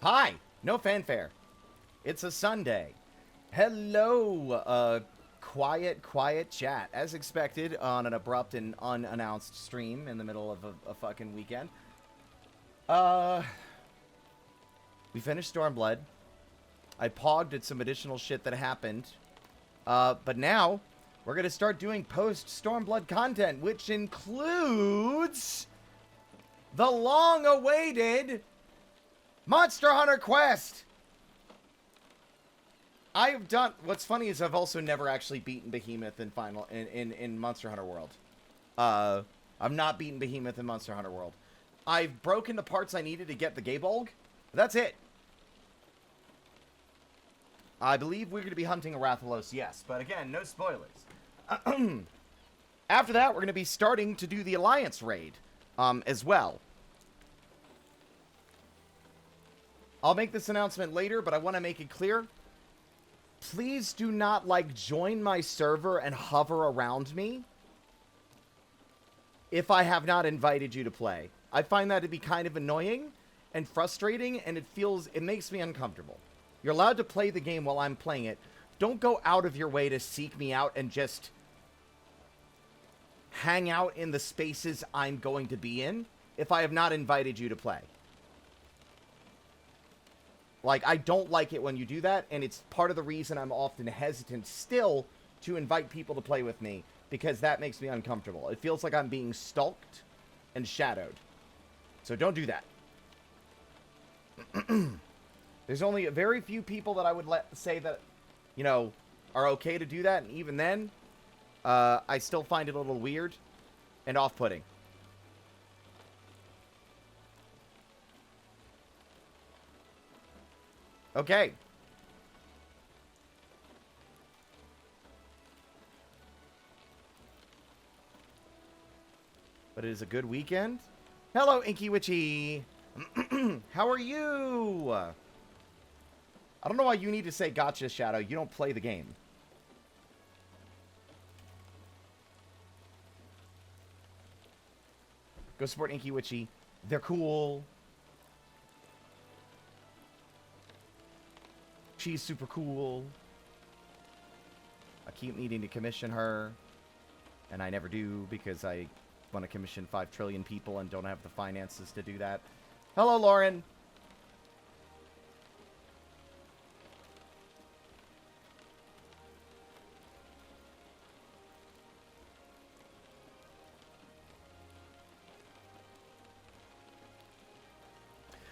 Hi! No fanfare. It's a Sunday. Hello, quiet chat. As expected, on an abrupt and unannounced stream in the middle of a fucking weekend. We finished Stormblood. I pogged at some additional shit that happened. But now, we're gonna start doing post-Stormblood content, which includes the long-awaited Monster Hunter Quest! I've done... What's funny is I've also never actually beaten Behemoth in Monster Hunter World. I've not beaten Behemoth in Monster Hunter World. I've broken the parts I needed to get the Gabolg. That's it. I believe we're going to be hunting a Rathalos, yes. But again, no spoilers. After that, we're going to be starting to do the Alliance raid as well. I'll make this announcement later, but I want to make it clear. Please do not, join my server and hover around me if I have not invited you to play. I find that to be kind of annoying and frustrating, and it makes me uncomfortable. You're allowed to play the game while I'm playing it. Don't go out of your way to seek me out and just hang out in the spaces I'm going to be in if I have not invited you to play. I don't like it when you do that, and it's part of the reason I'm often hesitant still to invite people to play with me, because that makes me uncomfortable. It feels like I'm being stalked and shadowed. So don't do that. There's only a very few people that I would say that, are okay to do that, and even then, I still find it a little weird and off-putting. Okay. But it is a good weekend. Hello, Inky Witchy. How are you? I don't know why you need to say gotcha, Shadow. You don't play the game. Go support Inky Witchy. They're cool. She's super cool. I keep needing to commission her, and I never do because I want to commission 5 trillion people and don't have the finances to do that. Hello, Lauren.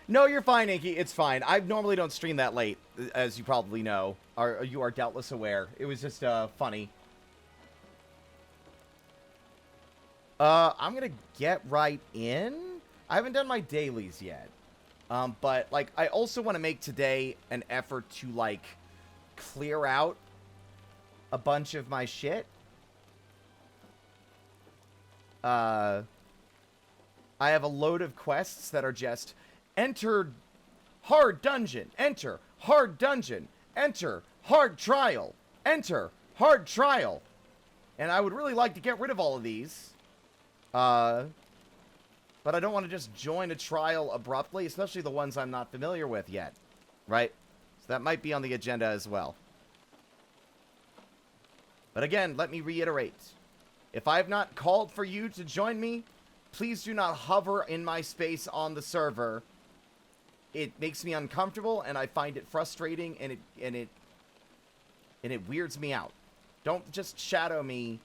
No, you're fine, Inky. It's fine. I normally don't stream that late, as you probably know. Or you are doubtless aware. It was just funny. I'm gonna get right in. I haven't done my dailies yet. But, I also want to make today an effort to, clear out a bunch of my shit. I have a load of quests that are just... Enter hard dungeon. Enter hard dungeon. Enter hard trial. Enter hard trial. And I would really like to get rid of all of these. But I don't want to just join a trial abruptly, especially the ones I'm not familiar with yet. Right? So that might be on the agenda as well. But again, let me reiterate. If I have not called for you to join me, please do not hover in my space on the server. It makes me uncomfortable, and I find it frustrating, and it weirds me out. Don't just shadow me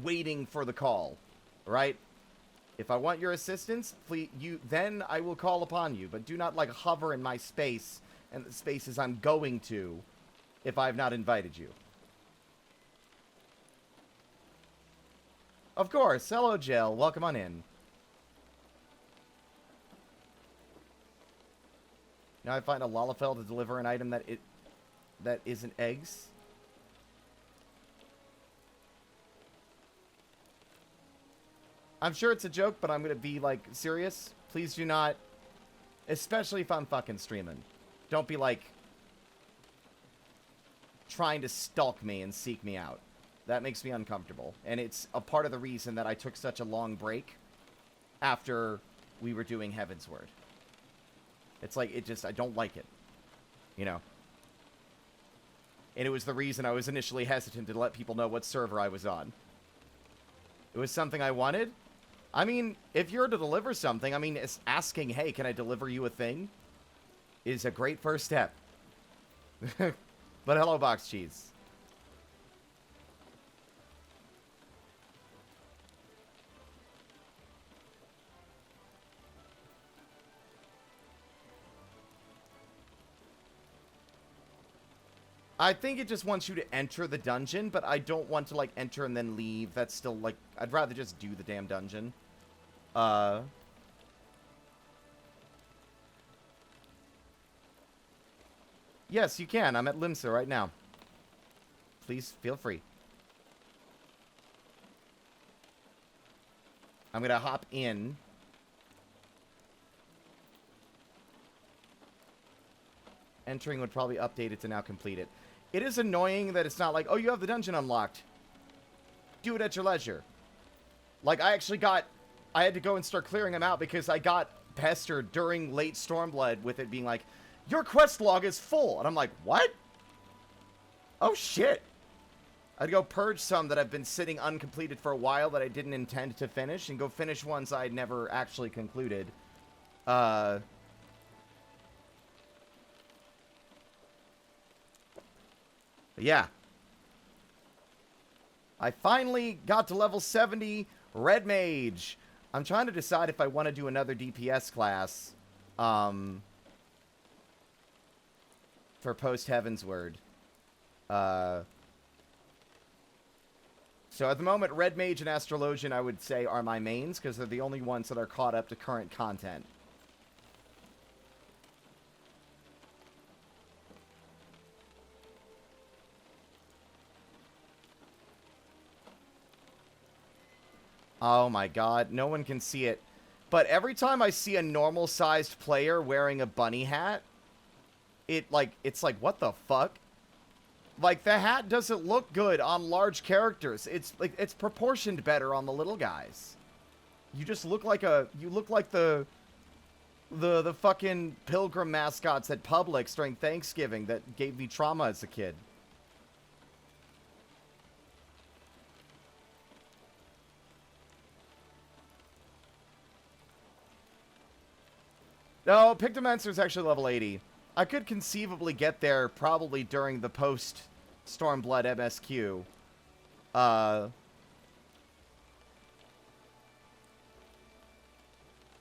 waiting for the call, right? If I want your assistance, then I will call upon you, but do not hover in my space and the spaces I'm going to if I have not invited you. Of course. Hello, Jill. Welcome on in. Now I find a Lalafell to deliver an item that isn't eggs. I'm sure it's a joke, but I'm gonna be serious. Please do not, especially if I'm fucking streaming. Don't be trying to stalk me and seek me out. That makes me uncomfortable. And it's a part of the reason that I took such a long break after we were doing Heavensward. It's like, it just, I don't like it. You know? And it was the reason I was initially hesitant to let people know what server I was on. It was something I wanted. I mean, if you're to deliver something, I mean, it's asking, hey, can I deliver you a thing? Is a great first step. But hello, Box Cheese. I think it just wants you to enter the dungeon, but I don't want to, like, enter and then leave. That's still, like, I'd rather just do the damn dungeon. Yes, you can. I'm at Limsa right now. Please, feel free. I'm gonna hop in. Entering would probably update it to now completed. It is annoying that it's not like, oh, you have the dungeon unlocked. Do it at your leisure. Like, I had to go and start clearing them out because I got pestered during late Stormblood with it being like, your quest log is full. And I'm like, what? Oh, shit. I'd go purge some that have been sitting uncompleted for a while that I didn't intend to finish and go finish ones I'd never actually concluded. Yeah. I finally got to level 70 Red Mage. I'm trying to decide if I want to do another DPS class. For post Heavensward. So at the moment, Red Mage and Astrologian, I would say, are my mains, because they're the only ones that are caught up to current content. Oh my god, no one can see it. But every time I see a normal-sized player wearing a bunny hat, it's like, what the fuck? Like, the hat doesn't look good on large characters. It's proportioned better on the little guys. You just look like the fucking pilgrim mascots at Publix during Thanksgiving that gave me trauma as a kid. No, Pictomancer is actually level 80. I could conceivably get there probably during the post-Stormblood MSQ.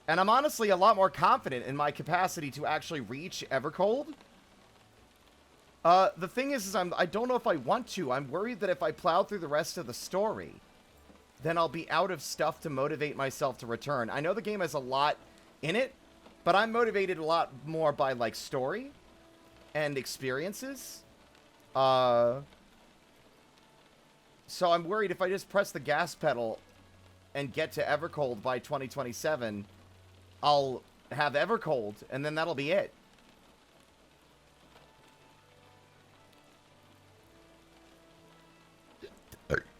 And I'm honestly a lot more confident in my capacity to actually reach Evercold. The thing is I don't know if I want to. I'm worried that if I plow through the rest of the story, then I'll be out of stuff to motivate myself to return. I know the game has a lot in it, but I'm motivated a lot more by, like, story and experiences. So I'm worried if I just press the gas pedal and get to Evercold by 2027, I'll have Evercold, and then that'll be it.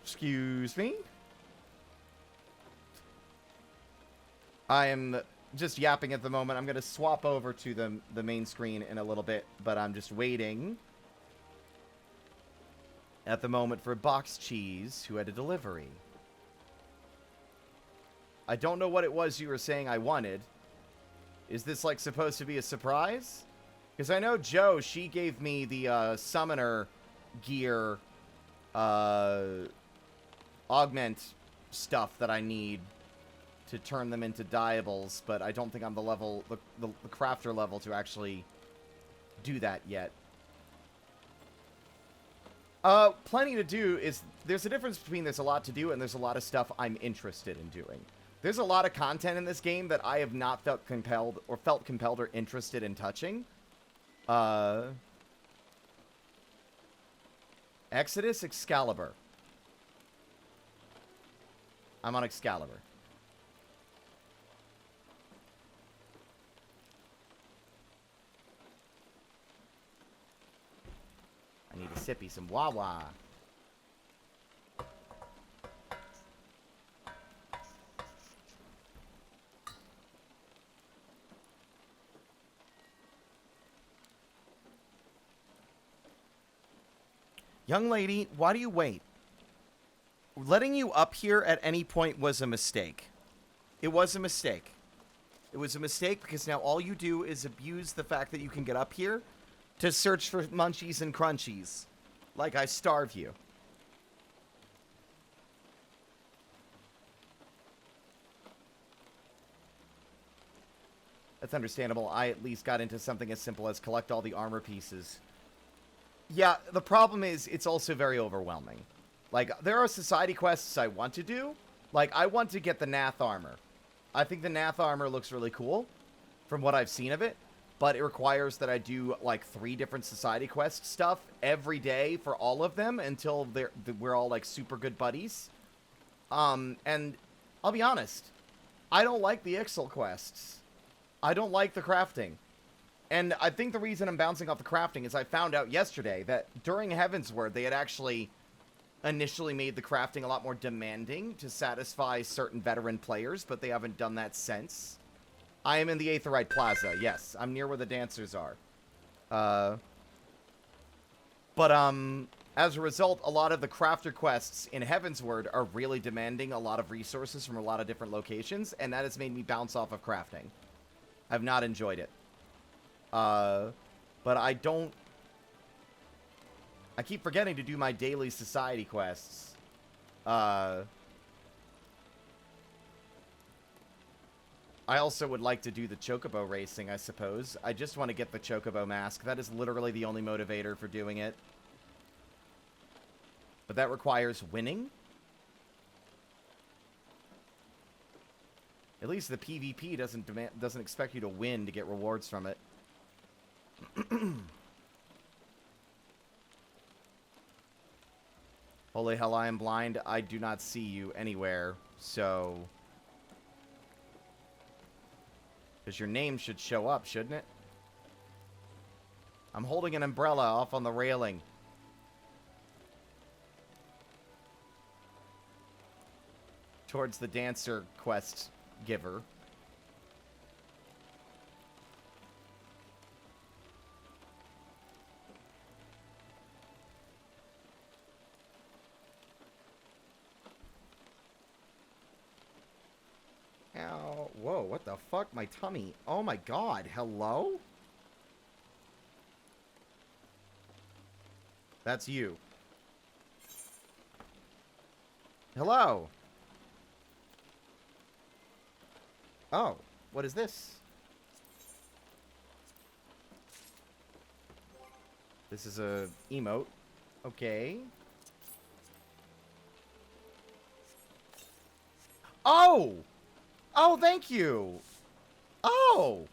Excuse me. I am just yapping at the moment. I'm going to swap over to the main screen in a little bit, but I'm just waiting at the moment for Box Cheese, who had a delivery. I don't know what it was you were saying I wanted. Is this, like, supposed to be a surprise? Because I know Jo, she gave me the summoner gear augment stuff that I need to turn them into diables, but I don't think I'm the level, the crafter level to actually do that yet. Plenty to do is, there's a difference between there's a lot to do and there's a lot of stuff I'm interested in doing. There's a lot of content in this game that I have not felt compelled or interested in touching. Exodus, Excalibur. I'm on Excalibur. I need a sippy, some Wawa. Young lady, why do you wait? Letting you up here at any point was a mistake. It was a mistake. It was a mistake because now all you do is abuse the fact that you can get up here to search for munchies and crunchies. Like I starve you. That's understandable. I at least got into something as simple as collect all the armor pieces. Yeah, the problem is it's also very overwhelming. Like, there are society quests I want to do. Like, I want to get the Nath armor. I think the Nath armor looks really cool from what I've seen of it. But it requires that I do, like, 3 different society quest stuff every day for all of them until we're all, like, super good buddies. And I'll be honest. I don't like the Ixal quests. I don't like the crafting. And I think the reason I'm bouncing off the crafting is I found out yesterday that during Heavensward, they had actually initially made the crafting a lot more demanding to satisfy certain veteran players, but they haven't done that since. I am in the Aetheryte Plaza, yes. I'm near where the dancers are. As a result, a lot of the crafter quests in Heavensward are really demanding a lot of resources from a lot of different locations, and that has made me bounce off of crafting. I've not enjoyed it. But I don't... I keep forgetting to do my daily society quests. I also would like to do the Chocobo racing, I suppose. I just want to get the Chocobo mask. That is literally the only motivator for doing it. But that requires winning. At least the PvP doesn't expect you to win to get rewards from it. Holy hell, I am blind. I do not see you anywhere, so... Because your name should show up, shouldn't it? I'm holding an umbrella off on the railing. Towards the dancer quest giver. Ow. Whoa, what the fuck? My tummy. Oh my god. Hello? That's you. Hello. Oh, what is this? This is a emote. Okay. Oh! Oh, thank you! Oh!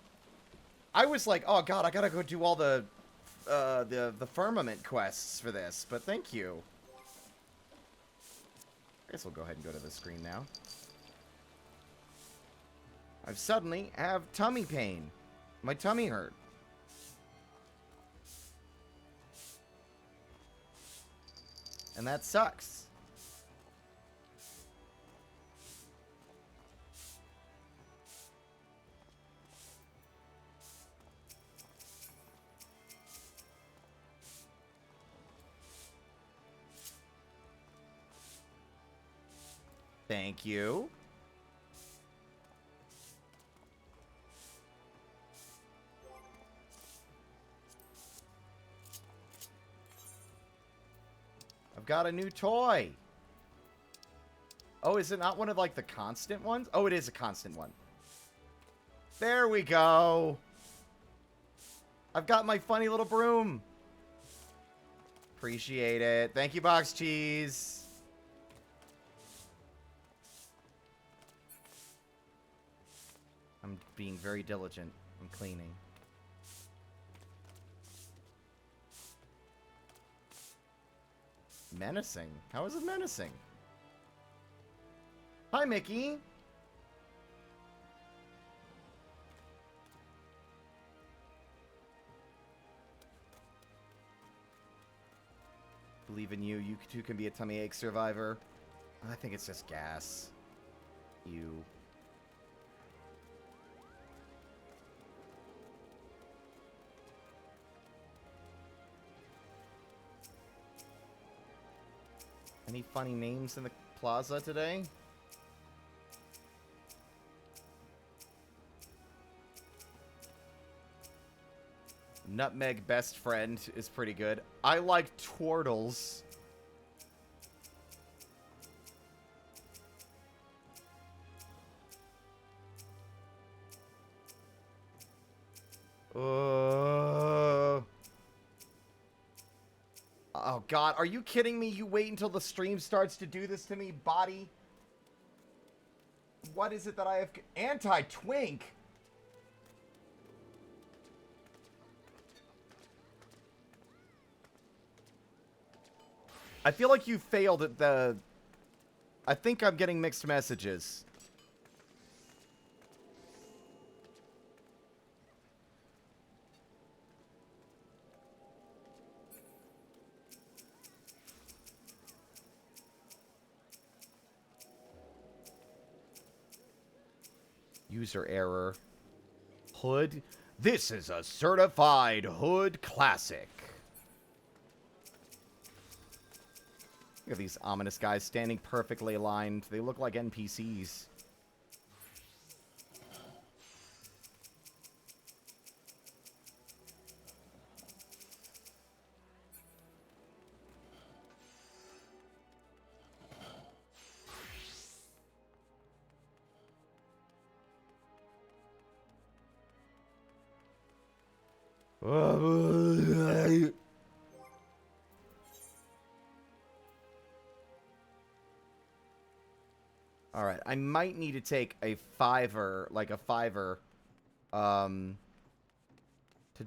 I was like, oh god, I gotta go do all the firmament quests for this, but thank you. I guess we'll go ahead and go to the screen now. I suddenly have tummy pain. My tummy hurt. And that sucks. Thank you. I've got a new toy. Oh, is it not one of, like, the constant ones? Oh, it is a constant one. There we go. I've got my funny little broom. Appreciate it. Thank you, Box Cheese. I'm being very diligent. I'm cleaning. Menacing? How is it menacing? Hi, Mickey. Believe in you. You too can be a tummy ache survivor. I think it's just gas. You. Any funny names in the plaza today? Nutmeg best friend is pretty good. I like Twirtles. Oh, God. Are you kidding me? You wait until the stream starts to do this to me, body? What is it that I have... Anti-twink? I feel like you failed at the... I think I'm getting mixed messages. User error. Hood. This is a certified Hood classic. Look at these ominous guys standing perfectly aligned. They look like NPCs. Alright, I might need to take a fiver, to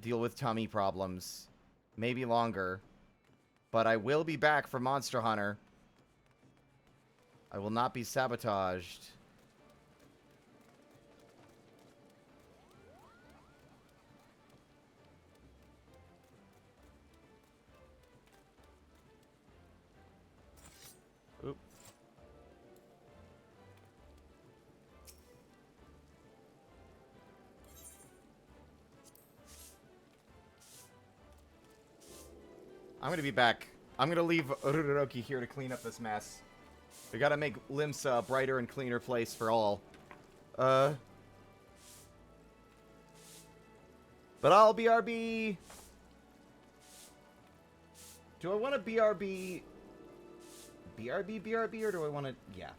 deal with tummy problems. Maybe longer. But I will be back for Monster Hunter. I will not be sabotaged. Oop. I'm gonna be back. I'm gonna leave Uroroki here to clean up this mess. We gotta make Limsa a brighter and cleaner place for all. But I'll BRB. Do I want to BRB? BRB, or do I want to... Yeah.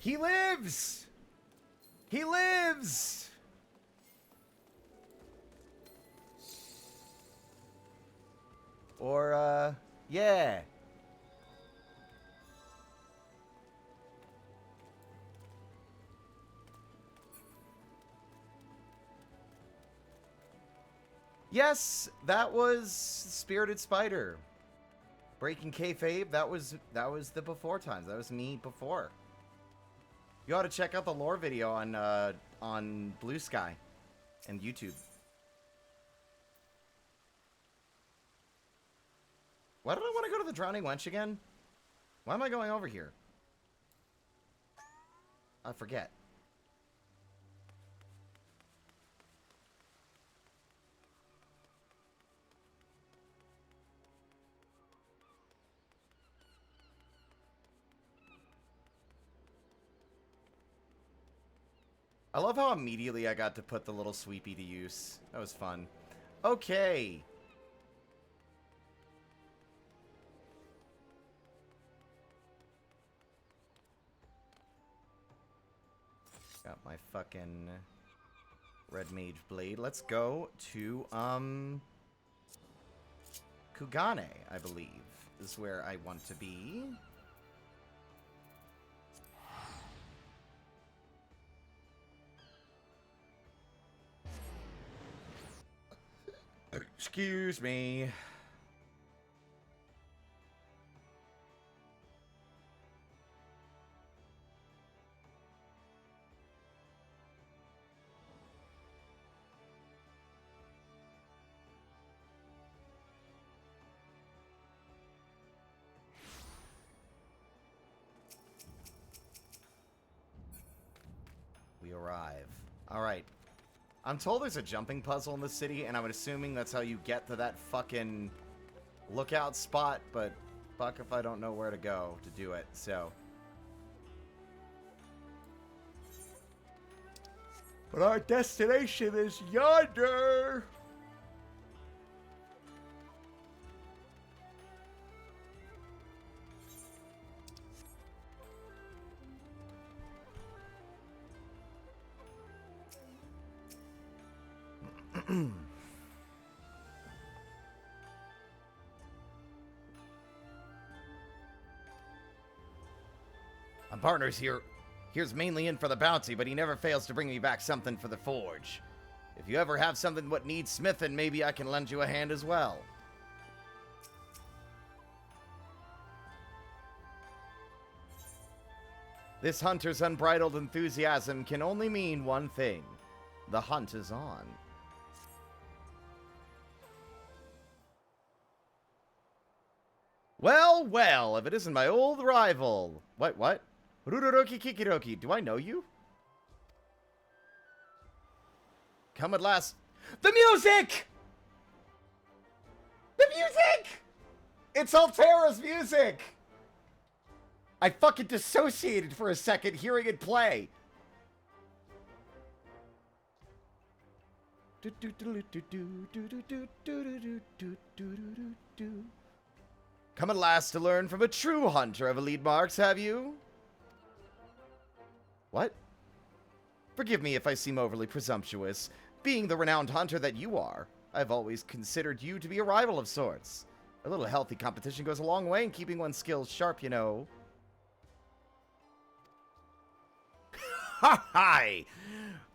He lives! He lives! Or, yeah. Yes, that was Spirited Spider. Breaking kayfabe, that was the before times. That was me before. You ought to check out the lore video on Blue Sky and YouTube. Why did I want to go to the Drowning Wench again? Why am I going over here? I forget. I love how immediately I got to put the little sweepy to use. That was fun. Okay. Got my fucking red mage blade. Let's go to, Kugane, I believe, is where I want to be. Excuse me. We arrive. All right. I'm told there's a jumping puzzle in the city, and I'm assuming that's how you get to that fucking lookout spot, but fuck if I don't know where to go to do it, so. But our destination is yonder! My partner's here's mainly in for the bounty, but he never fails to bring me back something for the forge. If you ever have something what needs smithing, maybe I can lend you a hand as well. This hunter's unbridled enthusiasm can only mean one thing. The hunt is on. Well, well, if it isn't my old rival. What? Ruroki Kikiroki, do I know you? Come at last. The music! The music! It's Altera's music! I fucking dissociated for a second hearing it play. Come at last to learn from a true hunter of elite marks, have you? What? Forgive me if I seem overly presumptuous. Being the renowned hunter that you are, I've always considered you to be a rival of sorts. A little healthy competition goes a long way in keeping one's skills sharp, you know. Ha hi!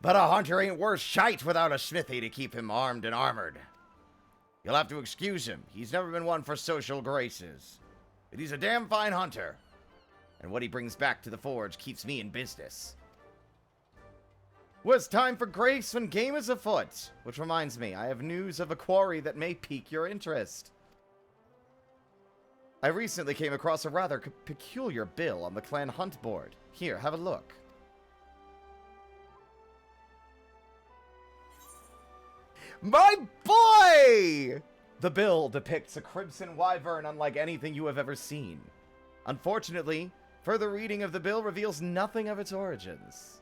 But a hunter ain't worth shite without a smithy to keep him armed and armored. You'll have to excuse him. He's never been one for social graces. But he's a damn fine hunter. And what he brings back to the forge keeps me in business. Well, it's time for grace when game is afoot. Which reminds me, I have news of a quarry that may pique your interest. I recently came across a rather peculiar bill on the clan hunt board. Here, have a look. My boy! The bill depicts a crimson wyvern unlike anything you have ever seen. Unfortunately, further reading of the bill reveals nothing of its origins.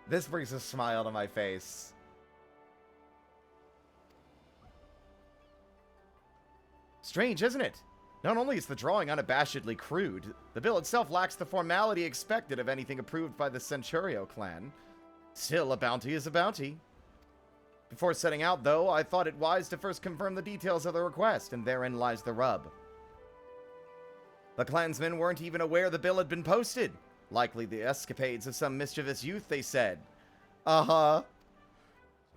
This brings a smile to my face. Strange, isn't it? Not only is the drawing unabashedly crude, the bill itself lacks the formality expected of anything approved by the Centurio clan. Still, a bounty is a bounty. Before setting out, though, I thought it wise to first confirm the details of the request, and therein lies the rub. The clansmen weren't even aware the bill had been posted. Likely the escapades of some mischievous youth, they said. Uh-huh.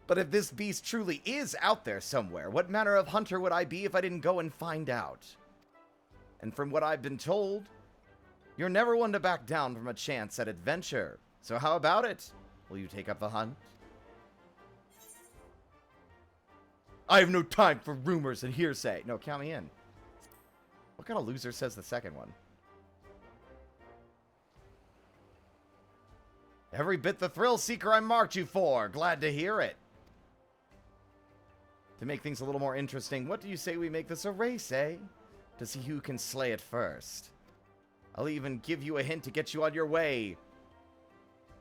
But if this beast truly is out there somewhere, what manner of hunter would I be if I didn't go and find out? And from what I've been told, you're never one to back down from a chance at adventure. So how about it? Will you take up the hunt? I have no time for rumors and hearsay. No, count me in. What kind of loser says the second one? Every bit the thrill seeker I marked you for. Glad to hear it. To make things a little more interesting, what do you say we make this a race, eh? To see who can slay it first. I'll even give you a hint to get you on your way.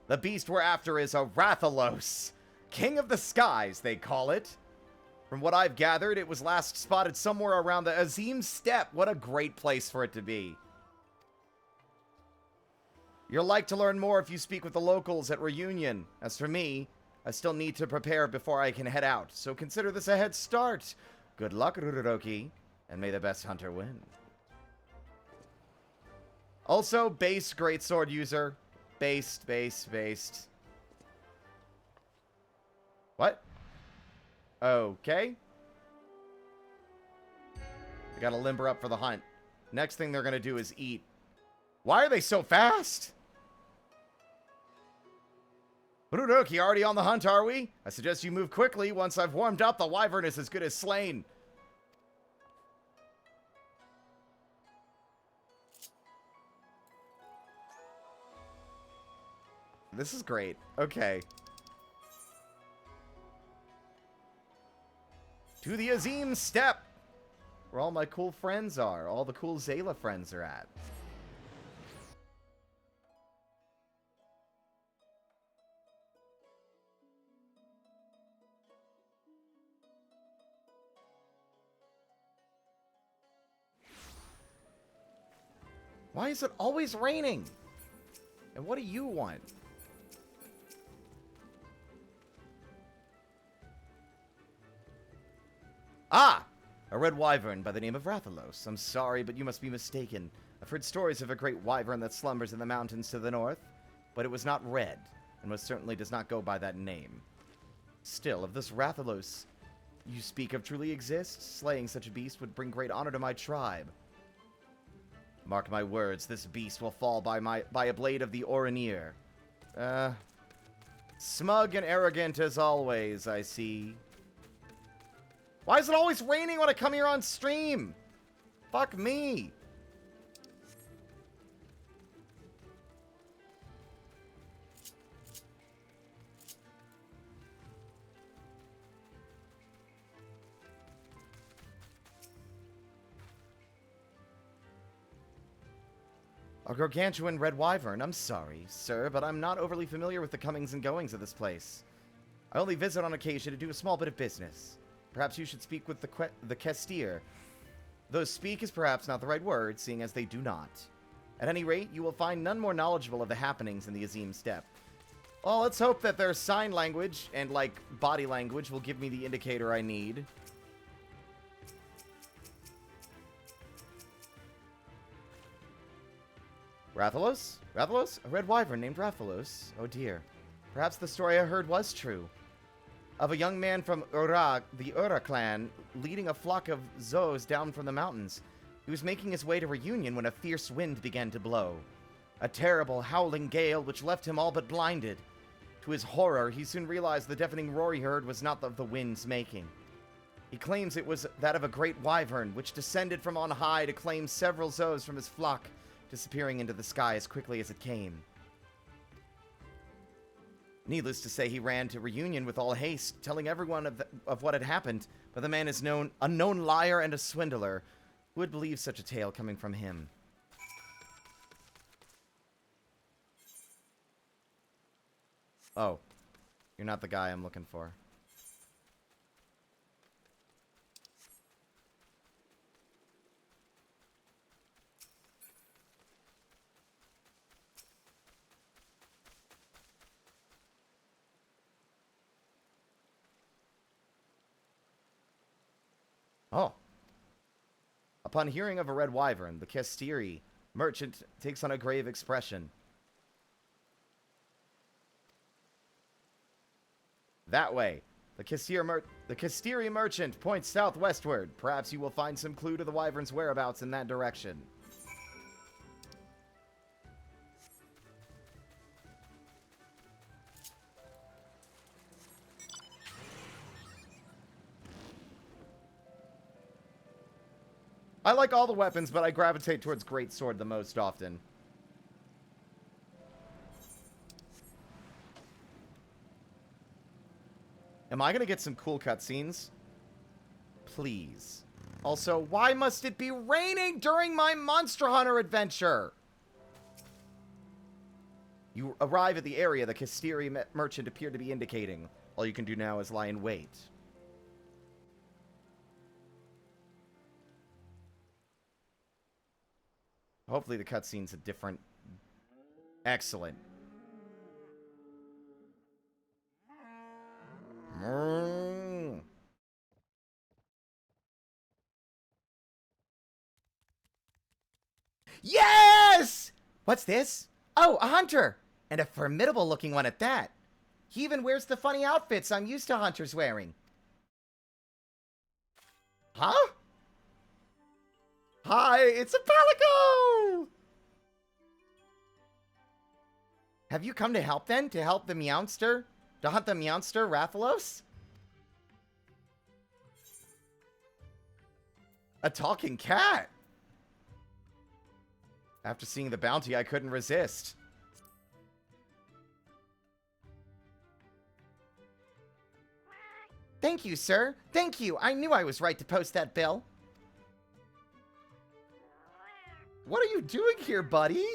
The beast we're after is a Rathalos. King of the Skies, they call it. From what I've gathered, it was last spotted somewhere around the Azim Steppe. What a great place for it to be. You'll like to learn more if you speak with the locals at Reunion. As for me, I still need to prepare before I can head out, so consider this a head start. Good luck, Ruroki, and may the best hunter win. Also, base greatsword user. Based. What? Okay. We gotta limber up for the hunt. Next thing they're gonna do is eat. Why are they so fast? Ruroki, already on the hunt, are we? I suggest you move quickly. Once I've warmed up, the wyvern is as good as slain. This is great. Okay. To the Azim Steppe, where all my cool friends are. All the cool Zayla friends are at. Why is it always raining? And what do you want? Ah! A red wyvern by the name of Rathalos. I'm sorry, but you must be mistaken. I've heard stories of a great wyvern that slumbers in the mountains to the north, but it was not red, and most certainly does not go by that name. Still, if this Rathalos you speak of truly exists, slaying such a beast would bring great honor to my tribe. Mark my words, this beast will fall by a blade of the Oranir. Smug and arrogant as always, I see. Why is it always raining when I come here on stream? Fuck me. A gargantuan red wyvern. I'm sorry, sir, but I'm not overly familiar with the comings and goings of this place. I only visit on occasion to do a small bit of business. Perhaps you should speak with the Kestir. Though speak is perhaps not the right word, seeing as they do not. At any rate, you will find none more knowledgeable of the happenings in the Azim Steppe. Well, let's hope that their sign language and, like, body language will give me the indicator I need. Rathalos? Rathalos? A red wyvern named Rathalos? Oh dear. Perhaps the story I heard was true. Of a young man from the Ura clan, leading a flock of Zos down from the mountains. He was making his way to Reunion when a fierce wind began to blow. A terrible, howling gale which left him all but blinded. To his horror, he soon realized the deafening roar he heard was not of the wind's making. He claims it was that of a great wyvern, which descended from on high to claim several Zos from his flock, disappearing into the sky as quickly as it came. Needless to say, he ran to Reunion with all haste, telling everyone of what had happened, but the man is a known liar and a swindler. Who would believe such a tale coming from him? Oh, you're not the guy I'm looking for. Upon hearing of a red wyvern, the Kestiri merchant takes on a grave expression. That way. The Kestiri merchant points southwestward. Perhaps you will find some clue to the wyvern's whereabouts in that direction. I like all the weapons, but I gravitate towards greatsword the most often. Am I going to get some cool cutscenes? Please. Also, why must it be raining during my Monster Hunter adventure? You arrive at the area the Kestiri merchant appeared to be indicating. All you can do now is lie in wait. Hopefully the cutscene's a different... Excellent. Yes! What's this? Oh, a hunter! And a formidable looking one at that. He even wears the funny outfits I'm used to hunters wearing. Huh? Hi, it's a Palico! Have you come to help then? To help the Meowster? To hunt the Meowster, Rathalos? A talking cat! After seeing the bounty, I couldn't resist. Thank you, sir. Thank you. I knew I was right to post that bill. What are you doing here, buddy?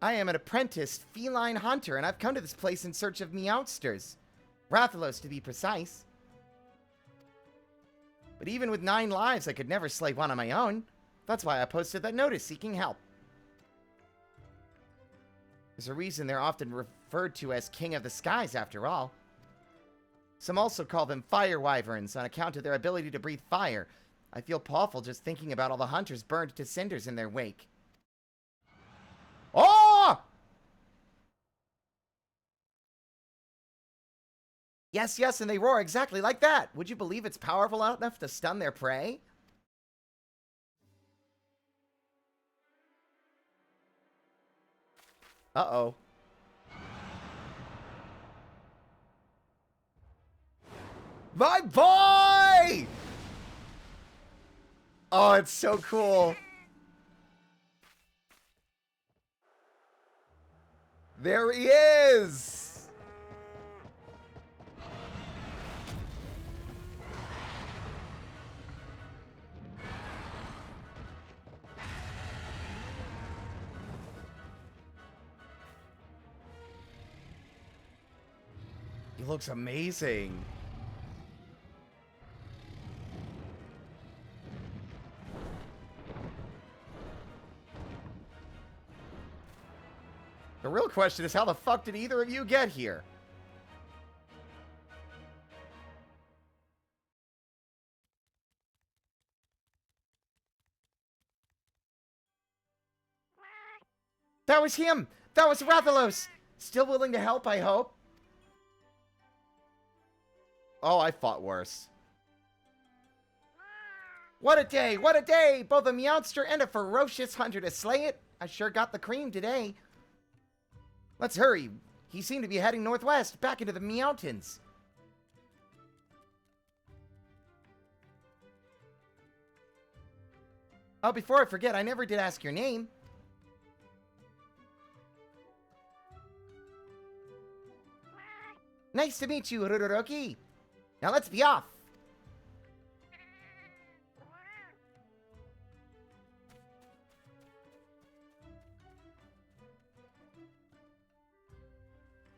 I am an apprenticed feline hunter, and I've come to this place in search of Meowsters. Rathalos, to be precise. But even with 9 lives, I could never slay one on my own. That's why I posted that notice seeking help. There's a reason they're often referred to as King of the Skies, after all. Some also call them fire wyverns on account of their ability to breathe fire. I feel awful just thinking about all the hunters burned to cinders in their wake. Oh! Yes, yes, and they roar exactly like that. Would you believe it's powerful enough to stun their prey? Uh-oh. My boy! Oh, it's so cool. There he is! He looks amazing. The real question is, how the fuck did either of you get here? That was him! That was Rathalos! Still willing to help, I hope? Oh, I fought worse. What a day! What a day! Both a Meowster and a ferocious hunter to slay it! I sure got the cream today. Let's hurry. He seemed to be heading northwest, back into the mountains. Oh, before I forget, I never did ask your name. Nice to meet you, Ruroroki. Now let's be off.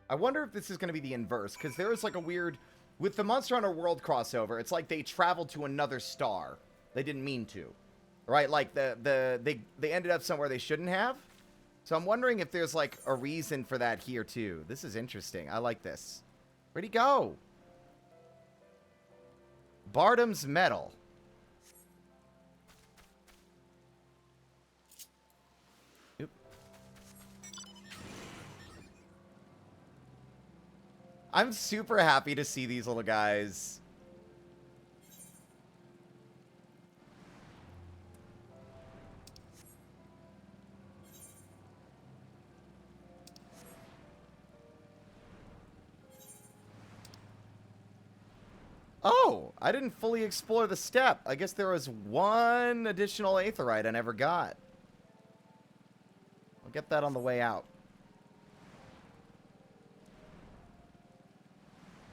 I wonder if this is going to be the inverse, because there is like a weird... With the Monster Hunter World crossover, it's like they traveled to another star. They didn't mean to. Right? Like, they ended up somewhere they shouldn't have. So I'm wondering if there's like a reason for that here too. This is interesting. I like this. Where'd he go? Bardam's Medal. I'm super happy to see these little guys. Oh, I didn't fully explore the step. I guess there was one additional aetheryte I never got. I'll get that on the way out.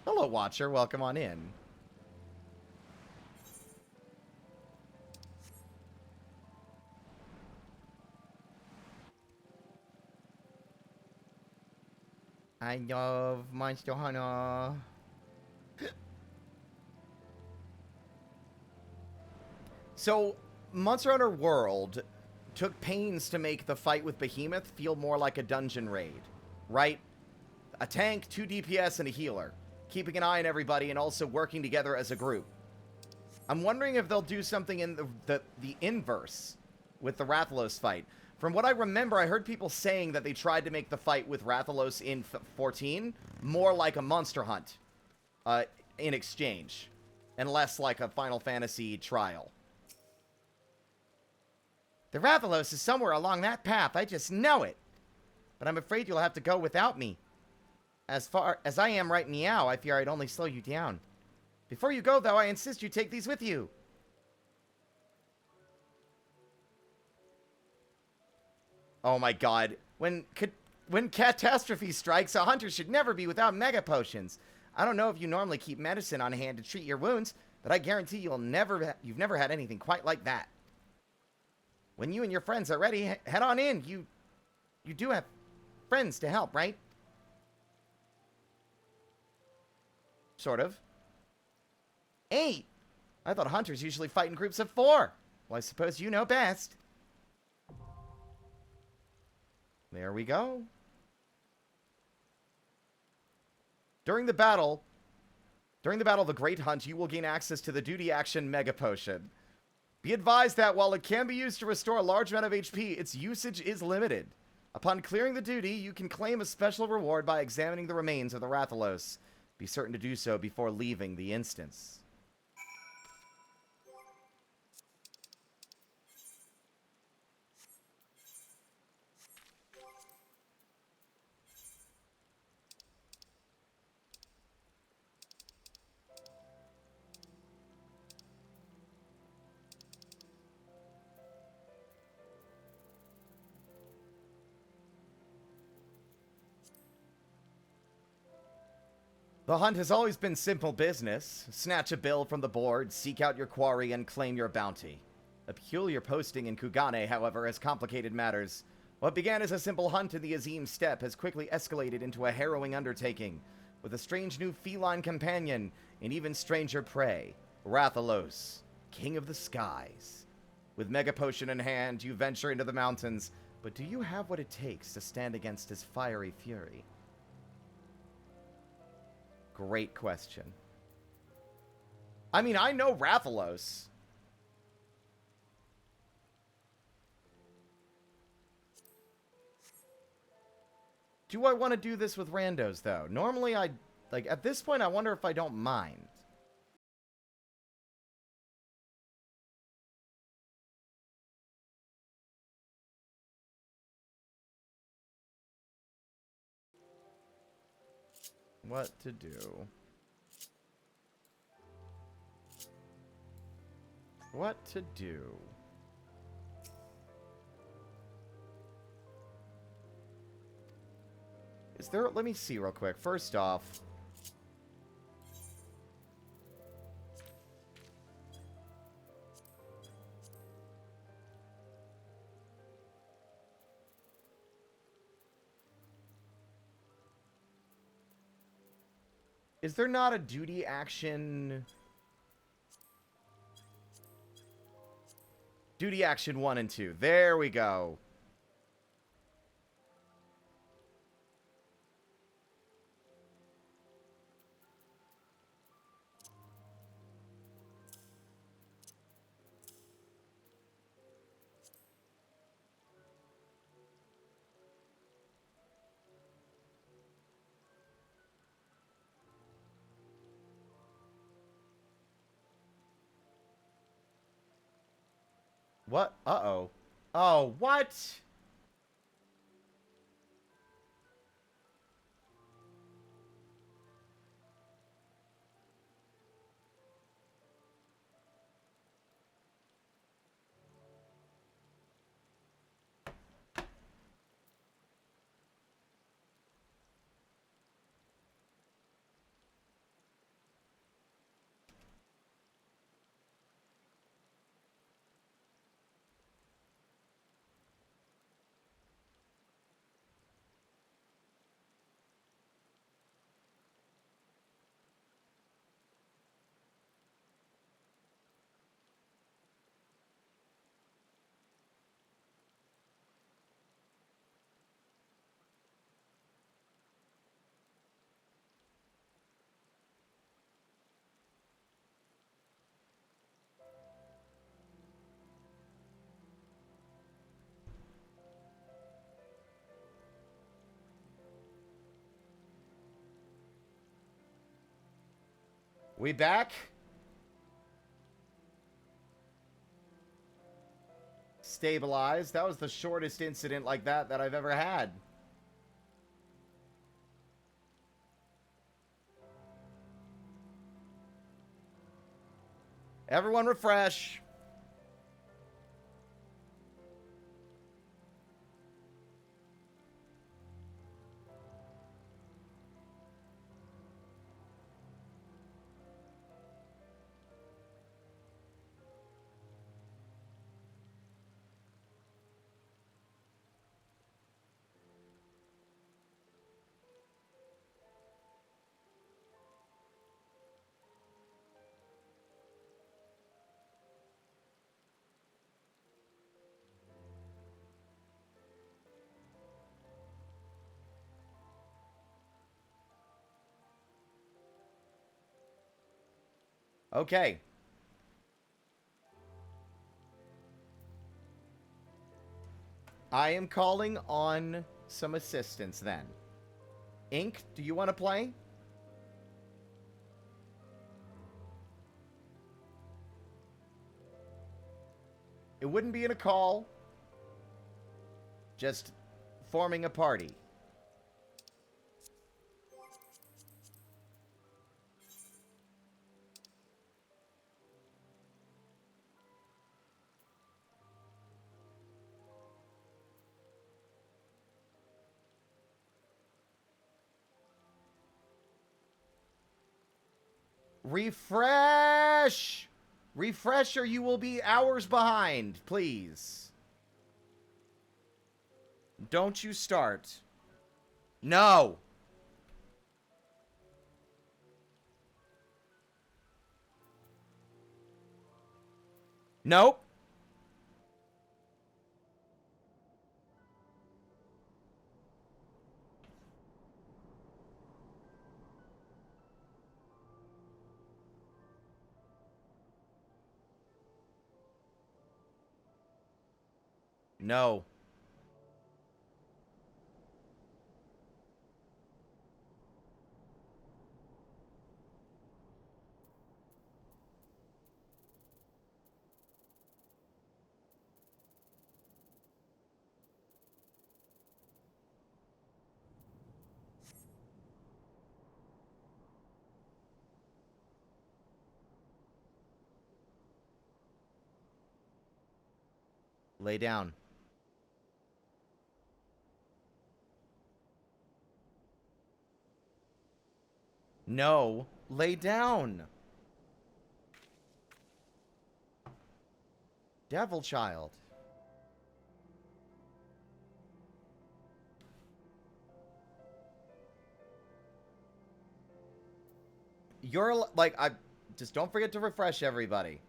Hello, Watcher. Welcome on in. I love Monster Hunter. So, Monster Hunter World took pains to make the fight with Behemoth feel more like a dungeon raid, right? A tank, 2 DPS, and a healer, keeping an eye on everybody and also working together as a group. I'm wondering if they'll do something in the inverse with the Rathalos fight. From what I remember, I heard people saying that they tried to make the fight with Rathalos in 14 more like a monster hunt in exchange, and less like a Final Fantasy trial. The Rathalos is somewhere along that path, I just know it. But I'm afraid you'll have to go without me. As far as I am right meow, I fear I'd only slow you down. Before you go, though, I insist you take these with you. Oh my god. When catastrophe strikes, a hunter should never be without mega potions. I don't know if you normally keep medicine on hand to treat your wounds, but I guarantee you've never had anything quite like that. When you and your friends are ready, head on in. You do have friends to help, right? Sort of. 8! I thought hunters usually fight in groups of 4. Well, I suppose you know best. There we go. During the battle of the Great Hunt, you will gain access to the Duty Action Mega Potion. Be advised that while it can be used to restore a large amount of HP, its usage is limited. Upon clearing the duty, you can claim a special reward by examining the remains of the Rathalos. Be certain to do so before leaving the instance. The hunt has always been simple business. Snatch a bill from the board, seek out your quarry, and claim your bounty. A peculiar posting in Kugane, however, has complicated matters. What began as a simple hunt in the Azim steppe has quickly escalated into a harrowing undertaking, with a strange new feline companion and even stranger prey, Rathalos, King of the Skies. With Mega Potion in hand, you venture into the mountains, but do you have what it takes to stand against his fiery fury? Great question. I mean, I know Rathalos. Do I want to do this with randos, though? Normally, at this point, I wonder if I don't mind. What to do? What to do? Is there... Let me see real quick. First off... Is there not a duty action... Duty action 1 and 2. There we go. What? Uh-oh. Oh, what? We back? Stabilized. That was the shortest incident like that I've ever had. Everyone refresh. Okay. I am calling on some assistance then. Ink, do you want to play? It wouldn't be in a call. Just forming a party. Refresh! Refresh or you will be hours behind, please. Don't you start. No! Nope. No. Lay down. No. Lay down. Devil child. You're like, I just don't forget to refresh everybody.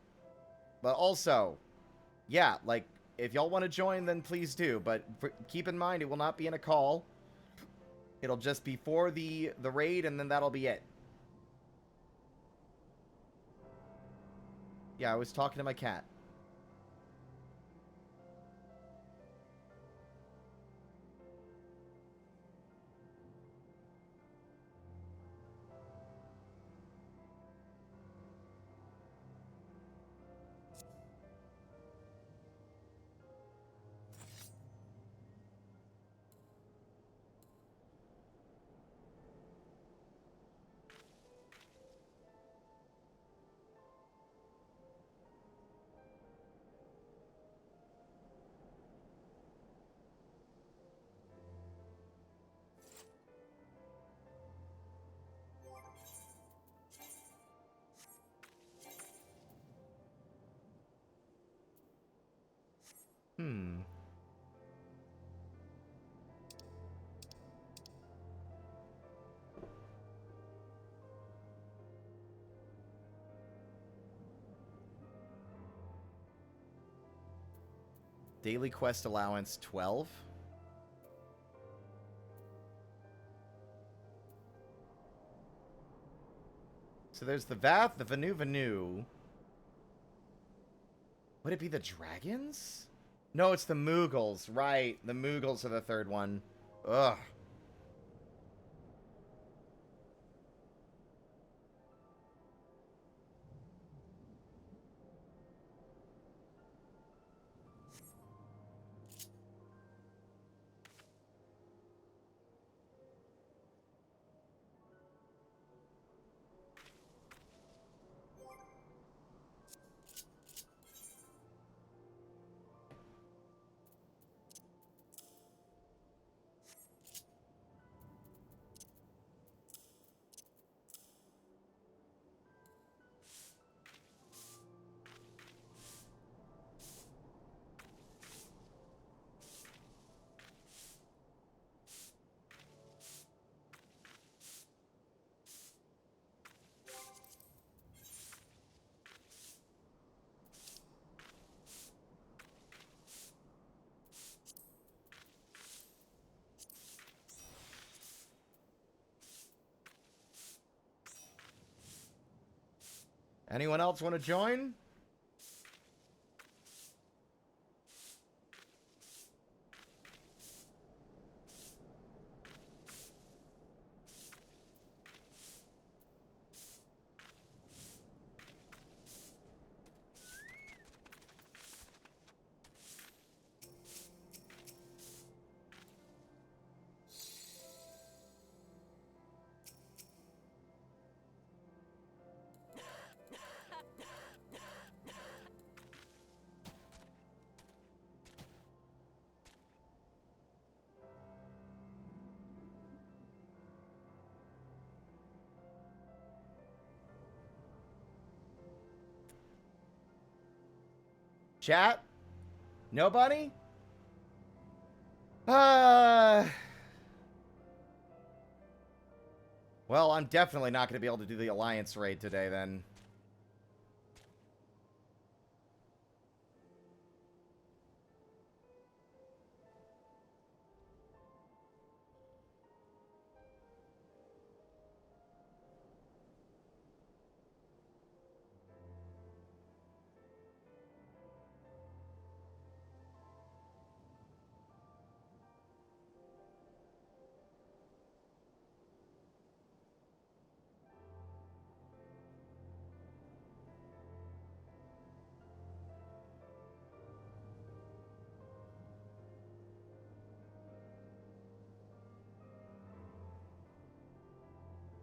But also, yeah, like, if y'all want to join, then please do. But keep in mind, it will not be in a call. It'll just be for the raid, and then that'll be it. Yeah, I was talking to my cat. Daily quest allowance 12. So there's the Vath, the Vanu. Would it be the dragons? No, it's the Moogles. Right, the Moogles are the third one. Ugh. Anyone else want to join? Chat? Nobody? Well, I'm definitely not going to be able to do the Alliance raid today, then.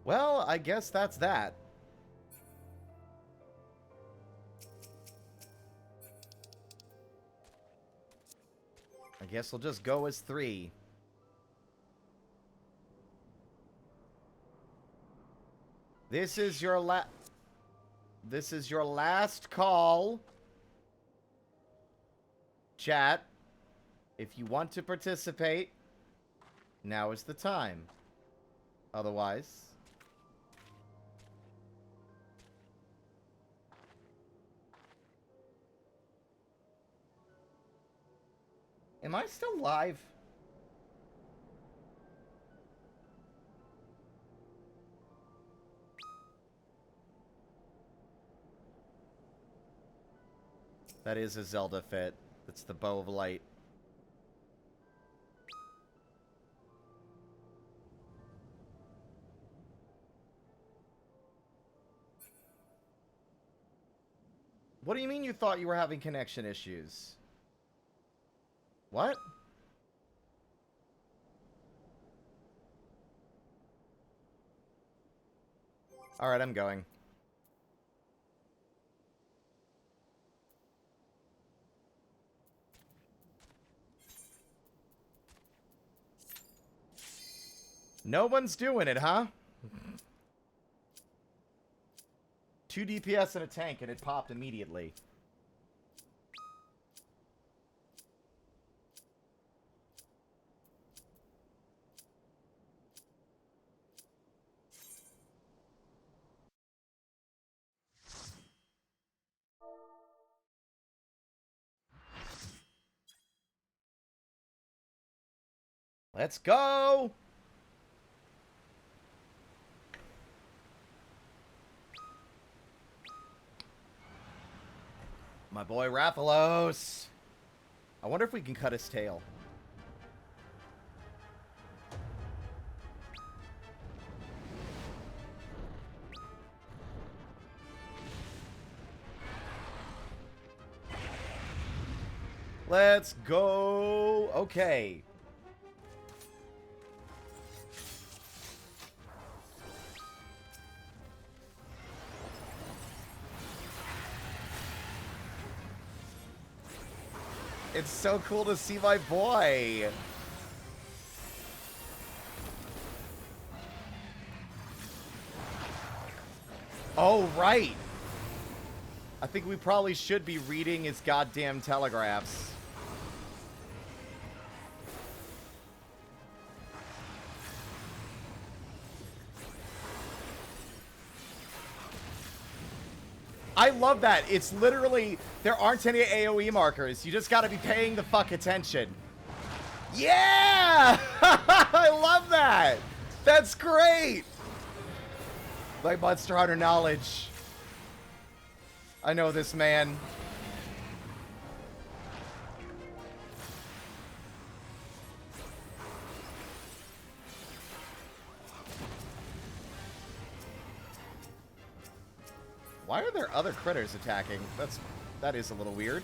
Well, I guess that's that. I guess we'll just go as 3. This is your last call. Chat, if you want to participate, now is the time. Otherwise, am I still live? That is a Zelda fit. That's the Bow of Light. What do you mean you thought you were having connection issues? What? Alright, I'm going. No one's doing it, huh? 2 DPS in a tank and it popped immediately. Let's go! My boy Rathalos. I wonder if we can cut his tail. Let's go. Okay. It's so cool to see my boy. Oh, right. I think we probably should be reading his goddamn telegraphs. I love that. It's literally, there aren't any AoE markers. You just gotta be paying the fuck attention. Yeah! I love that! That's great! Like Monster Hunter knowledge. I know this man. Why are there other critters attacking? That is a little weird.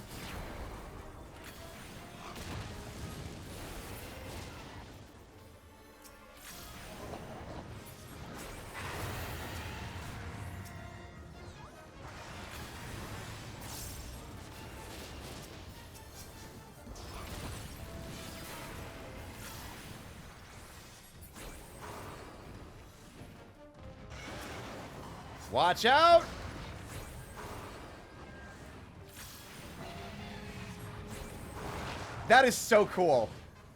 Watch out! That is so cool.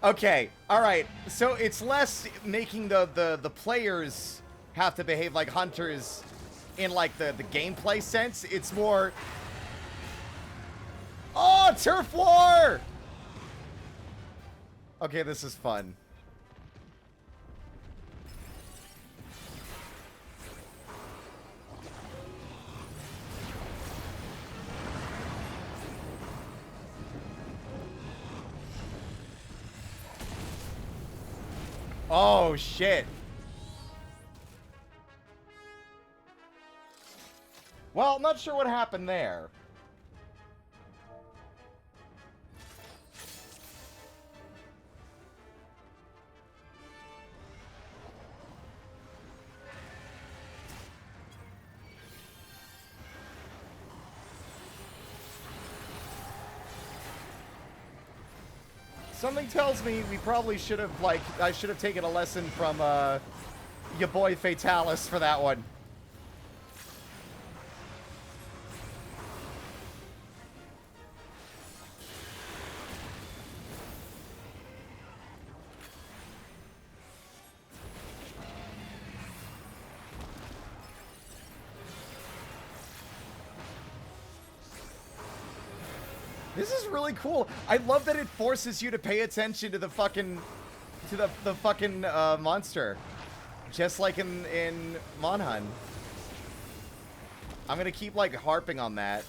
Okay, alright. So it's less making the players have to behave like hunters in like the gameplay sense. It's more... Oh, turf war! Okay, this is fun. Oh, shit. Well, I'm not sure what happened there. Something tells me we probably should have, like, I should have taken a lesson from, your boy Fatalis for that one. This is really cool. I love that it forces you to pay attention to the fucking, monster. Just like in Monhun. I'm gonna keep, like, harping on that.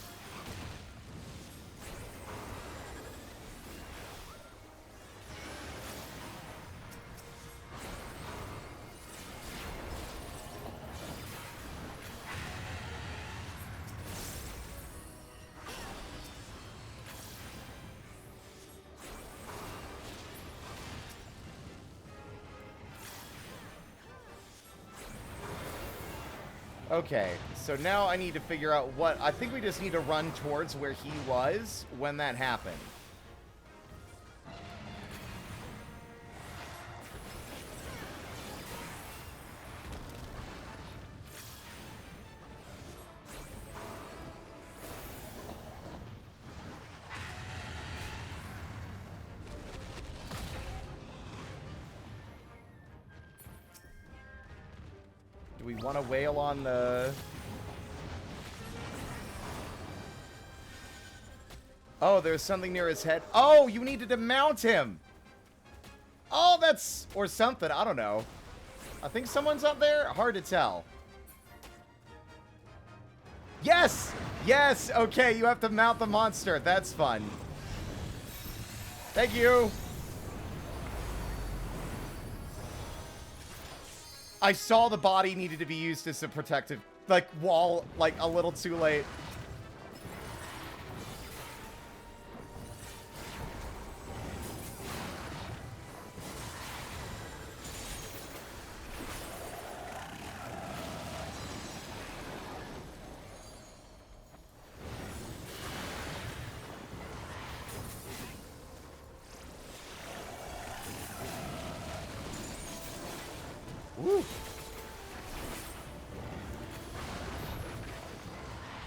Okay, so now I need to figure out what... I think we just need to run towards where he was when that happened. Do we want to wail on the... Oh, there's something near his head. Oh, you needed to mount him! Oh, that's... Or something. I don't know. I think someone's up there. Hard to tell. Yes! Yes! Okay, you have to mount the monster. That's fun. Thank you. I saw the body needed to be used as a protective, like, wall, like, a little too late. Woo.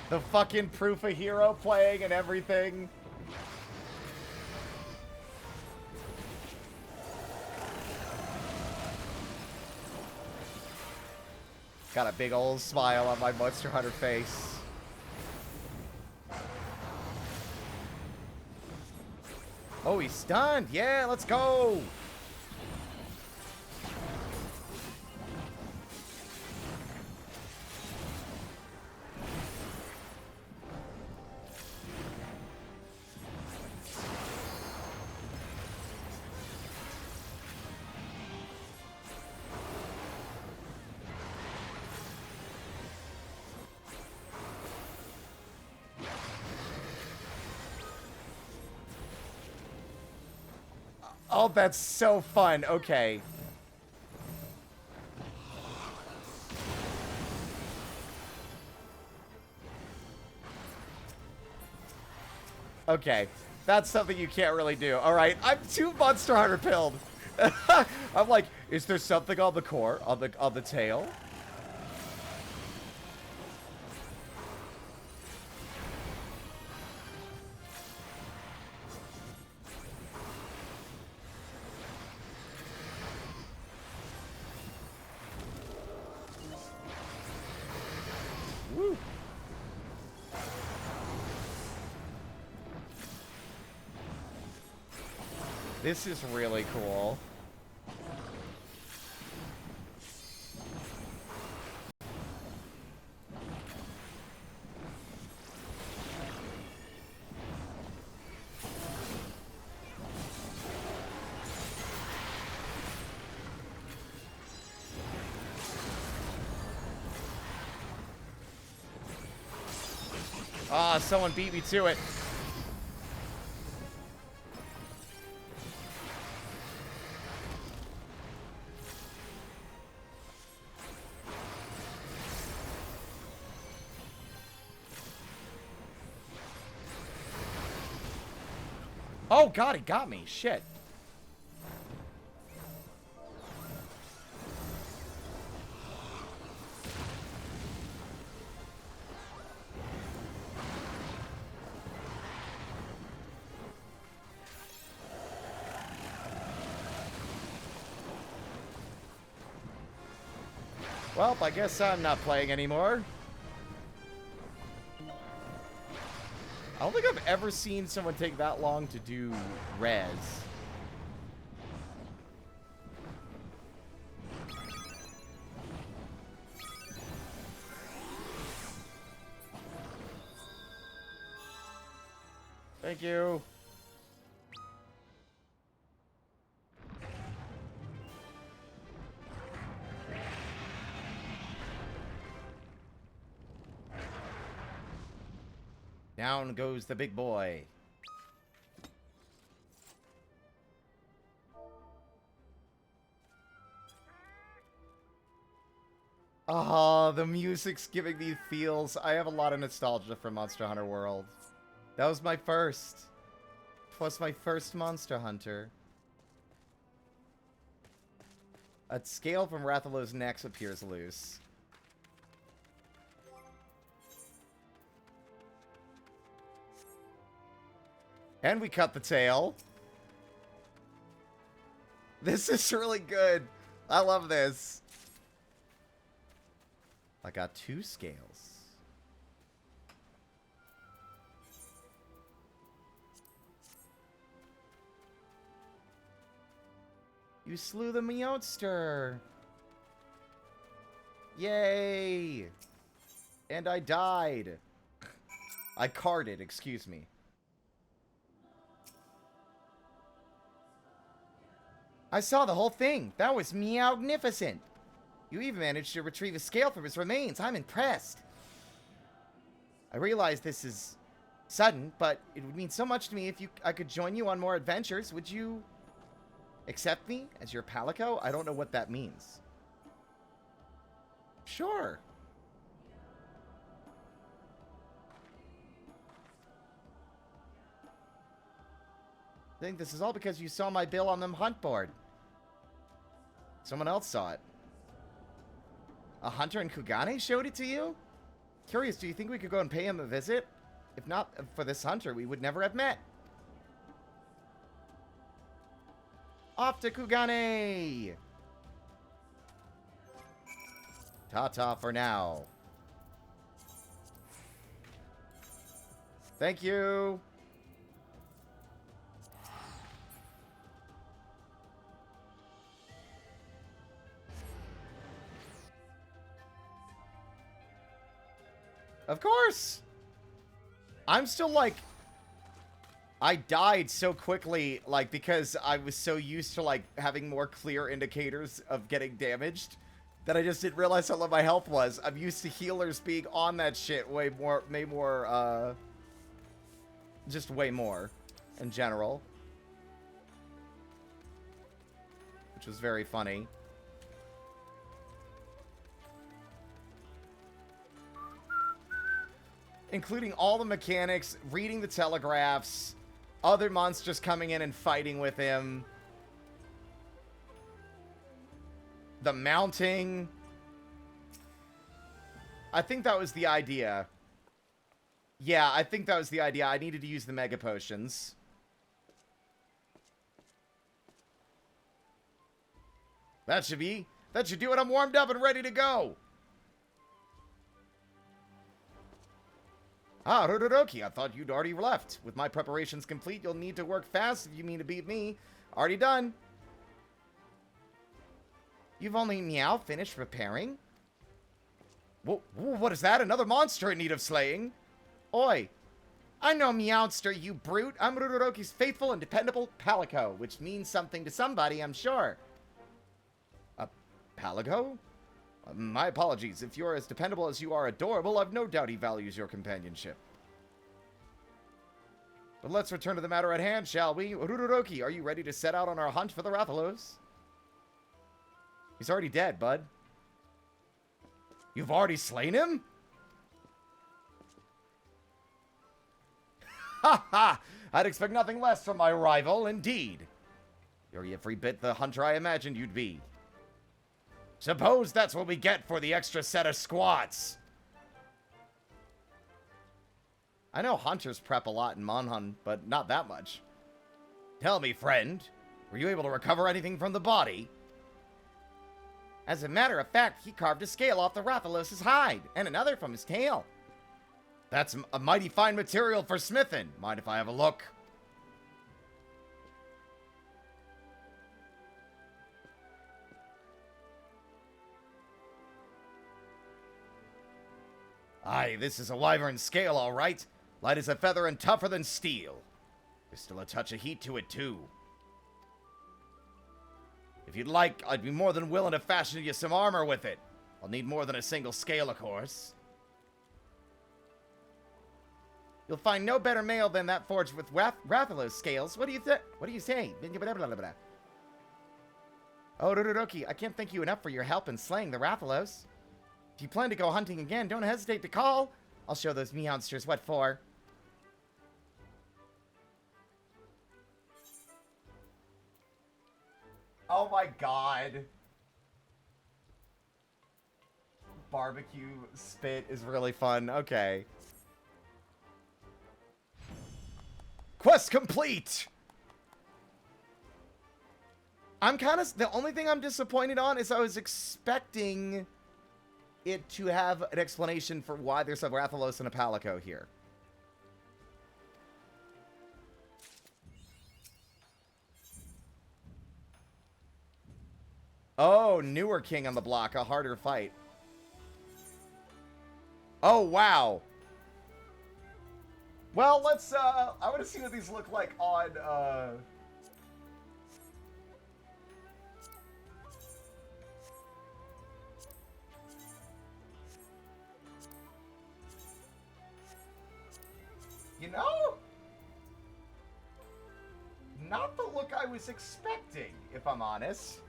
The fucking proof of hero playing and everything. Got a big old smile on my Monster Hunter face. Oh, he's stunned. Yeah, let's go. Oh, that's so fun. Okay. Okay. That's something you can't really do. Alright, I'm too Monster Hunter pilled. I'm like, is there something on the core? On the tail? Woo. This is really cool. Ah, someone beat me to it. Oh god, it got me. Shit. Well, I guess I'm not playing anymore. I don't think I've ever seen someone take that long to do res. Thank you. Down goes the big boy. Oh, the music's giving me feels. I have a lot of nostalgia for Monster Hunter World. That was my first. Plus my first Monster Hunter. A scale from Rathalos' neck appears loose. And we cut the tail. This is really good. I love this. I got 2 scales. You slew the Meowster. Yay! And I died. I carded, excuse me. I saw the whole thing. That was meowgnificent. You even managed to retrieve a scale from his remains. I'm impressed. I realize this is sudden, but it would mean so much to me if I could join you on more adventures. Would you accept me as your palico? I don't know what that means. Sure. I think this is all because you saw my bill on the hunt board. Someone else saw it. A hunter in Kugane showed it to you? Curious, do you think we could go and pay him a visit? If not for this hunter, we would never have met. Off to Kugane! Ta-ta for now. Thank you! Of course! I'm still like... I died so quickly, like, because I was so used to, like, having more clear indicators of getting damaged that I just didn't realize how low my health was. I'm used to healers being on that shit way more, just way more, in general. Which was very funny. Including all the mechanics, reading the telegraphs, other monsters coming in and fighting with him. The mounting. I think that was the idea. Yeah, I think that was the idea. I needed to use the Mega Potions. That should do it. I'm warmed up and ready to go. Ah, Rudodoki, I thought you'd already left. With my preparations complete, you'll need to work fast if you mean to beat me. Already done. You've only finished preparing? Whoa, what is that? Another monster in need of slaying? Oi. I know Meowster, you brute. I'm Rudodoki's faithful and dependable palico, which means something to somebody, I'm sure. A palico? My apologies. If you're as dependable as you are adorable, I've no doubt he values your companionship. But let's return to the matter at hand, shall we? Rudodoki, are you ready to set out on our hunt for the Rathalos? He's already dead, bud. You've already slain him? Ha ha! I'd expect nothing less from my rival, indeed. You're every bit the hunter I imagined you'd be. Suppose that's what we get for the extra set of squats. I know hunters prep a lot in Monhun, but not that much. Tell me, friend, were you able to recover anything from the body? As a matter of fact, he carved a scale off the Rathalos' hide, and another from his tail. That's a mighty fine material for smithing. Mind if I have a look? Aye, this is a wyvern scale, all right. Light as a feather and tougher than steel. There's still a touch of heat to it, too. If you'd like, I'd be more than willing to fashion you some armor with it. I'll need more than a single scale, of course. You'll find no better mail than that forged with Rathalos scales. What do you say? Oh, Rudodoki, I can't thank you enough for your help in slaying the Rathalos. If you plan to go hunting again, don't hesitate to call. I'll show those meowsters what for. Oh my god. Barbecue spit is really fun. Okay. Quest complete! the only thing I'm disappointed on is I was expecting it to have an explanation for why there's a Rathalos and a Palico here. Oh, newer king on the block. A harder fight. Oh, wow. Well, let's, I want to see what these look like on, You know? Not the look I was expecting, if I'm honest.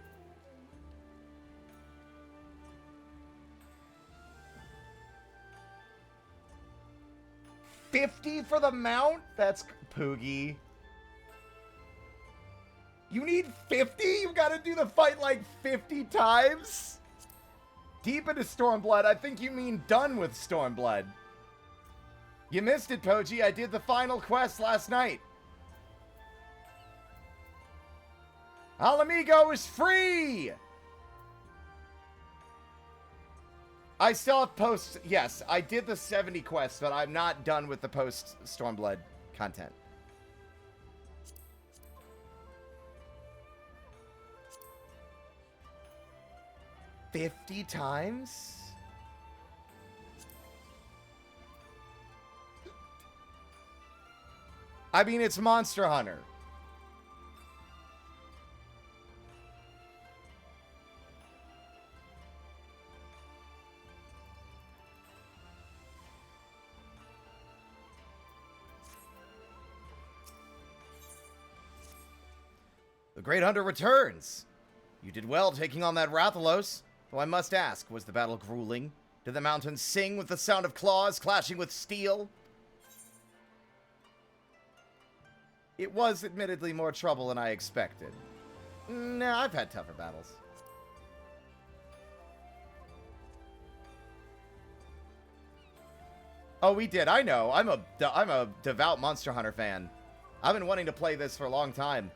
$50 for the mount? That's Poogie. You need 50? You gotta do the fight like 50 times? Deep into Stormblood, I think you mean done with Stormblood. You missed it, Poji. I did the final quest last night. Alamigo is free! I still have post... Yes, I did the 70 quests, but I'm not done with the post-Stormblood content. $50 times? I mean, it's Monster Hunter. The Great Hunter returns. You did well taking on that Rathalos. Though I must ask, was the battle grueling? Did the mountains sing with the sound of claws clashing with steel? It was admittedly more trouble than I expected. Nah, I've had tougher battles. Oh, we did. I know. I'm a devout Monster Hunter fan. I've been wanting to play this for a long time.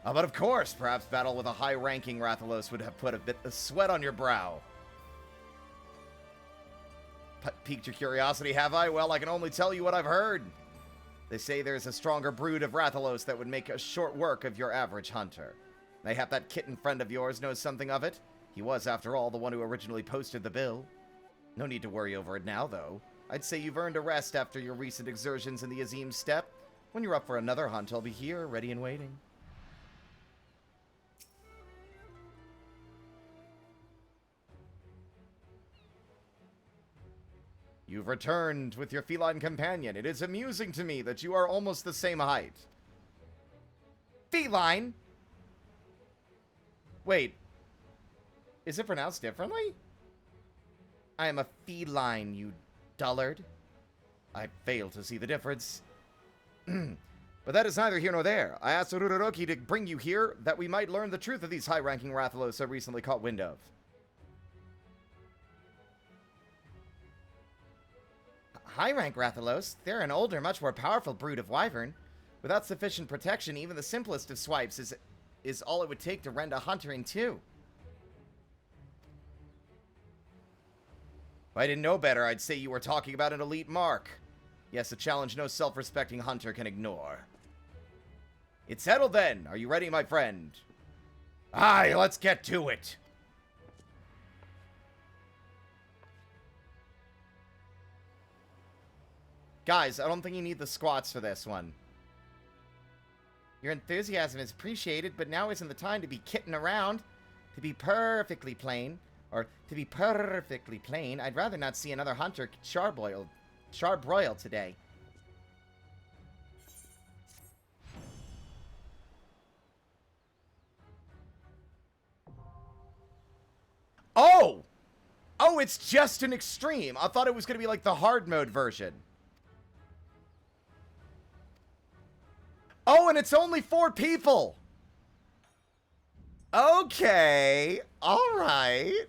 But of course, perhaps battle with a high-ranking Rathalos would have put a bit of sweat on your brow. Piqued your curiosity, have I? Well, I can only tell you what I've heard. They say there's a stronger brood of Rathalos that would make a short work of your average hunter. Mayhap that kitten friend of yours knows something of it. He was, after all, the one who originally posted the bill. No need to worry over it now, though. I'd say you've earned a rest after your recent exertions in the Azim Steppe. When you're up for another hunt, I'll be here, ready and waiting. You've returned with your feline companion. It is amusing to me that you are almost the same height. Feline? Wait. Is it pronounced differently? I am a feline, you dullard. I fail to see the difference. But that is neither here nor there. I asked Ururoroki to bring you here that we might learn the truth of these high-ranking Rathalos I recently caught wind of. High-rank Rathalos? They're an older, much more powerful brood of wyvern. Without sufficient protection, even the simplest of swipes is all it would take to rend a hunter in two. If I didn't know better, I'd say you were talking about an elite mark. Yes, a challenge no self-respecting hunter can ignore. It's settled then. Are you ready, my friend? Aye, let's get to it. Guys, I don't think you need the squats for this one. Your enthusiasm is appreciated, but now isn't the time to be kitting around. To be perfectly plain, I'd rather not see another hunter charbroiled today. Oh! Oh, it's just an extreme. I thought it was going to be like the hard mode version. Oh, and it's only 4 people. Okay. All right.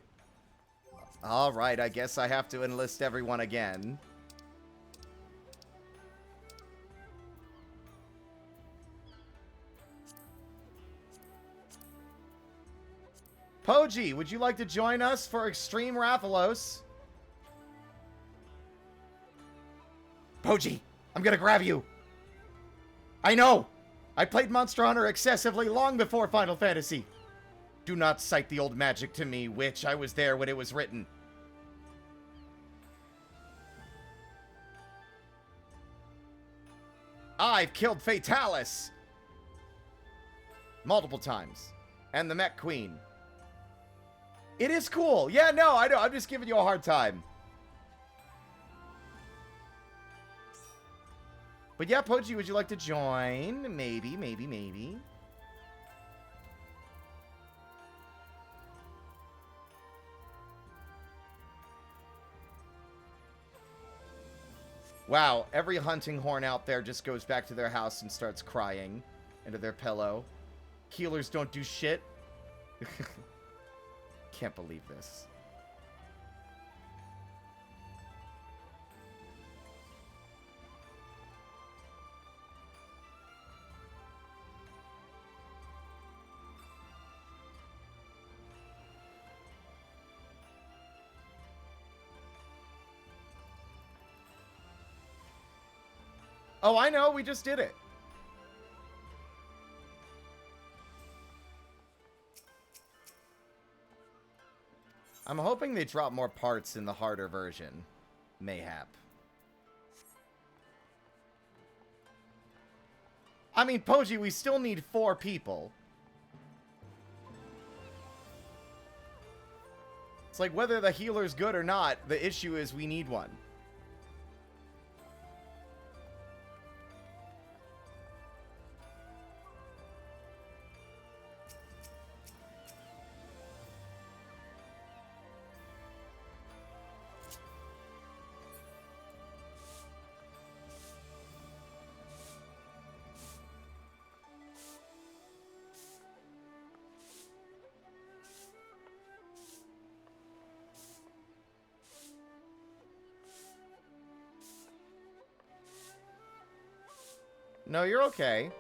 All right, I guess I have to enlist everyone again. Poji, would you like to join us for Extreme Rathalos? Poji, I'm gonna grab you. I know! I played Monster Hunter excessively long before Final Fantasy. Do not cite the old magic to me, witch. I was there when it was written. I've killed Fatalis! Multiple times. And the Mech Queen. It is cool. Yeah, no, I know. I'm just giving you a hard time. But yeah, Poji, would you like to join? Maybe, maybe, maybe. Wow, every hunting horn out there just goes back to their house and starts crying into their pillow. Healers don't do shit. Can't believe this. Oh, I know. We just did it. I'm hoping they drop more parts in the harder version. Mayhap. I mean, Poji, we still need 4 people. It's like, whether the healer's good or not, the issue is we need one. No, you're okay.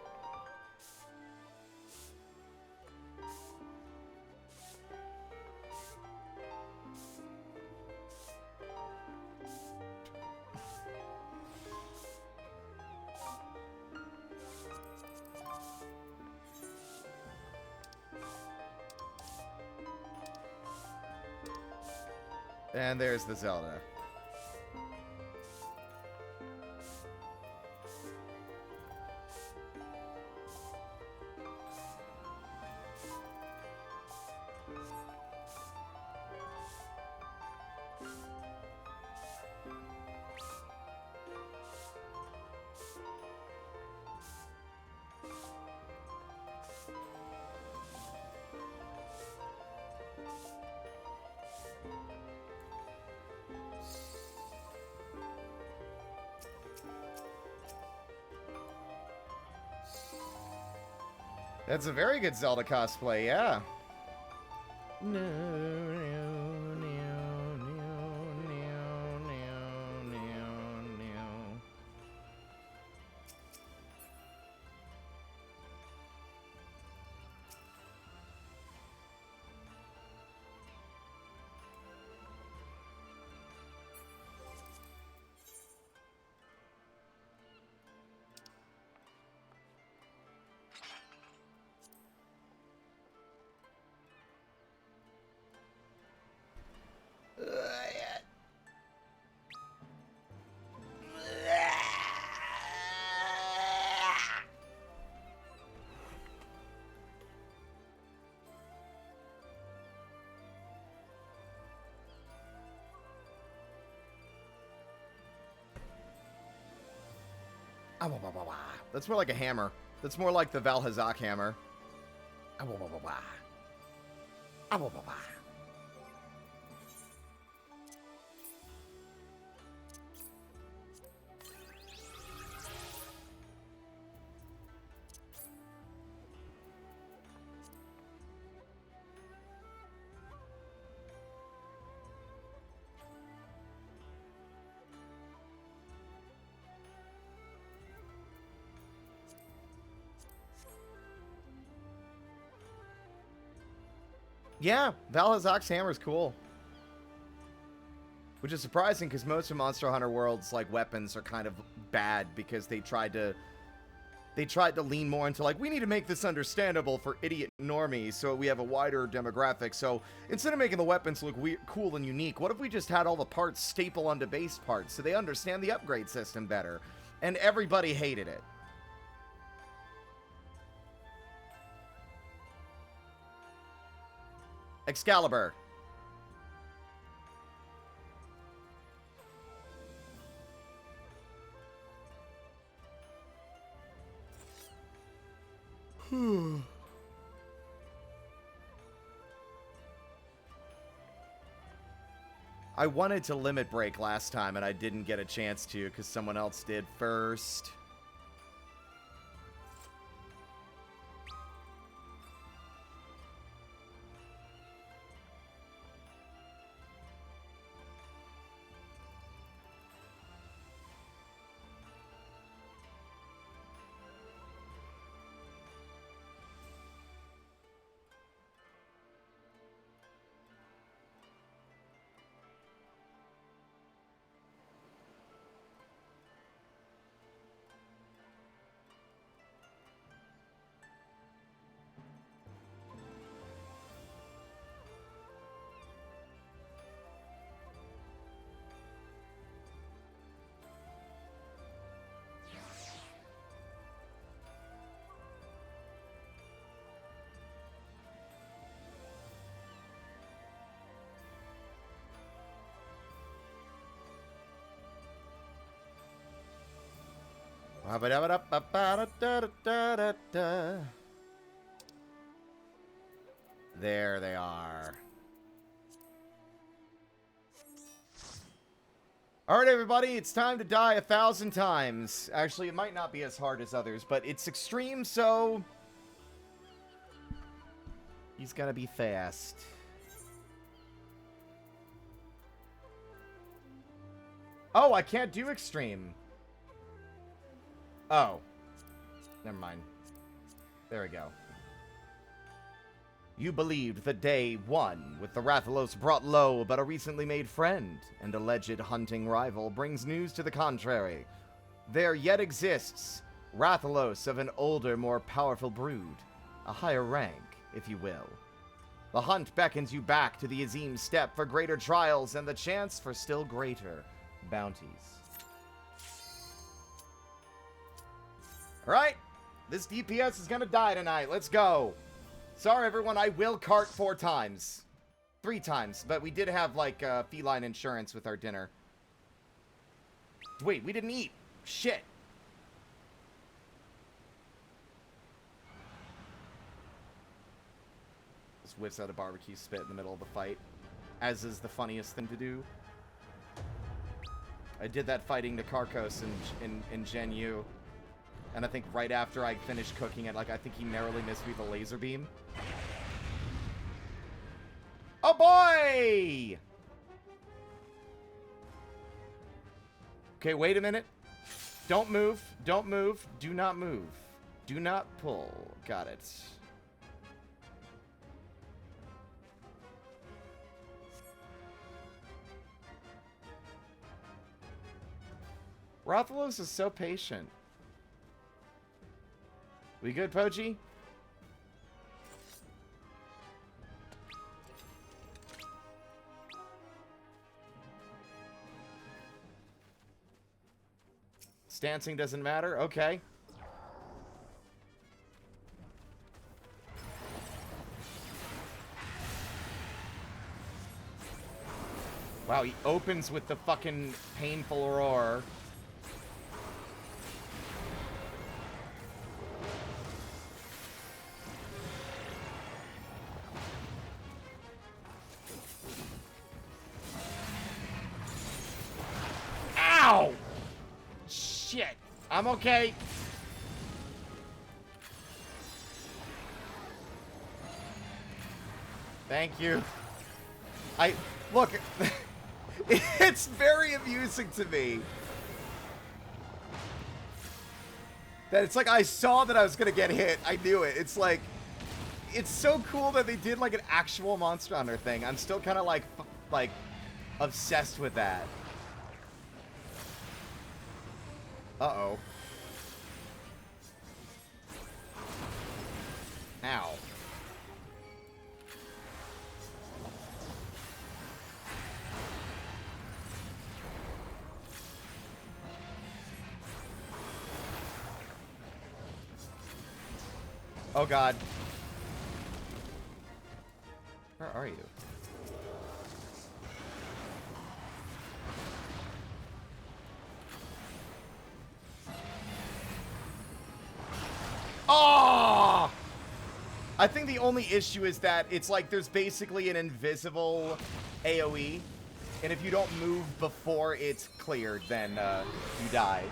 And there's the Zelda. That's a very good Zelda cosplay, yeah. That's more like a hammer. That's more like the Valhazak hammer. Yeah, Valhazak's hammer is cool. Which is surprising because most of Monster Hunter World's like weapons are kind of bad because they tried to they tried to lean more into, like, we need to make this understandable for idiot normies so we have a wider demographic. So instead of making the weapons look cool and unique, what if we just had all the parts staple onto base parts so they understand the upgrade system better? And everybody hated it. Excalibur. I wanted to limit break last time and I didn't get a chance to because someone else did first. There they are. Alright, everybody, it's time to die 1,000 times. Actually, it might not be as hard as others, but it's extreme, so he's gotta be fast. Oh, I can't do extreme. Oh. Never mind. There we go. You believed that day 1, with the Rathalos brought low, but a recently made friend and alleged hunting rival brings news to the contrary. There yet exists Rathalos of an older, more powerful brood, a higher rank, if you will. The hunt beckons you back to the Azim Steppe for greater trials and the chance for still greater bounties. Alright, this DPS is gonna die tonight. Let's go. Sorry, everyone, I will cart 4 times. 3 times, but we did have, like, feline insurance with our dinner. Wait, we didn't eat. Shit. Just whips out a barbecue spit in the middle of the fight, as is the funniest thing to do. I did that fighting to Carcos in Gen U. And I think right after I finished cooking it, like, I think he narrowly missed me with a laser beam. Oh boy! Okay, wait a minute. Don't move. Don't move. Do not move. Do not pull. Got it. Rathalos is so patient. We good, Poji? Stancing doesn't matter? Okay. Wow, he opens with the fucking painful roar. Ow! Shit. I'm okay. Thank you. Look, it's very amusing to me that it's like I saw that I was gonna get hit. I knew it. It's like, it's so cool that they did like an actual Monster Hunter thing. I'm still kind of like obsessed with that. Uh-oh. Ow. Oh god. Where are you? Oh! I think the only issue is that it's like there's basically an invisible AoE, and if you don't move before it's cleared, then you die.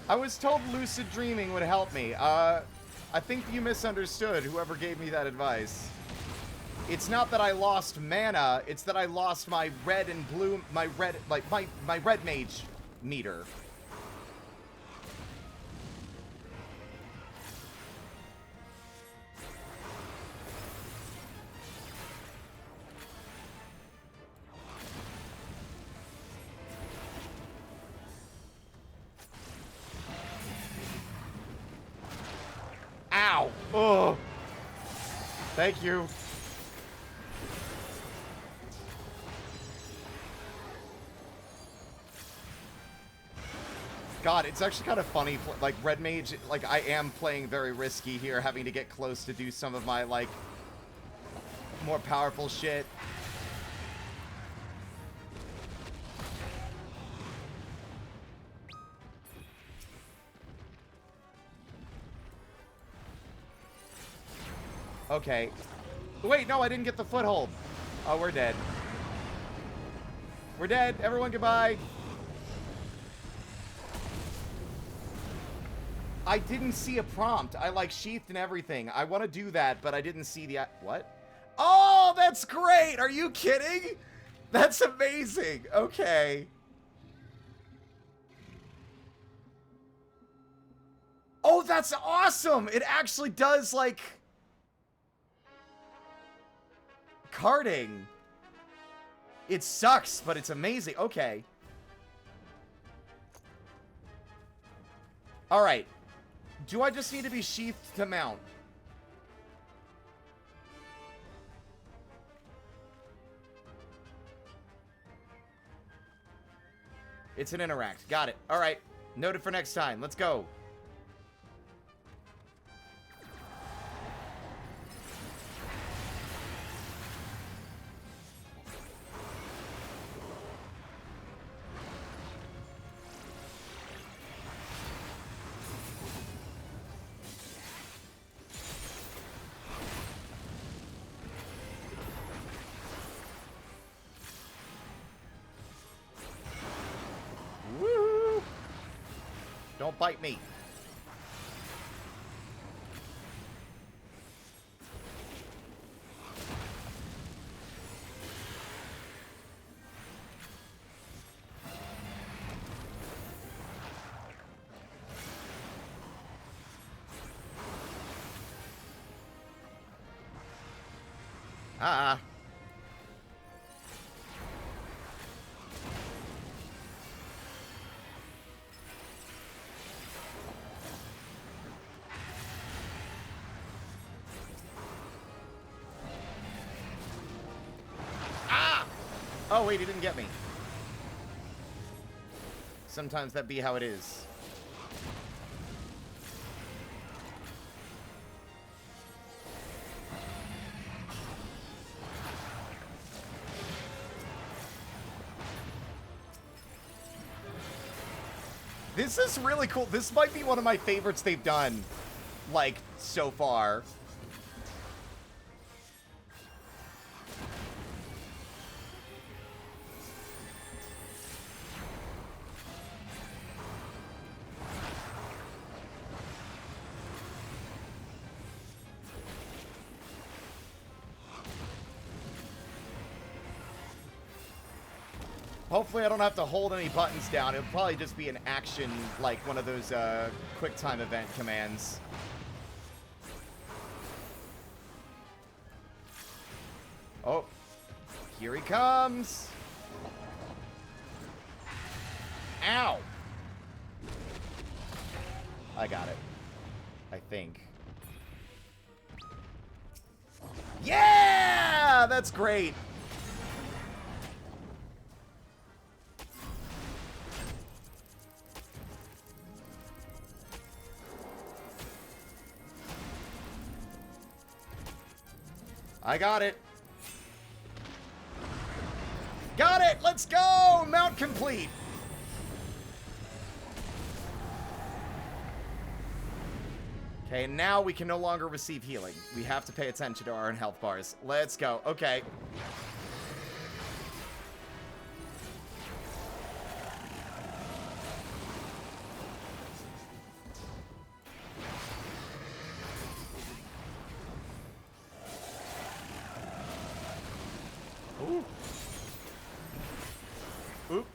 I was told lucid dreaming would help me. I think you misunderstood, whoever gave me that advice. It's not that I lost mana, it's that I lost my red and blue, my red mage meter. Ow! Oh! Thank you. God, it's actually kind of funny, like, Red Mage, like, I am playing very risky here, having to get close to do some of my, like, more powerful shit. Okay. Wait, no, I didn't get the foothold. Oh, we're dead. We're dead. Everyone, goodbye. I didn't see a prompt. I, like, sheathed and everything. I want to do that, but I didn't see the... What? Oh, that's great! Are you kidding? That's amazing. Okay. Oh, that's awesome! It actually does, like... carding. It sucks, but it's amazing. Okay. Alright. Do I just need to be sheathed to mount? It's an interact. Got it. Alright. Noted for next time. Let's go. Don't bite me. Ah. Oh, wait, he didn't get me. Sometimes that be how it is. This is really cool. This might be one of my favorites they've done, like, so far. Hopefully I don't have to hold any buttons down. It'll probably just be an action, like one of those quick time event commands. Oh, here he comes. Ow. I got it. I think. Yeah! That's great. I got it. Got it! Let's go! Mount complete! Okay, now we can no longer receive healing. We have to pay attention to our own health bars. Let's go. Okay. Ooh. Oop.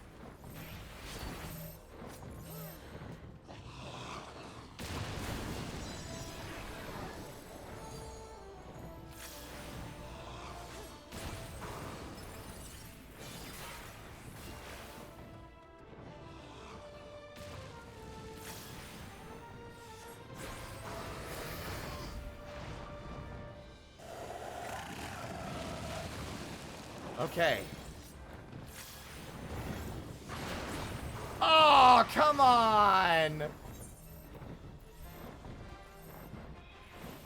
Okay. Oh, come on!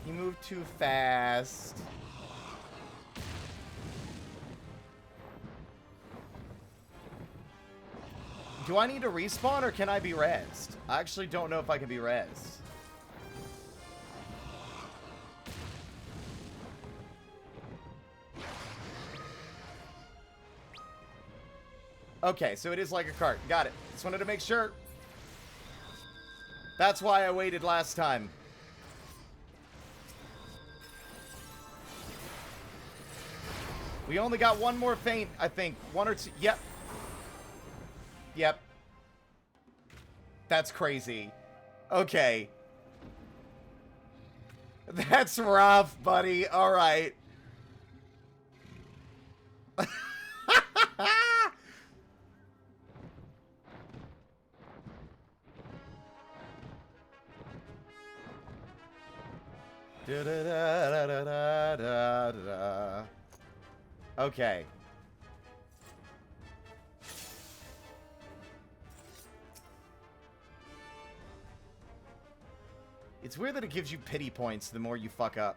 He moved too fast. Do I need to respawn or can I be rezzed? I actually don't know if I can be rezzed. Okay, so it is like a cart. Got it. Just wanted to make sure. That's why I waited last time. We only got one more feint, I think. One or two. Yep. Yep. That's crazy. Okay. That's rough, buddy. All right. Da, da, da, da, da, da, da. Okay. It's weird that it gives you pity points the more you fuck up.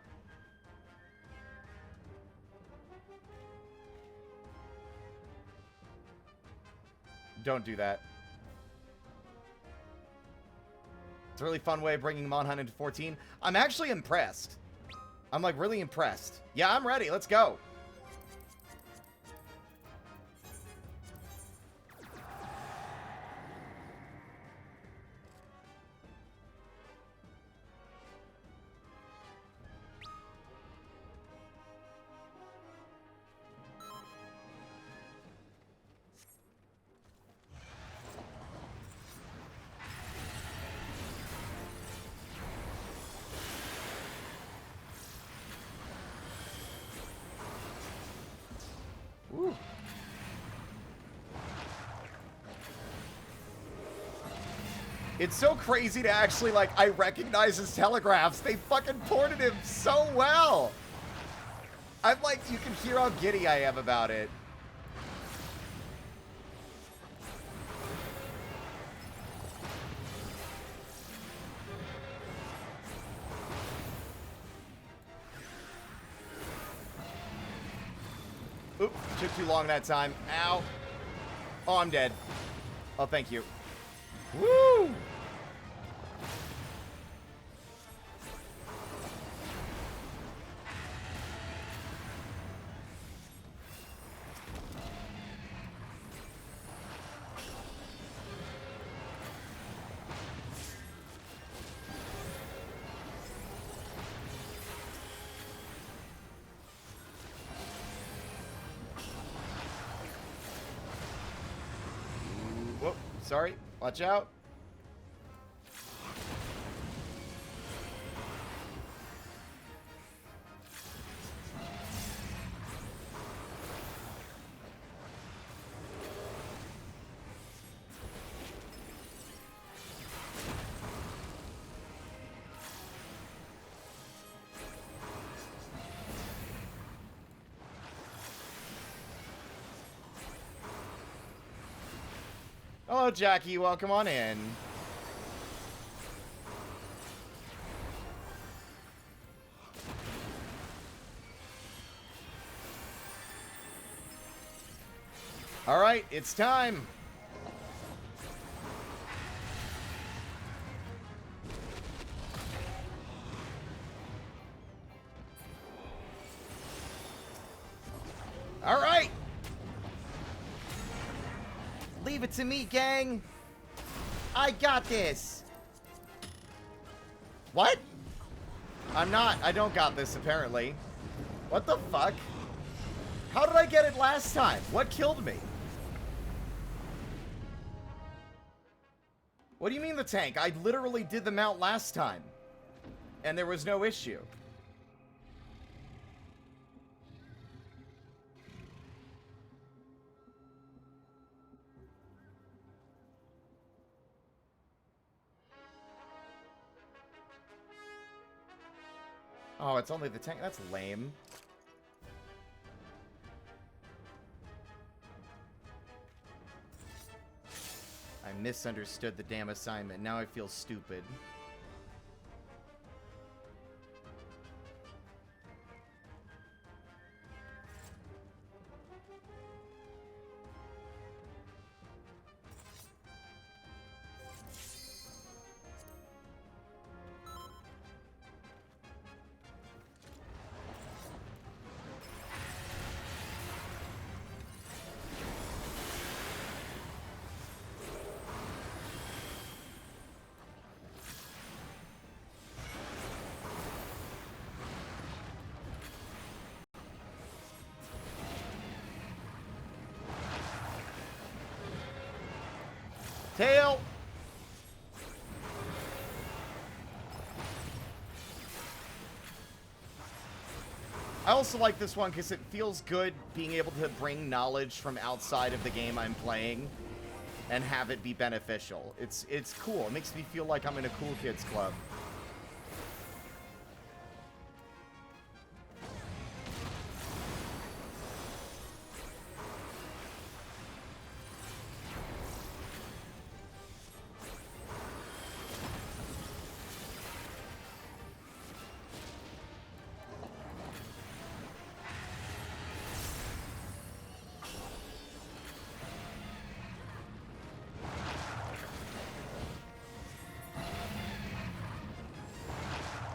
Don't do that. It's a really fun way of bringing Monhunt into 14. I'm actually impressed. I'm, like, really impressed. Yeah, I'm ready. Let's go. Ooh. It's so crazy to actually, like, I recognize his telegraphs. They fucking ported him so well. I'm like, you can hear how giddy I am about it. Oop, took too long that time. Ow. Oh, I'm dead. Oh, thank you. Woo! Sorry. Watch out. Hello, Jackie. Welcome on in. All right, it's time. All right. Leave it to me, gang. I got this. What? I don't got this, apparently. What the fuck? How did I get it last time? What killed me? What do you mean the tank? I literally did the mount last time. And there was no issue. Oh, it's only the tank? That's lame. I misunderstood the damn assignment. Now I feel stupid. Tail! I also like this one because it feels good being able to bring knowledge from outside of the game I'm playing and have it be beneficial. It's cool. It makes me feel like I'm in a cool kids club.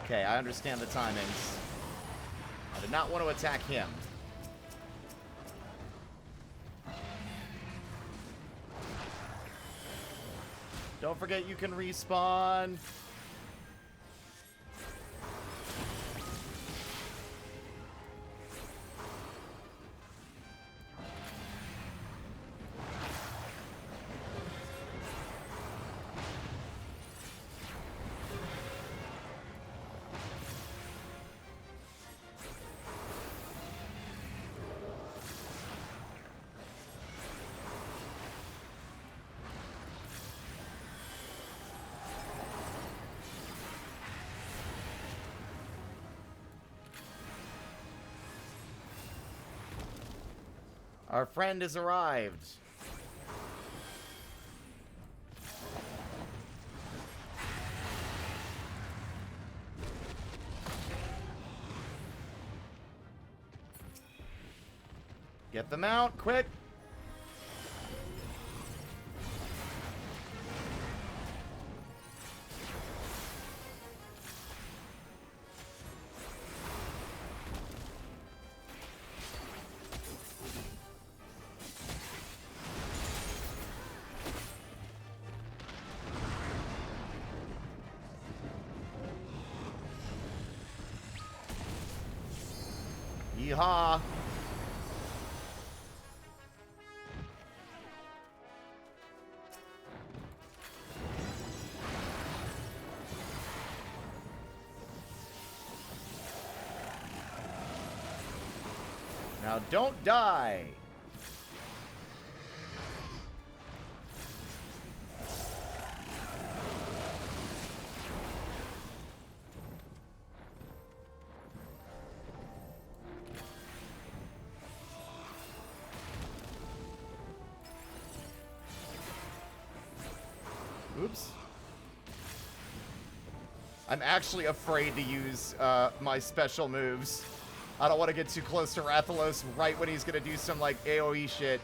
Okay, I understand the timings. I did not want to attack him. Don't forget you can respawn. Our friend has arrived. Get them out, quick! Yeehaw! Now don't die. Oops. I'm actually afraid to use my special moves. I don't want to get too close to Rathalos right when he's going to do some, like, AoE shit.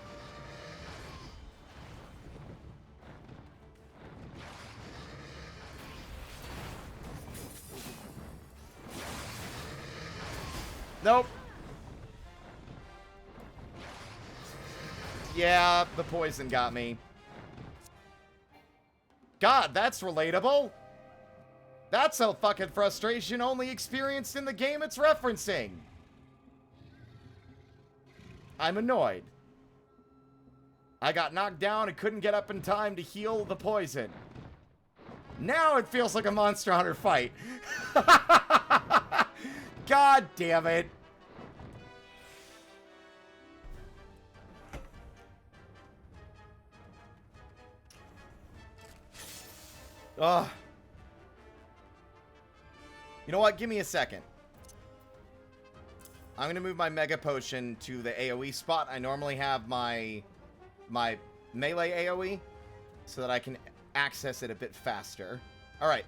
Nope. Yeah, the poison got me. God, that's relatable. That's a fucking frustration only experienced in the game it's referencing. I'm annoyed. I got knocked down and couldn't get up in time to heal the poison. Now it feels like a Monster Hunter fight. God damn it. Ugh. You know what? Give me a second. I'm going to move my Mega Potion to the AoE spot. I normally have my melee AoE so that I can access it a bit faster. All right.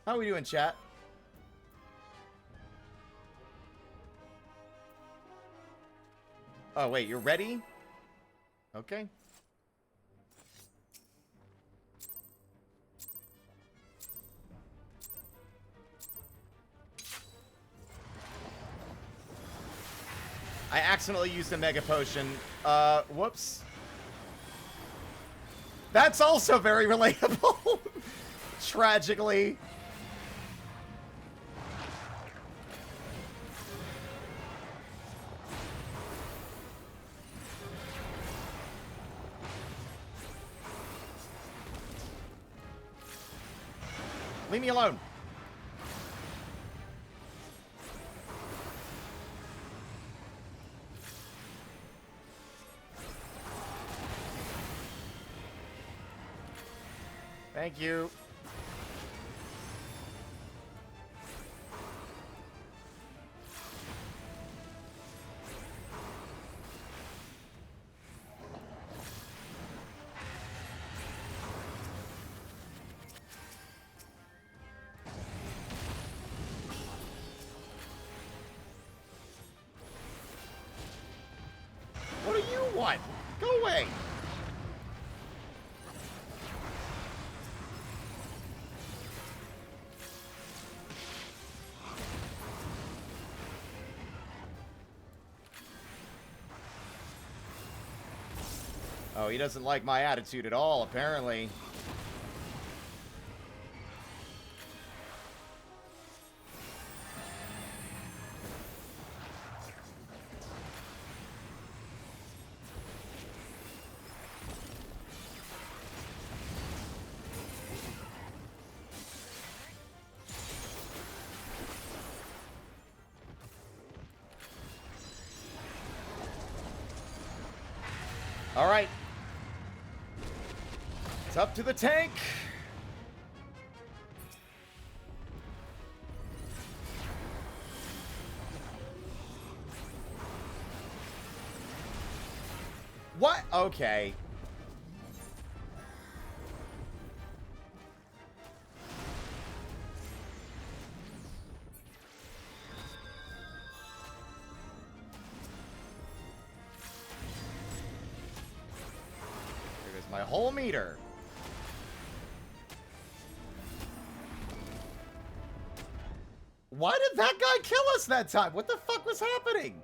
How are we doing, chat? Oh, wait, you're ready? Okay. I accidentally used a Mega Potion. Whoops. That's also very relatable. Tragically. Leave me alone. Thank you. What do you want? Go away. Oh, he doesn't like my attitude at all, apparently. All right. It's up to the tank. What? Okay. There goes my whole meter. Why did that guy kill us that time? What the fuck was happening?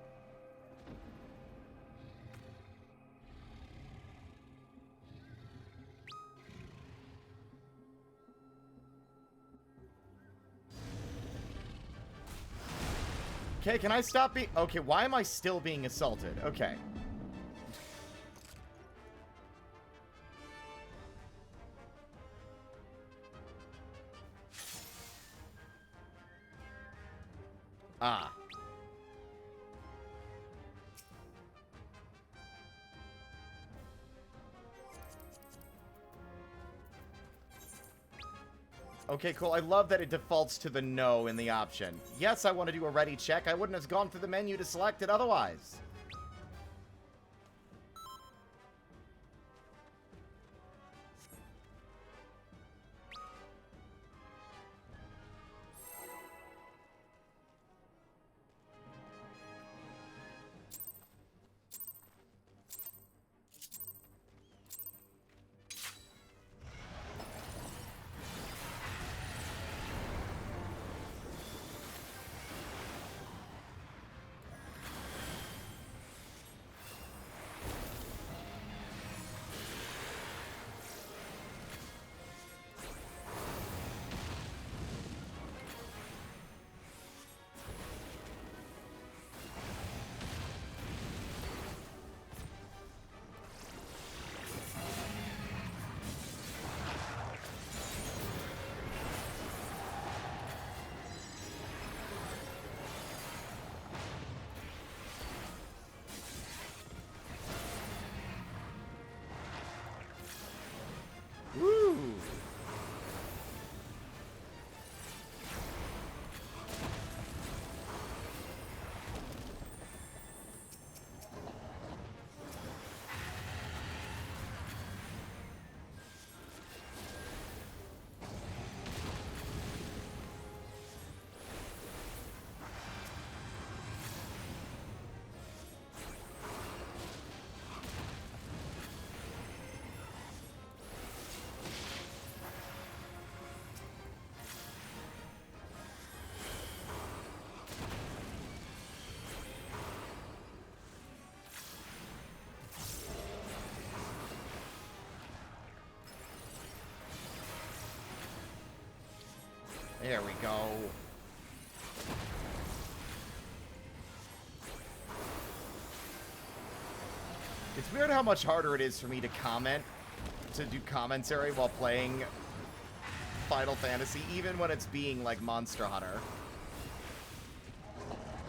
Okay, can I stop being... Okay, why am I still being assaulted? Okay. Ah. Okay, cool. I love that it defaults to the no in the option. Yes, I want to do a ready check. I wouldn't have gone through the menu to select it otherwise. Woo! There we go. It's weird how much harder it is for me to do commentary while playing Final Fantasy, even when it's being like Monster Hunter.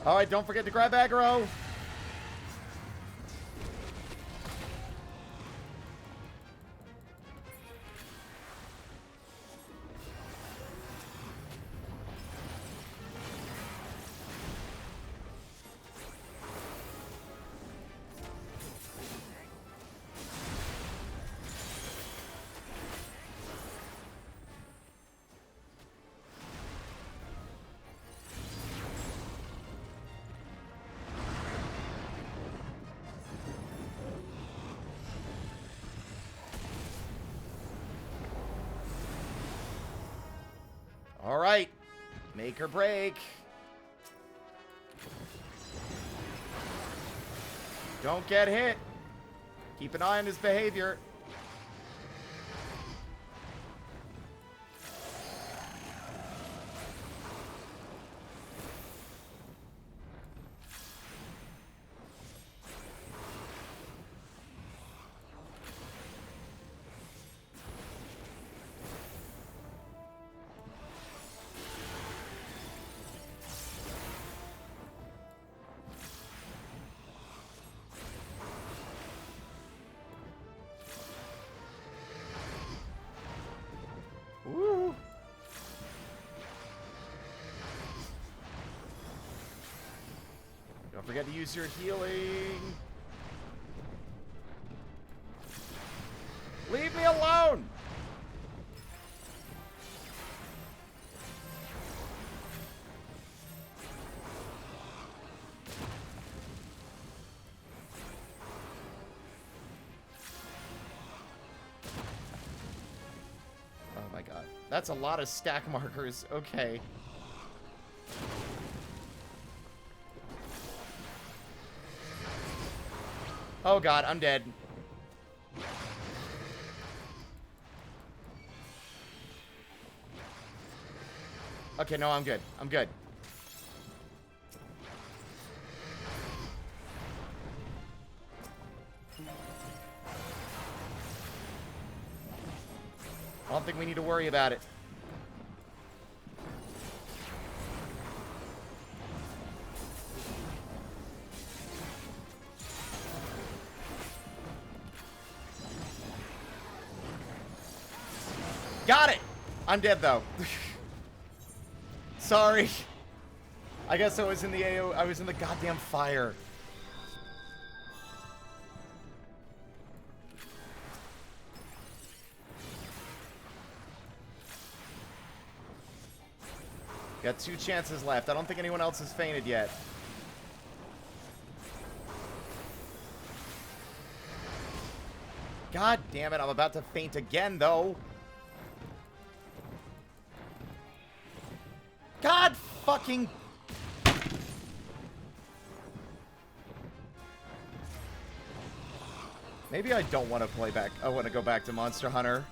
Alright, don't forget to grab aggro! Alright. Make or break. Don't get hit. Keep an eye on his behavior. Woo! Don't forget to use your healing. Leave me alone! Oh my god. That's a lot of stack markers. Okay. Oh god, I'm dead. Okay, no, I'm good. I'm good. don't think we need to worry about it. Got it! I'm dead, though. Sorry. I guess I was in the AO. I was in the goddamn fire. Got 2 chances left. I don't think anyone else has fainted yet. God damn it, I'm about to faint again, though. God fucking... Maybe I don't want to play back. I want to go back to Monster Hunter.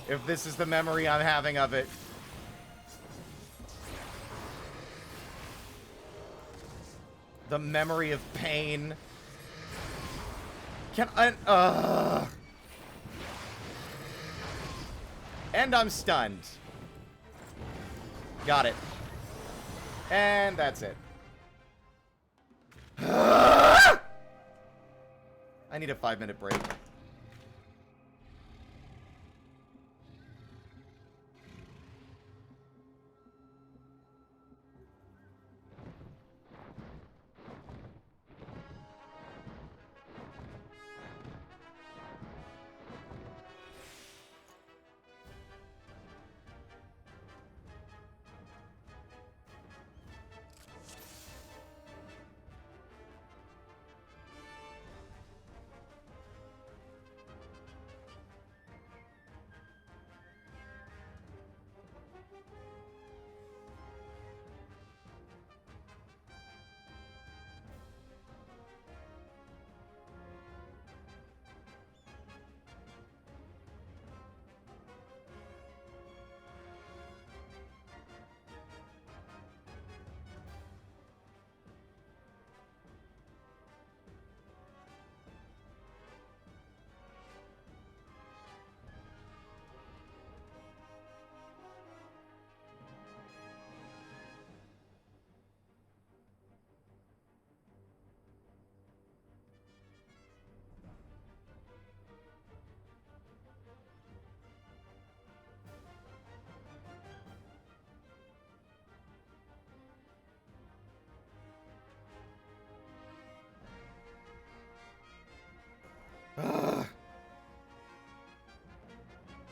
If this is the memory I'm having of it. The memory of pain. Can I... And I'm stunned. Got it. And that's it. I need a 5-minute break.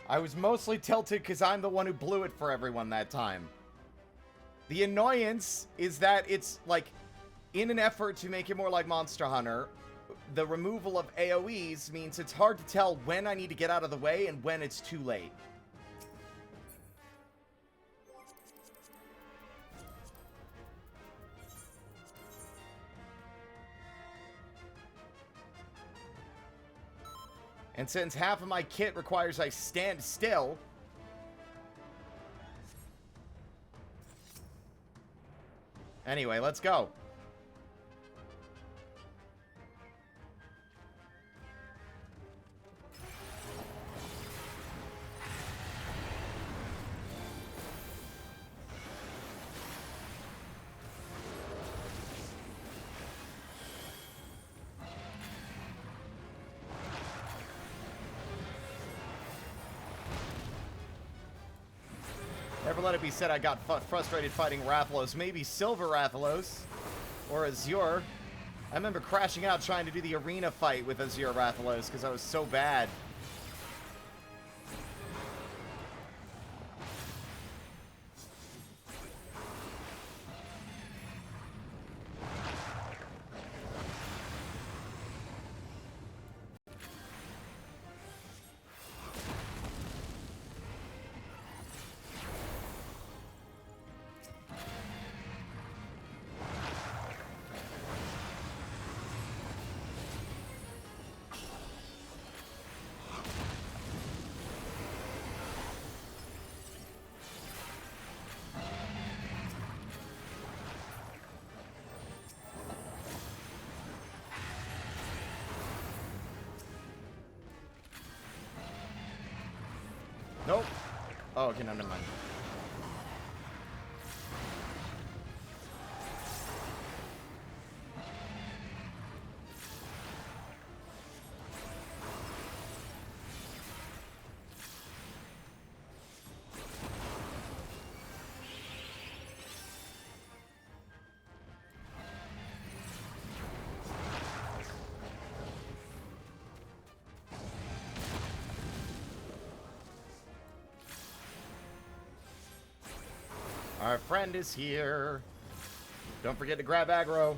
I was mostly tilted because I'm the one who blew it for everyone that time. The annoyance is that it's, like, in an effort to make it more like Monster Hunter, the removal of AoEs means it's hard to tell when I need to get out of the way and when it's too late. And since half of my kit requires I stand still... Anyway, let's go. Never let it be said I got frustrated fighting Rathalos. Maybe Silver Rathalos. Or Azure. I remember crashing out trying to do the arena fight with Azure Rathalos because I was so bad. Nope. Oh, okay, no, never mind. Our friend is here. Don't forget to grab aggro.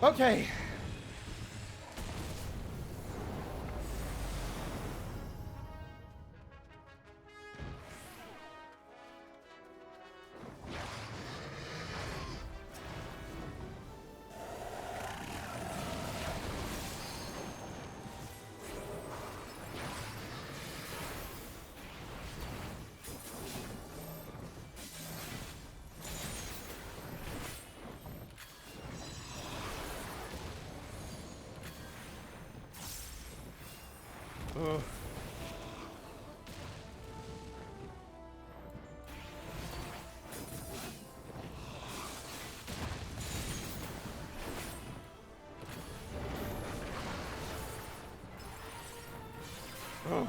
Okay. Ugh. Ugh.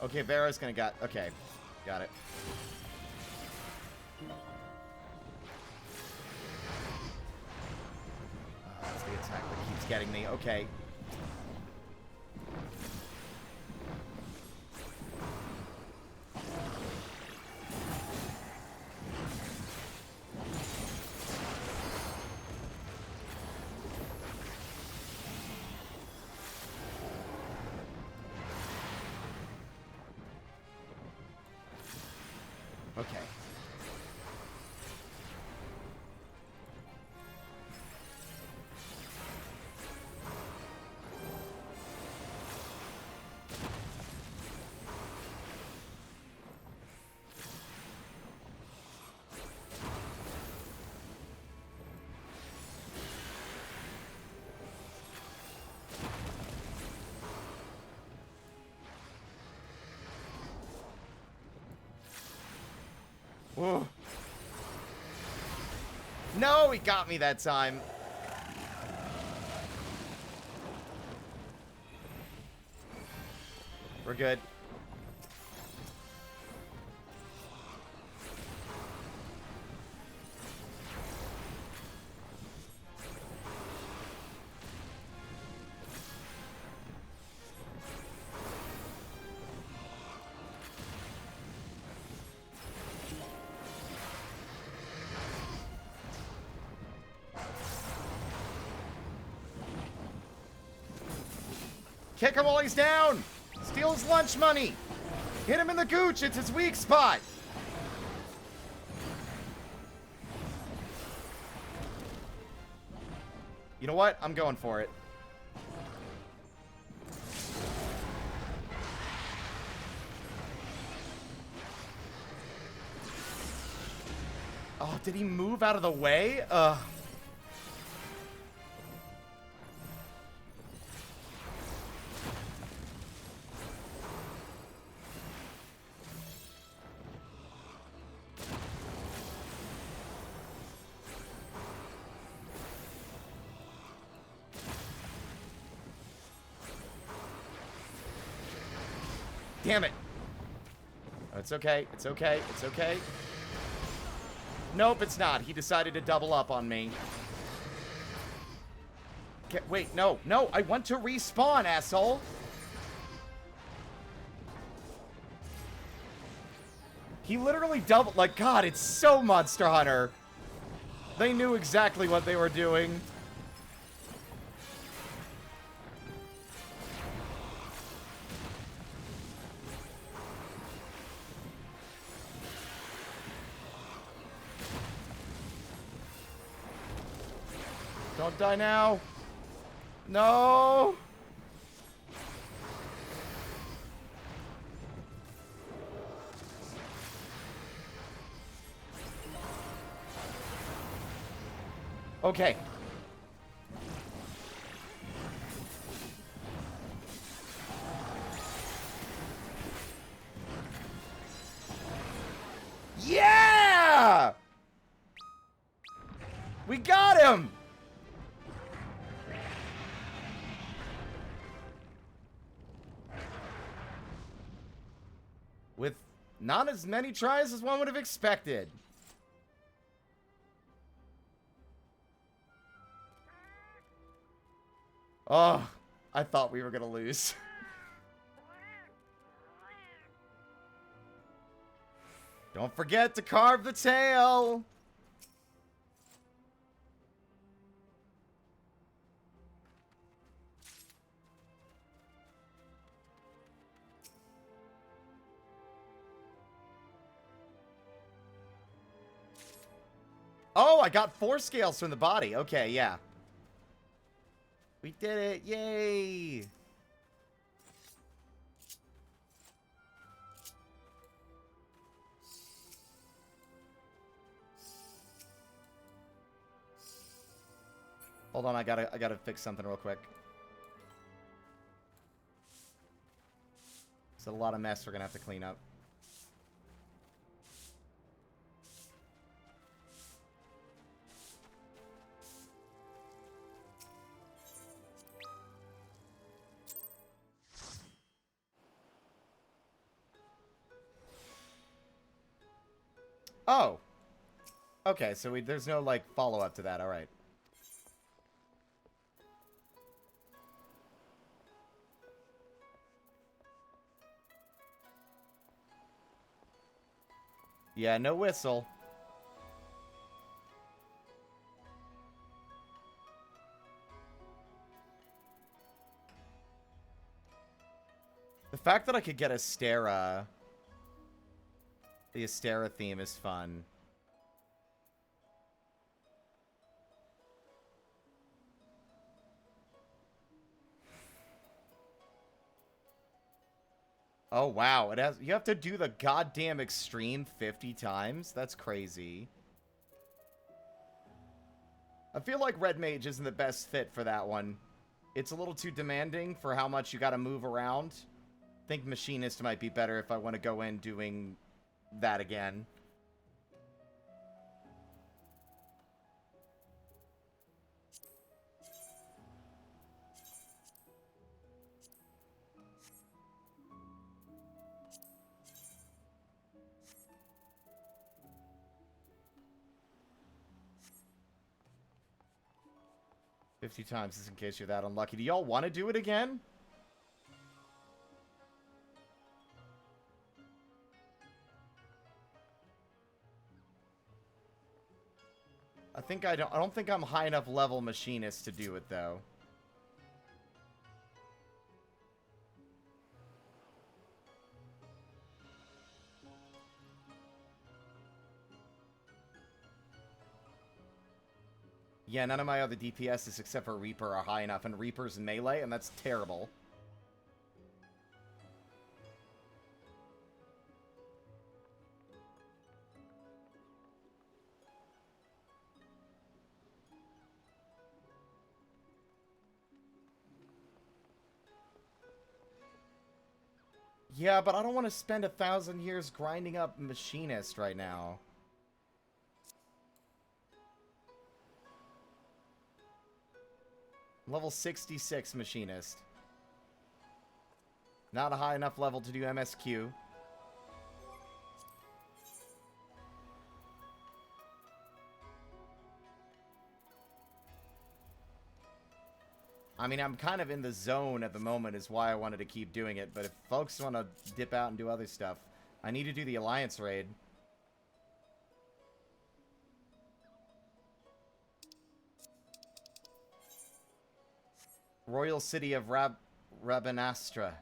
Okay, Vera's gonna got... Okay, got it. That's the attack that keeps getting me. Okay. Okay. Whoa. No, he got me that time. We're good. Kick him while he's down! Steal his lunch money! Hit him in the gooch, it's his weak spot! You know what? I'm going for it. Oh, did he move out of the way? Ugh. Damn it. It's okay. It's okay. It's okay. Nope, it's not. He decided to double up on me. Okay, wait, no. No, I want to respawn, asshole. He literally doubled. Like, God, it's so Monster Hunter. They knew exactly what they were doing. Don't die now. No. Okay. Yeah! We got him! With not as many tries as one would have expected. Oh, I thought we were gonna lose. Don't forget to carve the tail! Oh, I got 4 scales from the body. Okay, yeah. We did it. Yay! Hold on, I gotta fix something real quick. It's a lot of mess we're gonna have to clean up. Oh. Okay, so there's no, like, follow-up to that. Alright. Yeah, no whistle. The fact that I could get Astera... The Astera theme is fun. Oh, wow. It has. You have to do the goddamn extreme 50 times? That's crazy. I feel like Red Mage isn't the best fit for that one. It's a little too demanding for how much you gotta move around. I think Machinist might be better if I want to go in doing that again. $50 times, just in case you're that unlucky. Do y'all want to do it again? I don't think I'm high enough level Machinist to do it, though. Yeah, none of my other DPSs except for Reaper are high enough, and Reaper's in melee, and that's terrible. Yeah, but I don't want to spend 1,000 years grinding up Machinist right now. Level 66 Machinist. Not a high enough level to do MSQ. I mean, I'm kind of in the zone at the moment is why I wanted to keep doing it, but if folks want to dip out and do other stuff, I need to do the Alliance raid. Royal City of Rabanastra.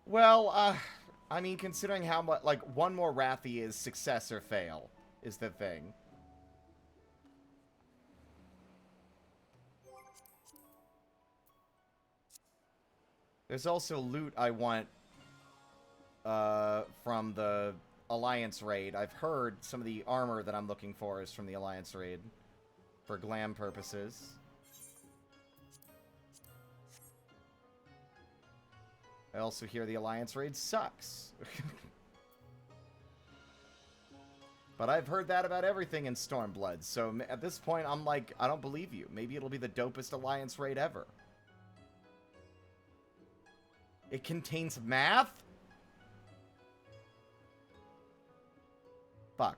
Well, I mean, considering how much, like, one more Wrathy is success or fail, is the thing. There's also loot I want, from the Alliance raid. I've heard some of the armor that I'm looking for is from the Alliance raid, for glam purposes. I also hear the Alliance raid sucks. But I've heard that about everything in Stormblood, so at this point I'm like, I don't believe you. Maybe it'll be the dopest Alliance raid ever. It contains math? Fuck.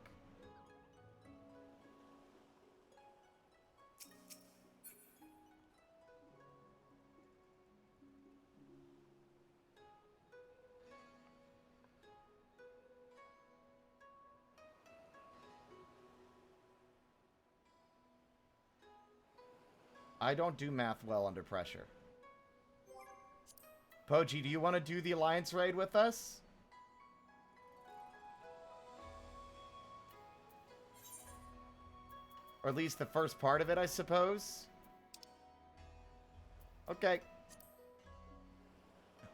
I don't do math well under pressure. Poji, do you want to do the Alliance raid with us? Or at least the first part of it, I suppose? Okay.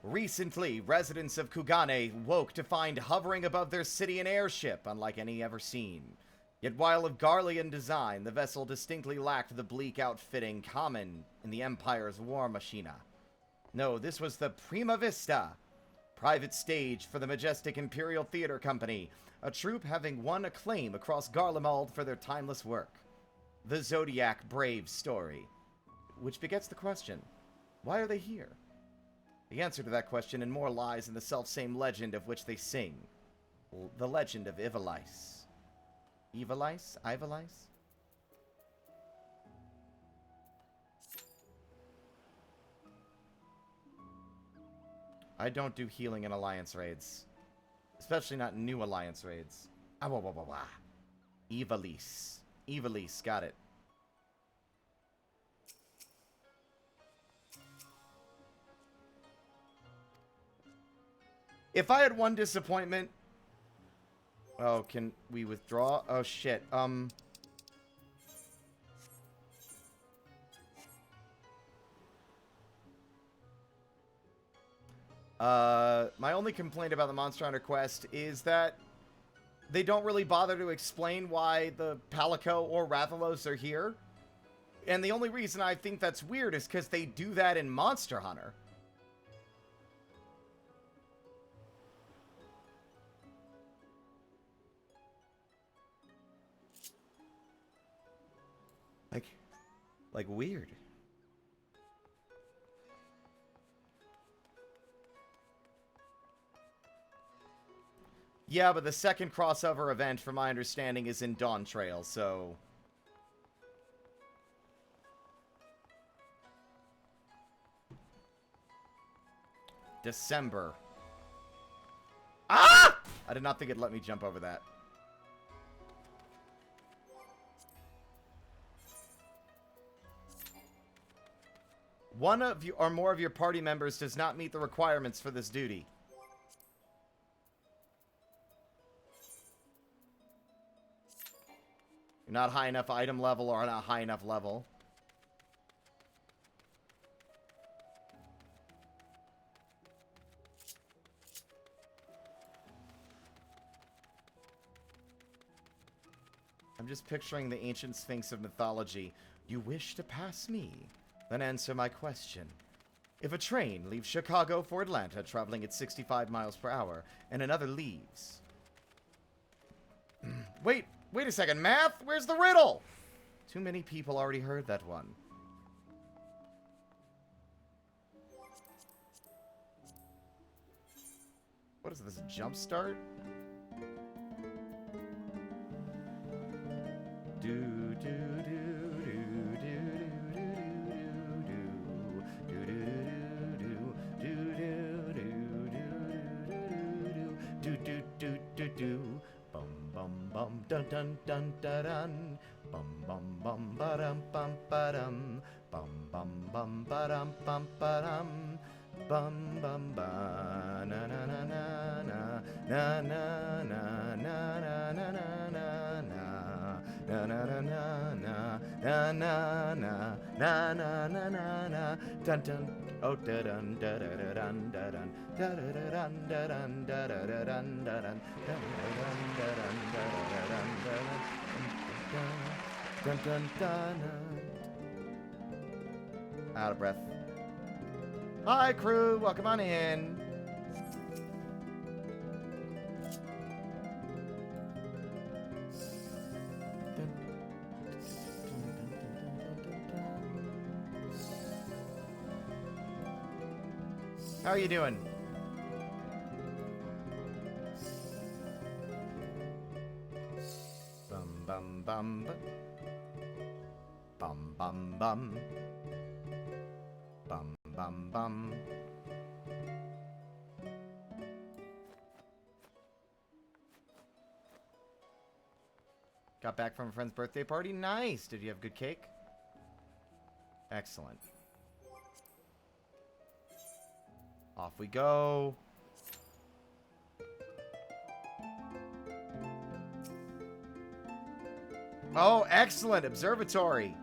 Recently, residents of Kugane woke to find hovering above their city an airship unlike any ever seen. Yet while of Garlean design, the vessel distinctly lacked the bleak outfitting common in the Empire's war machina. No, this was the Prima Vista, private stage for the majestic Imperial Theater Company, a troupe having won acclaim across Garlemald for their timeless work. The Zodiac Brave story. Which begets the question, why are they here? The answer to that question and more lies in the selfsame legend of which they sing. The legend of Ivalice. Ivalice? Ivalice? I don't do healing in Alliance raids. Especially not new Alliance raids. Ah, wah, wah, wah, wah. Ivalice. Ivalice, got it. If I had one disappointment... Oh, can we withdraw? Oh, shit. My only complaint about the Monster Hunter quest is that they don't really bother to explain why the Palico or Rathalos are here. And the only reason I think that's weird is because they do that in Monster Hunter. Like weird. Yeah, but the second crossover event, from my understanding, is in Dawn Trail, so... December. Ah! I did not think it'd let me jump over that. One of you or more of your party members does not meet the requirements for this duty. You're not high enough item level or not high enough level. I'm just picturing the ancient sphinx of mythology. You wish to pass me? Then answer my question. If a train leaves Chicago for Atlanta traveling at 65 miles per hour, and another leaves... Wait a second, math? Where's the riddle? Too many people already heard that one. What is this, jump start? Do do do do do do do do do do do. Bum bum bum dun dun dun dun dun. Bum bum bum ba dum bum ba dum. Bum bum bum ba dum bum ba dum. Bum bum ba na na na na na na na na na na na na na. Na na na na na na na na na na na na na dun dun oh da dun da da da dun da dun da da da dun da dun da da da dun da dun da dun da dun da dun dun dun dun. Out of breath. Hi crew, welcome on in. How are you doing? Bum bum bum bum bum bum bum bum bum. Got back from a friend's birthday party? Nice! Did you have good cake? Excellent. Off we go. Oh, excellent! Observatory!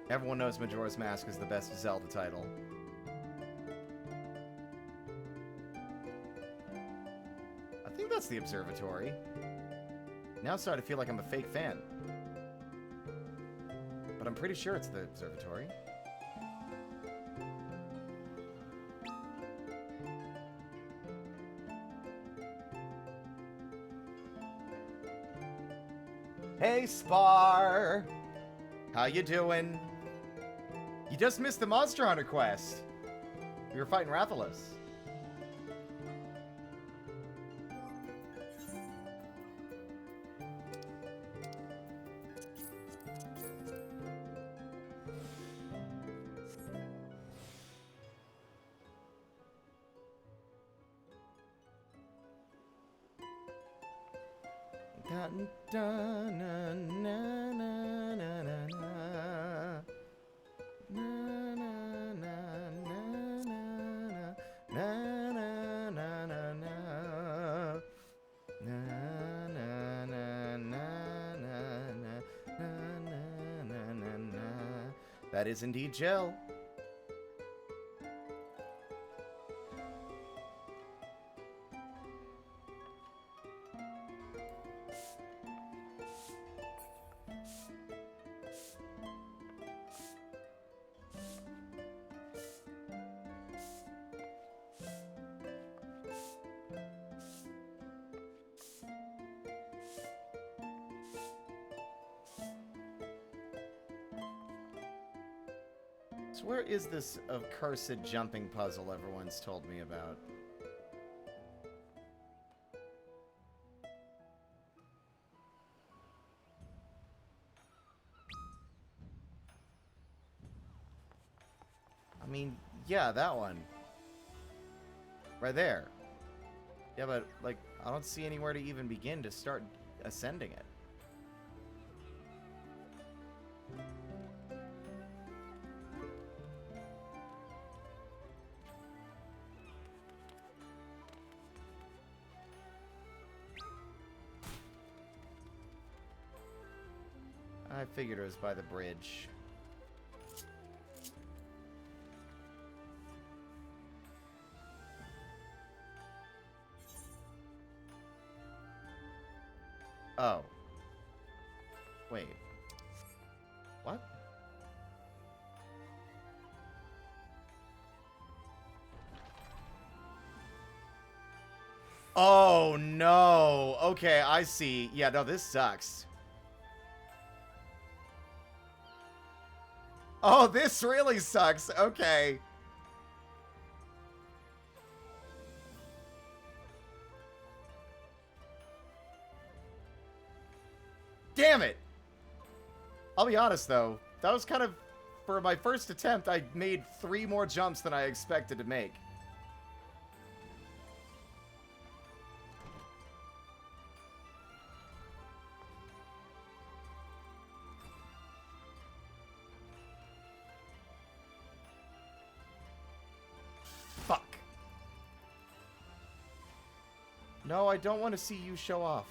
Everyone knows Majora's Mask is the best Zelda title. I think that's the observatory. Now I'm starting to feel like I'm a fake fan. But I'm pretty sure it's the observatory. Hey, Spar! How you doing? You just missed the Monster Hunter quest. We were fighting Rathalos. Dun, dun, na, na, na, na, na, na. Na, na, na, na, na, na, na, na, na, na. Na, na, na, na, na, na, na, na, na, na. That is indeed Jill. So where is this accursed jumping puzzle everyone's told me about? I mean, yeah, that one. Right there. Yeah, but, like, I don't see anywhere to even begin to start ascending it. I figured it was by the bridge. Oh. Wait. What? Oh, no. Okay, I see. Yeah, no, this sucks. Oh, this really sucks. Okay. Damn it! I'll be honest, though. That was kind of... For my first attempt, I made 3 more jumps than I expected to make. Fuck. No, I don't want to see you show off.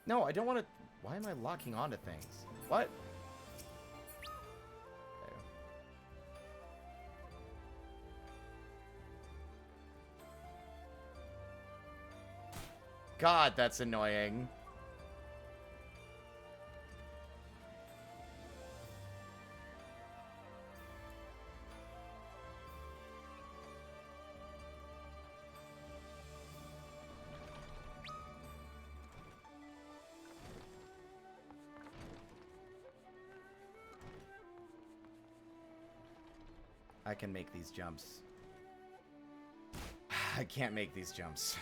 No, I don't want to... Why am I locking onto things? What? Okay. God, that's annoying. I can make these jumps. I can't make these jumps.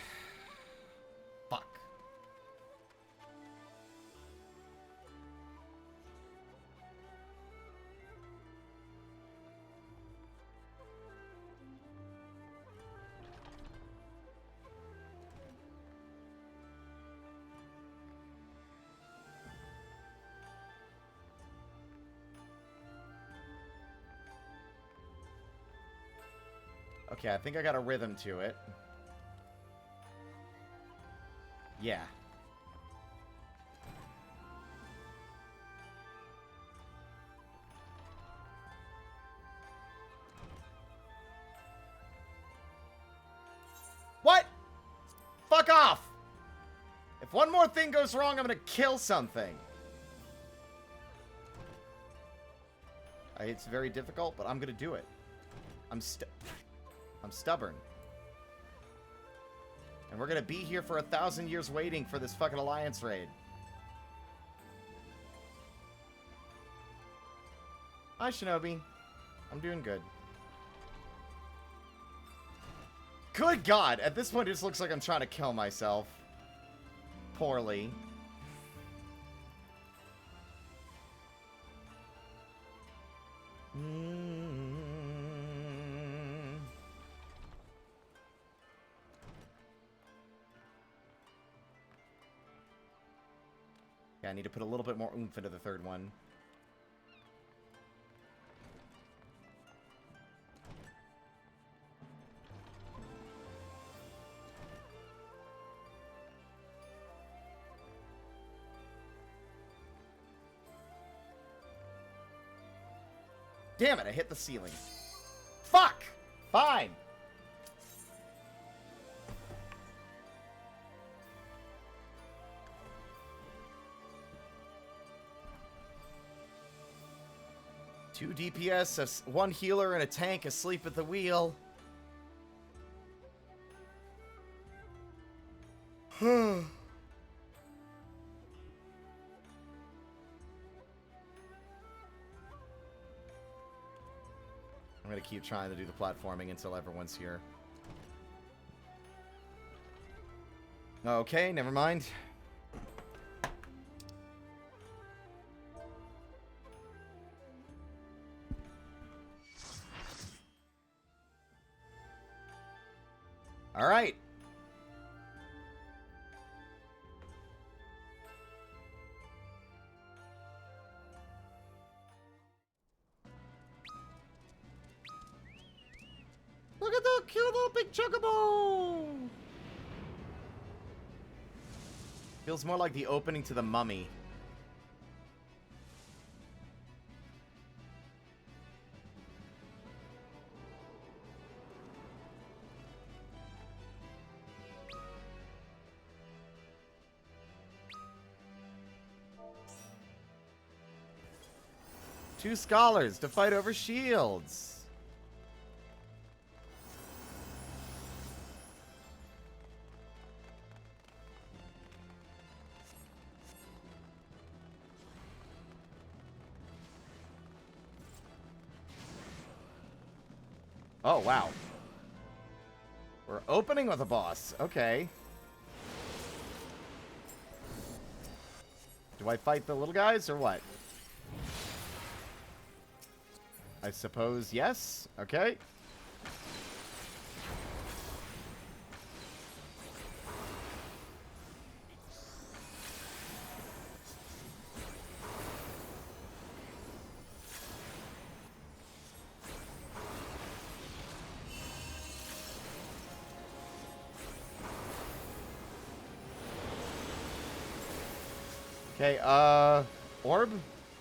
Fuck. Okay, I think I got a rhythm to it. Yeah. What? Fuck off! If one more thing goes wrong, I'm gonna kill something. It's very difficult, but I'm gonna do it. I'm stubborn. And we're gonna be here for 1,000 years waiting for this fucking Alliance raid. Hi, Shinobi. I'm doing good. Good God! At this point, it just looks like I'm trying to kill myself. Poorly. Yeah, I need to put a little bit more oomph into the third one. Damn it, I hit the ceiling. Fuck! Fine. Two DPS, one healer, and a tank asleep at the wheel. I'm gonna keep trying to do the platforming until everyone's here. Okay, never mind. All right. Look at the cute little big chocobo! Feels more like the opening to The Mummy. Two scholars to fight over shields. Oh, wow. We're opening with a boss. Okay. Do I fight the little guys or what? I suppose yes. Okay. Okay, orb?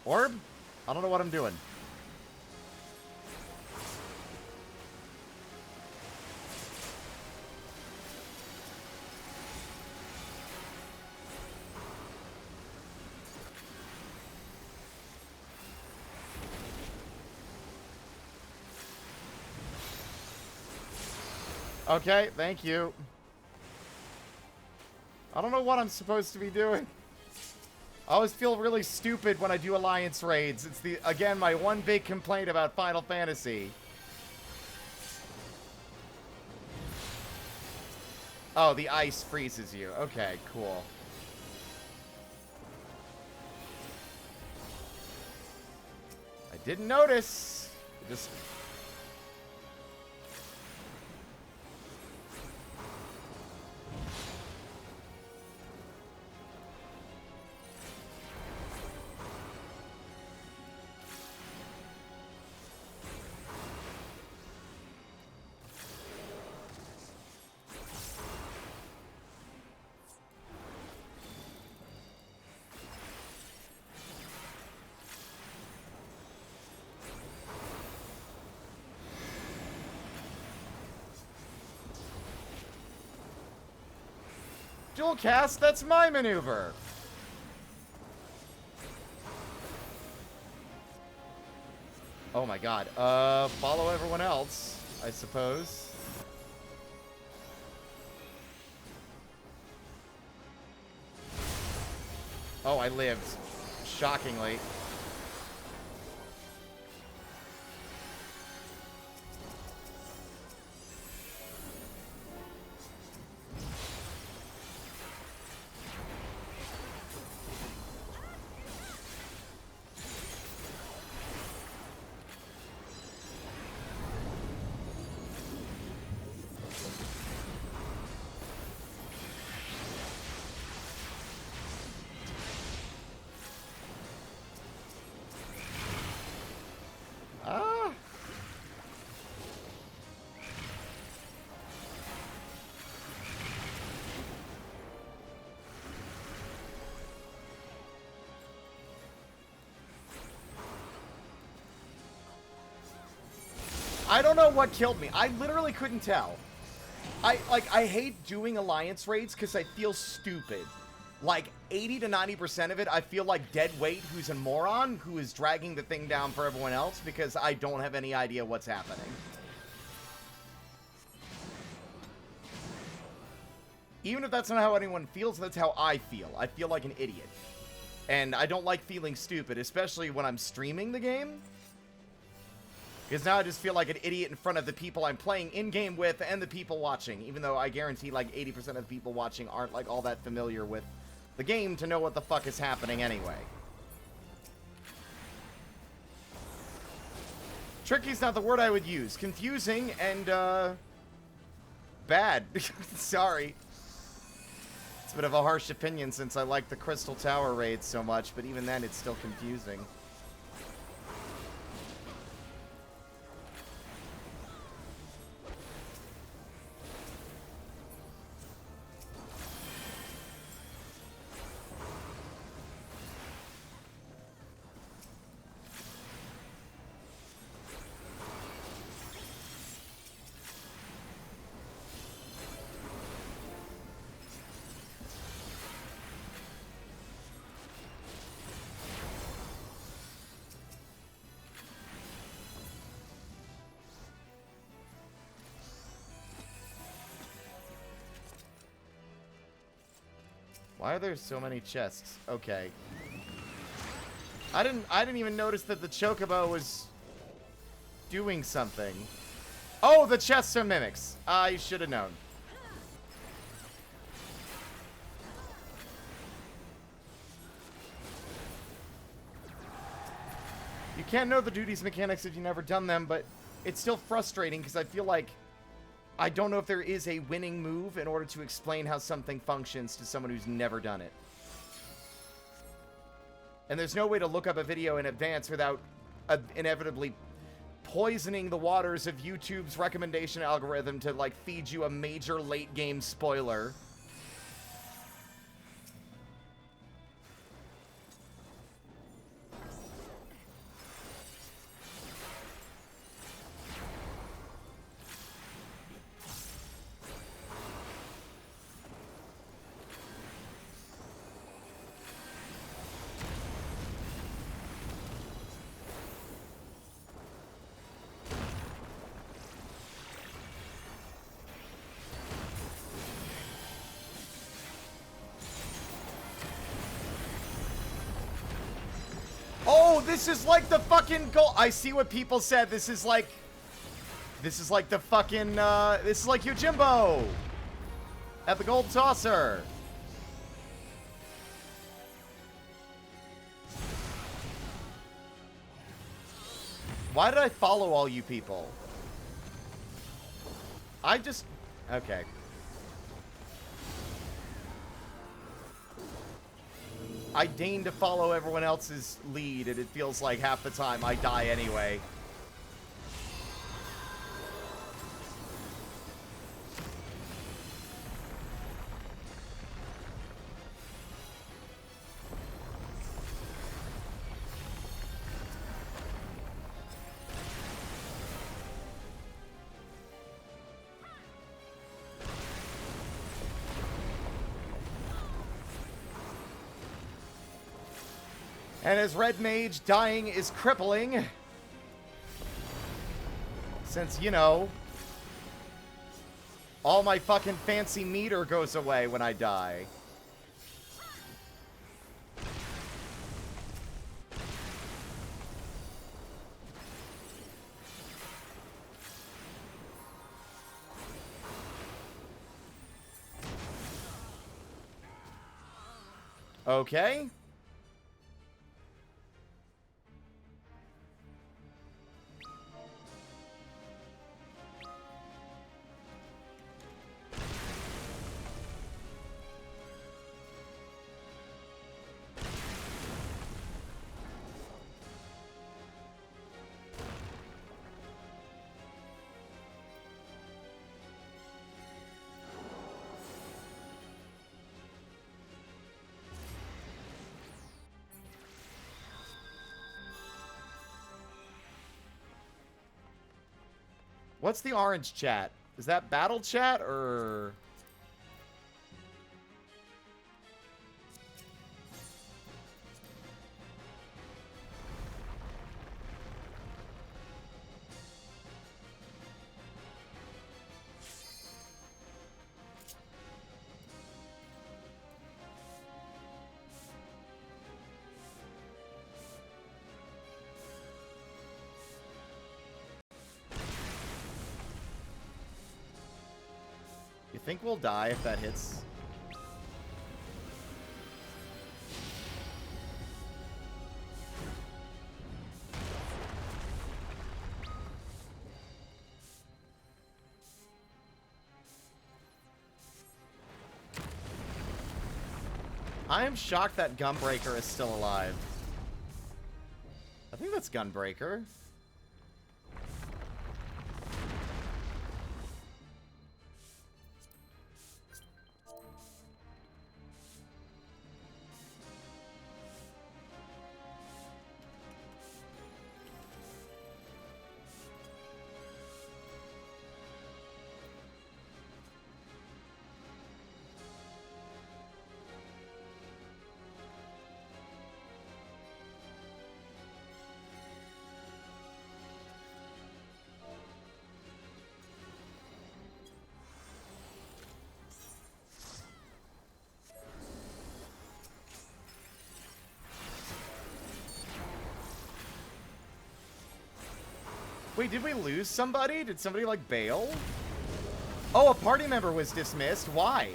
Orb? I don't know what I'm doing. Okay, thank you. I don't know what I'm supposed to be doing. I always feel really stupid when I do Alliance raids. It's again, my one big complaint about Final Fantasy. Oh, the ice freezes you. Okay, cool. I didn't notice. Just... Dual cast, that's my maneuver. Oh my god. Follow everyone else, I suppose. Oh, I lived. Shockingly. I don't know what killed me. I literally couldn't tell. I hate doing Alliance raids because I feel stupid. Like, 80 to 90% of it, I feel like dead weight who's a moron who is dragging the thing down for everyone else because I don't have any idea what's happening. Even if that's not how anyone feels, that's how I feel. I feel like an idiot. And I don't like feeling stupid, especially when I'm streaming the game. Because now I just feel like an idiot in front of the people I'm playing in-game with and the people watching. Even though I guarantee like 80% of the people watching aren't like all that familiar with the game to know what the fuck is happening anyway. Tricky's not the word I would use. Confusing and, bad. Sorry. It's a bit of a harsh opinion since I like the Crystal Tower raids so much, but even then it's still confusing. Why are there so many chests? Okay. I didn't even notice that the chocobo was doing something. Oh, the chests are mimics. I should have known. You can't know the duties mechanics if you've never done them, but it's still frustrating because I feel like I don't know if there is a winning move in order to explain how something functions to someone who's never done it. And there's no way to look up a video in advance without inevitably poisoning the waters of YouTube's recommendation algorithm to, like, feed you a major late-game spoiler. Oh, this is like the fucking goal. I see what people said. This is like the fucking, this is like Yojimbo at the Gold Saucer. Why did I follow all you people? Okay. I deign to follow everyone else's lead, and it feels like half the time I die anyway. And as Red Mage, dying is crippling. Since, you know, all my fucking fancy meter goes away when I die. Okay. What's the orange chat? Is that battle chat or... You think we'll die if that hits? I am shocked that Gunbreaker is still alive. I think that's Gunbreaker. wait, did we lose somebody? Did somebody, like, bail? Oh, a party member was dismissed. Why?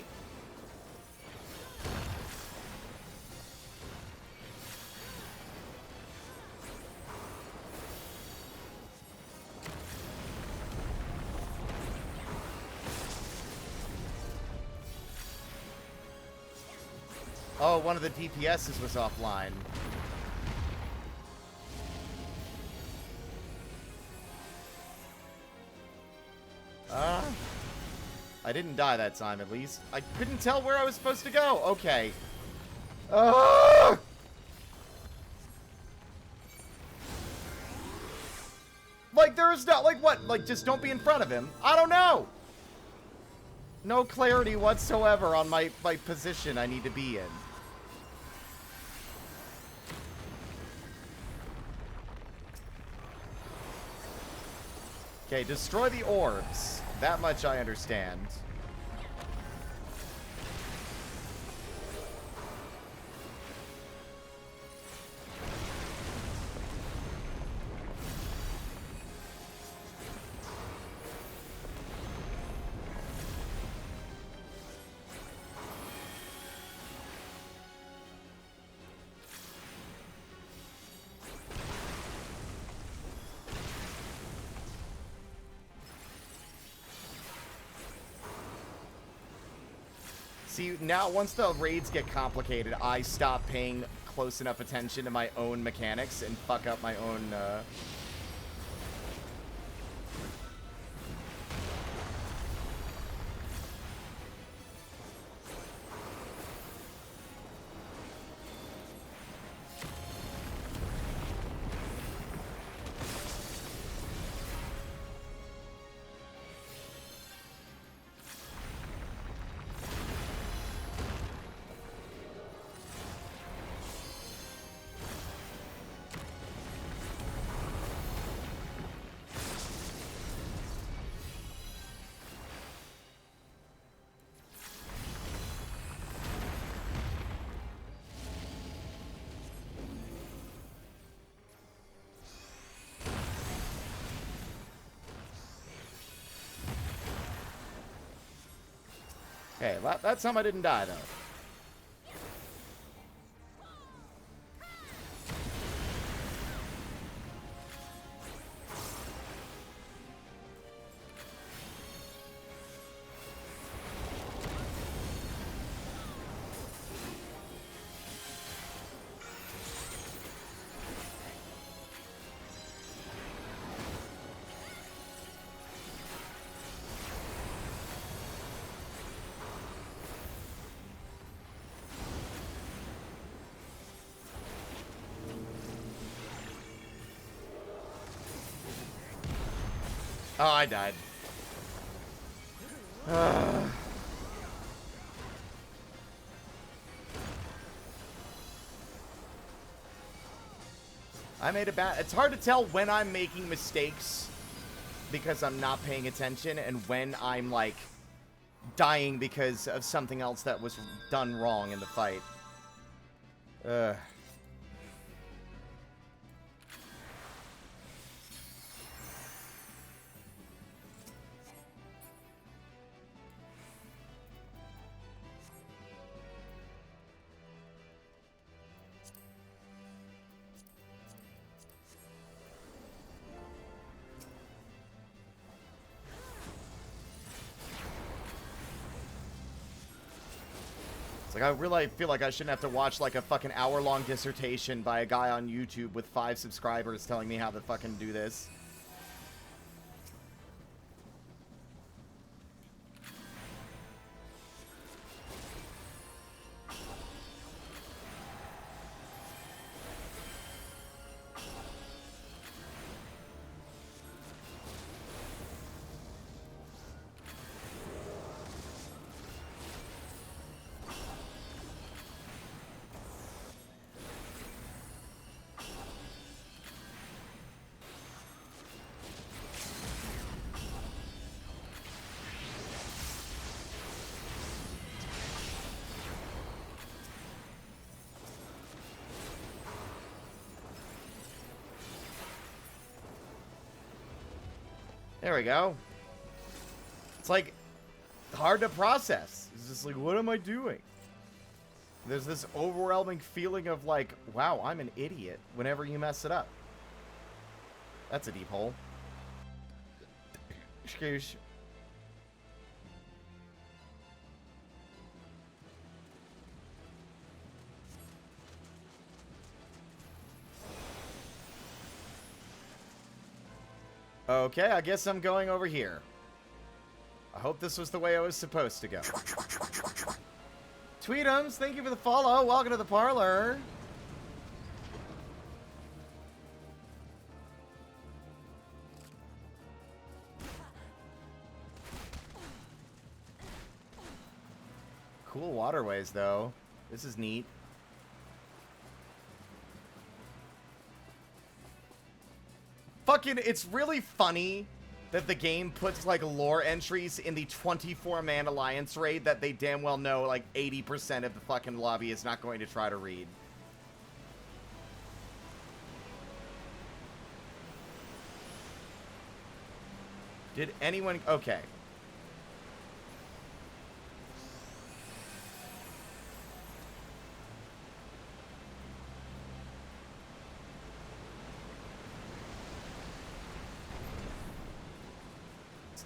Oh, one of the DPSs was offline. I didn't die that time, at least. I couldn't tell where I was supposed to go. Okay. Like, there's not, like, what? Like, just don't be in front of him? I don't know. No clarity whatsoever on my position I need to be in. Okay, destroy the orbs. That much I understand. See, now, once the raids get complicated, I stop paying close enough attention to my own mechanics and fuck up my own, Okay, that time I didn't die, though. Oh, I died. I made a bad... It's hard to tell when I'm making mistakes because I'm not paying attention and when I'm, like, dying because of something else that was done wrong in the fight. Ugh. It's like, I really feel like I shouldn't have to watch, like, a fucking hour-long dissertation by a guy on YouTube with 5 subscribers telling me how to fucking do this. There we go. It's like hard to process. It's just like, what am I doing? There's this overwhelming feeling of like, wow, I'm an idiot whenever you mess it up. That's a deep hole. Excuse. Okay, I guess I'm going over here. I hope this was the way I was supposed to go. Tweetums, thank you for the follow. Welcome to the parlor. Cool waterways, though. This is neat. Fucking, it's really funny that the game puts, like, lore entries in the 24-man Alliance raid that they damn well know, like, 80% of the fucking lobby is not going to try to read. Did anyone... Okay.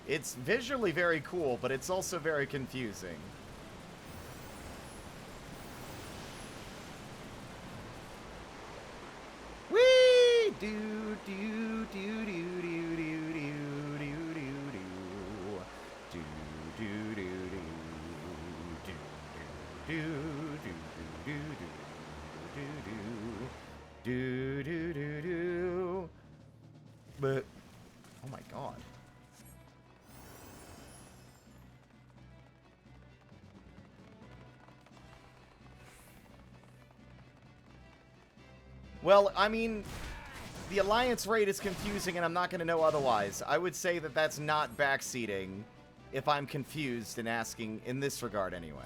It's visually very cool, but it's also very confusing. Whee! Do do do do do do do do do do do do do do do do. But oh my god. Well, I mean, the Alliance raid is confusing, and I'm not going to know otherwise. I would say that that's not backseating if I'm confused and asking in this regard anyway.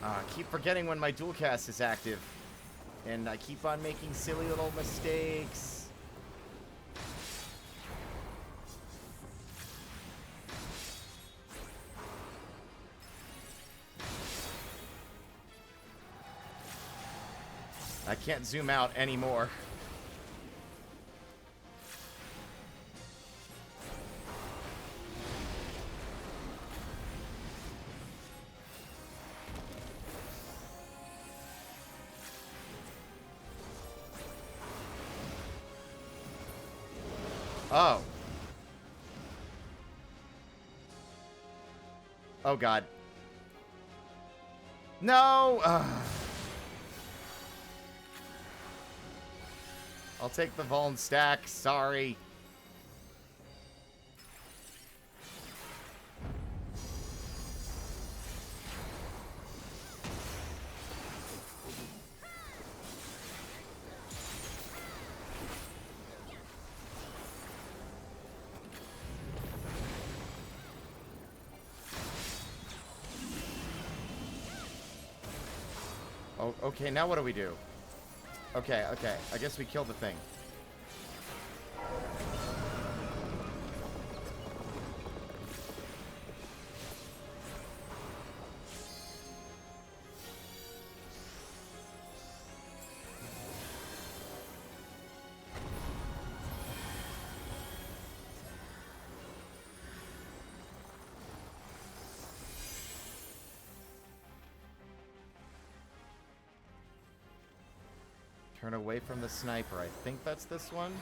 I keep forgetting when my dual cast is active, and I keep on making silly little mistakes. I can't zoom out anymore. Oh. Oh, God. No! I'll take the Vuln stack. Sorry. Oh, okay, now what do we do? Okay, okay. I guess we kill the thing. Turn away from the sniper. I think that's this one.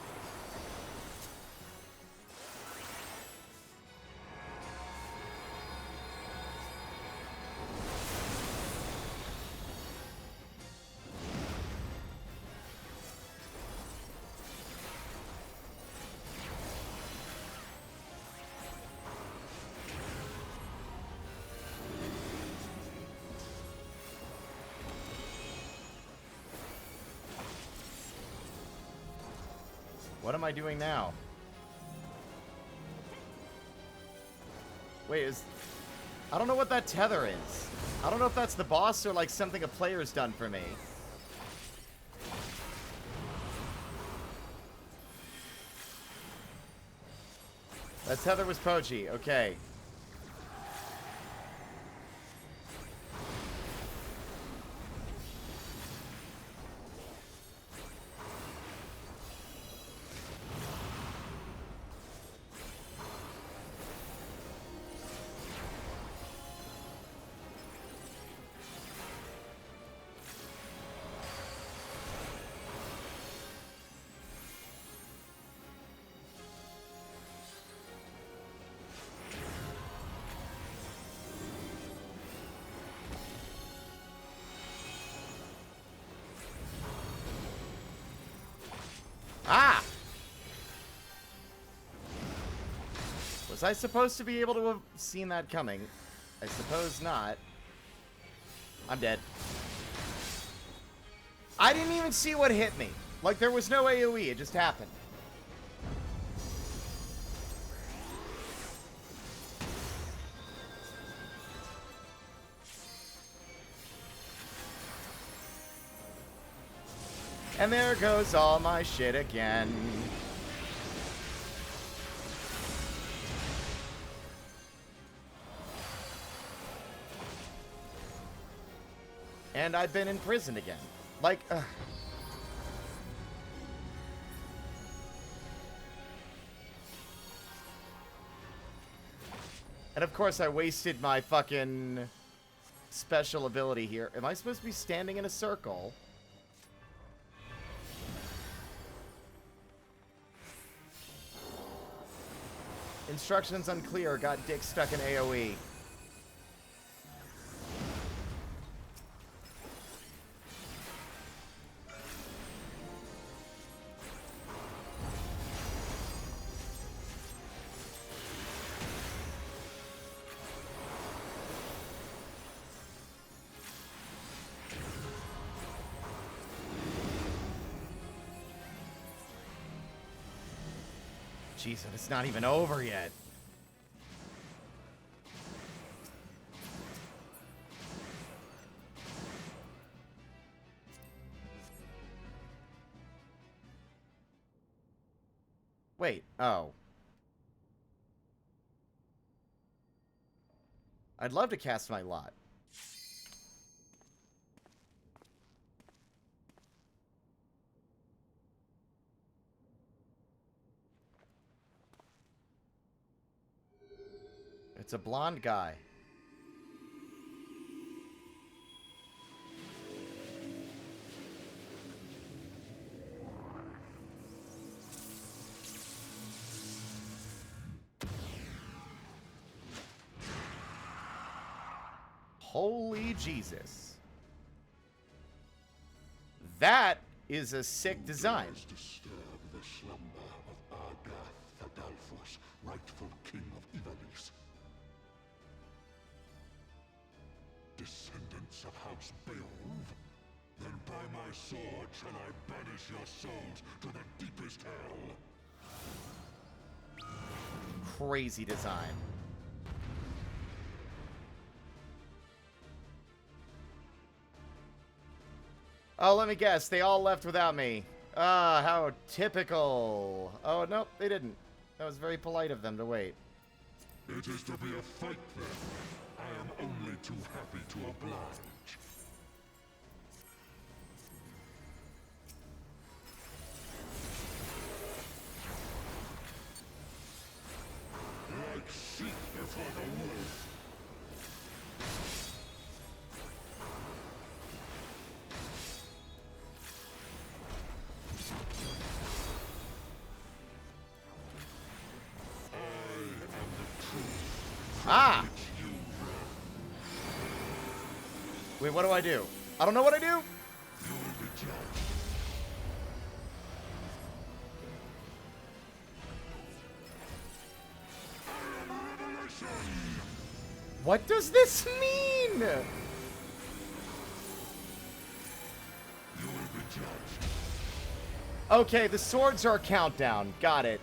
What am I doing now? Wait, I don't know what that tether is. I don't know if that's the boss or like something a player's done for me. That tether was Pochi. Okay. Ah! Was I supposed to be able to have seen that coming? I suppose not. I'm dead. I didn't even see what hit me. Like, there was no AoE. It just happened. And there goes all my shit again. And I've been in prison again. Like, And of course I wasted my fucking special ability here. Am I supposed to be standing in a circle? Instructions unclear. Got dick stuck in AoE. Jeez, and it's not even over yet. Wait, oh. I'd love to cast my lot. It's a blonde guy. Holy Jesus. That is a sick design. Disturb the slumber of Argath Adalphus, rightful king of Ivalice. Descendants of House Beowulf? Then by my sword shall I banish your souls to the deepest hell. Crazy design. Oh, let me guess. They all left without me. Ah, how typical. Oh, nope, they didn't. That was very polite of them to wait. It is to be a fight, then. I am only too happy to oblige. Like sheep before the wolf. Ah! Wait, what do I do? I don't know what I do? What does this mean? Okay, the swords are a countdown. Got it.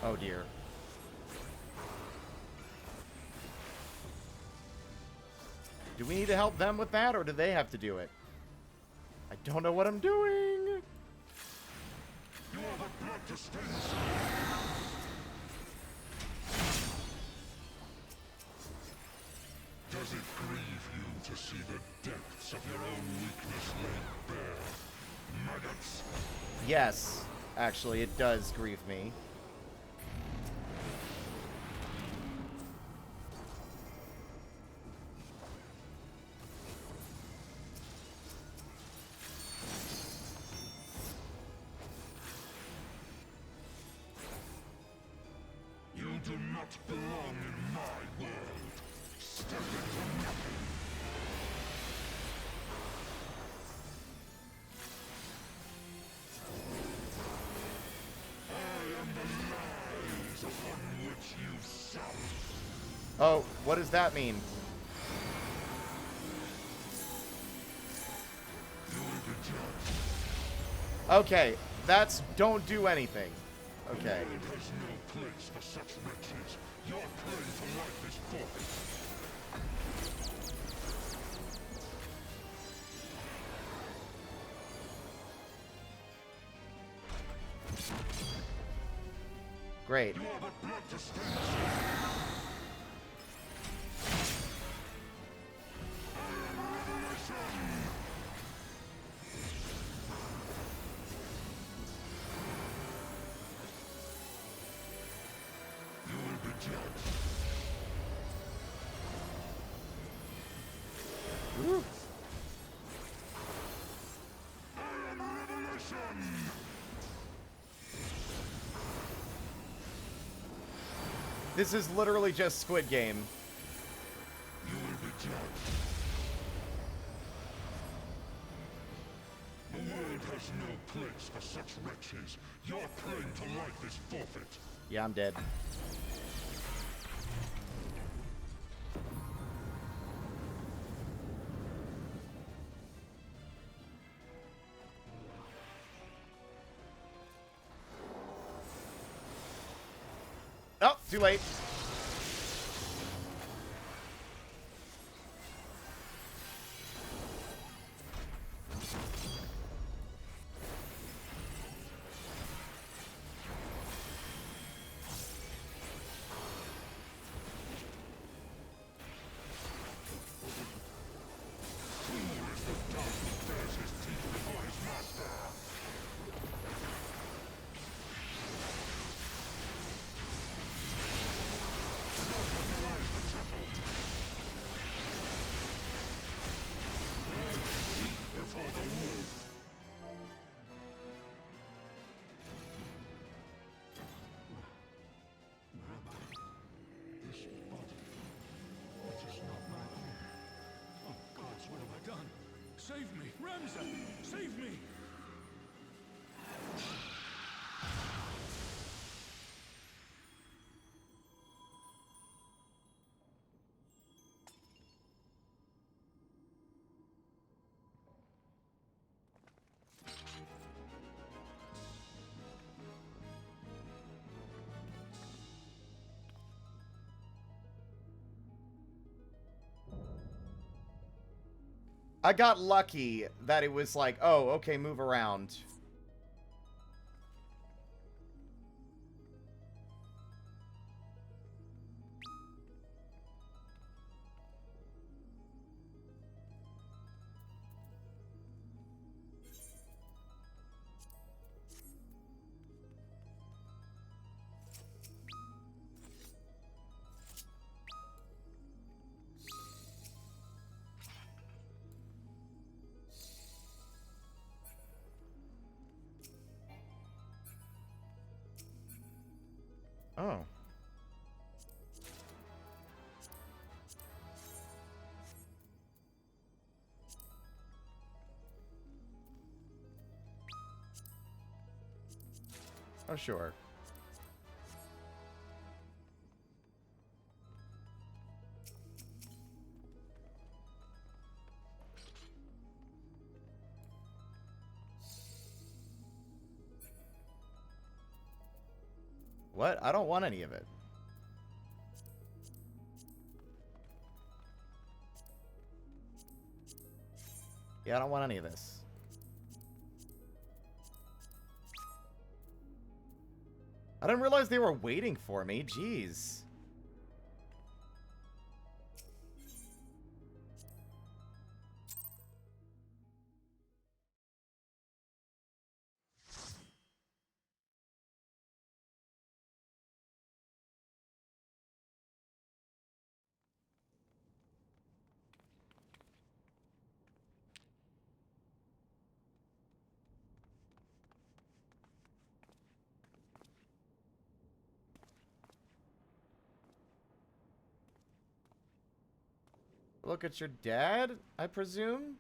Oh dear. Do we need to help them with that, or do they have to do it? I don't know what I'm doing. You are the blood dispenser. Does it grieve you to see the depths of your own weakness laid bare? Maggots! Yes, actually, it does grieve me. You do not belong in my world. Step into nothing. I am the lies upon which you sup. Oh, what does that mean? You will be judged. Okay, that's don't do anything. Okay. The world has no place for such wretches. Your claim to life is forfeit. Great. You are the blood dispenser. You will be judged. Woo. I am revelation. This is literally just Squid Game. You will be judged. The world has no place for such wretches. Your claim to life is forfeit. Yeah, I'm dead. Oh, too late. This body, it is not my own. Oh gods, what have I done? Save me, Ramza! Save me! I got lucky that it was like, oh, okay, move around. Oh. Oh, sure. What? I don't want any of it. Yeah, I don't want any of this. I didn't realize they were waiting for me. Jeez. Look at your dad, I presume?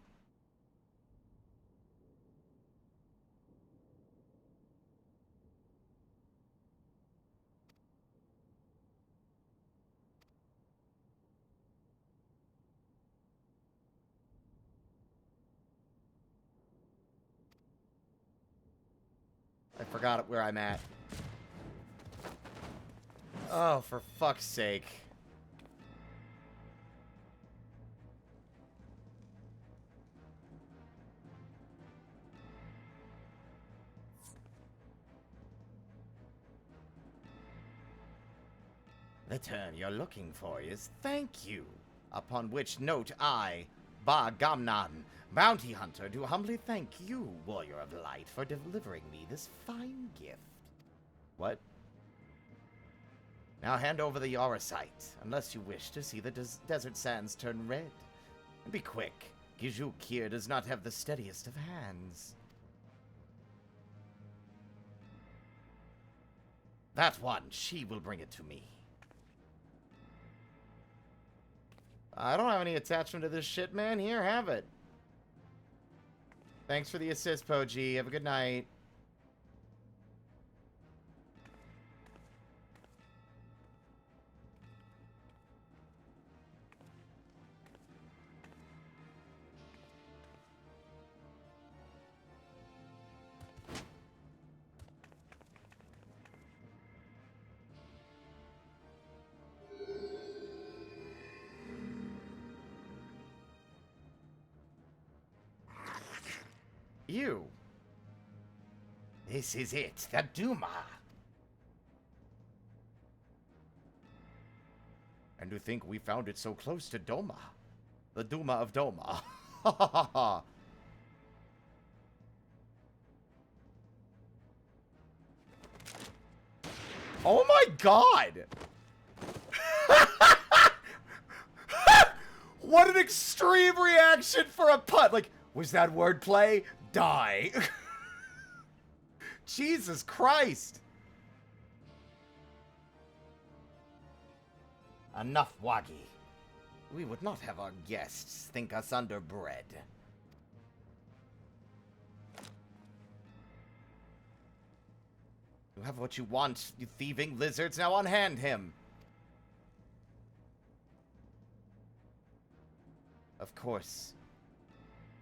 I forgot where I'm at. Oh, for fuck's sake. The term you're looking for is thank you. Upon which note I, Ba Gamnan, bounty hunter, do humbly thank you, warrior of light, for delivering me this fine gift. What? Now hand over the Aurosite, unless you wish to see the desert sands turn red. And be quick. Gijuk here does not have the steadiest of hands. That one, she will bring it to me. I don't have any attachment to this shit, man. Here, have it. Thanks for the assist, Poji. Have a good night. You. This is it, the Duma. And to think we found it so close to Doma. The Duma of Doma. Ha ha ha ha. Oh my god! What an extreme reaction for a putt! Like, was that wordplay? Die. Jesus Christ. Enough, Wagi. We would not have our guests think us underbred. You have what you want, you thieving lizards. Now unhand him. Of course.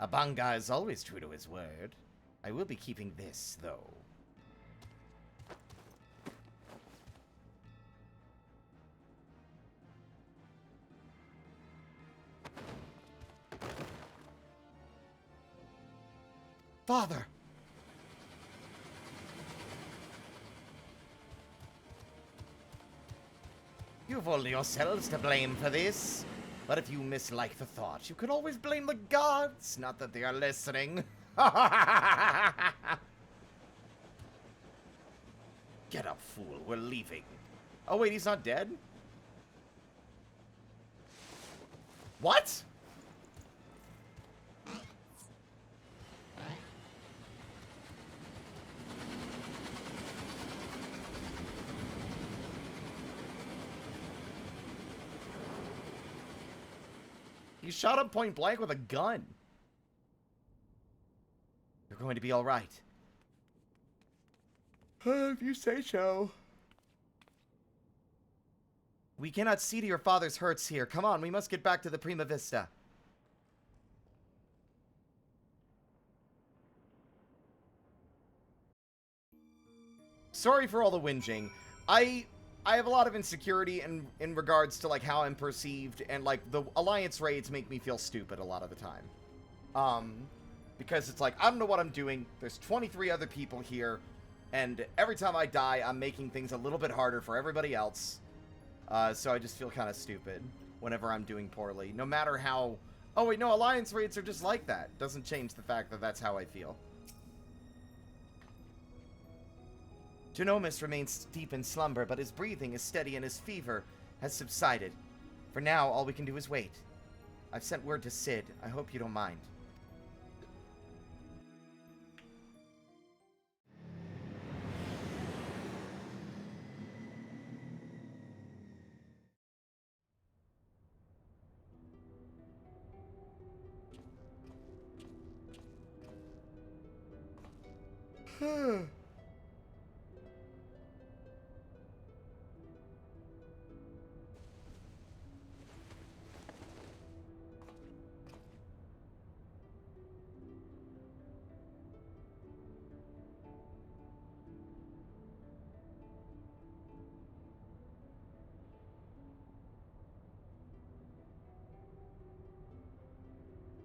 Abanga is always true to his word. I will be keeping this, though. Father! You've only yourselves to blame for this. But if you mislike the thought, you can always blame the gods. Not that they are listening. Get up, fool. We're leaving. Oh, wait, he's not dead? What? He shot him point blank with a gun. You're going to be all right. If you say so. We cannot see to your father's hurts here. Come on, we must get back to the Prima Vista. Sorry for all the whinging. I have a lot of insecurity in regards to, like, how I'm perceived, and, like, the Alliance raids make me feel stupid a lot of the time. Because it's like, I don't know what I'm doing, there's 23 other people here, and every time I die, I'm making things a little bit harder for everybody else. So I just feel kind of stupid whenever I'm doing poorly, no matter how... Oh wait, no, Alliance raids are just like that. Doesn't change the fact that that's how I feel. Genomus remains deep in slumber, but his breathing is steady and his fever has subsided. For now, all we can do is wait. I've sent word to Sid. I hope you don't mind.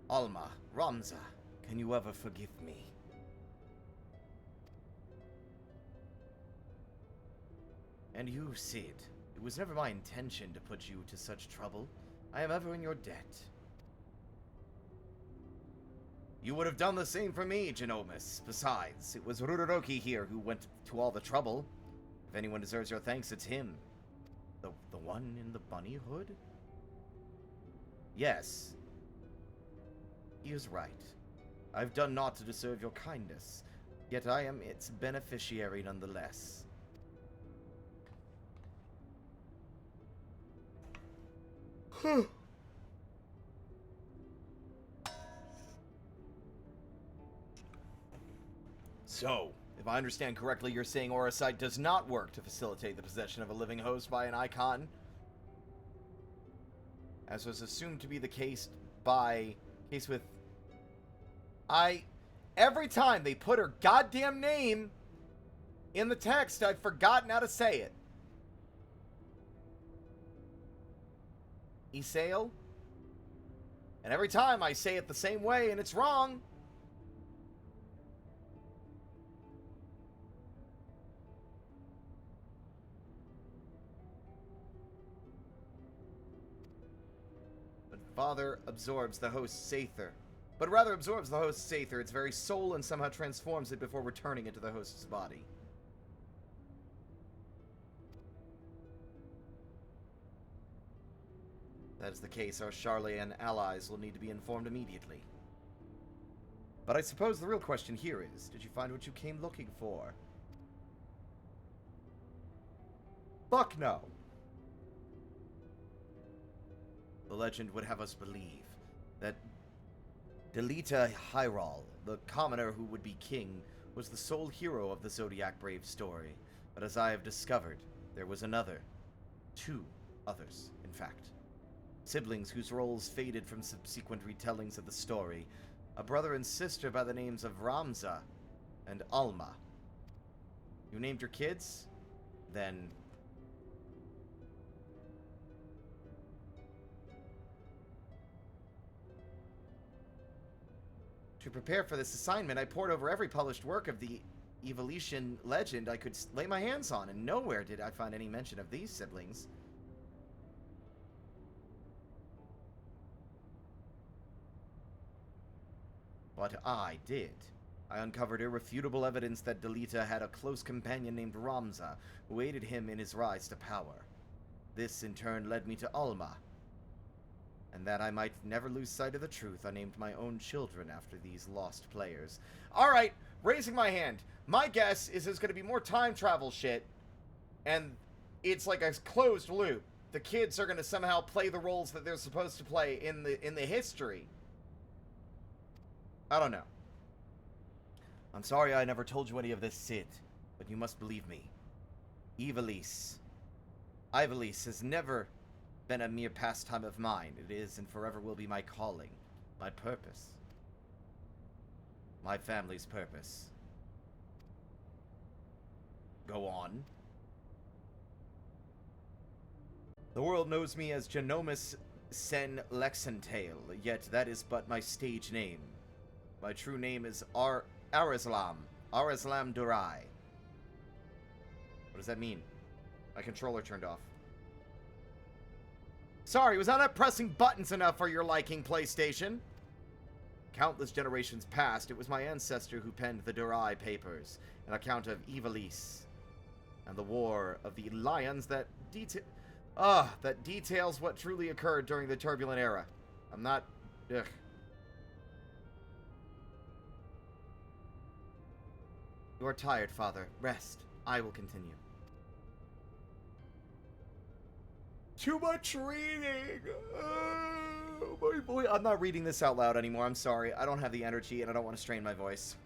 Alma, Ramza, can you ever forgive me? And you, Sid, it was never my intention to put you to such trouble. I am ever in your debt. You would have done the same for me, Genomus. Besides, it was Ruroki here who went to all the trouble. If anyone deserves your thanks, it's him. The one in the bunny hood? Yes. He is right. I've done naught to deserve your kindness, yet I am its beneficiary nonetheless. So, if I understand correctly, you're saying Auracite does not work to facilitate the possession of a living host by an icon? As was assumed to be the case with... Every time they put her goddamn name in the text, I've forgotten how to say it. Isail? And every time I say it the same way and it's wrong. But Father absorbs the host's Sather. But rather absorbs the host's Sather, its very soul, and somehow transforms it before returning into the host's body. If that is the case, our Charlian allies will need to be informed immediately. But I suppose the real question here is, did you find what you came looking for? Fuck no. The legend would have us believe that Delita Hyrule, the commoner who would be king, was the sole hero of the Zodiac Brave story. But as I have discovered, there was another. 2 others, in fact. Siblings whose roles faded from subsequent retellings of the story. A brother and sister by the names of Ramza and Alma. You named your kids? Then... To prepare for this assignment, I pored over every published work of the Evolution legend I could lay my hands on, and nowhere did I find any mention of these siblings. But I did. I uncovered irrefutable evidence that Delita had a close companion named Ramza, who aided him in his rise to power. This, in turn, led me to Alma. And that I might never lose sight of the truth, I named my own children after these lost players. Alright, raising my hand. My guess is there's going to be more time travel shit, and it's like a closed loop. The kids are going to somehow play the roles that they're supposed to play in the history. I don't know. I'm sorry I never told you any of this, Sid, but you must believe me. Ivalice has never been a mere pastime of mine. It is and forever will be my calling, my purpose, my family's purpose. Go on. The world knows me as Genomus Sen Lexentale, yet that is but my stage name. My true name is Arislam Durai. What does that mean? My controller turned off. Sorry, was I not pressing buttons enough for your liking, PlayStation? Countless generations past, it was my ancestor who penned the Durai Papers, an account of Ivalice, and the War of the Lions that details what truly occurred during the turbulent era. I'm not... Ugh. You are tired, Father. Rest. I will continue. Too much reading! Oh, my boy. I'm not reading this out loud anymore. I'm sorry. I don't have the energy, and I don't want to strain my voice.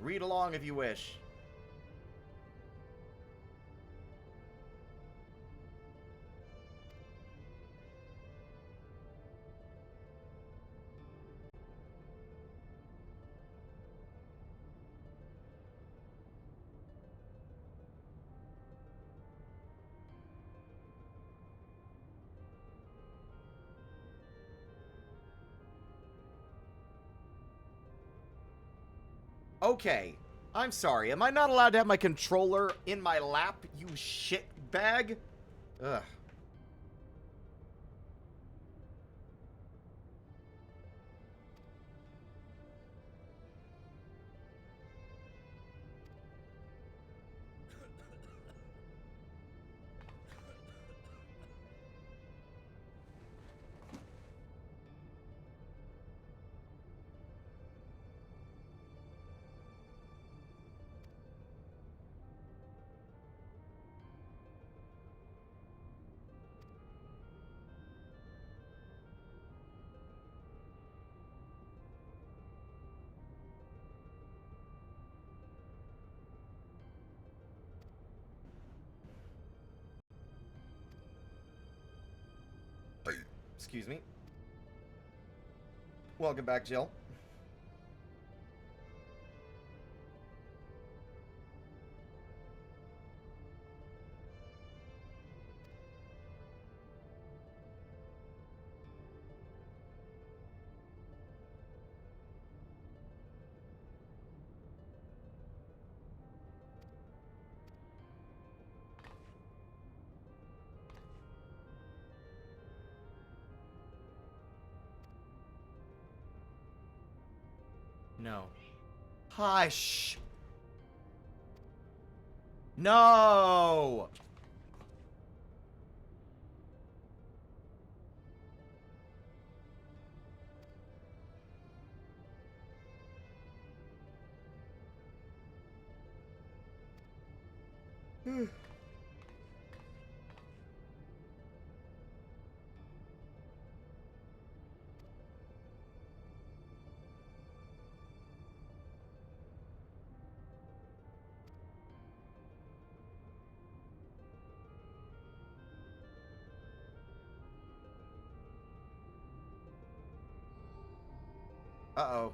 Read along if you wish. Okay, I'm sorry. Am I not allowed to have my controller in my lap, you shit bag? Ugh. Excuse me. Welcome back, Jill. No. Hush! No! Uh-oh.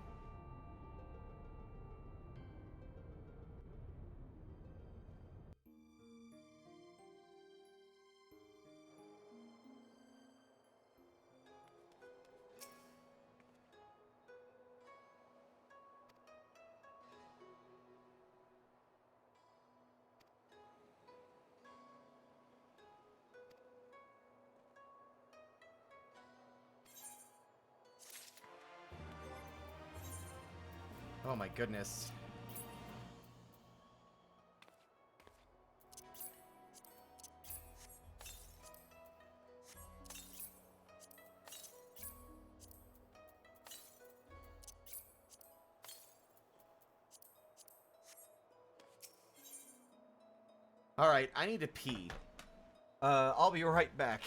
Oh my goodness. Alright, I need to pee. I'll be right back.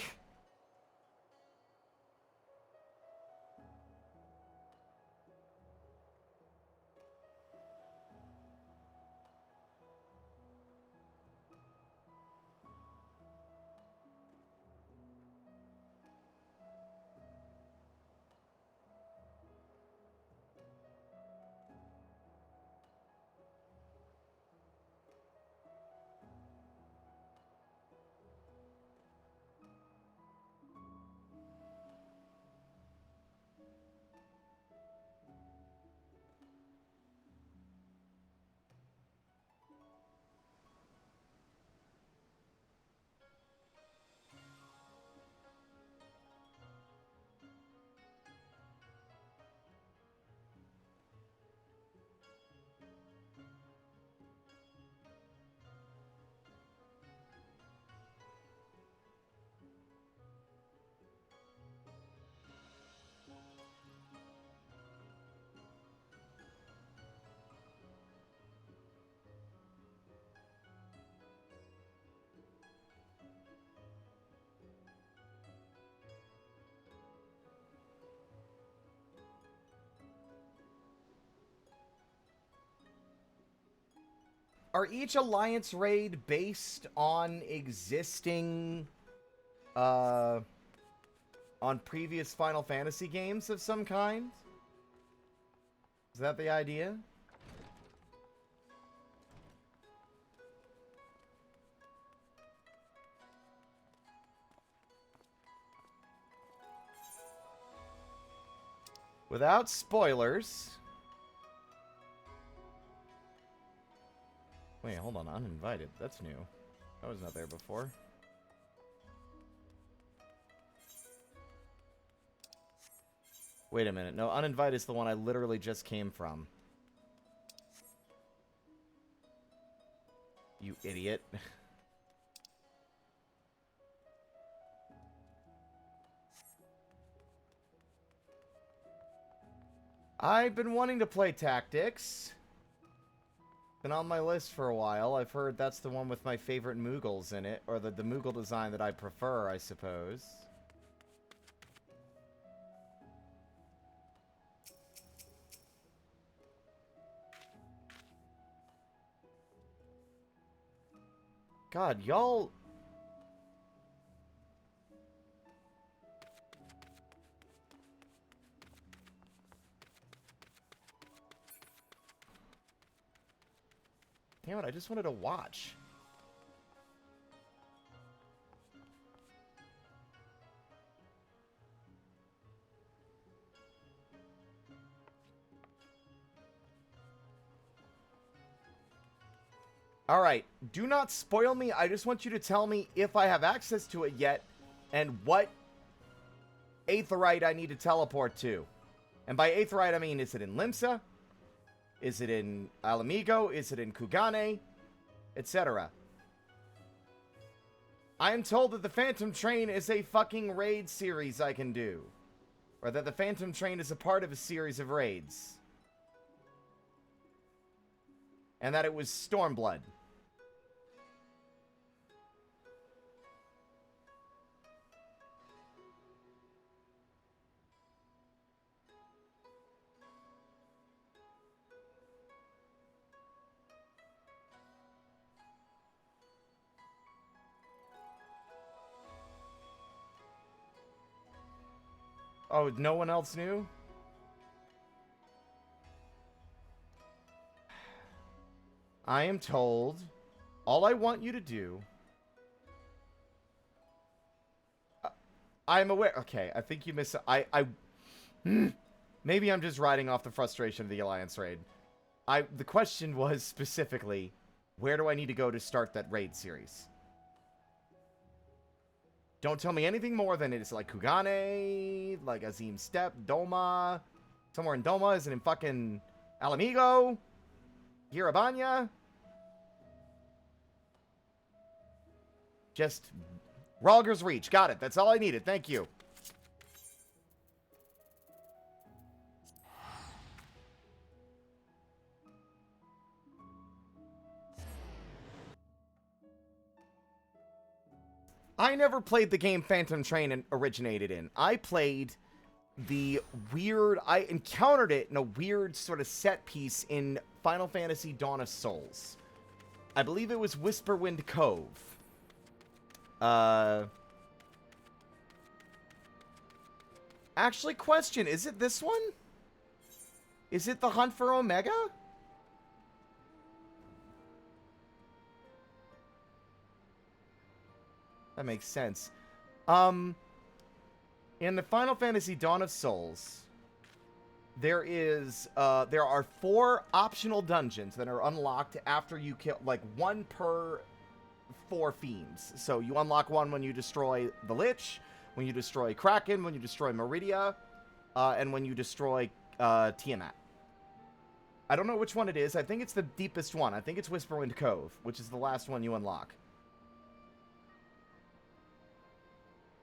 Are each alliance raid based on existing, on previous Final Fantasy games of some kind? Is that the idea? Without spoilers. Wait, hold on. Uninvited. That's new. I was not there before. Wait a minute. No, uninvited is the one I literally just came from. You idiot. I've been wanting to play Tactics. Been on my list for a while. I've heard that's the one with my favorite Moogles in it. Or the Moogle design that I prefer, I suppose. God, y'all... Damn it, I just wanted to watch. Alright, do not spoil me. I just want you to tell me if I have access to it yet and what Aetheryte I need to teleport to. And by Aetheryte, I mean, is it in Limsa? Is it in Alamigo? Is it in Kugane? Etc. I am told that the Phantom Train is a fucking raid series I can do. Or that the Phantom Train is a part of a series of raids. And that it was Stormblood. Oh, no one else knew? I am told all I want you to do... I'm aware... Okay, I think you miss... Maybe I'm just riding off the frustration of the Alliance raid. The question was specifically, where do I need to go to start that raid series? Don't tell me anything more than it's like Kugane, like Azim Steppe, Doma. Somewhere in Doma, is it in fucking Alamigo. Girabanya. Just Ralger's Reach. Got it. That's all I needed. Thank you. I never played the game Phantom Train originated in. I played the weird... I encountered it in a weird sort of set piece in Final Fantasy Dawn of Souls. I believe it was Whisperwind Cove. Actually, question, is it this one? Is it the Hunt for Omega? That makes sense. In the Final Fantasy Dawn of Souls, there are 4 optional dungeons that are unlocked after you kill, like, 1 per 4 fiends. So you unlock one when you destroy the Lich, when you destroy Kraken, when you destroy Meridia, and when you destroy Tiamat. I don't know which one it is. I think it's the deepest one. I think it's Whisperwind Cove, which is the last one you unlock.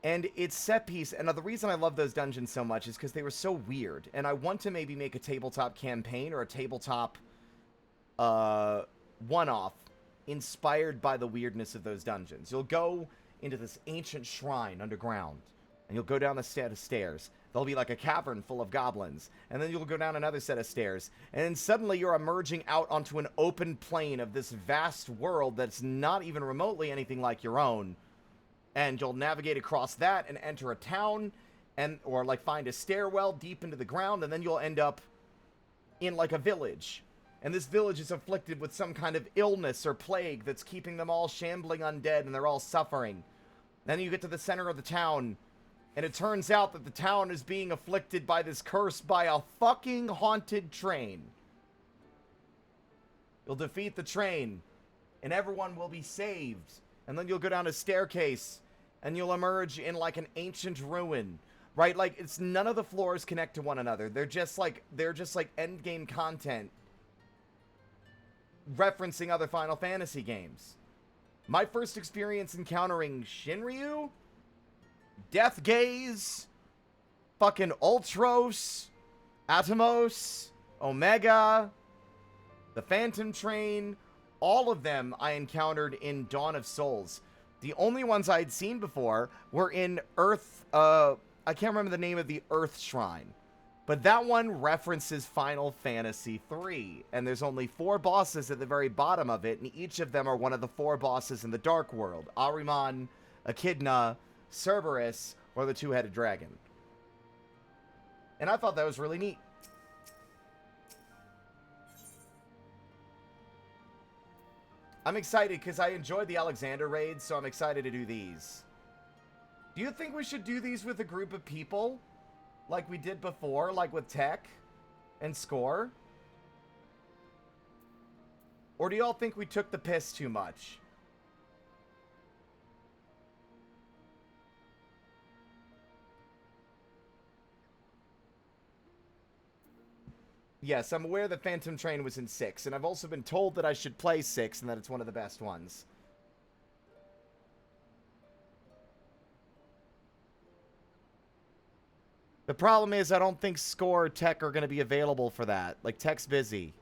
And it's set piece, and the reason I love those dungeons so much is because they were so weird. And I want to maybe make a tabletop campaign or a tabletop one-off inspired by the weirdness of those dungeons. You'll go into this ancient shrine underground, and you'll go down a set of stairs. There'll be like a cavern full of goblins, and then you'll go down another set of stairs, and then suddenly you're emerging out onto an open plain of this vast world that's not even remotely anything like your own. And you'll navigate across that and enter a town, or like find a stairwell deep into the ground, and then you'll end up in like a village. And this village is afflicted with some kind of illness or plague that's keeping them all shambling undead, and they're all suffering. Then you get to the center of the town, and it turns out that the town is being afflicted by this curse by a fucking haunted train. You'll defeat the train, and everyone will be saved. And then you'll go down a staircase, and you'll emerge in like an ancient ruin, right? Like, it's none of the floors connect to one another. They're just like end game content referencing other Final Fantasy games. My first experience encountering Shinryu, Death Gaze, fucking Ultros, Atomos, Omega, the Phantom Train, all of them I encountered in Dawn of Souls. The only ones I'd seen before were in Earth, I can't remember the name of the Earth Shrine. But that one references Final Fantasy III. And there's only 4 bosses at the very bottom of it, and each of them are one of the 4 bosses in the Dark World. Ahriman, Echidna, Cerberus, or the 2-headed dragon. And I thought that was really neat. I'm excited because I enjoyed the Alexander raids, so I'm excited to do these. Do you think we should do these with a group of people? Like we did before, like with Tech and Score? Or do y'all think we took the piss too much? Yes, I'm aware that Phantom Train was in 6, and I've also been told that I should play 6 and that it's one of the best ones. The problem is I don't think Score or Tech are going to be available for that. Like, Tech's busy.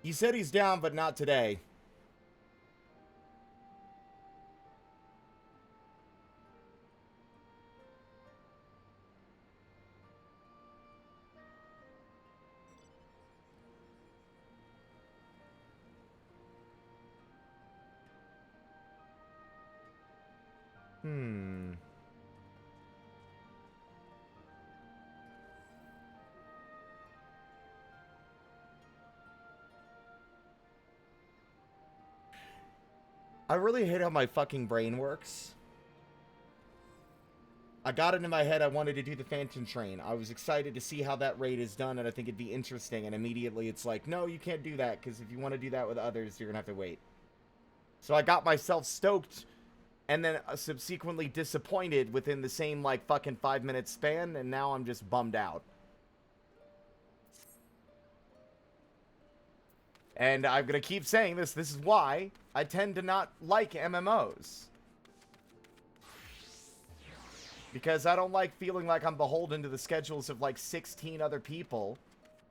He said he's down, but not today. I really hate how my fucking brain works. I got it in my head I wanted to do the Phantom Train. I was excited to see how that raid is done, and I think it'd be interesting, and immediately it's like, no, you can't do that, because if you want to do that with others, you're gonna have to wait. So I got myself stoked, and then subsequently disappointed within the same, like, fucking 5-minute span, and now I'm just bummed out. And I'm gonna keep saying this is why I tend to not like MMOs. Because I don't like feeling like I'm beholden to the schedules of like 16 other people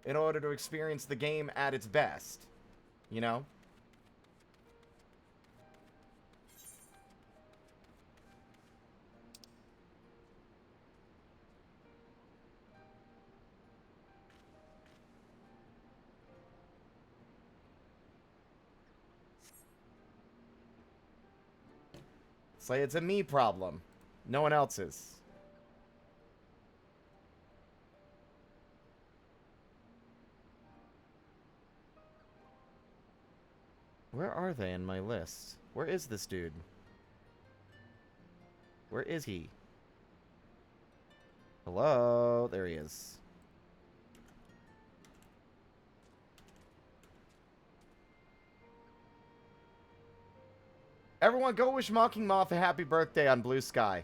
in order to experience the game at its best. You know? It's like it's a me problem. No one else's. Where are they in my list? Where is this dude? Where is he? Hello? There he is. Everyone go wish Mocking Moth a happy birthday on Blue Sky.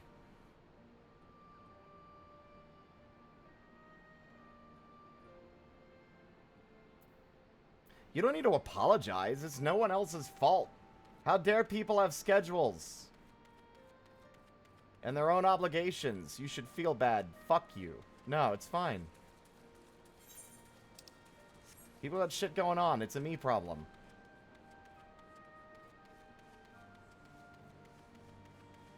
You don't need to apologize. It's no one else's fault. How dare people have schedules? And their own obligations. You should feel bad. Fuck you. No, it's fine. People got shit going on. It's a me problem.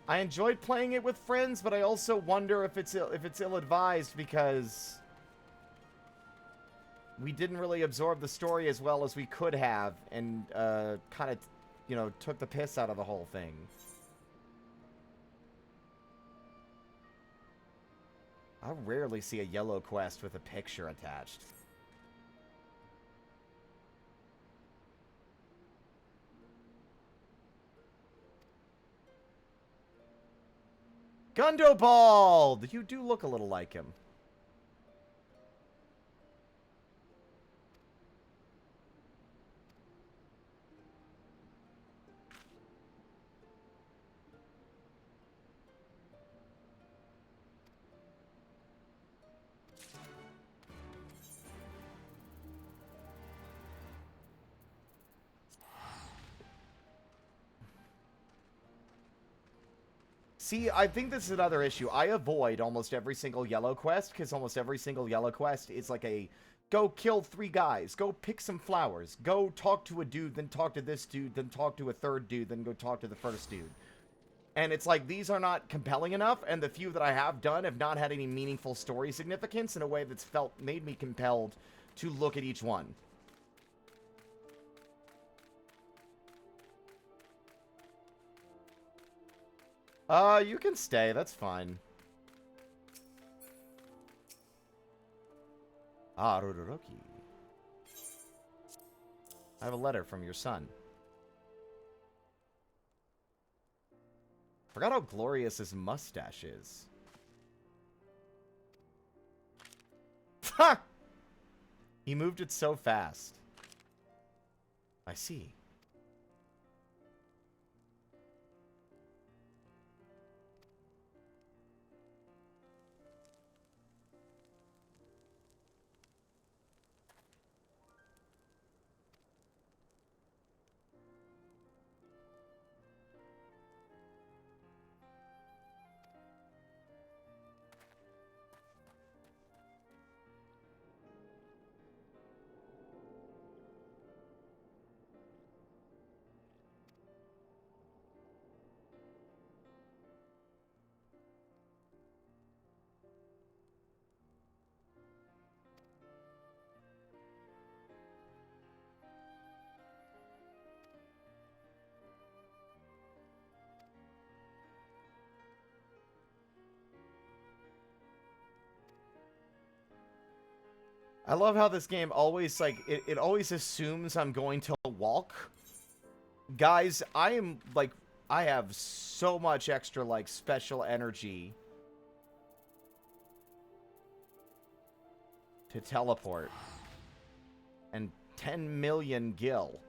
I enjoyed playing it with friends, but I also wonder if it's ill-advised because we didn't really absorb the story as well as we could have, and kind of, you know, took the piss out of the whole thing. I rarely see a yellow quest with a picture attached. Gundobald! You do look a little like him. See, I think this is another issue. I avoid almost every single yellow quest, because almost every single yellow quest is like a, go kill 3 guys, go pick some flowers, go talk to a dude, then talk to this dude, then talk to a third dude, then go talk to the first dude. And it's like, these are not compelling enough, and the few that I have done have not had any meaningful story significance in a way that's made me compelled to look at each one. You can stay. That's fine. Ah, Rororoki. I have a letter from your son. Forgot how glorious his mustache is. Ha! He moved it so fast. I see. I love how this game always, like, it always assumes I'm going to walk. Guys, I am, like, I have so much extra, like, special energy to teleport. And 10 million gil.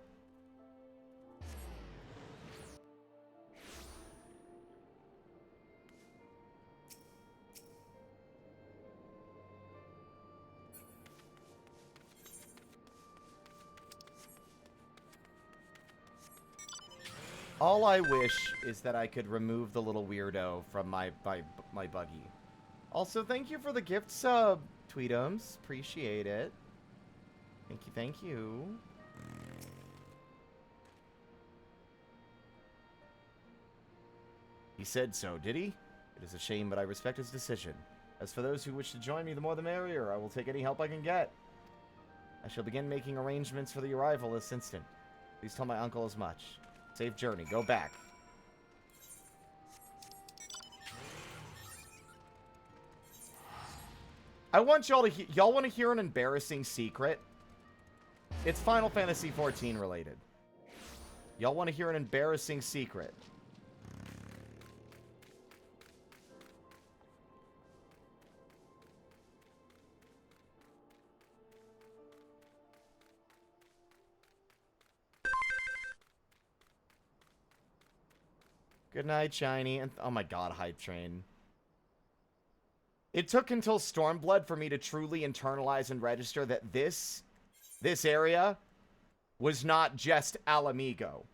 All I wish is that I could remove the little weirdo from my buggy. Also, thank you for the gift sub, Tweetums. Appreciate it. Thank you, thank you. He said so, did he? It is a shame, but I respect his decision. As for those who wish to join me, the more the merrier. I will take any help I can get. I shall begin making arrangements for the arrival this instant. Please tell my uncle as much. Safe journey. Go back. I want y'all to y'all want to hear an embarrassing secret? It's Final Fantasy XIV related. Y'all want to hear an embarrassing secret? Good night, Shiny. And oh my god, Hype Train. It took until Stormblood for me to truly internalize and register that this area was not just Alamigo.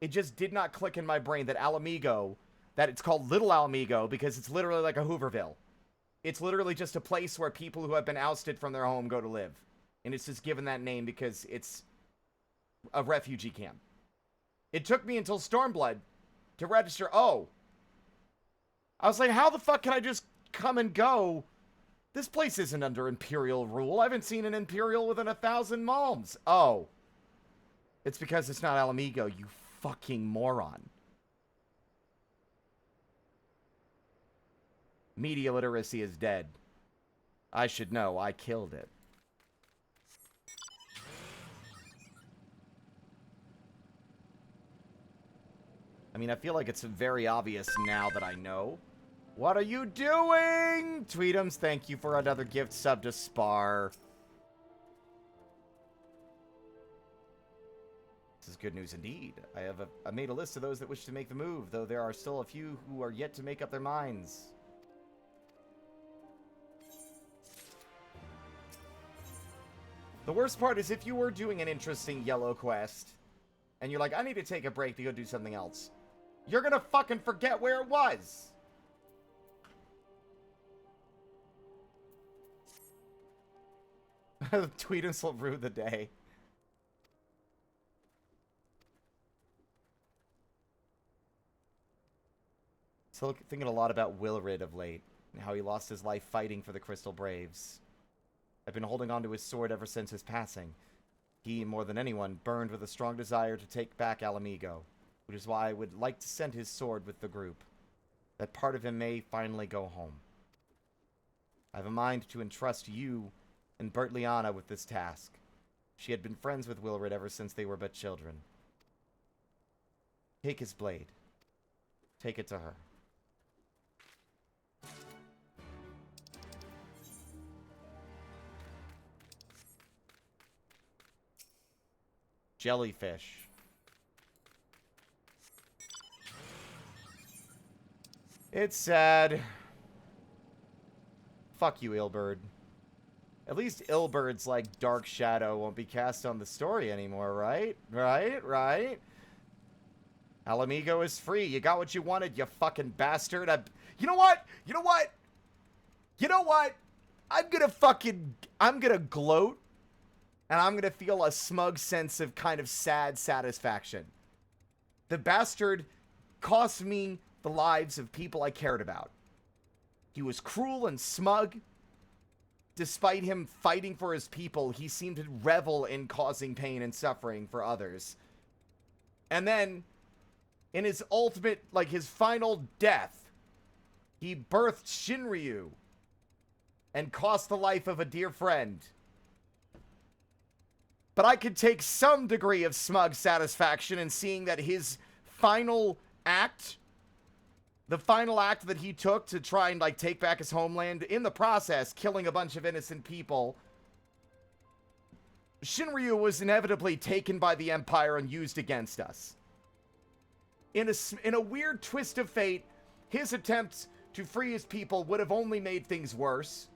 It just did not click in my brain that Alamigo, that it's called Little Alamigo because it's literally like a Hooverville. It's literally just a place where people who have been ousted from their home go to live. And it's just given that name because it's a refugee camp. It took me until Stormblood to register. Oh. I was like, how the fuck can I just come and go? This place isn't under Imperial rule. I haven't seen an Imperial within 1,000 malms. Oh. It's because it's not Alamigo, you fucking moron. Media literacy is dead. I should know. I killed it. I mean, I feel like it's very obvious now that I know. What are you doing? Tweetums, thank you for another gift sub to Spar. This is good news indeed. I made a list of those that wish to make the move, though there are still a few who are yet to make up their minds. The worst part is if you were doing an interesting yellow quest, and you're like, I need to take a break to go do something else, you're gonna fucking forget where it was. Tweetums will rue the day. Still thinking a lot about Wilrid of late, and how he lost his life fighting for the Crystal Braves. I've been holding on to his sword ever since his passing. He, more than anyone, burned with a strong desire to take back Alamigo, which is why I would like to send his sword with the group. That part of him may finally go home. I have a mind to entrust you and Bertliana with this task. She had been friends with Wilrid ever since they were but children. Take his blade. Take it to her. Jellyfish. It's sad. Fuck you, Ilbird. At least Ilbird's, like, dark shadow won't be cast on the story anymore, right? Right? Alamigo is free. You got what you wanted, you fucking bastard. You know what? I'm gonna gloat, and I'm gonna feel a smug sense of kind of sad satisfaction. The bastard cost me the lives of people I cared about. He was cruel and smug. Despite him fighting for his people, he seemed to revel in causing pain and suffering for others. And then, in his ultimate, like his final death, he birthed Shinryu and cost the life of a dear friend. But I could take some degree of smug satisfaction in seeing that his final act, the final act that he took to try and, like, take back his homeland, in the process, killing a bunch of innocent people, Shinryu was inevitably taken by the Empire and used against us. In a weird twist of fate, his attempts to free his people would have only made things worse,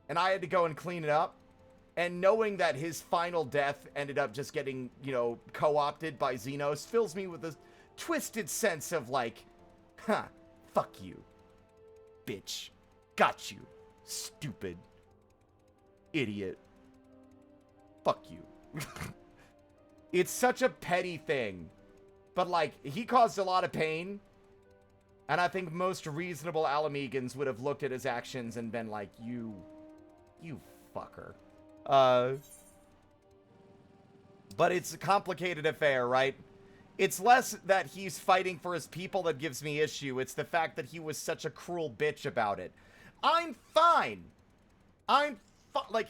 and I had to go and clean it up. And knowing that his final death ended up just getting, you know, co-opted by Xenos fills me with a twisted sense of, like, huh, fuck you, bitch. Got you, stupid idiot. Fuck you. It's such a petty thing. But, like, he caused a lot of pain. And I think most reasonable Alamegans would have looked at his actions and been like, you fucker. But it's a complicated affair, right? It's less that he's fighting for his people that gives me issue. It's the fact that he was such a cruel bitch about it. I'm fine. Like,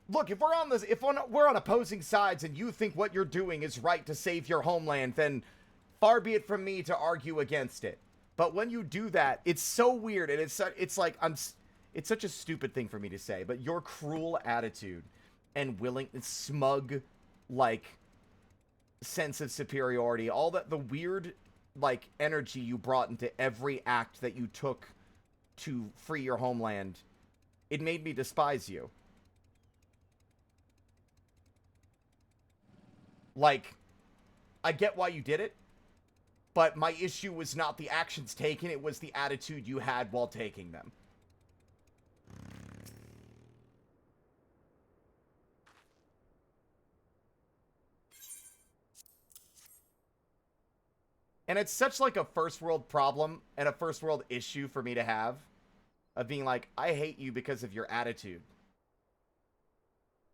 look, if we're on opposing sides and you think what you're doing is right to save your homeland, then far be it from me to argue against it. But when you do that, it's so weird, and it's like it's such a stupid thing for me to say, but your cruel attitude and smug, like, sense of superiority, all that, the weird, like, energy you brought into every act that you took to free your homeland, it made me despise you. Like, I get why you did it, but my issue was not the actions taken, it was the attitude you had while taking them. And it's such, like, a first world problem and a first world issue for me to have, of being like, I hate you because of your attitude.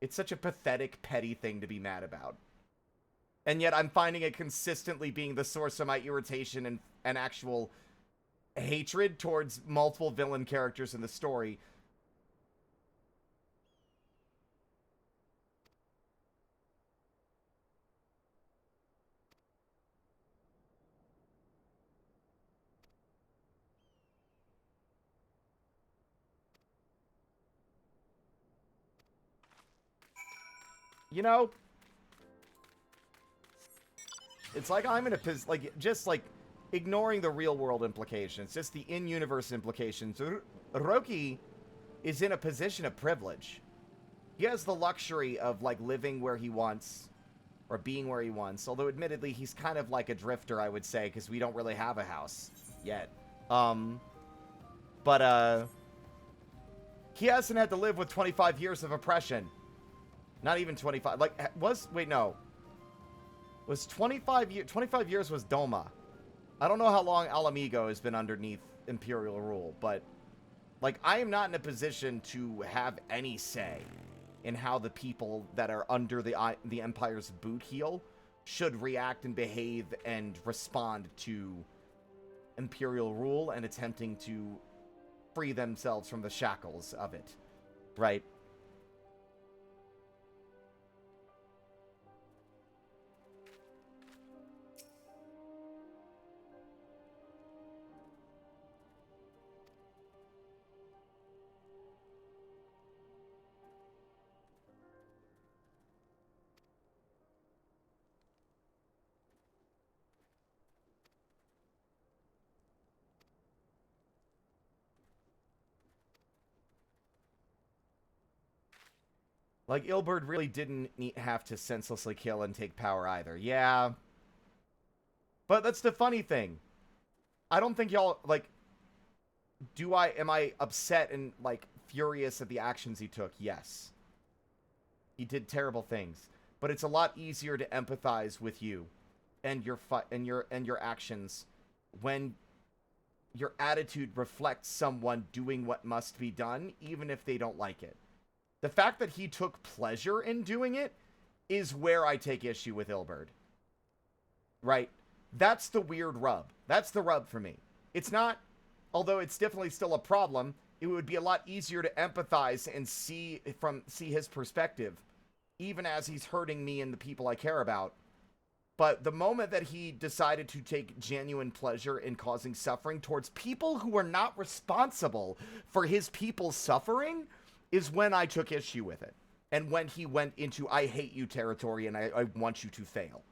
It's such a pathetic, petty thing to be mad about. And yet I'm finding it consistently being the source of my irritation and actual hatred towards multiple villain characters in the story. You know, it's like I'm in a position, like, just, like, ignoring the real-world implications, just the in-universe implications. Roki is in a position of privilege. He has the luxury of, like, living where he wants, or being where he wants, although, admittedly, he's kind of like a drifter, I would say, because we don't really have a house yet. He hasn't had to live with 25 years of oppression. Not even 25. Like, wait, no. Was 25 years was Doma. I don't know how long Alamigo has been underneath Imperial rule, but, like, I am not in a position to have any say in how the people that are under the Empire's boot heel should react and behave and respond to Imperial rule and attempting to free themselves from the shackles of it, right? Like, Ilberd really didn't have to senselessly kill and take power either. Yeah. But that's the funny thing. I don't think y'all, like, am I upset and, like, furious at the actions he took? Yes. He did terrible things. But it's a lot easier to empathize with you and your actions when your attitude reflects someone doing what must be done, even if they don't like it. The fact that he took pleasure in doing it is where I take issue with Ilberd. Right? That's the weird rub. That's the rub for me. It's not, although it's definitely still a problem, it would be a lot easier to empathize and see his perspective, even as he's hurting me and the people I care about. But the moment that he decided to take genuine pleasure in causing suffering towards people who were not responsible for his people's suffering is when I took issue with it. And when he went into I hate you territory and I want you to fail.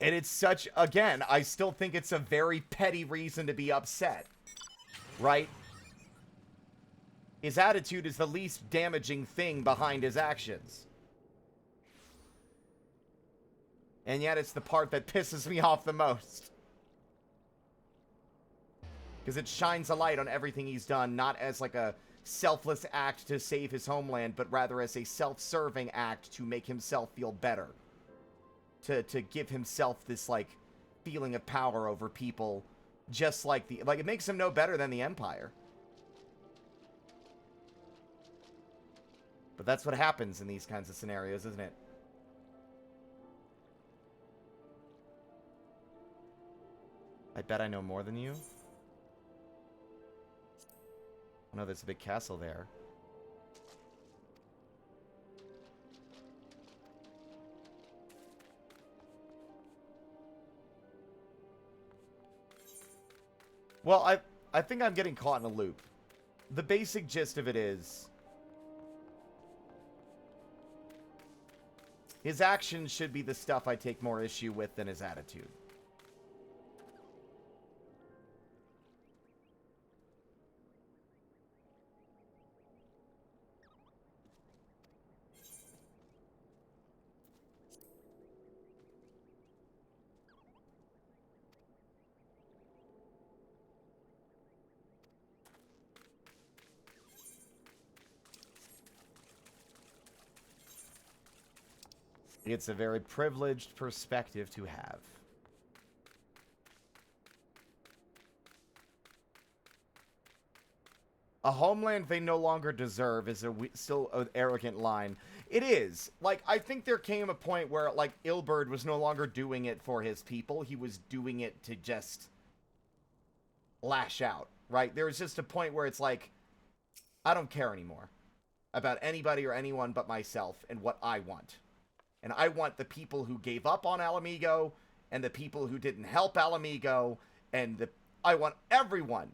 And it's such, again, I still think it's a very petty reason to be upset. Right? His attitude is the least damaging thing behind his actions. And yet it's the part that pisses me off the most. Because it shines a light on everything he's done, not as like a selfless act to save his homeland, but rather as a self-serving act to make himself feel better. To give himself this, like, feeling of power over people, just like the... Like, it makes him no better than the Empire. But that's what happens in these kinds of scenarios, isn't it? I bet I know more than you. I know there's a big castle there. Well, I think I'm getting caught in a loop. The basic gist of it is... his actions should be the stuff I take more issue with than his attitude. It's a very privileged perspective to have. A homeland they no longer deserve is still an arrogant line. It is. Like, I think there came a point where, like, Ilberd was no longer doing it for his people. He was doing it to just lash out, right? There was just a point where it's like, I don't care anymore about anybody or anyone but myself and what I want. And I want the people who gave up on Alamigo, and the people who didn't help Alamigo, and I want everyone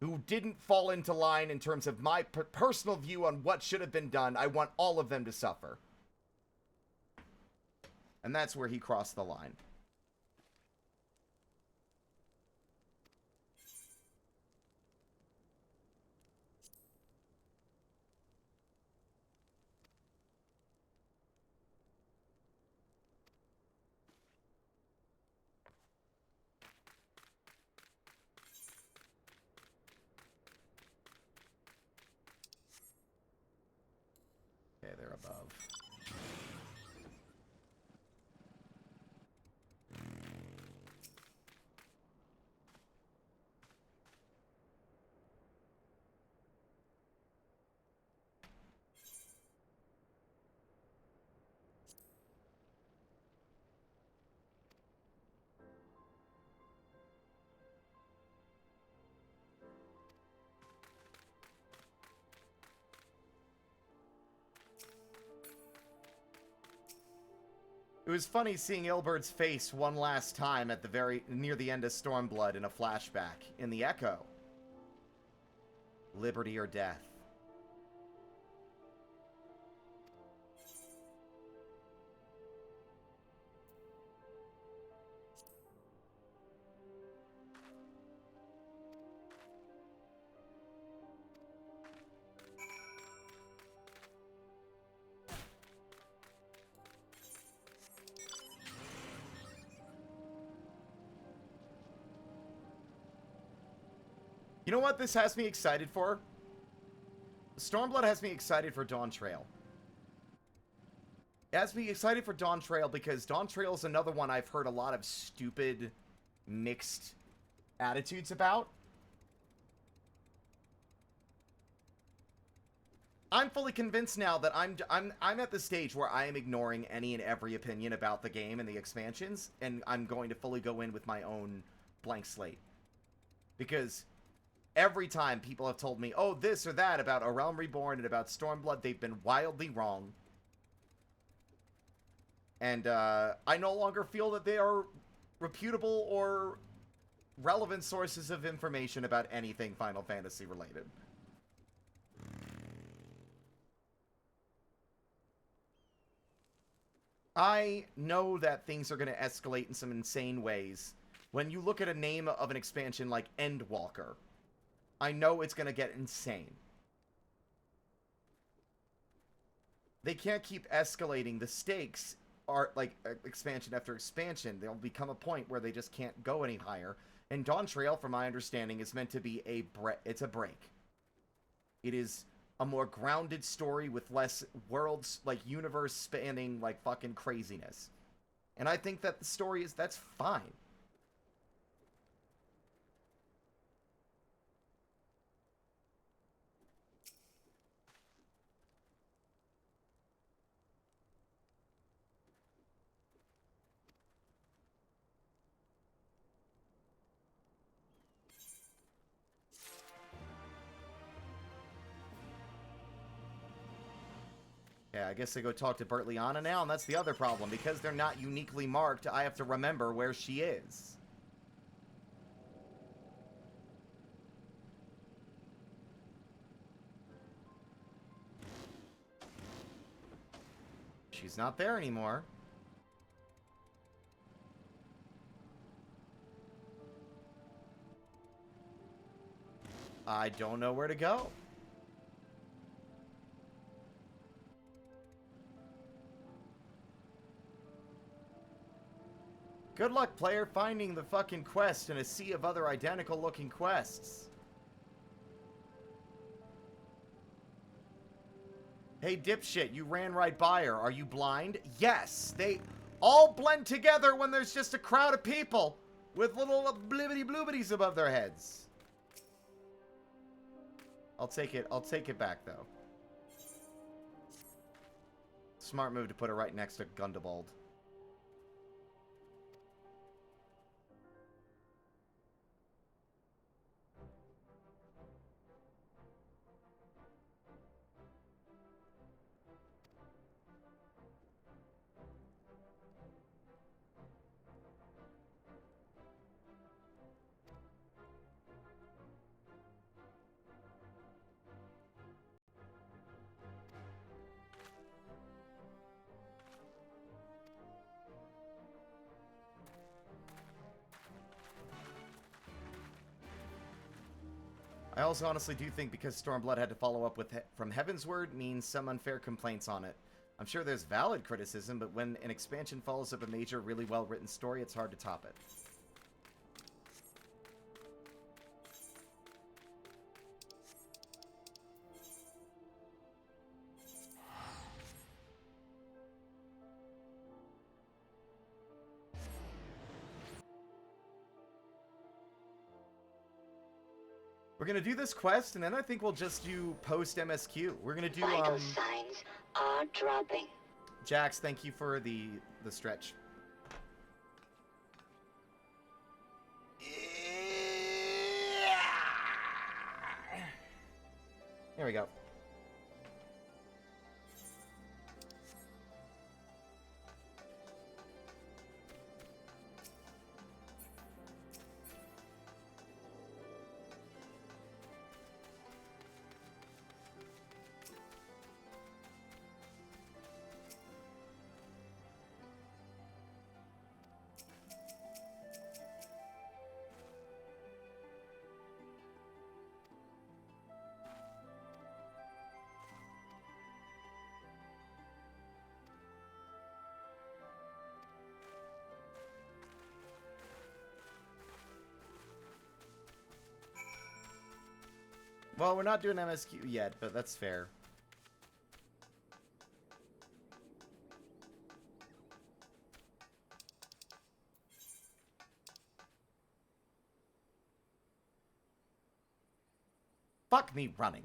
who didn't fall into line in terms of my personal view on what should have been done. I want all of them to suffer. And that's where he crossed the line. Okay, they're above. It was funny seeing Ilberd's face one last time at the near the end of Stormblood in a flashback in the Echo. Liberty or death. You know what this has me excited for? Stormblood has me excited for Dawn Trail. It has me excited for Dawn Trail because Dawn Trail is another one I've heard a lot of stupid, mixed attitudes about. I'm fully convinced now that I'm at the stage where I am ignoring any and every opinion about the game and the expansions, and I'm going to fully go in with my own blank slate. Because every time people have told me, oh, this or that about A Realm Reborn and about Stormblood, they've been wildly wrong. And I no longer feel that they are reputable or relevant sources of information about anything Final Fantasy related. I know that things are going to escalate in some insane ways. When you look at a name of an expansion like Endwalker, I know it's going to get insane. They can't keep escalating. The stakes are, like, expansion after expansion. There'll become a point where they just can't go any higher. And Dawn Trail, from my understanding, is meant to be it's a break. It is a more grounded story with less worlds, like, universe-spanning, like, fucking craziness. And I think that the story is, that's fine. Yeah, I guess I go talk to Bertliana now, and that's the other problem. Because they're not uniquely marked, I have to remember where she is. She's not there anymore. I don't know where to go. Good luck, player, finding the fucking quest in a sea of other identical-looking quests. Hey, dipshit, you ran right by her. Are you blind? Yes, they all blend together when there's just a crowd of people with little blibbity-bloobities above their heads. I'll take it back, though. Smart move to put her right next to Gundabald. I also honestly do think because Stormblood had to follow up with From Heavensward means some unfair complaints on it. I'm sure there's valid criticism, but when an expansion follows up a major, really well-written story, it's hard to top it. We're gonna do this quest, and then I think we'll just do post-MSQ. We're gonna do, Vital signs are dropping. Jax, thank you for the stretch. There we go. Well, we're not doing MSQ yet, but that's fair. Fuck me running.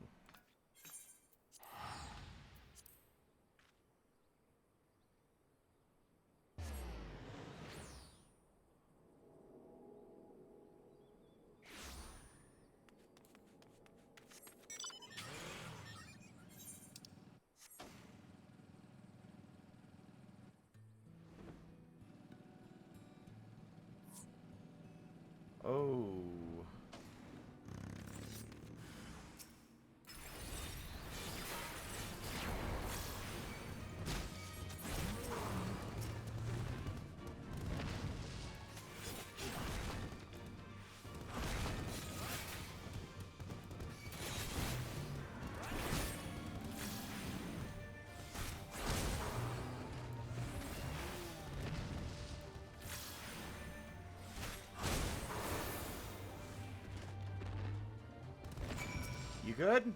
You good?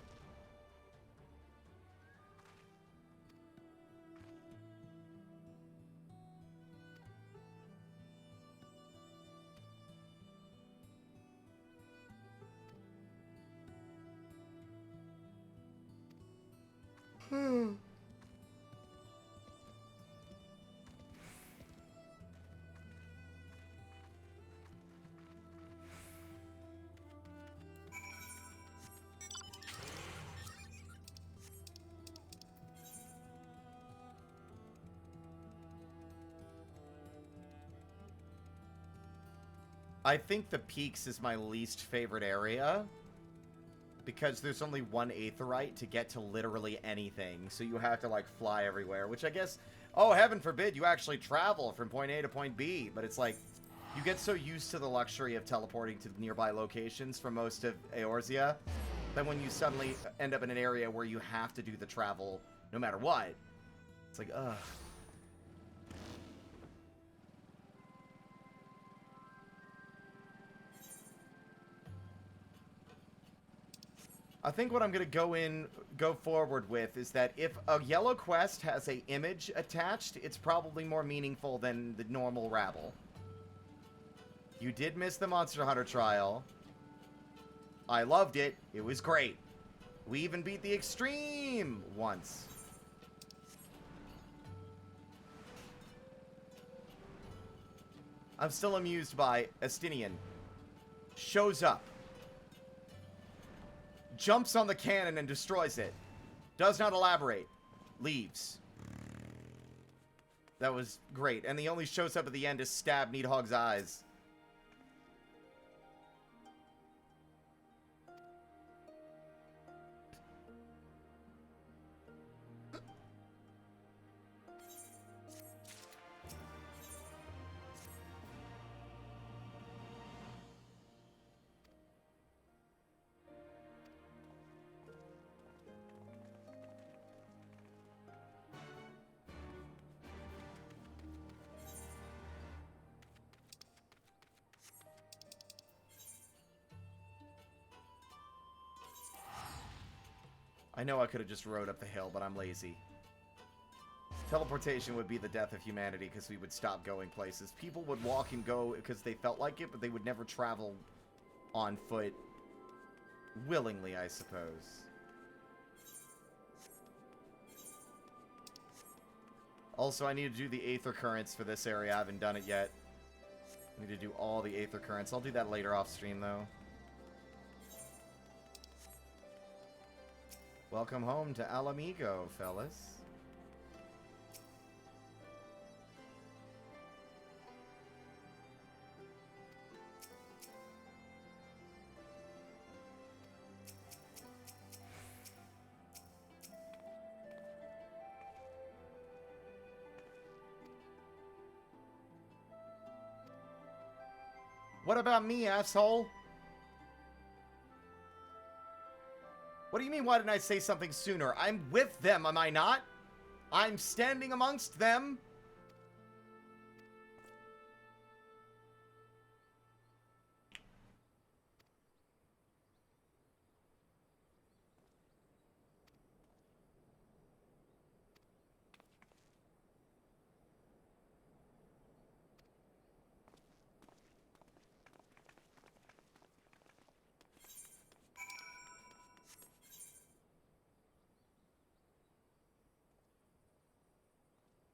I think the peaks is my least favorite area. Because there's only one aetheryte to get to literally anything. So you have to, like, fly everywhere. Which I guess... Oh, heaven forbid you actually travel from point A to point B. But it's like... You get so used to the luxury of teleporting to nearby locations for most of Eorzea that when you suddenly end up in an area where you have to do the travel no matter what, it's like, ugh. I think what I'm going to go forward with is that if a yellow quest has a image attached, it's probably more meaningful than the normal rabble. You did miss the Monster Hunter trial. I loved it. It was great. We even beat the extreme once. I'm still amused by Estinian. Shows up. Jumps on the cannon and destroys it. Does not elaborate. Leaves. That was great. And he only shows up at the end to stab Needhog's eyes. I know I could have just rode up the hill, but I'm lazy. Teleportation would be the death of humanity because we would stop going places. People would walk and go because they felt like it, but they would never travel on foot willingly, I suppose. Also, I need to do the Aether Currents for this area. I haven't done it yet. I need to do all the Aether Currents. I'll do that later off stream, though. Welcome home to Alamigo, fellas. What about me, asshole? What do you mean, why didn't I say something sooner? I'm with them, am I not? I'm standing amongst them.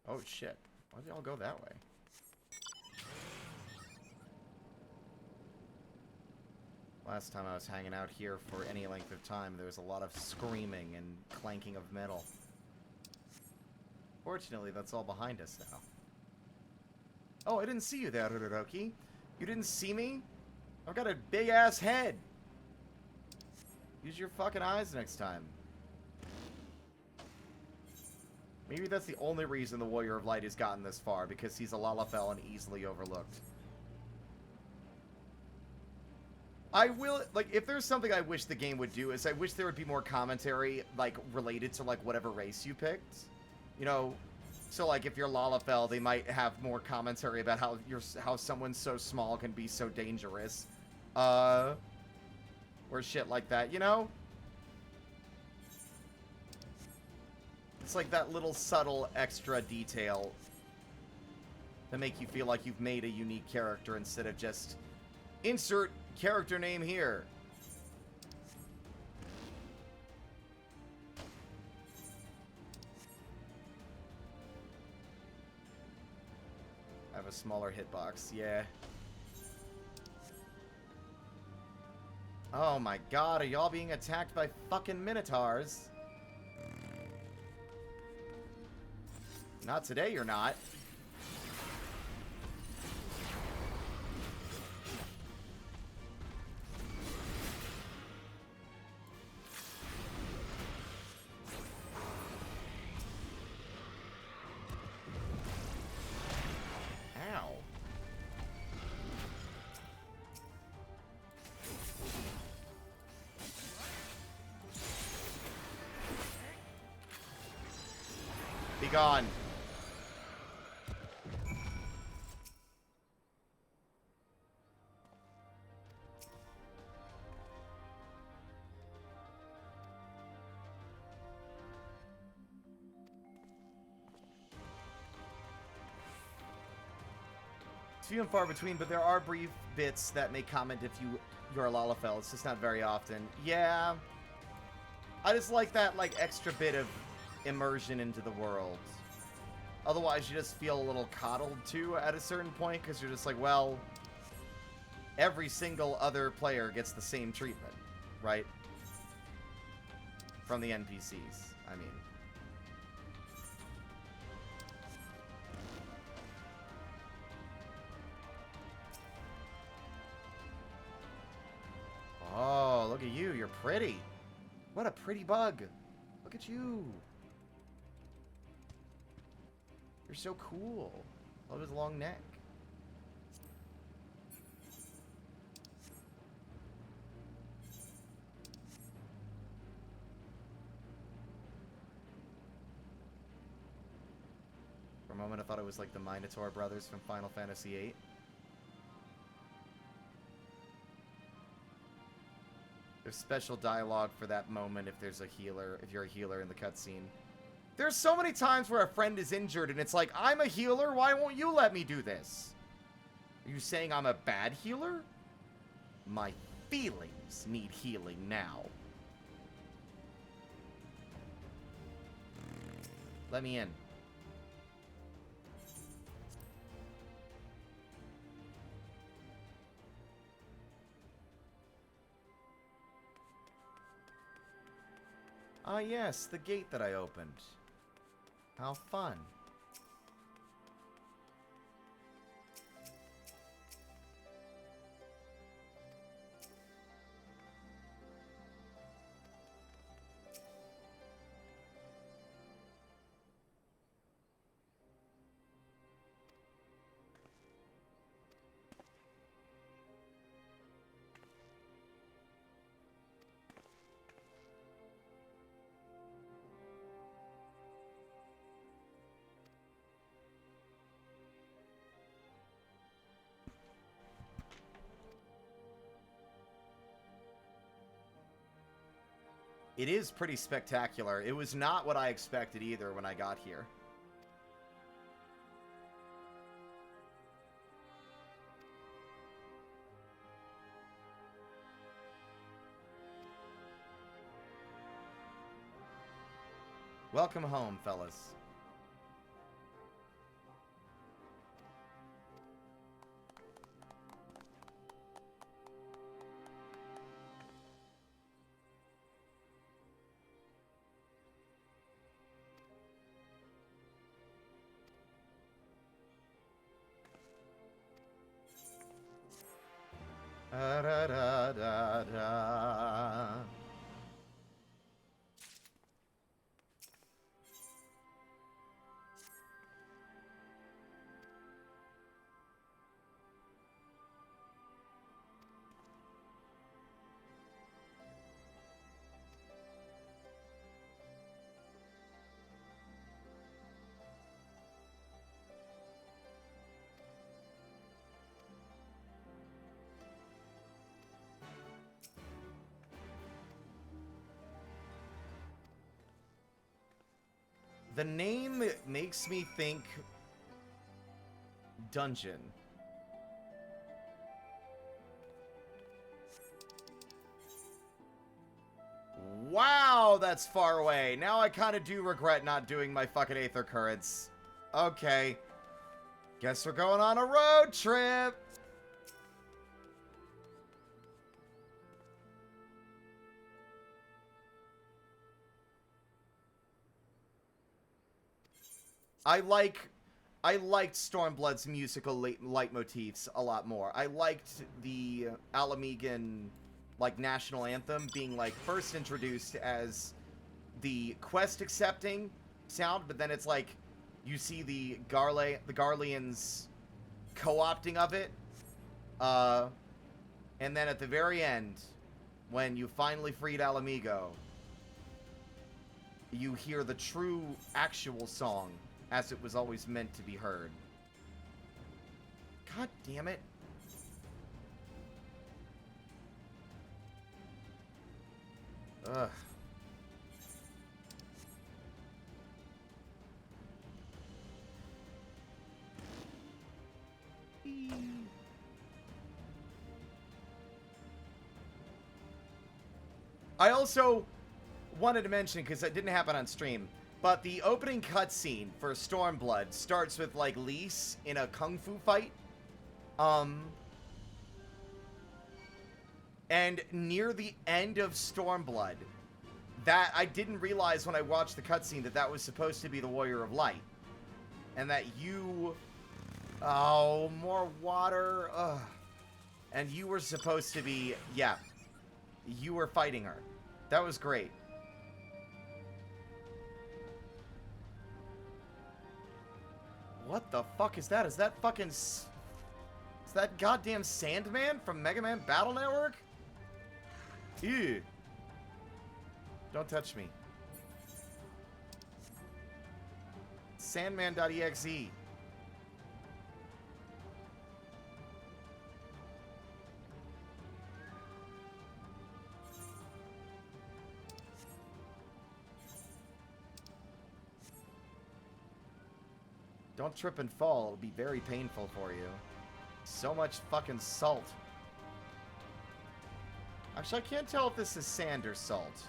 Oh, shit. Why did y'all go that way? Last time I was hanging out here for any length of time, there was a lot of screaming and clanking of metal. Fortunately, that's all behind us now. Oh, I didn't see you there, Todoroki. You didn't see me? I've got a big-ass head. Use your fucking eyes next time. Maybe that's the only reason the Warrior of Light has gotten this far, because he's a Lalafell and easily overlooked. I will, like, if there's something I wish the game would do, is I wish there would be more commentary, like, related to, like, whatever race you picked. You know, so, like, if you're Lalafell, they might have more commentary about how someone so small can be so dangerous. Or shit like that, you know? It's like that little subtle extra detail to make you feel like you've made a unique character instead of just insert character name here. I have a smaller hitbox, yeah. Oh my god, are y'all being attacked by fucking minotaurs? Not today, you're not. Ow. Be gone. Few and far between, but there are brief bits that may comment if you're a Lalafell. It's just not very often. Yeah. I just like that, like, extra bit of immersion into the world. Otherwise, you just feel a little coddled, too, at a certain point, because you're just like, well, every single other player gets the same treatment, right? From the NPCs, I mean. Oh, look at you. You're pretty. What a pretty bug. Look at you. You're so cool. Love his long neck. For a moment, I thought it was like the Minotaur brothers from Final Fantasy VIII. There's special dialogue for that moment if there's a healer, if you're a healer in the cutscene. There's so many times where a friend is injured and it's like, I'm a healer, why won't you let me do this? Are you saying I'm a bad healer? My feelings need healing now. Let me in. Ah, yes, the gate that I opened. How fun. It is pretty spectacular. It was not what I expected either when I got here. Welcome home, fellas. Da da da da da. The name makes me think dungeon. Wow, that's far away. Now I kind of do regret not doing my fucking Aether Currents. Okay. Guess we're going on a road trip. I liked Stormblood's musical leitmotifs a lot more. I liked the Alamegan, like, national anthem being, like, first introduced as the quest accepting sound, but then it's like you see the Garleans co-opting of it. And then at the very end, when you finally freed Alamigo, you hear the true, actual song as it was always meant to be heard. God damn it. Ugh. I also wanted to mention, because it didn't happen on stream, but the opening cutscene for Stormblood starts with, like, Lise in a kung fu fight. And near the end of Stormblood, that I didn't realize when I watched the cutscene that that was supposed to be the Warrior of Light. And that you... Oh, more water. Ugh. And you were supposed to be... Yeah. You were fighting her. That was great. What the fuck is that? Is that fucking... Is that goddamn Sandman from Mega Man Battle Network? Ew. Don't touch me. Sandman.exe. Don't trip and fall. It'll be very painful for you. So much fucking salt. Actually, I can't tell if this is sand or salt.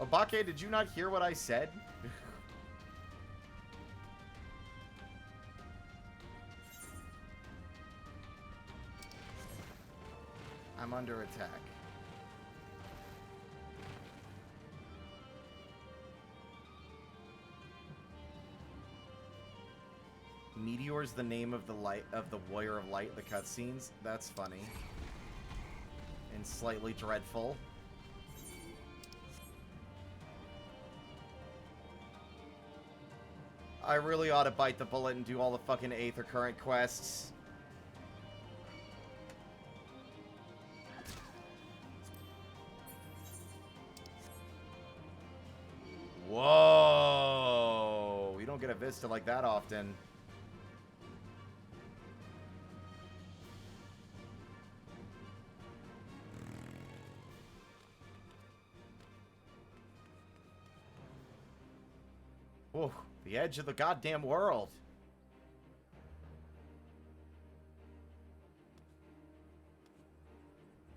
Obake, did you not hear what I said? I'm under attack. Meteor's the name of the Warrior of Light, the cutscenes. That's funny. And slightly dreadful. I really ought to bite the bullet and do all the fucking Aether Current quests. Whoa! You don't get a vista like that often. Whoa, the edge of the goddamn world.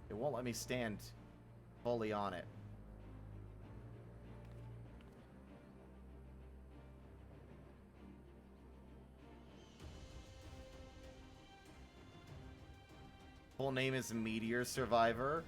It won't let me stand fully on it. Full name is Meteor Survivor.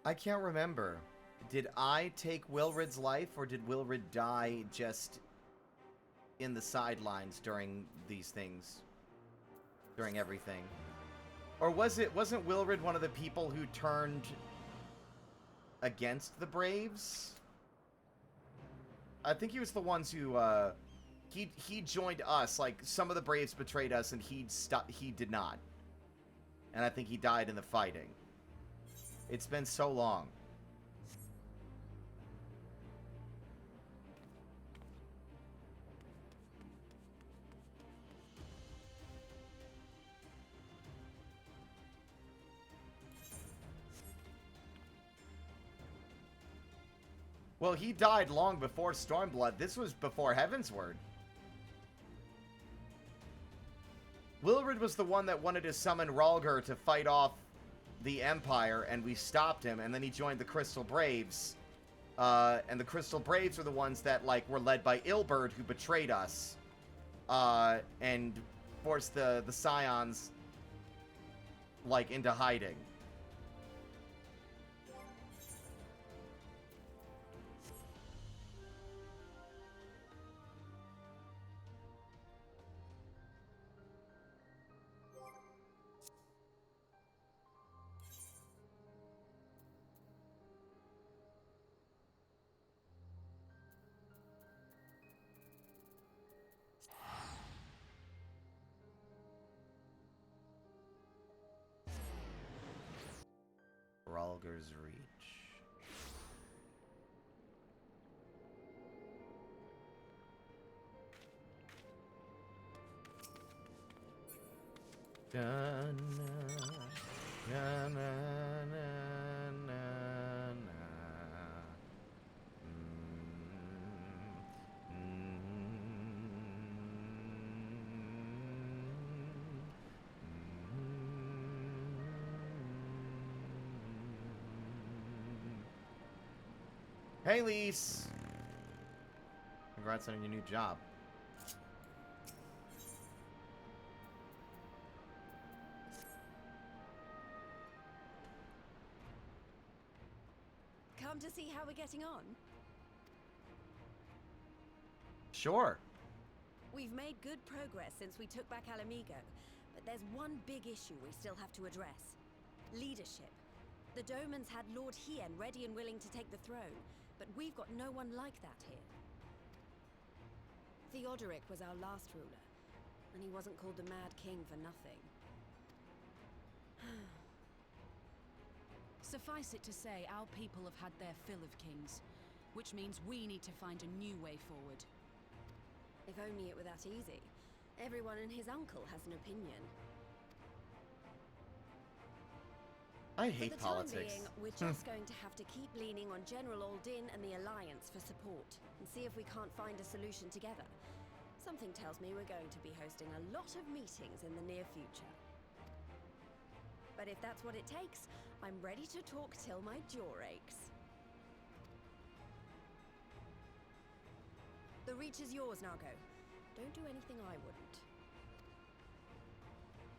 I can't remember. Did I take Wilrid's life, or did Wilrid die just in the sidelines during these things? During everything? Or wasn't Wilrid one of the people who turned against the Braves? I think he was the ones who, he joined us. Like, some of the Braves betrayed us, and he did not. And I think he died in the fighting. It's been so long. Well, he died long before Stormblood. This was before Heavensward. Wilrid was the one that wanted to summon Rhalgr to fight off the Empire, and we stopped him, and then he joined the Crystal Braves. And the Crystal Braves were the ones that, like, were led by Ilberd, who betrayed us. And forced the Scions, like, into hiding. Rhalgr's Reach. Na, na, na, na, na, na, na. Hey, Lise! Congrats on your new job. Come to see how we're getting on? Sure. We've made good progress since we took back Alamigo, but there's one big issue we still have to address. Leadership. The Domans had Lord Hien ready and willing to take the throne, but we've got no one like that here. Theodoric was our last ruler, and he wasn't called the Mad King for nothing. Suffice it to say, our people have had their fill of kings, which means we need to find a new way forward. If only it were that easy. Everyone and his uncle has an opinion. I hate For the politics. time being, we're just going to have to keep leaning on General Aldin and the Alliance for support, and see if we can't find a solution together. Something tells me we're going to be hosting a lot of meetings in the near future. But if that's what it takes, I'm ready to talk till my jaw aches. The Reach is yours, Nago. Don't do anything I wouldn't.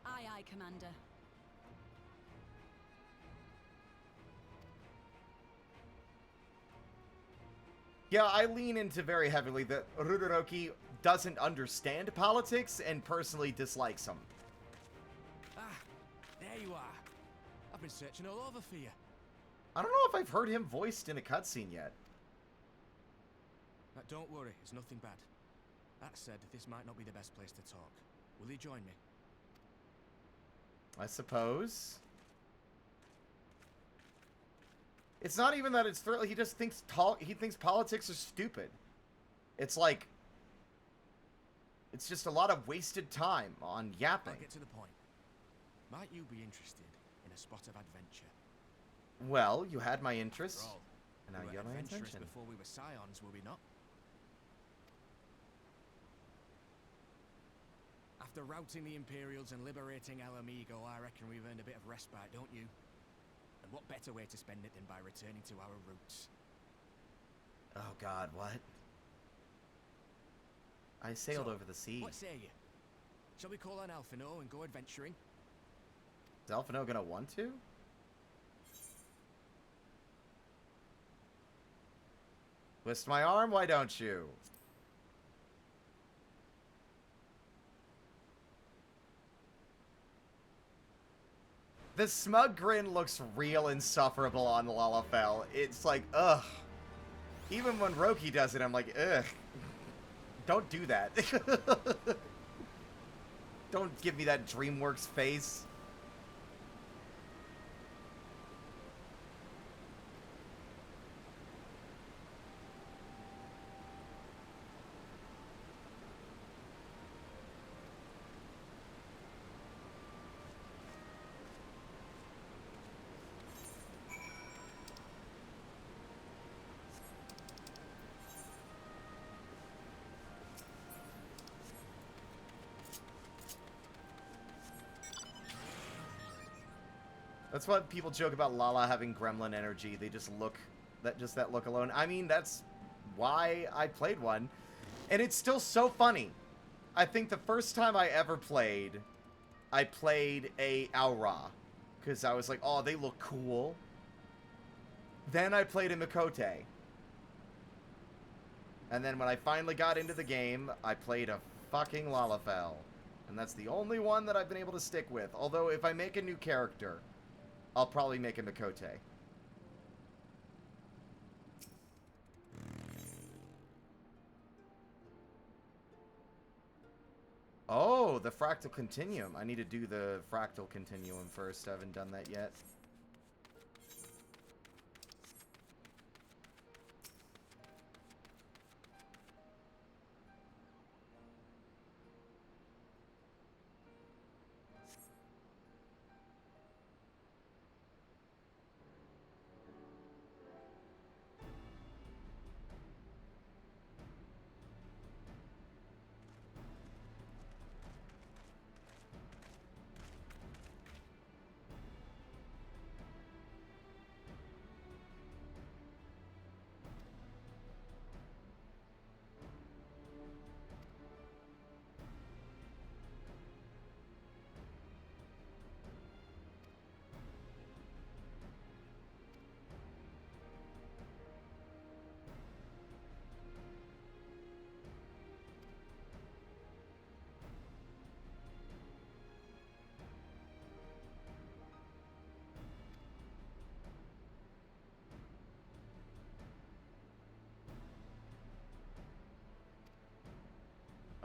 Aye, aye, Commander. Yeah, I lean into very heavily that Ruderoki doesn't understand politics and personally dislikes them. Ah, there you are. I've been searching all over for you. I don't know if I've heard him voiced in a cutscene yet. Don't worry, it's nothing bad. That said, this might not be the best place to talk. Will you join me? I suppose. It's not even that it's thrilling. He just thinks politics are stupid. It's like, it's just a lot of wasted time on I'll yapping. get to the point. Might you be interested in a spot of adventure? Well, you had my interest, After all, and now we you were have my adventurous attention. before we were scions, were we not? After routing the Imperials and liberating Alamigo, I reckon we've earned a bit of respite, don't you? And what better way to spend it than by returning to our roots? Oh God, what? I sailed So, over the sea. What say you? Shall we call on Alphino and go adventuring? Is Alphino gonna want to? Twist my arm, why don't you? The smug grin looks real insufferable on Lalafell. It's like, ugh. Even when Roki does it, I'm like, ugh. Don't do that. Don't give me that DreamWorks face. That's what people joke about Lala having gremlin energy. They just look, that look alone. I mean, that's why I played one. And it's still so funny. I think the first time I ever played, I played a Aura. Because I was like, oh, they look cool. Then I played a Mikote. And then when I finally got into the game, I played a fucking Lalafell. And that's the only one that I've been able to stick with. Although, if I make a new character, I'll probably make a Mikote. Oh, the Fractal Continuum. I need to do the Fractal Continuum first. I haven't done that yet.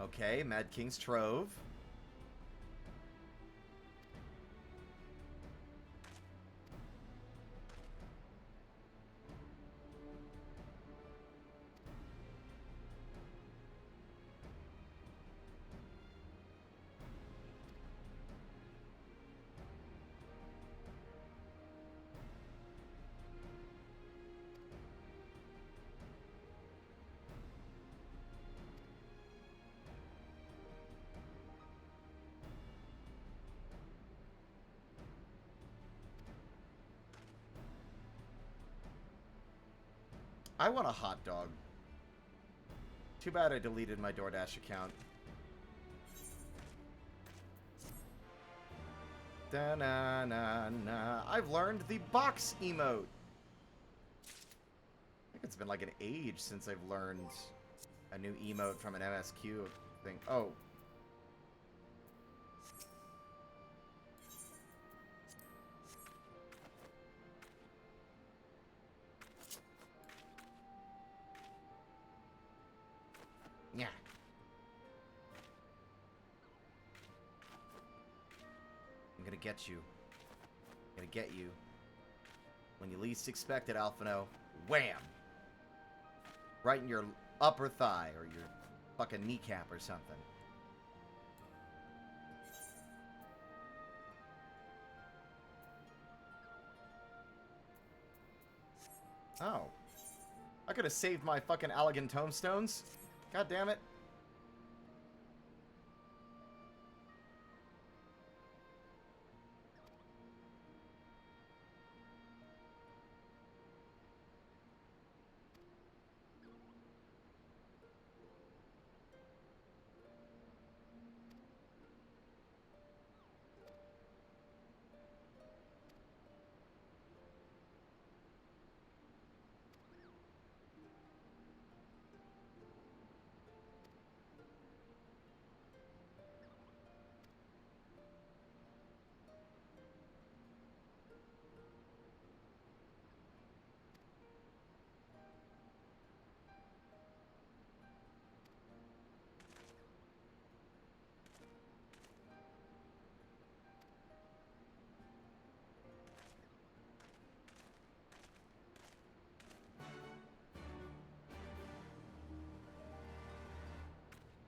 Okay, Mad King's Trove. I want a hot dog. Too bad I deleted my DoorDash account. Da-na-na-na. I've learned the box emote. I think it's been like an age since I've learned a new emote from an MSQ thing. Oh. Yeah. I'm gonna get you. I'm gonna get you. When you least expect it, Alphino. Wham! Right in your upper thigh or your fucking kneecap or something. Oh. I could have saved my fucking Allegan tombstones. God damn it.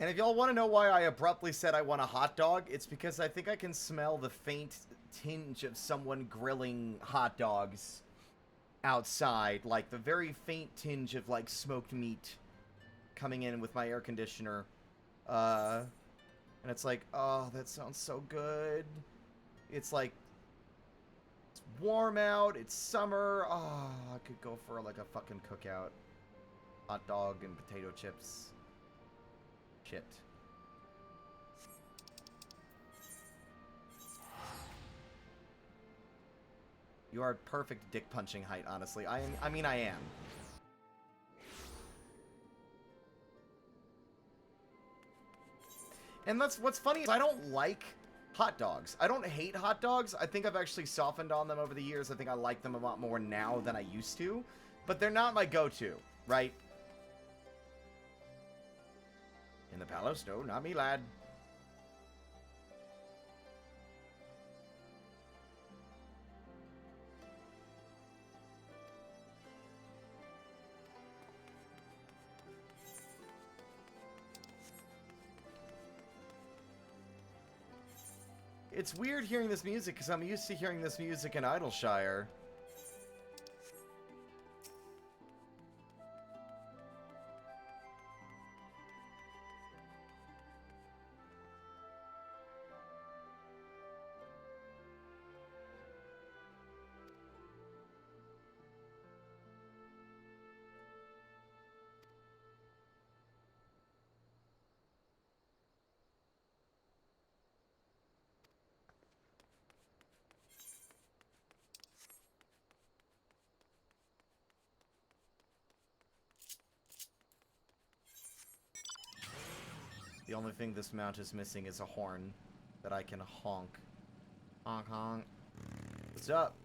And if y'all want to know why I abruptly said I want a hot dog, it's because I think I can smell the faint tinge of someone grilling hot dogs outside. Like, the very faint tinge of, like, smoked meat coming in with my air conditioner. And it's like, oh, that sounds so good. It's like, it's warm out, it's summer. Oh, I could go for, like, a fucking cookout. Hot dog and potato chips. Shit. You are perfect dick punching height, honestly. I mean, I am. And that's what's funny is I don't like hot dogs. I don't hate hot dogs. I think I've actually softened on them over the years. I think I like them a lot more now than I used to. But they're not my go-to, right? In the palace? No, not me, lad. It's weird hearing this music, because I'm used to hearing this music in Idleshire. The only thing this mount is missing is a horn that I can honk. Honk, honk. What's up?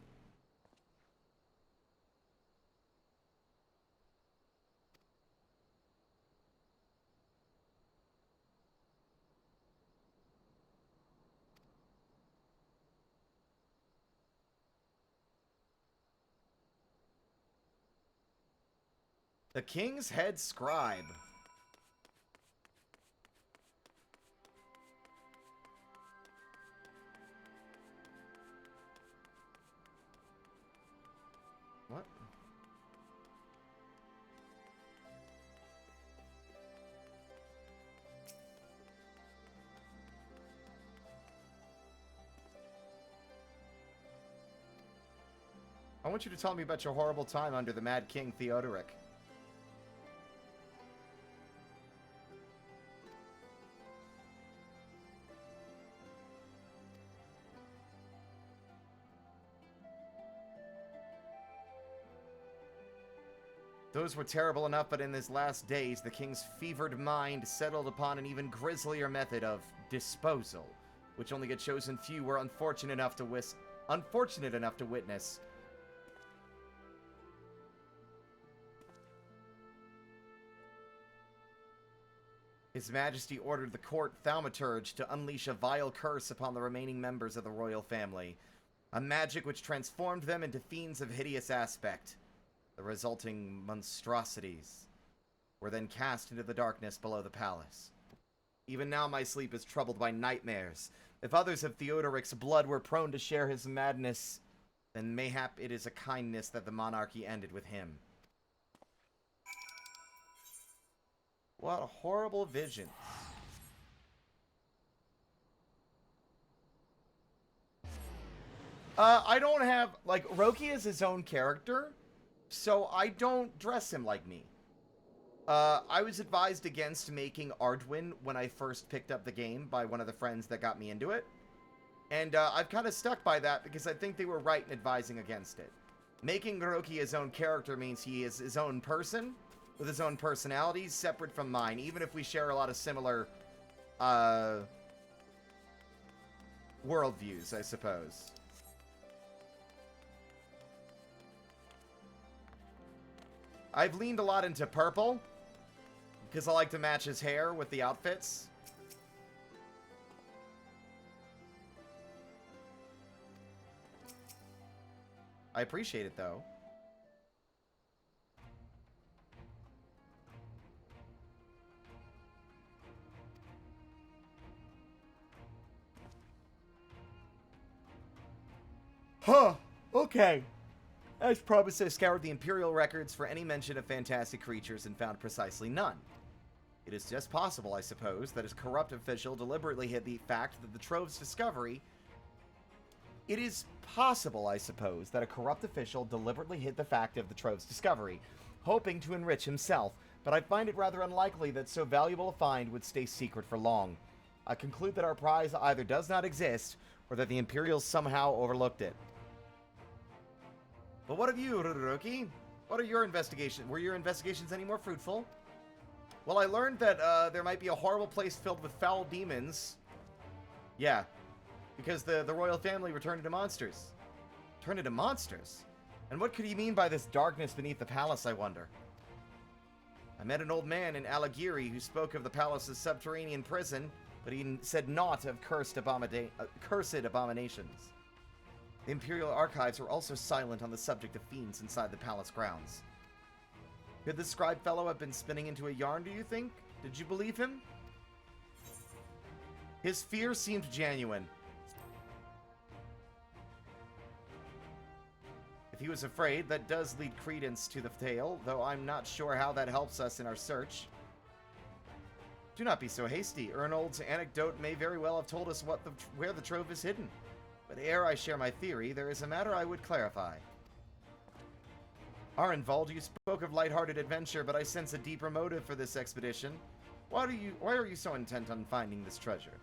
The King's Head Scribe. What? I want you to tell me about your horrible time under the Mad King Theodoric. Those were terrible enough, but in his last days, the king's fevered mind settled upon an even grislier method of disposal, which only a chosen few were unfortunate enough to witness. His Majesty ordered the court thaumaturge to unleash a vile curse upon the remaining members of the royal family, a magic which transformed them into fiends of hideous aspect. The resulting monstrosities were then cast into the darkness below the palace. Even now my sleep is troubled by nightmares. If others of Theodoric's blood were prone to share his madness, then mayhap it is a kindness that the monarchy ended with him. What horrible visions. I don't have, like, Roki is his own character, so I don't dress him like me. I was advised against making Arduin when I first picked up the game by one of the friends that got me into it. And I've kind of stuck by that because I think they were right in advising against it. Making Roki his own character means he is his own person, with his own personality, separate from mine, even if we share a lot of similar worldviews, I suppose. I've leaned a lot into purple, because I like to match his hair with the outfits. I appreciate it, though. Huh, okay. As promised, I scoured the Imperial records for any mention of fantastic creatures and found precisely none. It is just possible, I suppose, that a corrupt official deliberately hid the fact that the trove's discovery... It is possible, I suppose, that a corrupt official deliberately hid the fact of the trove's discovery, hoping to enrich himself, but I find it rather unlikely that so valuable a find would stay secret for long. I conclude that our prize either does not exist, or that the Imperials somehow overlooked it. But what of you, Ruroki? What are your investigations? Were your investigations any more fruitful? Well, I learned that there might be a horrible place filled with foul demons. Yeah, because the royal family returned into monsters. Turned into monsters? And what could he mean by this darkness beneath the palace, I wonder? I met an old man in Alagiri who spoke of the palace's subterranean prison, but he said naught of cursed abominations. The Imperial archives were also silent on the subject of fiends inside the palace grounds. Could the scribe fellow have been spinning into a yarn, do you think? Did you believe him? His fear seemed genuine. If he was afraid, that does lead credence to the tale, though I'm not sure how that helps us in our search. Do not be so hasty. Ernold's anecdote may very well have told us where the trove is hidden. But ere I share my theory, there is a matter I would clarify. Arenvald, you spoke of lighthearted adventure, but I sense a deeper motive for this expedition. Why are you so intent on finding this treasure?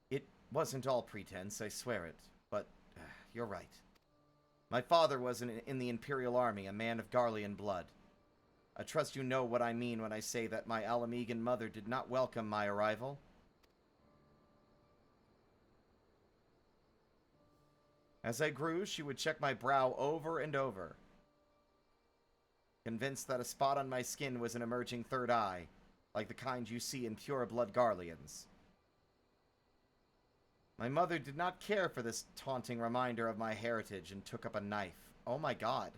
It wasn't all pretense, I swear it. But you're right. My father was in the Imperial Army, a man of Garlean blood. I trust you know what I mean when I say that my Alamegan mother did not welcome my arrival. As I grew, she would check my brow over and over, convinced that a spot on my skin was an emerging third eye, like the kind you see in pure-blood Garleans. My mother did not care for this taunting reminder of my heritage and took up a knife. Oh my god.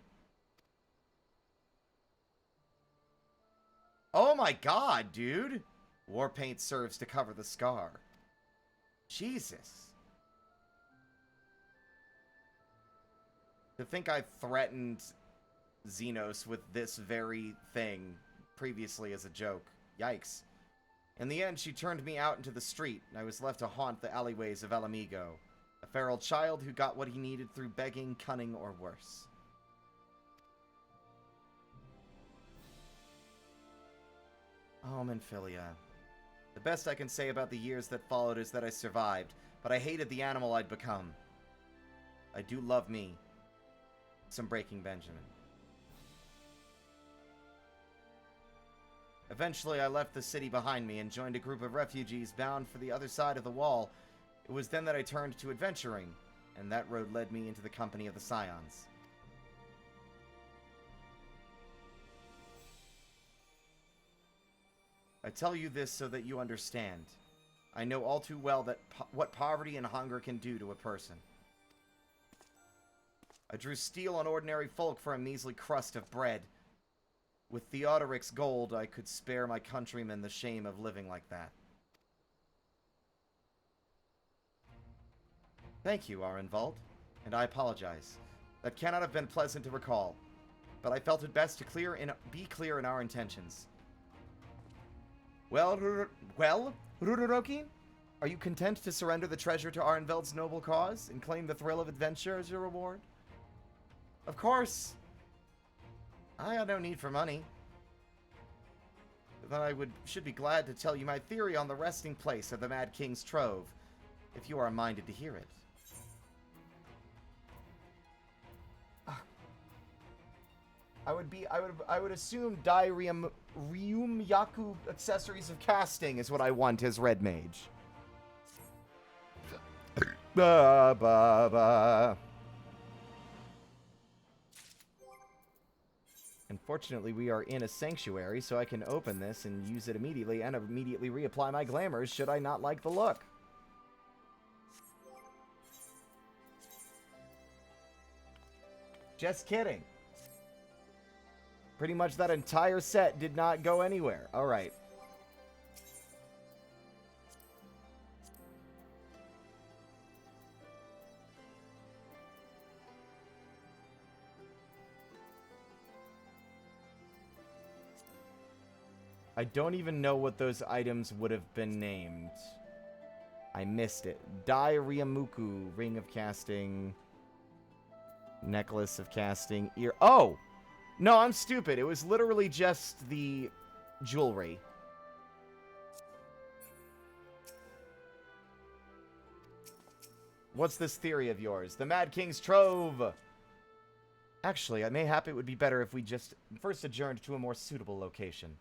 Oh my god, dude! War paint serves to cover the scar. Jesus. To think I threatened Xenos with this very thing previously as a joke. Yikes. In the end, she turned me out into the street, and I was left to haunt the alleyways of Alamigo. A feral child who got what he needed through begging, cunning, or worse. Oh, Menphilia. The best I can say about the years that followed is that I survived, but I hated the animal I'd become. I do love me. Some Breaking Benjamin. Eventually, I left the city behind me and joined a group of refugees bound for the other side of the wall. It was then that I turned to adventuring, and that road led me into the company of the Scions. I tell you this so that you understand. I know all too well that what poverty and hunger can do to a person. I drew steel on ordinary folk for a measly crust of bread. With Theodoric's gold, I could spare my countrymen the shame of living like that. Thank you, Arenvald, and I apologize. That cannot have been pleasant to recall, but I felt it best to be clear in our intentions. Well, Ruroki? Are you content to surrender the treasure to Arenveld's noble cause and claim the thrill of adventure as your reward? Of course. I have no need for money. Then I should be glad to tell you my theory on the resting place of the Mad King's Trove, if you are minded to hear it. I would assume Ryum Yaku accessories of casting is what I want as Red Mage. Ba ba ba. Unfortunately, we are in a sanctuary, so I can open this and use it immediately and immediately reapply my glamours should I not like the look. Just kidding. Pretty much that entire set did not go anywhere. Alright. I don't even know what those items would have been named. I missed it. Diarrhea Muku, Ring of Casting, Necklace of Casting, Ear... Oh! No, I'm stupid. It was literally just the jewelry. What's this theory of yours? The Mad King's Trove! Actually, mayhap it would be better if we just first adjourned to a more suitable location.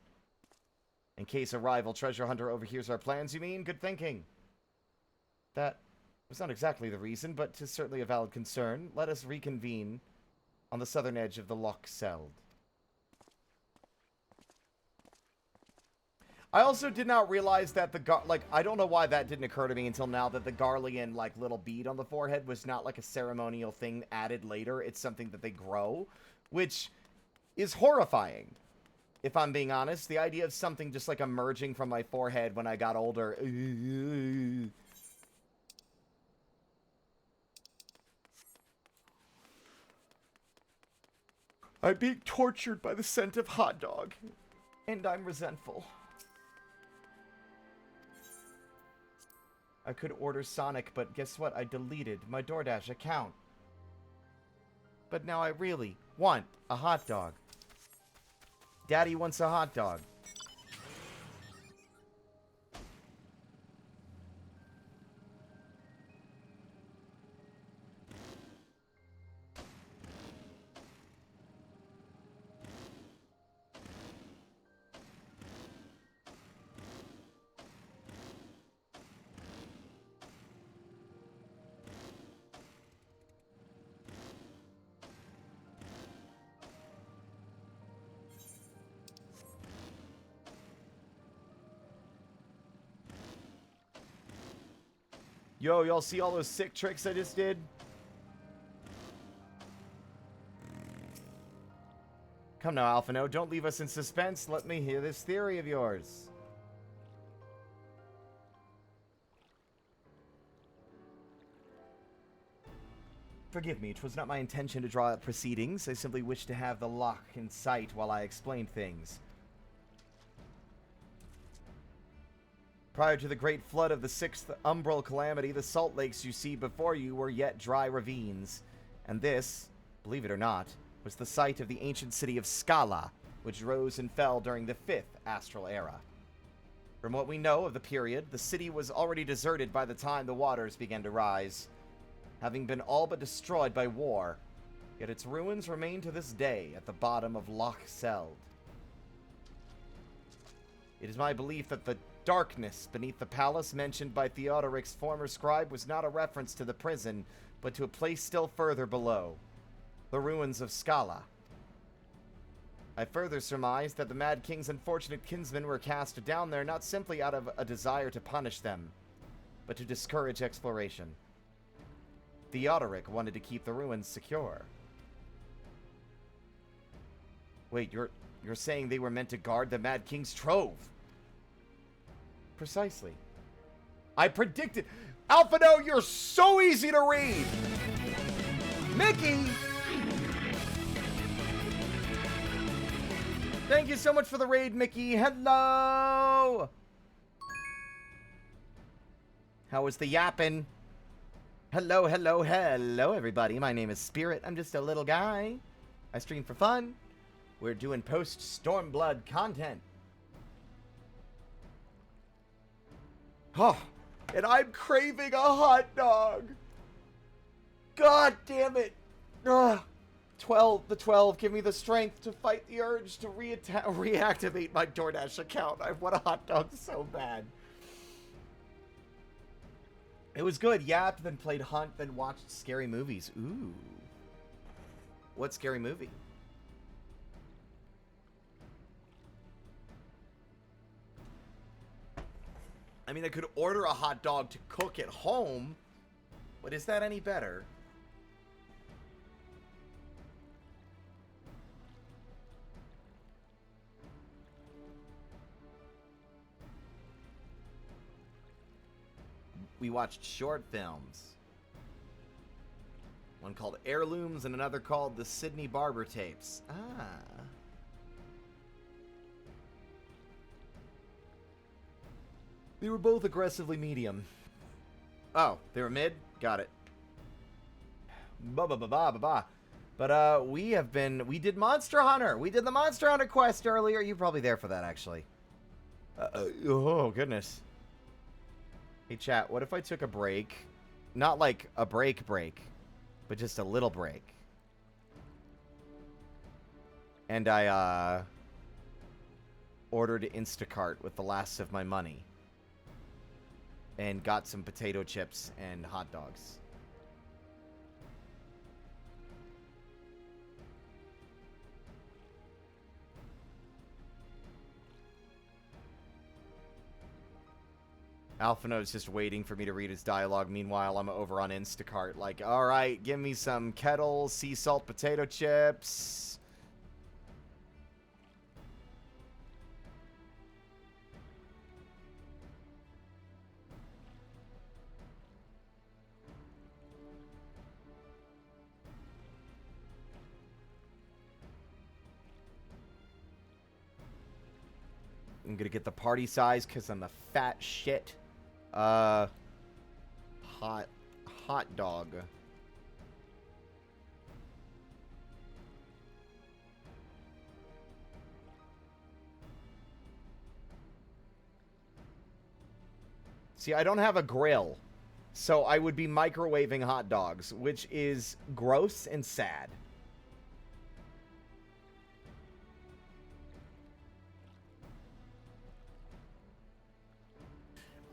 In case a rival treasure hunter overhears our plans, you mean? Good thinking. That was not exactly the reason, but 'tis certainly a valid concern. Let us reconvene on the southern edge of the Loch Seld. I also did not realize that I don't know why that didn't occur to me until now, that the Garlean, little bead on the forehead was not, a ceremonial thing added later. It's something that they grow, which is horrifying, if I'm being honest. The idea of something just, emerging from my forehead when I got older. I'm being tortured by the scent of hot dog, and I'm resentful. I could order Sonic, but guess what? I deleted my DoorDash account. But now I really want a hot dog. Daddy wants a hot dog. Yo, y'all see all those sick tricks I just did? Come now, Alphino, don't leave us in suspense. Let me hear this theory of yours. Forgive me, 'twas not my intention to draw out proceedings. I simply wished to have the lock in sight while I explained things. Prior to the great flood of the 6th umbral calamity, the salt lakes you see before you were yet dry ravines. And this, believe it or not, was the site of the ancient city of Scala, which rose and fell during the 5th astral era. From what we know of the period, the city was already deserted by the time the waters began to rise, having been all but destroyed by war, yet its ruins remain to this day at the bottom of Loch Seld. It is my belief that the darkness beneath the palace mentioned by Theodoric's former scribe was not a reference to the prison, but to a place still further below, the ruins of Scala. I further surmise that the Mad King's unfortunate kinsmen were cast down there not simply out of a desire to punish them, but to discourage exploration. Theodoric wanted to keep the ruins secure. Wait, you're saying they were meant to guard the Mad King's trove? Precisely. I predicted... Alphino, you're so easy to read! Mickey! Thank you so much for the raid, Mickey. Hello! How was the yapping? Hello, hello, hello, everybody. My name is Spirit. I'm just a little guy. I stream for fun. We're doing post-Stormblood content. Oh, and I'm craving a hot dog. God damn it. Ugh. The 12, give me the strength to fight the urge to reactivate my DoorDash account. I want a hot dog so bad. It was good. Yapped, then played Hunt, then watched scary movies. Ooh. What scary movie? I mean, I could order a hot dog to cook at home, but is that any better? We watched short films. One called Heirlooms and another called The Sydney Barber Tapes. Ah. They were both aggressively medium. Oh, they were mid? Got it. Ba-ba-ba-ba-ba-ba. But, we did Monster Hunter. We did the Monster Hunter quest earlier. You're probably there for that, actually. Oh, goodness. Hey, chat, what if I took a break? Not like a break, but just a little break. And I, ordered Instacart with the last of my money. And got some potato chips and hot dogs. Alphino's just waiting for me to read his dialogue. Meanwhile, I'm over on Instacart. Like, alright, give me some kettle, sea salt potato chips. I'm gonna get the party size because I'm a fat shit. Hot dog. See, I don't have a grill, so I would be microwaving hot dogs, which is gross and sad.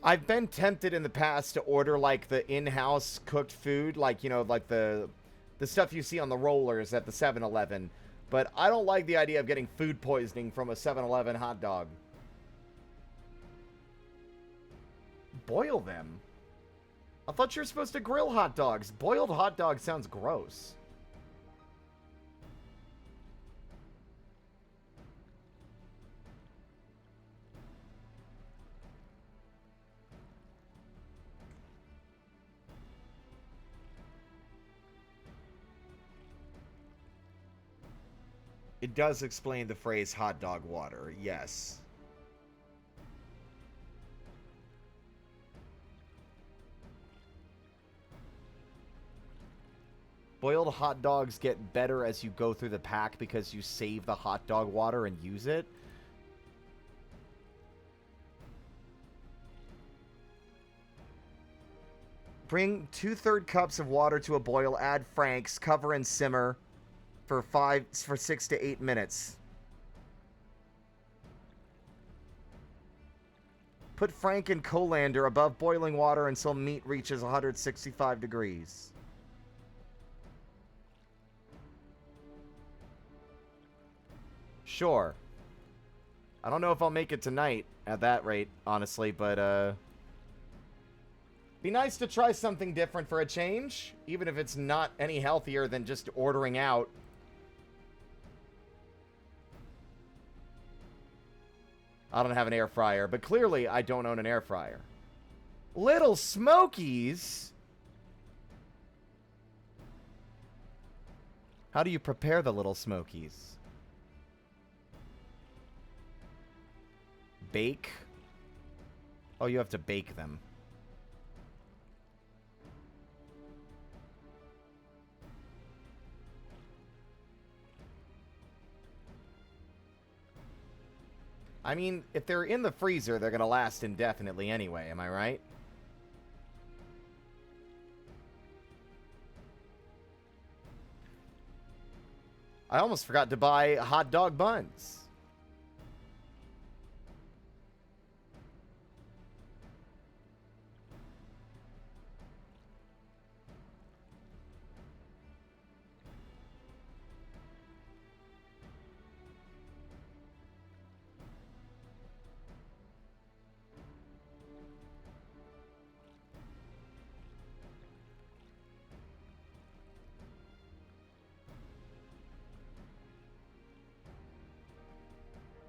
I've been tempted in the past to order, like, the in-house cooked food, like, you know, like the stuff you see on the rollers at the 7-Eleven. But I don't like the idea of getting food poisoning from a 7-Eleven hot dog. Boil them? I thought you were supposed to grill hot dogs. Boiled hot dog sounds gross. It does explain the phrase hot dog water, yes. Boiled hot dogs get better as you go through the pack because you save the hot dog water and use it. Bring 2/3 cups of water to a boil, add Franks, cover and simmer for 6 to 8 minutes. Put Frank and colander above boiling water until meat reaches 165 degrees. Sure. I don't know if I'll make it tonight at that rate, honestly, but, be nice to try something different for a change, even if it's not any healthier than just ordering out. I don't have an air fryer, but clearly I don't own an air fryer. Little Smokies? How do you prepare the Little Smokies? Bake? Oh, you have to bake them. I mean, if they're in the freezer, they're gonna last indefinitely anyway, am I right? I almost forgot to buy hot dog buns.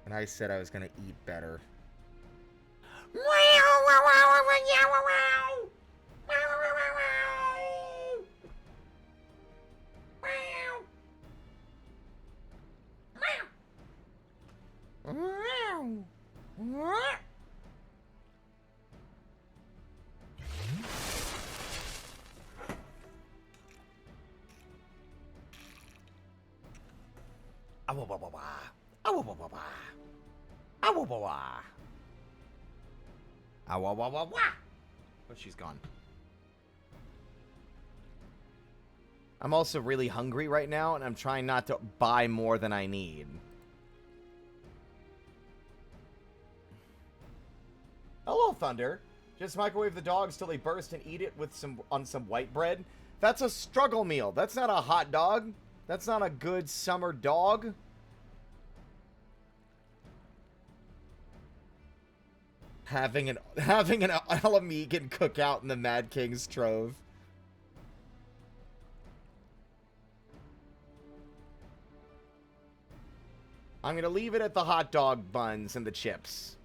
And I said I was gonna eat better. Oh, she's gone. I'm also really hungry right now, and I'm trying not to buy more than I need. Hello, Thunder. Just microwave the dogs till they burst and eat it with on some white bread. That's a struggle meal. That's not a hot dog. That's not a good summer dog. Having an Alamegan cookout in the Mad King's Trove. I'm going to leave it at the hot dog buns and the chips.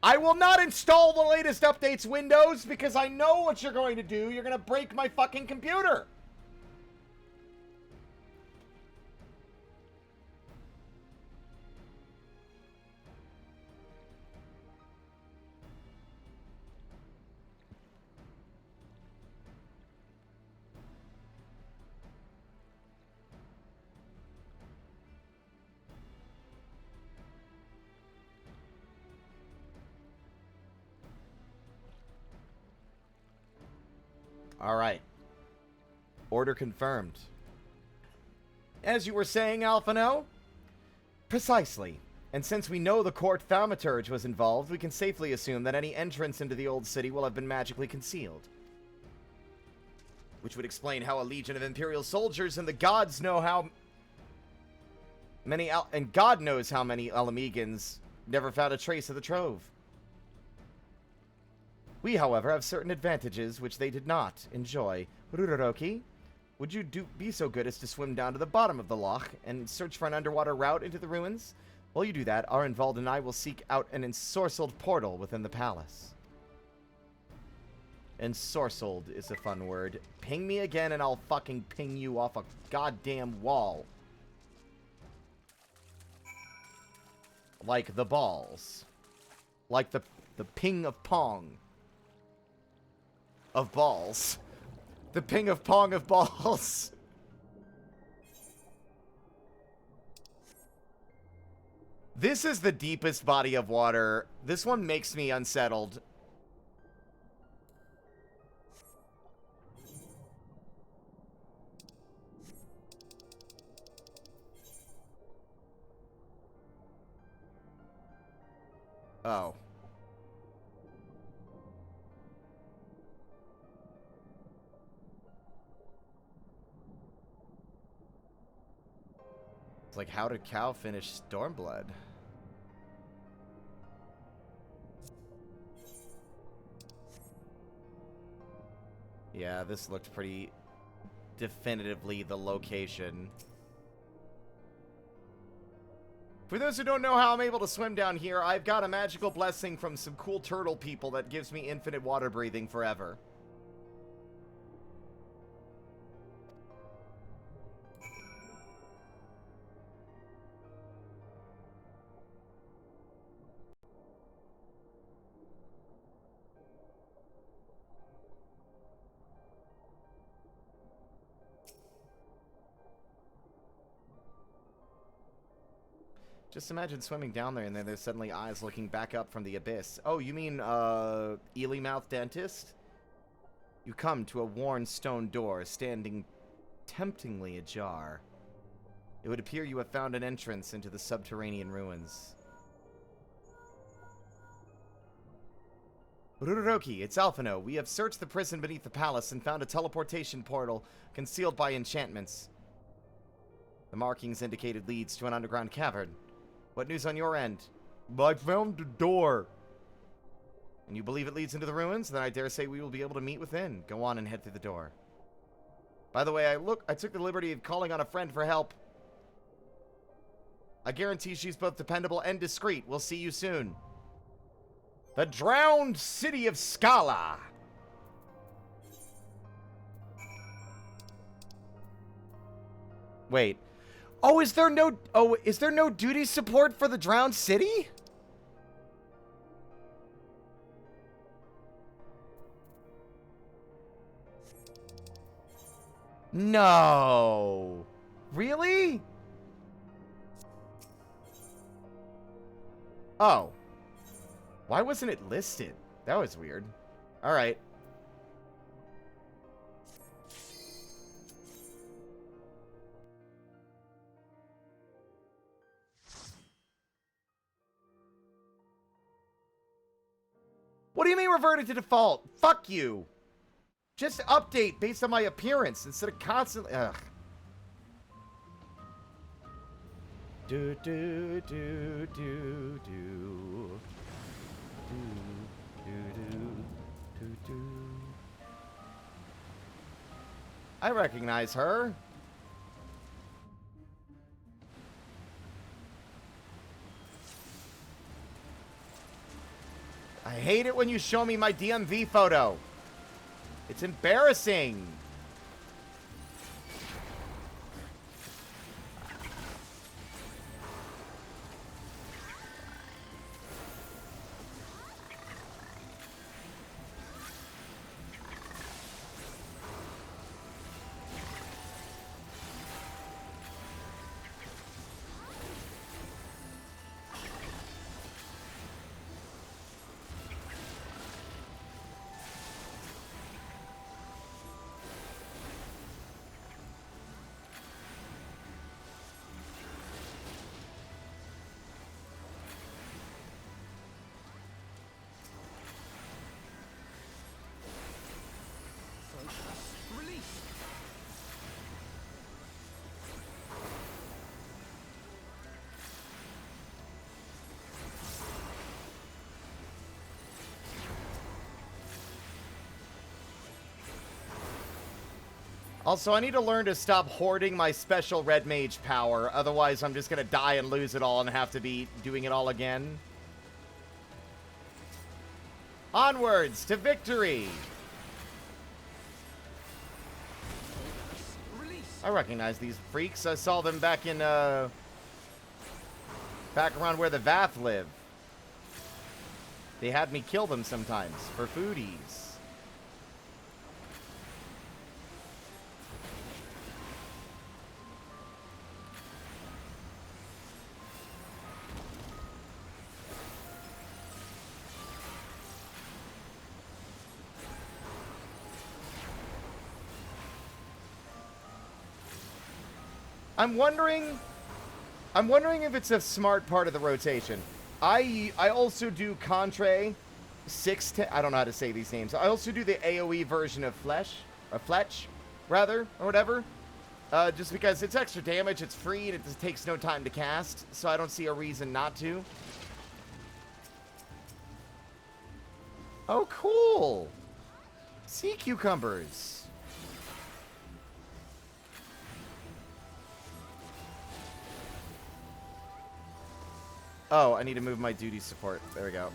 I will not install the latest updates Windows because I know what you're going to do. You're going to break my fucking computer. Alright. Order confirmed. As you were saying, Alphino? Precisely. And since we know the court thaumaturge was involved, we can safely assume that any entrance into the old city will have been magically concealed. Which would explain how a legion of Imperial soldiers and the gods know how many and God knows how many Alamegans never found a trace of the trove. We, however, have certain advantages which they did not enjoy. Ruroki, would you be so good as to swim down to the bottom of the loch and search for an underwater route into the ruins? While you do that, Arenvald and I will seek out an ensorcelled portal within the palace. Ensorcelled is a fun word. Ping me again and I'll fucking ping you off a goddamn wall. Like the balls. Like the ping of pong. Of balls. The ping of pong of balls. This is the deepest body of water. This one makes me unsettled. Oh. It's like, how did Cow finish Stormblood? Yeah, this looked pretty definitively the location. For those who don't know how I'm able to swim down here, I've got a magical blessing from some cool turtle people that gives me infinite water breathing forever. Just imagine swimming down there and then there's suddenly eyes looking back up from the abyss. Oh, you mean, Ely-Mouth Dentist? You come to a worn stone door standing temptingly ajar. It would appear you have found an entrance into the subterranean ruins. Ruroki, it's Alphino. We have searched the prison beneath the palace and found a teleportation portal concealed by enchantments. The markings indicated leads to an underground cavern. What news on your end? I found a door. And you believe it leads into the ruins? Then I dare say we will be able to meet within. Go on and head through the door. By the way, I took the liberty of calling on a friend for help. I guarantee she's both dependable and discreet. We'll see you soon. The drowned city of Scala. Wait. Oh, is there no duty support for the drowned city? No. Really? Oh. Why wasn't it listed? That was weird. Alright. What do you mean reverted to default? Fuck you. Just update based on my appearance instead of constantly... Ugh. Do do do do do. Do do do do. I recognize her. I hate it when you show me my DMV photo. It's embarrassing. Also, I need to learn to stop hoarding my special red mage power. Otherwise, I'm just going to die and lose it all and have to be doing it all again. Onwards to victory! I recognize these freaks. I saw them back in, back around where the Vath live. They had me kill them sometimes for foodies. I'm wondering if it's a smart part of the rotation. I also do Contre 610. I don't know how to say these names. I also do the AoE version of Fletch, rather, or whatever. Just because it's extra damage, it's free, and it just takes no time to cast, so I don't see a reason not to. Oh, cool! Sea cucumbers. Oh, I need to move my duty support. There we go.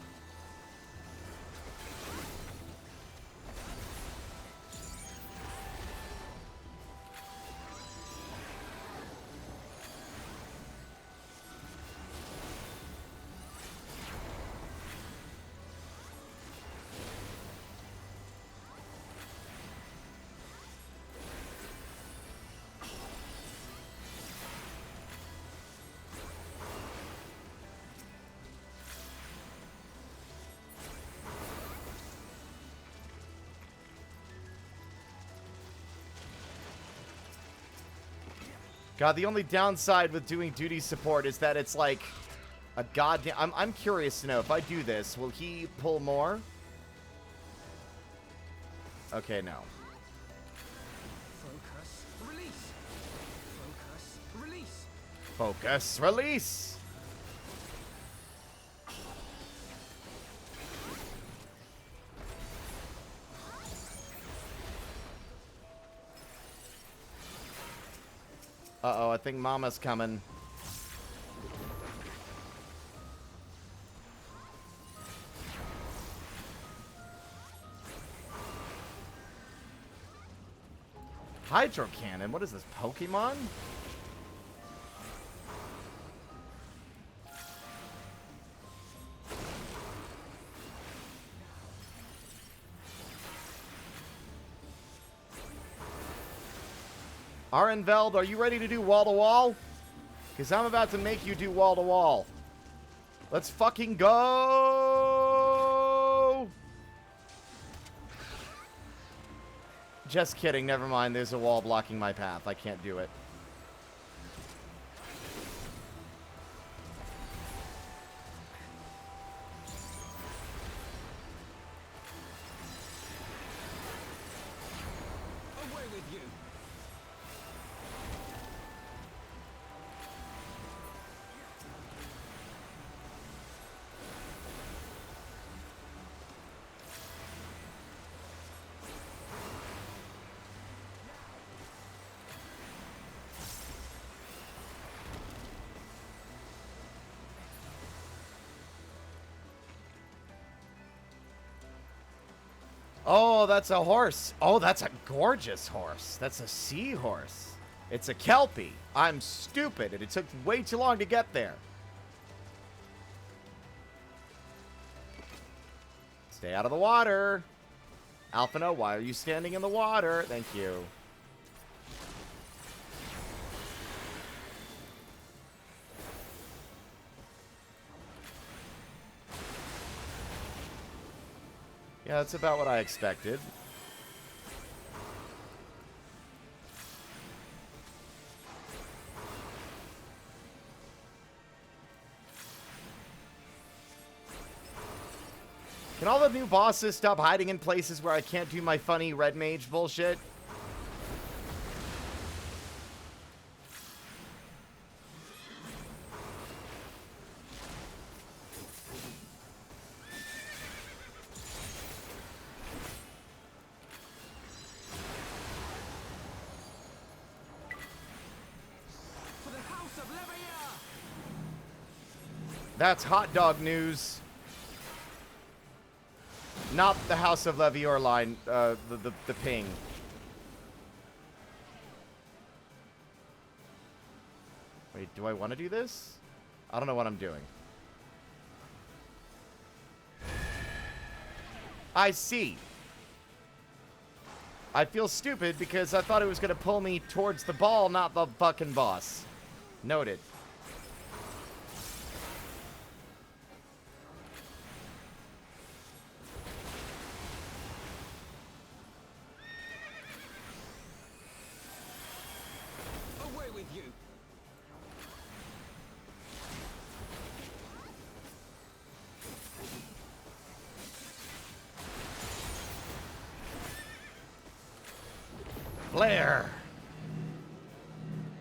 God, the only downside with doing duty support is that it's like a goddamn... I'm curious to know, if I do this, will he pull more? Okay, no. Focus, release. Focus, release. Focus, release! Uh-oh, I think Mama's coming. Hydro Cannon? What is this, Pokemon? Arenveld, are you ready to do wall-to-wall? Because I'm about to make you do wall-to-wall. Let's fucking go! Just kidding. Never mind. There's a wall blocking my path. I can't do it. Away with you! Oh, that's a horse. Oh, that's a gorgeous horse. That's a seahorse. It's a Kelpie. I'm stupid, and it took way too long to get there. Stay out of the water. Alphino, why are you standing in the water? Thank you. Yeah, that's about what I expected. Can all the new bosses stop hiding in places where I can't do my funny red mage bullshit? For the House of Levier! That's hot dog news. Not the House of Levior line, the ping. Wait, do I want to do this? I don't know what I'm doing. I see. I feel stupid because I thought it was going to pull me towards the ball, not the fucking boss. Noted. Away with you! Blair.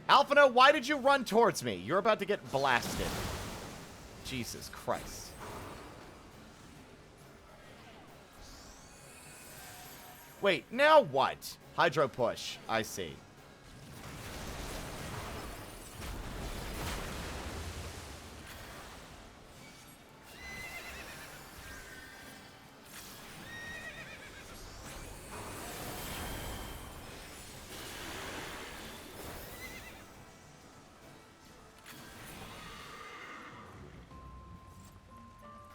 Alphino, why did you run towards me? You're about to get blasted. Jesus Christ. Wait, now what? Hydro push. I see.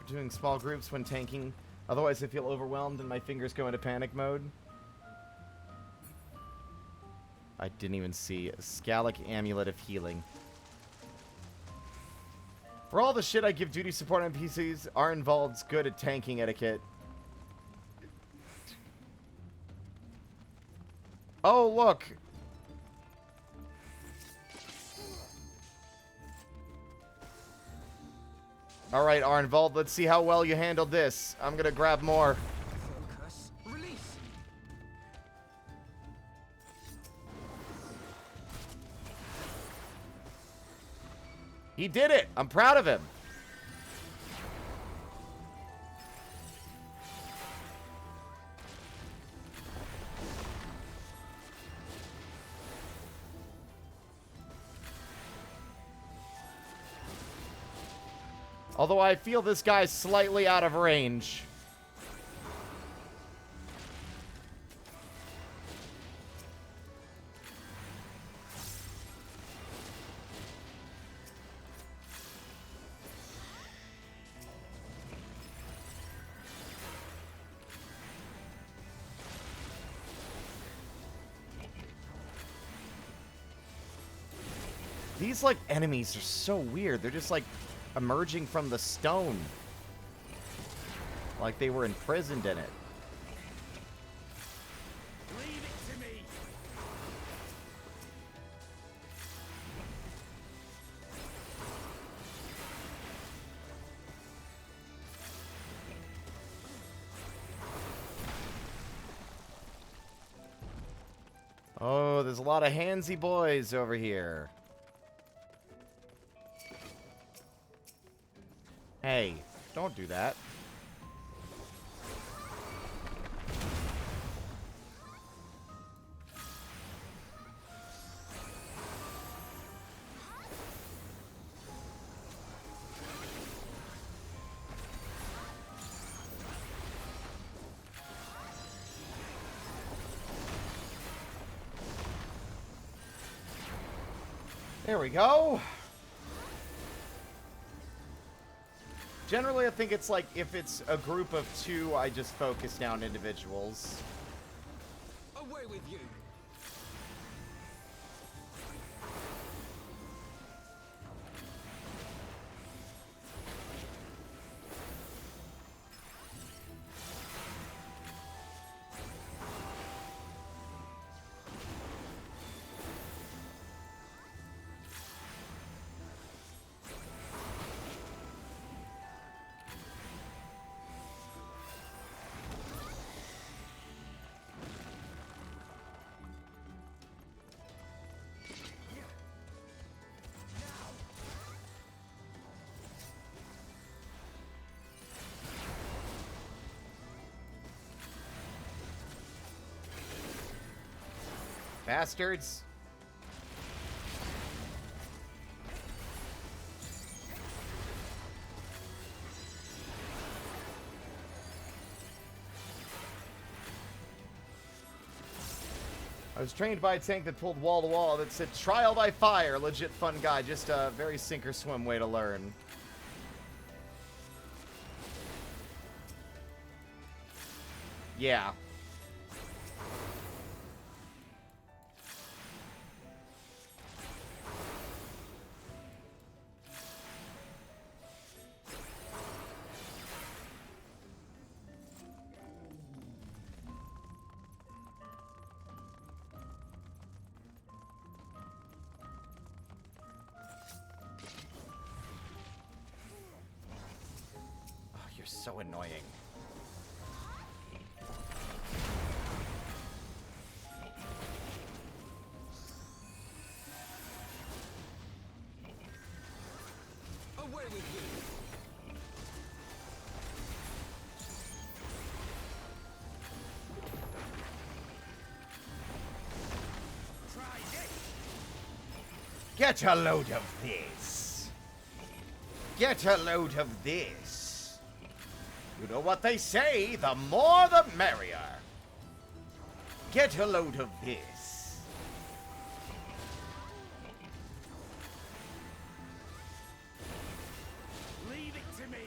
Doing small groups when tanking. Otherwise, I feel overwhelmed and my fingers go into panic mode. I didn't even see a Scalic Amulet of Healing. For all the shit I give duty support on PCs, Arnvald's good at tanking etiquette. Oh, look! Alright, Arnvald, let's see how well you handled this. I'm gonna grab more. Focus. Release! He did it! I'm proud of him. Although I feel this guy's slightly out of range. These, like, enemies are so weird. They're just, like, emerging from the stone. Like they were imprisoned in it. Leave it to me. Oh, there's a lot of handsy boys over here. Hey, don't do that. There we go. Generally, I think it's like, if it's a group of 2, I just focus down individuals. Away with you. Bastards. I was trained by a tank that pulled wall to wall that said, "Trial by fire." Legit fun guy. Just a very sink or swim way to learn. Yeah. So annoying. Away with you. Try this. Get a load of this. Get a load of this. You know what they say, the more the merrier. Get a load of this. Leave it to me.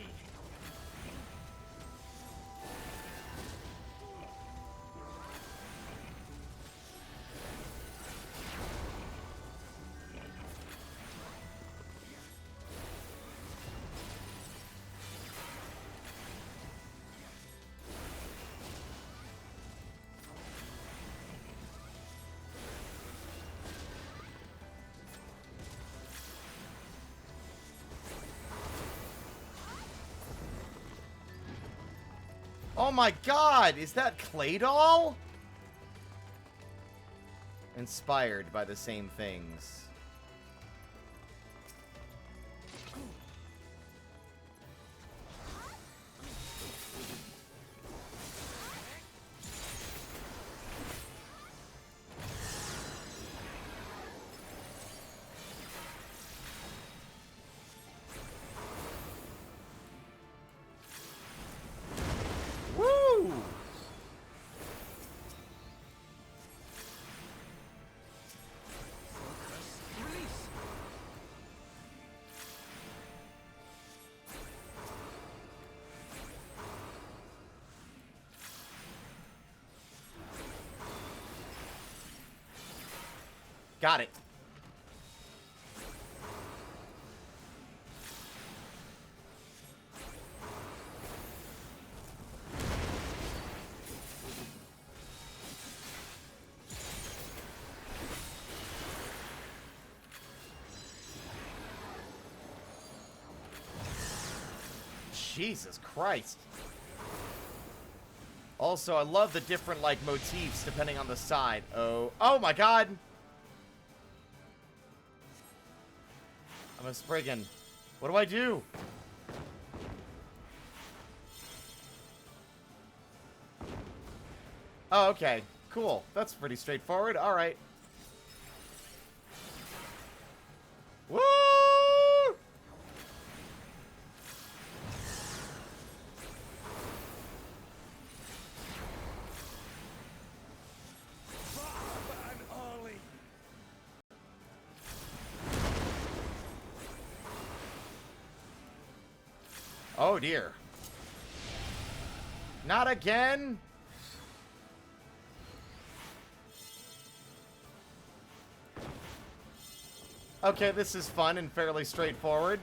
Oh my god, is that Clay Doll? Inspired by the same things. Woo! Release. Got it. Jesus Christ. Also, I love the different, like, motifs depending on the side. Oh my god! I'm a Spriggan. What do I do? Oh, okay. Cool. That's pretty straightforward. Alright. Woo! Oh dear. Not again? Okay, this is fun and fairly straightforward.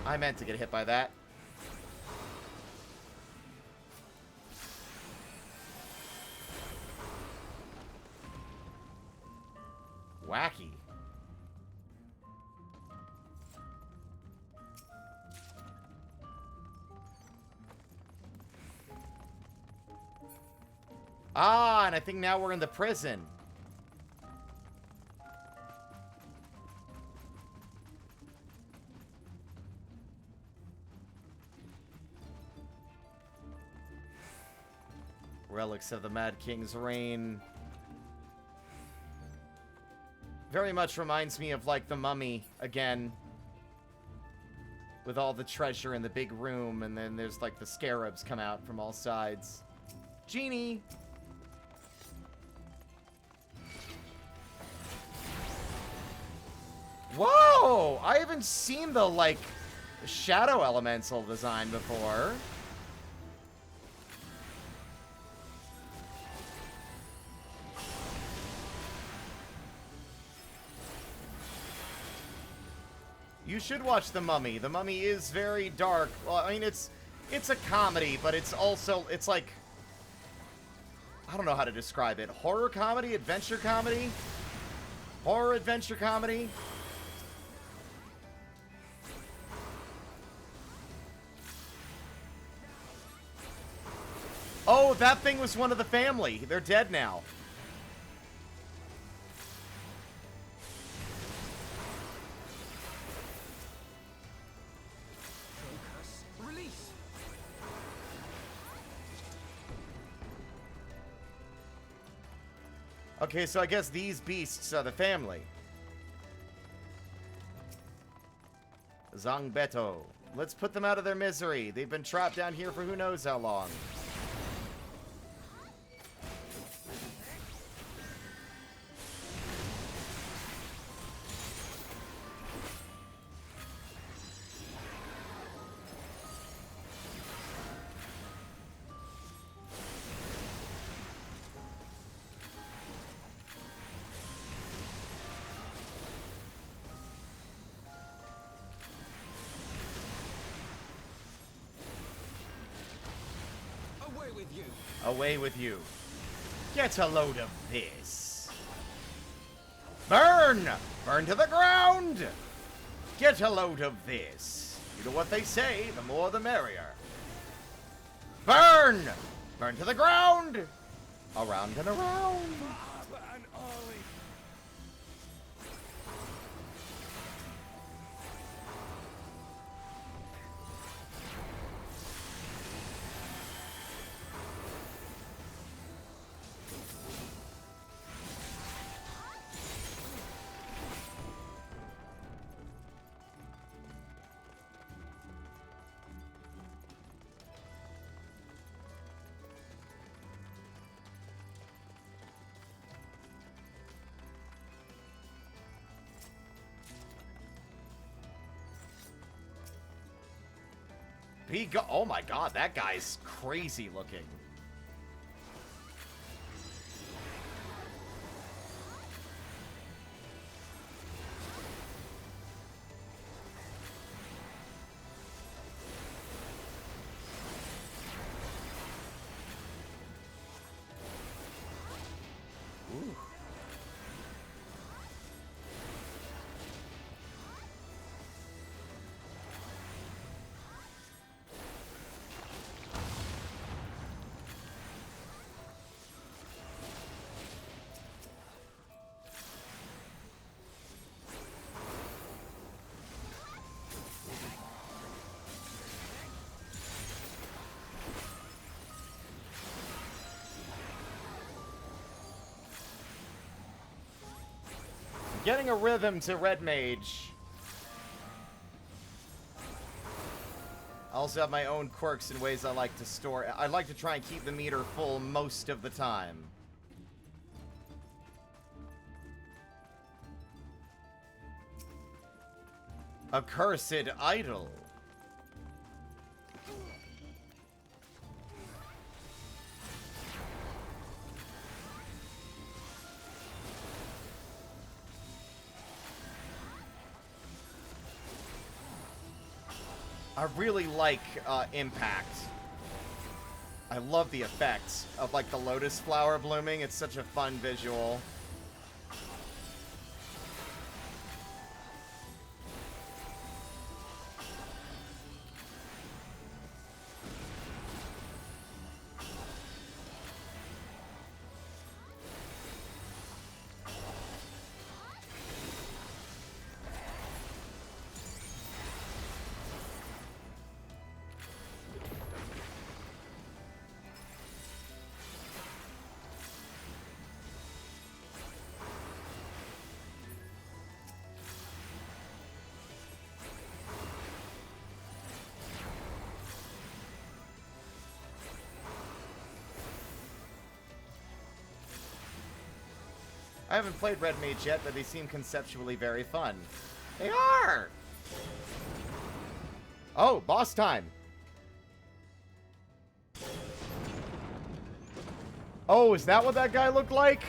I meant to get hit by that. Wacky. Ah, and I think now we're in the prison. Relics of the Mad King's reign. Very much reminds me of, like, the Mummy, again. With all the treasure in the big room, and then there's, like, the scarabs come out from all sides. Genie! Whoa! I haven't seen the, like, shadow elemental design before. You should watch The Mummy. The Mummy is very dark. Well, I mean, it's a comedy, but it's also, it's like, I don't know how to describe it. Horror comedy? Adventure comedy? Horror adventure comedy? Oh, that thing was one of the family. They're dead now. Release. Okay, so I guess these beasts are the family. Zangbeto. Let's put them out of their misery. They've been trapped down here for who knows how long. Away with you. Get a load of this. Burn! Burn to the ground! Get a load of this. You know what they say, the more the merrier. Burn! Burn to the ground! Around and around. Oh my god, that guy's crazy looking. Getting a rhythm to Red Mage. I also have my own quirks and ways I like to store. I like to try and keep the meter full most of the time. Accursed idol. I really like Impact. I love the effects of like the lotus flower blooming. It's such a fun visual. I haven't played Red Mage yet, but they seem conceptually very fun. They are! Oh, boss time. Oh, is that what that guy looked like?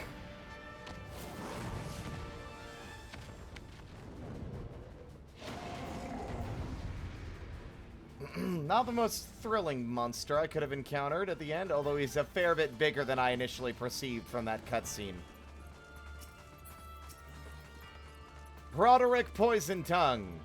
Not the most thrilling monster I could have encountered at the end, although he's a fair bit bigger than I initially perceived from that cutscene. Broderick Poison Tongue.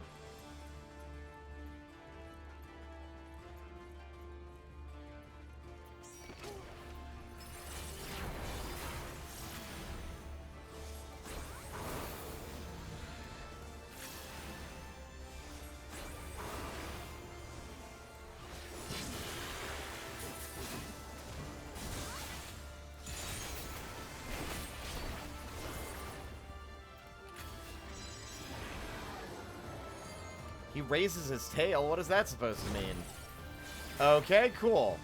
He raises his tail? What is that supposed to mean? Okay, cool.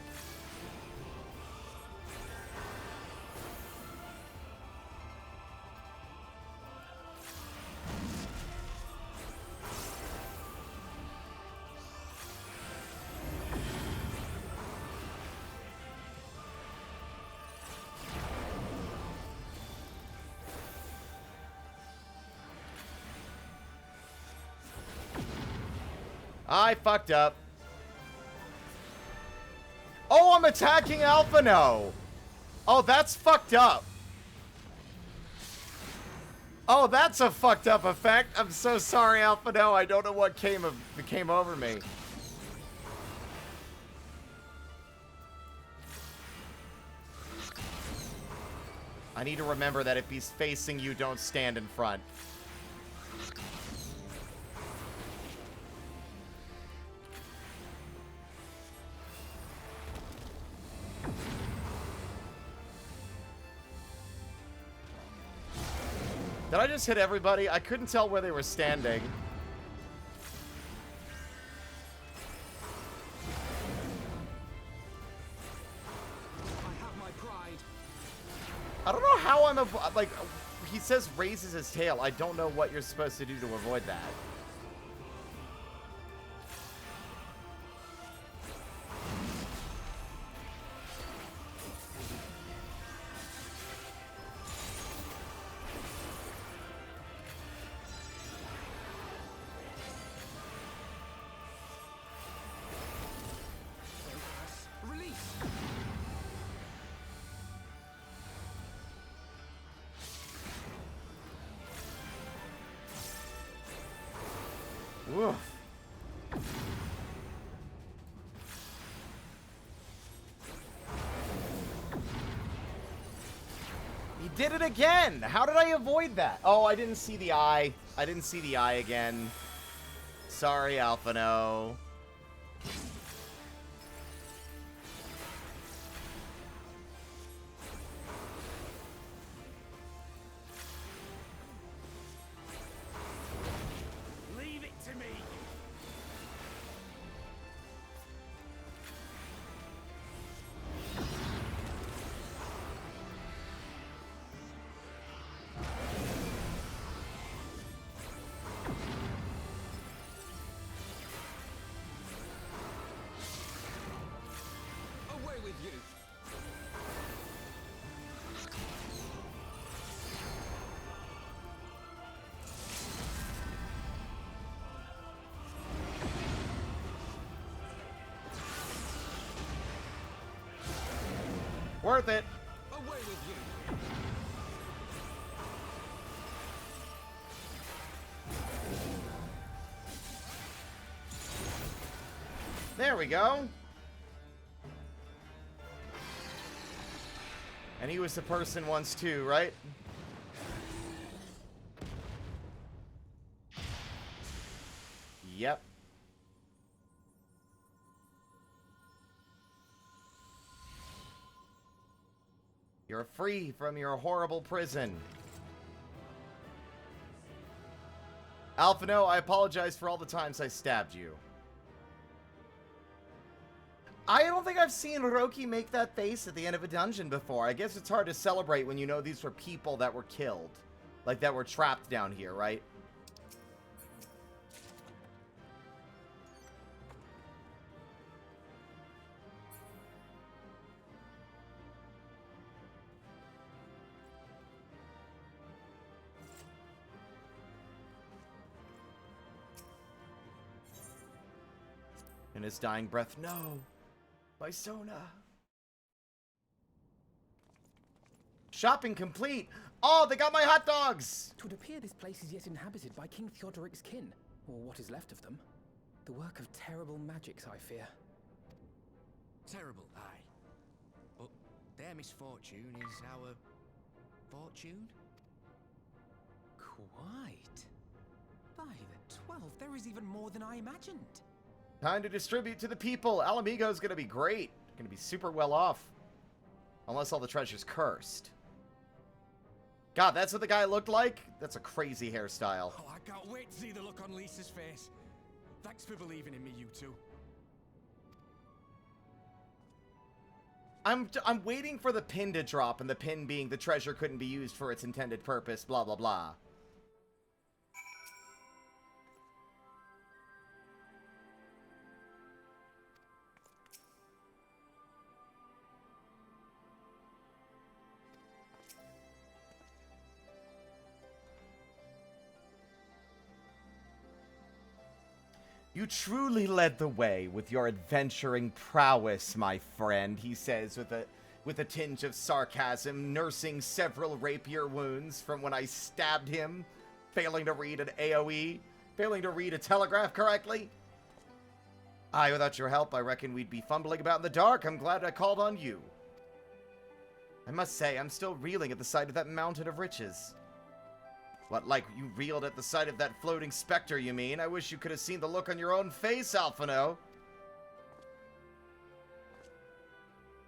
I fucked up. Oh, I'm attacking Alphino. Oh, that's fucked up. Oh, that's a fucked up effect. I'm so sorry, Alphino. I don't know what came over me. I need to remember that if he's facing you, don't stand in front. Did I just hit everybody? I couldn't tell where they were standing. I have my pride. I don't know how I'm like, he says raises his tail. I don't know what you're supposed to do to avoid that. Release. Woof. He did it again! How did I avoid that? Oh, I didn't see the eye. I didn't see the eye again. Sorry, Alphino. you. Worth it. Away with you. There we go. And he was the person once too, right? Yep. You're free from your horrible prison. Alphino, I apologize for all the times I stabbed you. I don't think I've seen Roki make that face at the end of a dungeon before. I guess it's hard to celebrate when you know these were people that were killed. Like, that were trapped down here, right? In his dying breath, no! My Sona! Shopping complete! Oh, they got my hot dogs! It would appear this place is yet inhabited by King Theodoric's kin, or what is left of them. The work of terrible magics, I fear. Terrible, aye. But their misfortune is our fortune? Quite. By the 12, there is even more than I imagined. Time to distribute to the people. Alamigo's gonna be great. Gonna be super well off. Unless all the treasure's cursed. God, that's what the guy looked like? That's a crazy hairstyle. Oh, I can't wait to see the look on Lisa's face. Thanks for believing in me, you two. I'm waiting for the pin to drop, and the pin being the treasure couldn't be used for its intended purpose, blah, blah, blah. You truly led the way with your adventuring prowess, my friend, he says with a tinge of sarcasm, nursing several rapier wounds from when I stabbed him, failing to read an AoE, failing to read a telegraph correctly. Aye, without your help, I reckon we'd be fumbling about in the dark. I'm glad I called on you. I must say, I'm still reeling at the sight of that mountain of riches. What, like you reeled at the sight of that floating specter, you mean? I wish you could have seen the look on your own face, Alphino.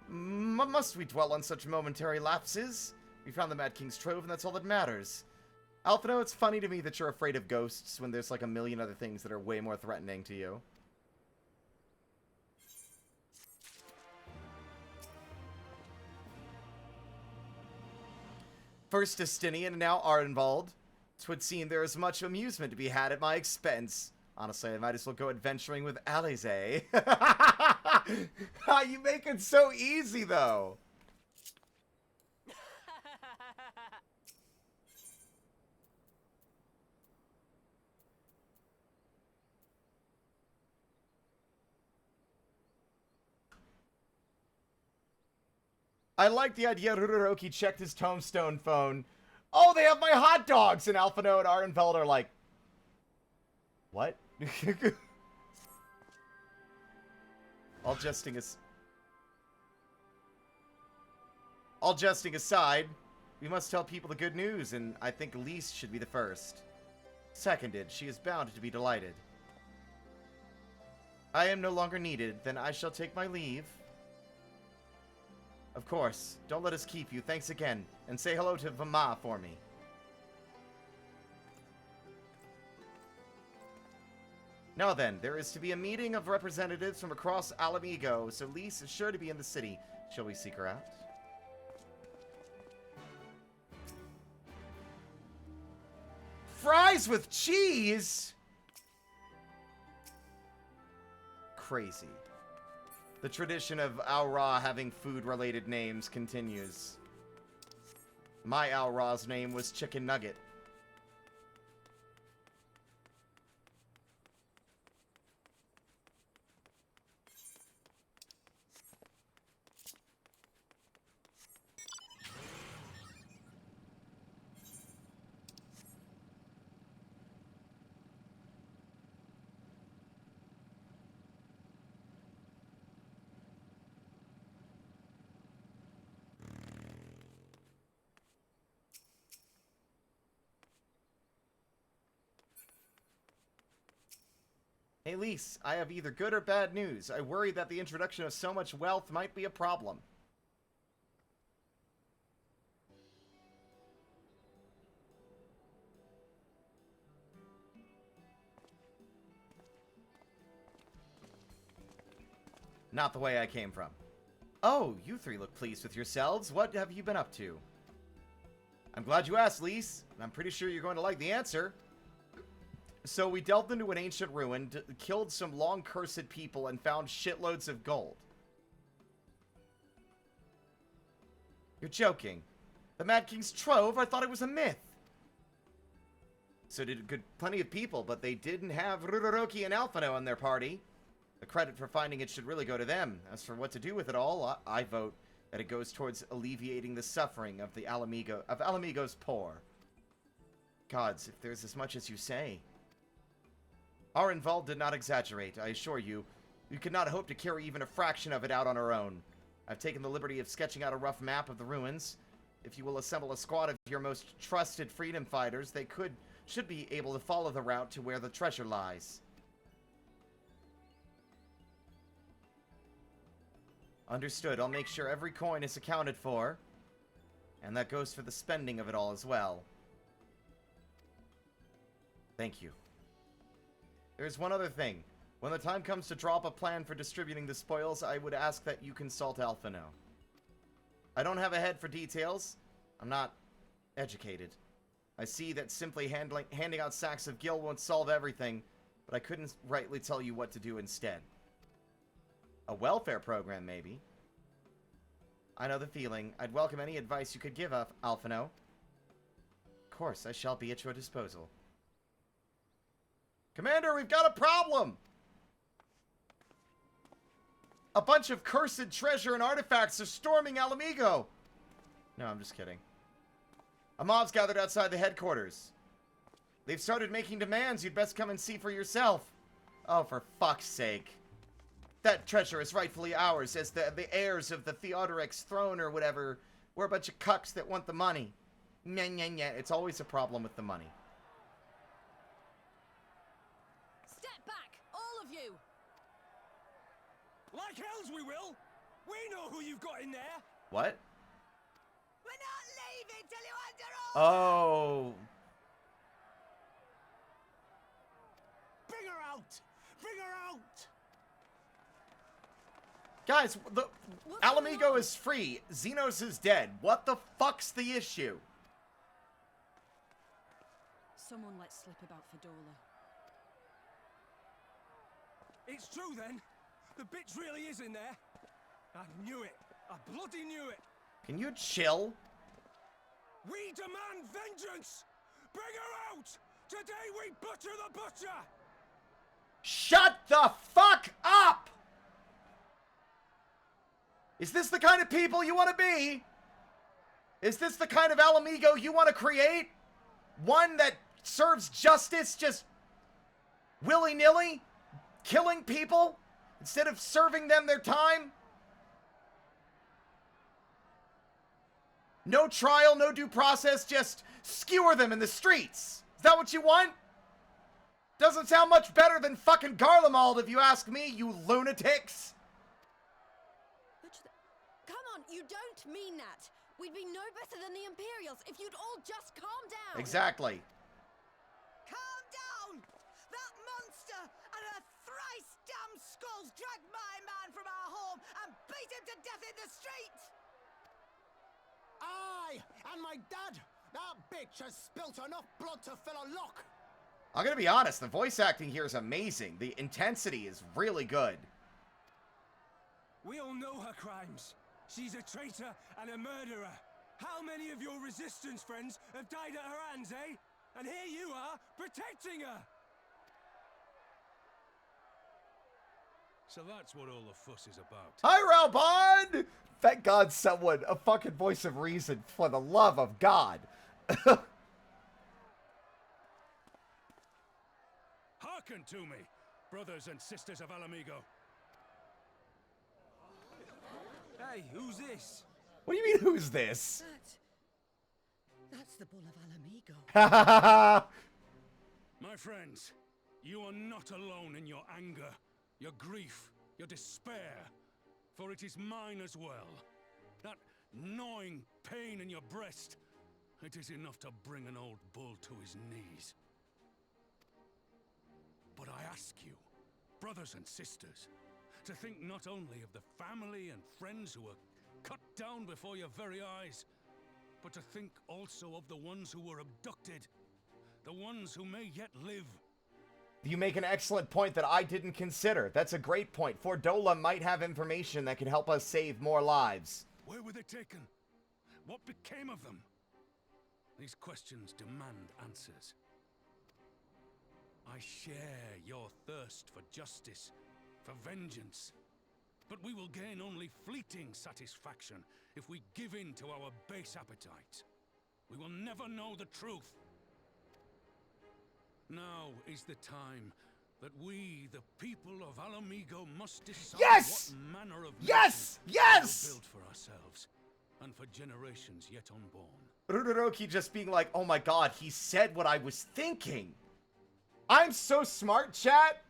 Must we dwell on such momentary lapses? We found the Mad King's trove, and that's all that matters. Alphino, it's funny to me that you're afraid of ghosts when there's like a million other things that are way more threatening to you. First Justinian and now Ardenwald. 'Twould seem there is much amusement to be had at my expense. Honestly, I might as well go adventuring with Alize. You make it so easy, though. I like the idea Ruroki checked his tombstone phone. Oh, they have my hot dogs! And Alphino and Ardenfeld are like, what? All jesting aside, we must tell people the good news, and I think Lise should be the first. Seconded, she is bound to be delighted. I am no longer needed, then I shall take my leave. Of course, don't let us keep you, thanks again, and say hello to Vama for me. Now then, there is to be a meeting of representatives from across Alamigo, so Lise is sure to be in the city. Shall we seek her out? Fries with cheese? Crazy. The tradition of Aura having food-related names continues. My Aura's name was Chicken Nugget. Hey, Lise, I have either good or bad news. I worry that the introduction of so much wealth might be a problem. Not the way I came from. Oh, you three look pleased with yourselves. What have you been up to? I'm glad you asked, Lise. I'm pretty sure you're going to like the answer. So we delved into an ancient ruin, killed some long-cursed people, and found shitloads of gold. You're joking. The Mad King's Trove? I thought it was a myth. So did plenty of people, but they didn't have Ruroroki and Alphino on their party. The credit for finding it should really go to them. As for what to do with it all, I vote that it goes towards alleviating the suffering of the Alamigo's poor. Gods, if there's as much as you say. Our involved did not exaggerate, I assure you. We could not hope to carry even a fraction of it out on our own. I've taken the liberty of sketching out a rough map of the ruins. If you will assemble a squad of your most trusted freedom fighters, they should be able to follow the route to where the treasure lies. Understood. I'll make sure every coin is accounted for. And that goes for the spending of it all as well. Thank you. There's one other thing. When the time comes to draw up a plan for distributing the spoils, I would ask that you consult Alphino. I don't have a head for details. I'm not educated. I see that simply handing out sacks of gil won't solve everything, but I couldn't rightly tell you what to do instead. A welfare program, maybe. I know the feeling. I'd welcome any advice you could give, Alphino. Of course, I shall be at your disposal. Commander, we've got a problem! A bunch of cursed treasure and artifacts are storming Alamigo! No, I'm just kidding. A mob's gathered outside the headquarters. They've started making demands. You'd best come and see for yourself. Oh, for fuck's sake. That treasure is rightfully ours, as the heirs of the Theodoric's throne or whatever. We're a bunch of cucks that want the money. Nyeh, nyeh, nyeh. It's always a problem with the money. Step back, all of you! Like hells we will! We know who you've got in there! What? We're not leaving till you under Oh. Bring her out! Bring her out! Guys, the Alamigo is free. Xenos is dead. What the fuck's the issue? Someone let slip about Fedora. It's true then. The bitch really is in there. I knew it. I bloody knew it. Can you chill? We demand vengeance. Bring her out. Today we butcher the butcher. Shut the fuck up! Is this the kind of people you want to be? Is this the kind of Alamigo you want to create? One that serves justice just willy-nilly? Killing people instead of serving them their time? No trial, no due process, just skewer them in the streets. Is that what you want? Doesn't sound much better than fucking Garlemald if you ask me, you lunatics. Come on, you don't mean that. We'd be no better than the Imperials if you'd all just calm down. Exactly. Calm down! That monster and her thrice damned skulls dragged my man from our home and beat him to death in the street! Aye, and my dad! That bitch has spilt enough blood to fill a lock! I'm gonna be honest, the voice acting here is amazing. The intensity is really good. We all know her crimes. She's a traitor and a murderer. How many of your resistance friends have died at her hands, eh? And here you are, protecting her! So that's what all the fuss is about. Hi, Ralbon! Thank God someone, a fucking voice of reason, for the love of God. Hearken to me, brothers and sisters of Alamigo. Hey, who's this? What do you mean, who's this? That's the Bull of Alamigo. Ha ha ha ha! My friends, you are not alone in your anger, your grief, your despair, for it is mine as well. That gnawing pain in your breast, it is enough to bring an old bull to his knees. But I ask you, brothers and sisters, to think not only of the family and friends who were cut down before your very eyes, but to think also of the ones who were abducted, the ones who may yet live. You make an excellent point that I didn't consider. That's a great point. Fordola might have information that can help us save more lives. Where were they taken? What became of them? These questions demand answers. I share your thirst for justice, for vengeance. But we will gain only fleeting satisfaction if we give in to our base appetites. We will never know the truth. Now is the time that we, the people of Alamigo, must decide Yes! what manner of Yes! nation Yes! we will build for ourselves and for generations yet unborn. Ruroroki just being like, oh my god, he said what I was thinking. I'm so smart, chat.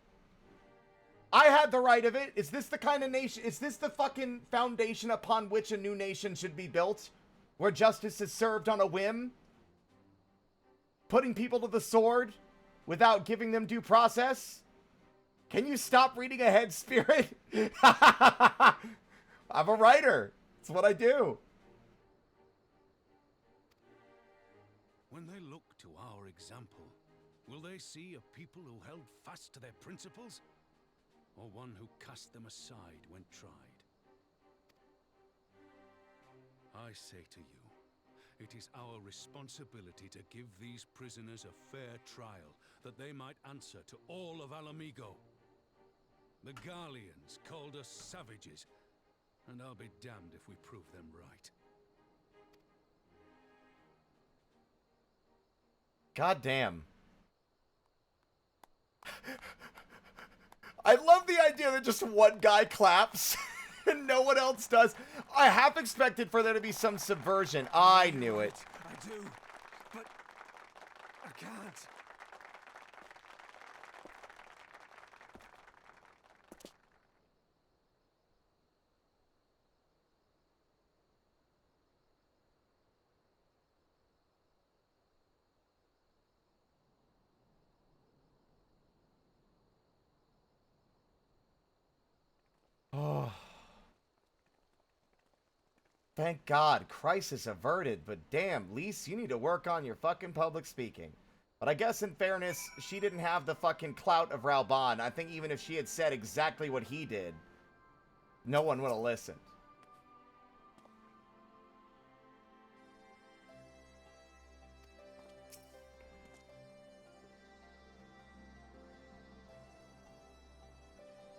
I had the right of it. Is this the kind of nation? Is this the fucking foundation upon which a new nation should be built? Where justice is served on a whim? Putting people to the sword without giving them due process? Can you stop reading ahead, Spirit? I'm a writer. It's what I do. When they look to our example, will they see a people who held fast to their principles? Or one who cast them aside when tried? I say to you, it is our responsibility to give these prisoners a fair trial, that they might answer to all of Alamigo. The Garleans called us savages, and I'll be damned if we prove them right. God damn. I love the idea that just one guy claps and no one else does. I half expected for there to be some subversion. I knew it. I do, but I can't. Oh. Thank God, crisis averted, but damn, Lise, you need to work on your fucking public speaking. But I guess in fairness, she didn't have the fucking clout of Ralban. I think even if she had said exactly what he did, no one would have listened.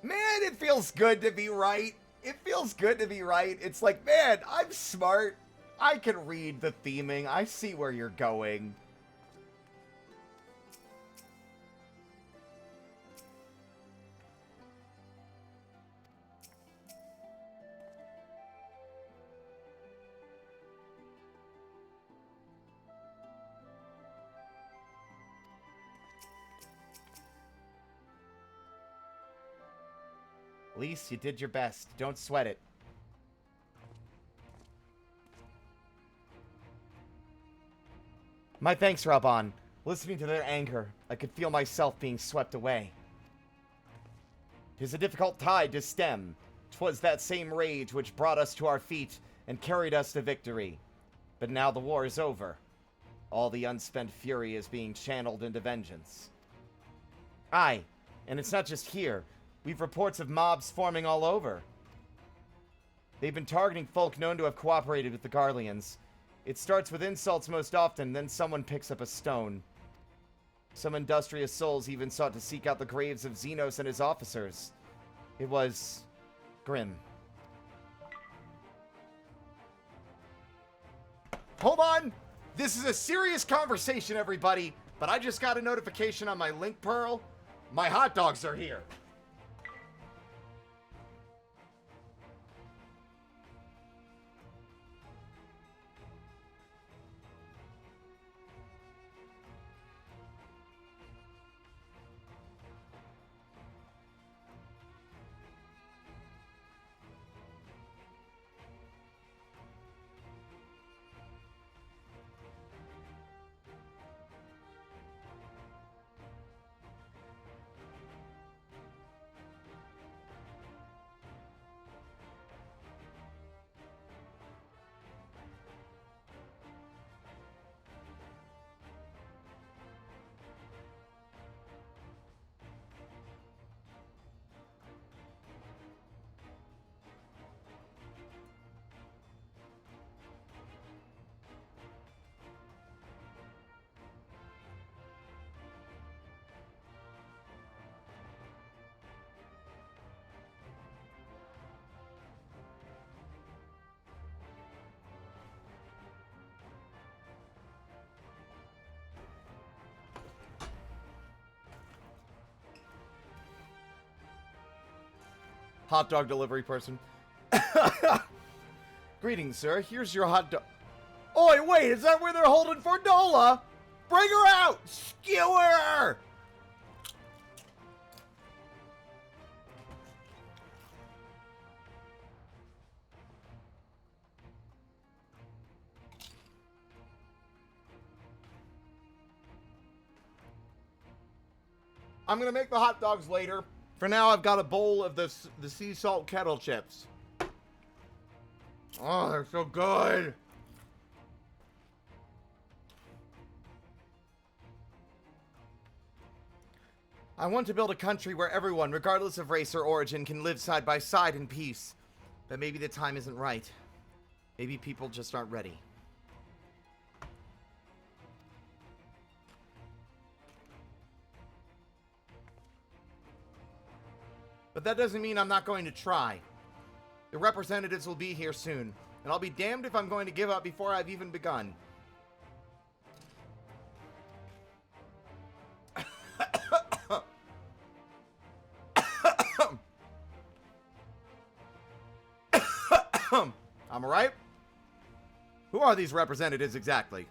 Man, it feels good to be right. It feels good to be right. It's like, man, I'm smart. I can read the theming. I see where you're going. Lise, you did your best. Don't sweat it. My thanks, Raban. Listening to their anger, I could feel myself being swept away. 'Tis a difficult tide to stem. 'Twas that same rage which brought us to our feet and carried us to victory. But now the war is over. All the unspent fury is being channeled into vengeance. Aye, and it's not just here. We've reports of mobs forming all over. They've been targeting folk known to have cooperated with the Garleans. It starts with insults most often, then someone picks up a stone. Some industrious souls even sought to seek out the graves of Xenos and his officers. It was grim. Hold on! This is a serious conversation, everybody, but I just got a notification on my link pearl. My hot dogs are here. Hot dog delivery person. Greetings, sir. Here's your hot dog. Oi, wait, is that where they're holding Fordola? Bring her out! Skewer her! I'm gonna make the hot dogs later. For now, I've got a bowl of the sea salt kettle chips. Oh, they're so good. I want to build a country where everyone, regardless of race or origin, can live side by side in peace. But maybe the time isn't right. Maybe people just aren't ready. But that doesn't mean I'm not going to try. The representatives will be here soon, and I'll be damned if I'm going to give up before I've even begun. I'm alright? Who are these representatives exactly?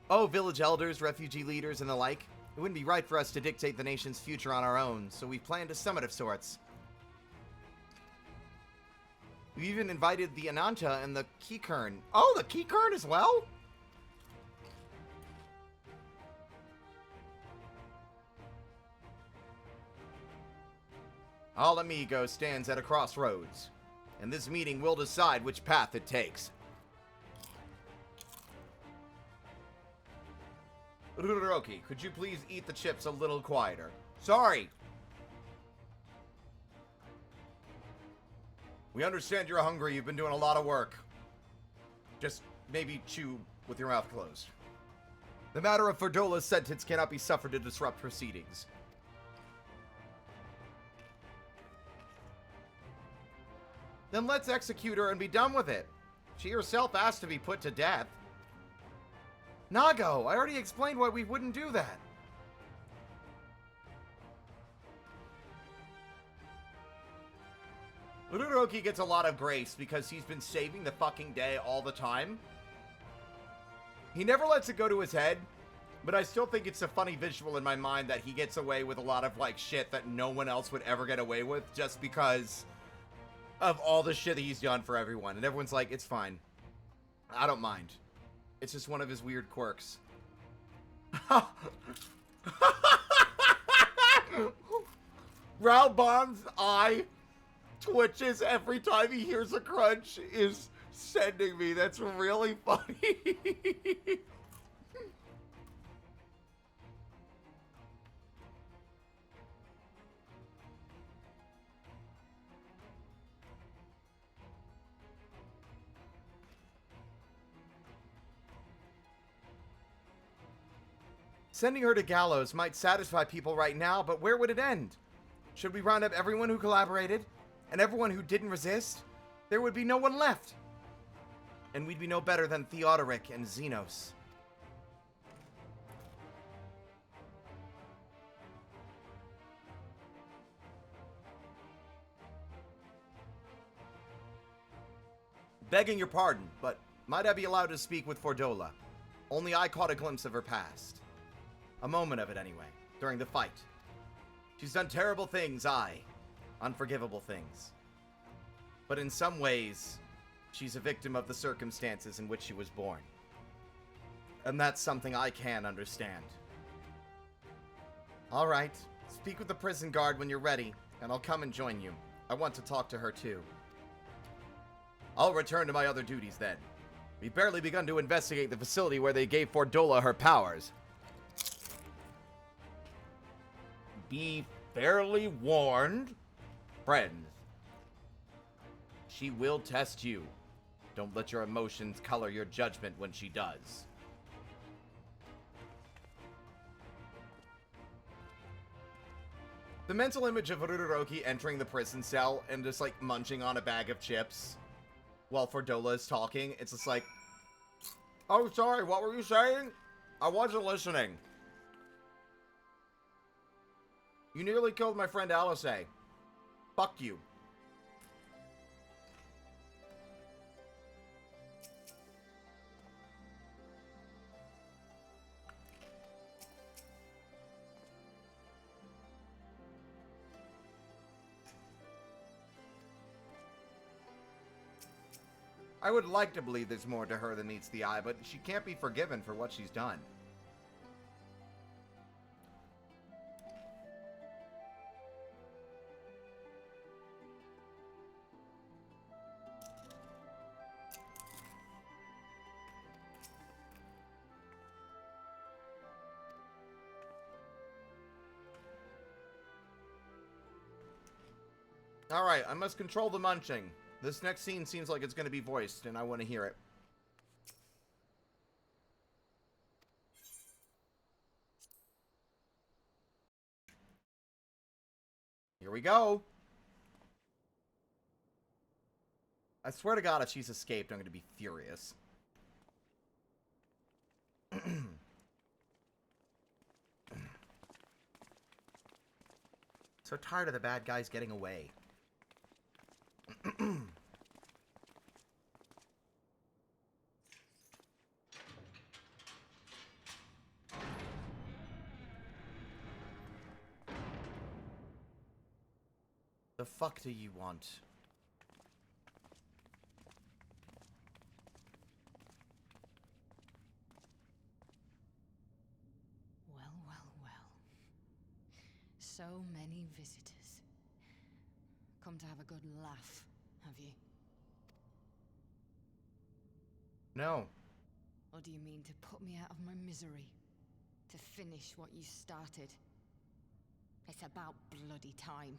Oh, village elders, refugee leaders, and the like. It wouldn't be right for us to dictate the nation's future on our own, so we've planned a summit of sorts. We even invited the Ananta and the Keykurn. Oh, the Keykurn as well? All Amigo stands at a crossroads, and this meeting will decide which path it takes. Ruroki, could you please eat the chips a little quieter? Sorry! We understand you're hungry. You've been doing a lot of work. Just maybe chew with your mouth closed. The matter of Ferdola's sentence cannot be suffered to disrupt proceedings. Then let's execute her and be done with it. She herself asked to be put to death. Nago, I already explained why we wouldn't do that. Ruroki gets a lot of grace because he's been saving the fucking day all the time. He never lets it go to his head, but I still think it's a funny visual in my mind that he gets away with a lot of, like, shit that no one else would ever get away with just because of all the shit that he's done for everyone. And everyone's like, it's fine. I don't mind. It's just one of his weird quirks. Raubon's eye twitches every time he hears a crunch is sending me. That's really funny. Sending her to gallows might satisfy people right now, but where would it end? Should we round up everyone who collaborated? And everyone who didn't resist? There would be no one left. And we'd be no better than Theodoric and Xenos. Begging your pardon, but might I be allowed to speak with Fordola? Only I caught a glimpse of her past. A moment of it, anyway, during the fight. She's done terrible things, aye. Unforgivable things. But in some ways, she's a victim of the circumstances in which she was born. And that's something I can understand. Alright, speak with the prison guard when you're ready, and I'll come and join you. I want to talk to her too. I'll return to my other duties then. We've barely begun to investigate the facility where they gave Fordola her powers. Be fairly warned, friends. She will test you. Don't let your emotions color your judgment when she does. The mental image of Ruroki entering the prison cell and just like munching on a bag of chips while Fordola is talking, it's just like, oh, sorry, what were you saying? I wasn't listening. You nearly killed my friend Alice. Fuck you. I would like to believe there's more to her than meets the eye, but she can't be forgiven for what she's done. Alright, I must control the munching. This next scene seems like it's going to be voiced, and I want to hear it. Here we go. I swear to God, if she's escaped, I'm going to be furious. So tired of the bad guys getting away. The fuck do you want? Well, well, well. So many visitors. Come to have a good laugh, have you? No. Or do you mean to put me out of my misery? To finish what you started? It's about bloody time.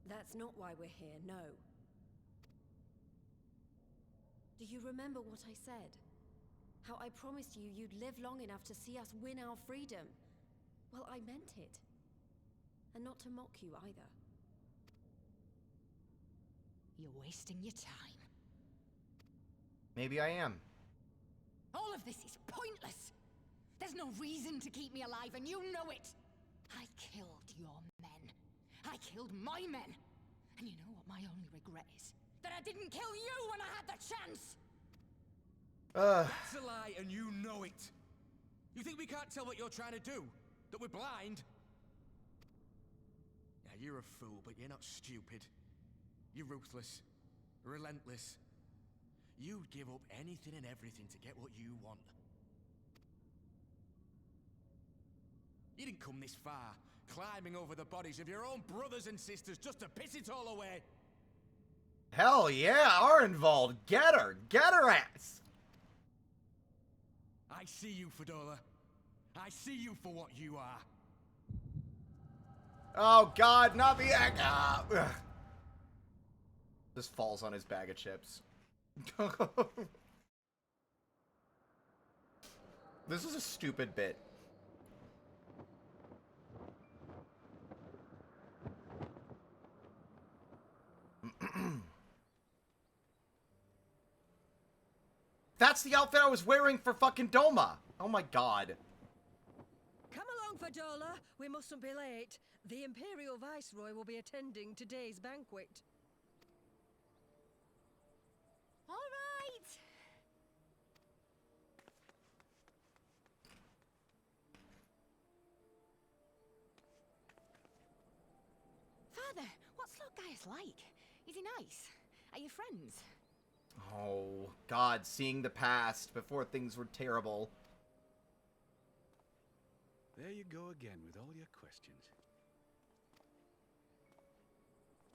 That's not why we're here, no. Do you remember what I said? How I promised you you'd live long enough to see us win our freedom? Well, I meant it. And not to mock you either. You're wasting your time. Maybe I am. All of this is pointless! There's no reason to keep me alive, and you know it! I killed your men. I killed my men! And you know what my only regret is? That I didn't kill you when I had the chance! That's a lie, and you know it! You think we can't tell what you're trying to do? That we're blind? Yeah, you're a fool, but you're not stupid. You're ruthless. Relentless. You'd give up anything and everything to get what you want. You didn't come this far, climbing over the bodies of your own brothers and sisters just to piss it all away. Hell yeah, Arnvald, get her ass. I see you, Fordola. I see you for what you are. Oh God, not the act. Just falls on his bag of chips. This is a stupid bit. That's the outfit I was wearing for fucking Doma. Oh my god. Come along, Fadola. We mustn't be late. The Imperial Viceroy will be attending today's banquet. All right. Father, what's Gaius like? Is he nice? Are you friends? Oh, God, seeing the past before things were terrible. There you go again with all your questions.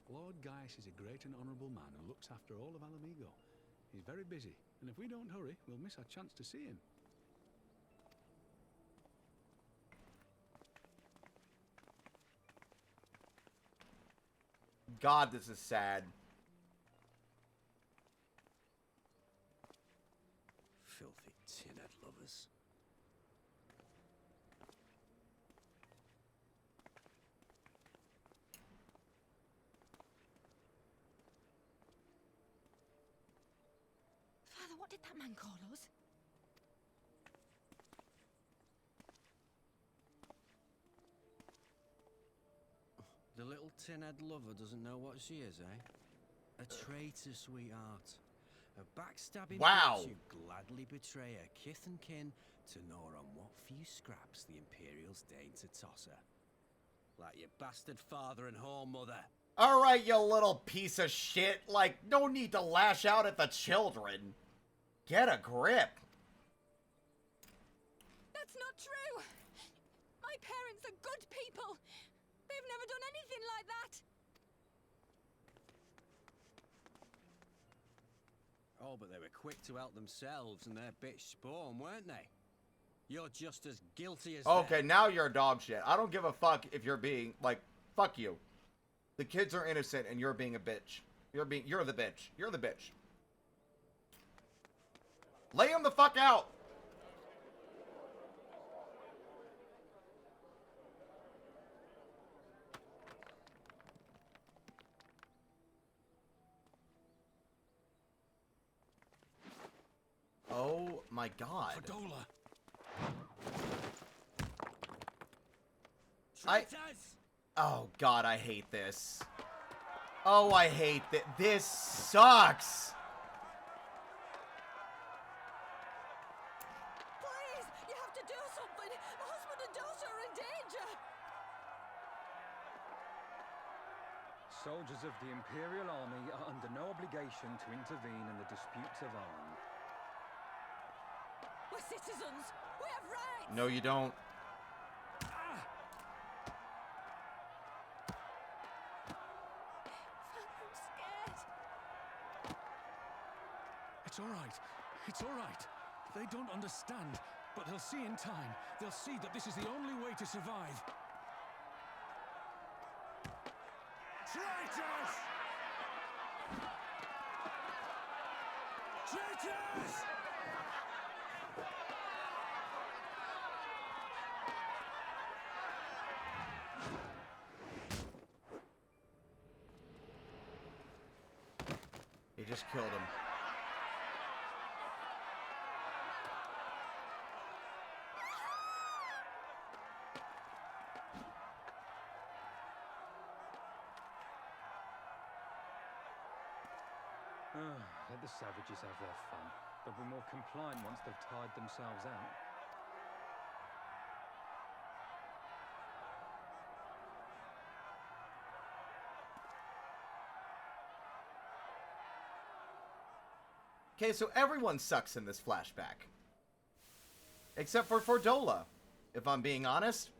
Lord Gaius is a great and honourable man who looks after all of Alamigo. He's very busy, and if we don't hurry, we'll miss our chance to see him. God, this is sad. Filthy tin-head lovers. Father, what did that man call us? The little tin-head lover doesn't know what she is, eh? A traitor, sweetheart. A backstabbing Wow. bitch who gladly betray her kith and kin to gnaw on what few scraps the Imperials deign to toss her. Like your bastard father and whore mother. Alright, you little piece of shit. Like, no need to lash out at the children. Get a grip. That's not true! My parents are good people! They've never done anything like that! Oh, but they were quick to help themselves and their bitch spawn, weren't they? You're just as guilty as Okay, them. now you're a dog shit. I don't give a fuck if you're being, like, fuck you. The kids are innocent and you're being a bitch. You're the bitch. You're the bitch. Lay him the fuck out! Oh my god. Fadola! Traitors! Oh god, I hate this. Oh, I hate that. This sucks. Please, you have to do something. My husband and daughter are in danger. Soldiers of the Imperial Army are under no obligation to intervene in the disputes of arms. We're citizens. We have rights. No, you don't. I'm scared. It's all right. It's all right. They don't understand, but they'll see in time. They'll see that this is the only way to survive. Traitors! Traitors! He just killed him. Let the savages have their fun. They'll be more compliant once they've tired themselves out. Okay, so everyone sucks in this flashback. Except for Fordola, if I'm being honest.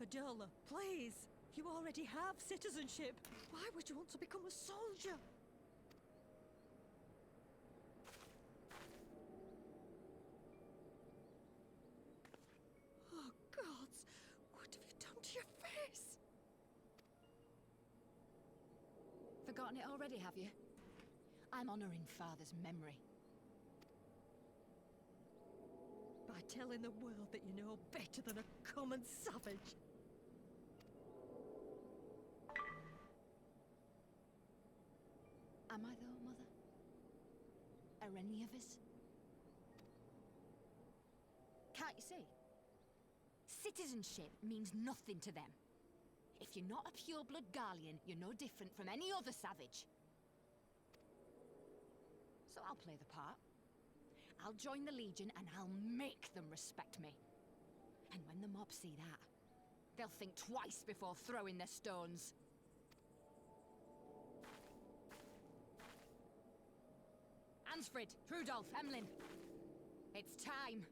Fadola, please. You already have citizenship. Why would you want to become a soldier? Oh, gods. What have you done to your face? forgotten it already, have you? I'm honoring Father's memory. By telling the world that you know better than a common savage. Am I though, Mother? Are any of us? Can't you see? Citizenship means nothing to them. If you're not a pure-blood Garlean, you're no different from any other savage. So I'll play the part. I'll join the Legion and I'll make them respect me. And when the mob see that, they'll think twice before throwing their stones. Ansfrid, Rudolph, Emlyn. It's time.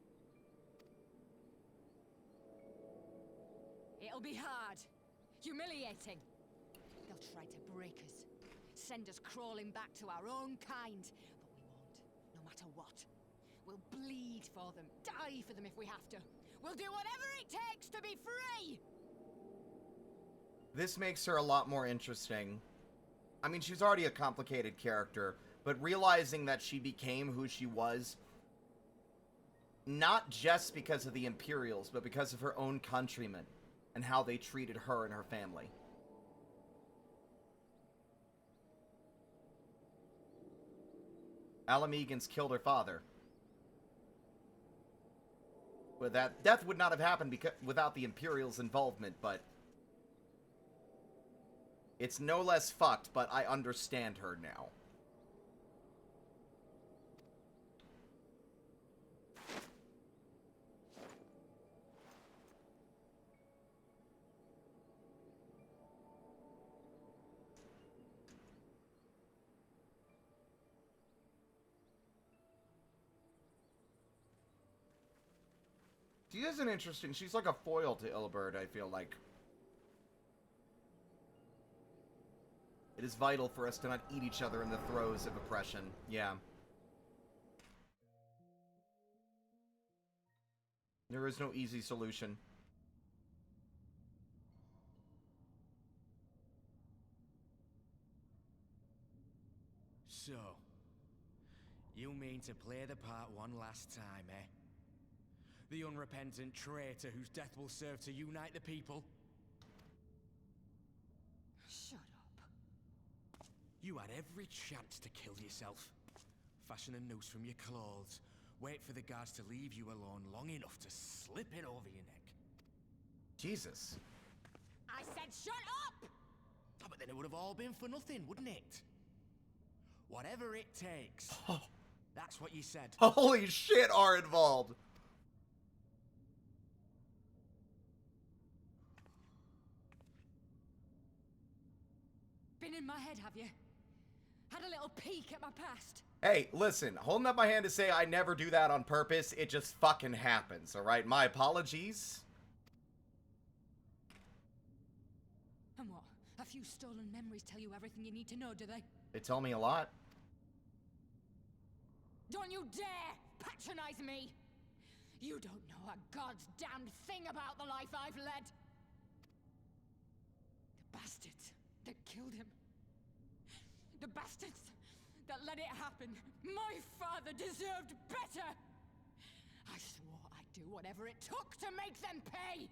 It'll be hard. Humiliating. They'll try to break us. Send us crawling back to our own kind. But we won't, no matter what. We'll bleed for them, die for them if we have to. We'll do whatever it takes to be free! This makes her a lot more interesting. I mean, she's already a complicated character, but realizing that she became who she was, not just because of the Imperials, but because of her own countrymen and how they treated her and her family. Alamegans killed her father. But that death would not have happened without the Imperials' involvement, but it's no less fucked, but I understand her now. She is an interesting... She's like a foil to Ilberd, I feel like. It is vital for us to not eat each other in the throes of oppression. Yeah. There is no easy solution. So, you mean to play the part one last time, eh? The unrepentant traitor whose death will serve to unite the people? Shut up. You had every chance to kill yourself. Fashion a noose from your clothes. Wait for the guards to leave you alone long enough to slip it over your neck. Jesus. I said shut up! Oh, but then it would have all been for nothing, wouldn't it? Whatever it takes. That's what you said. Holy shit, are involved. Been in my head, have you? Had a little peek at my past? Hey, listen, holding up my hand to say I never do that on purpose, it just fucking happens, alright? My apologies. And what? A few stolen memories tell you everything you need to know, do they? They tell me a lot. Don't you dare patronize me! You don't know a god's damned thing about the life I've led! The bastards that killed him. The bastards that let it happen. My father deserved better! I swore I'd do whatever it took to make them pay!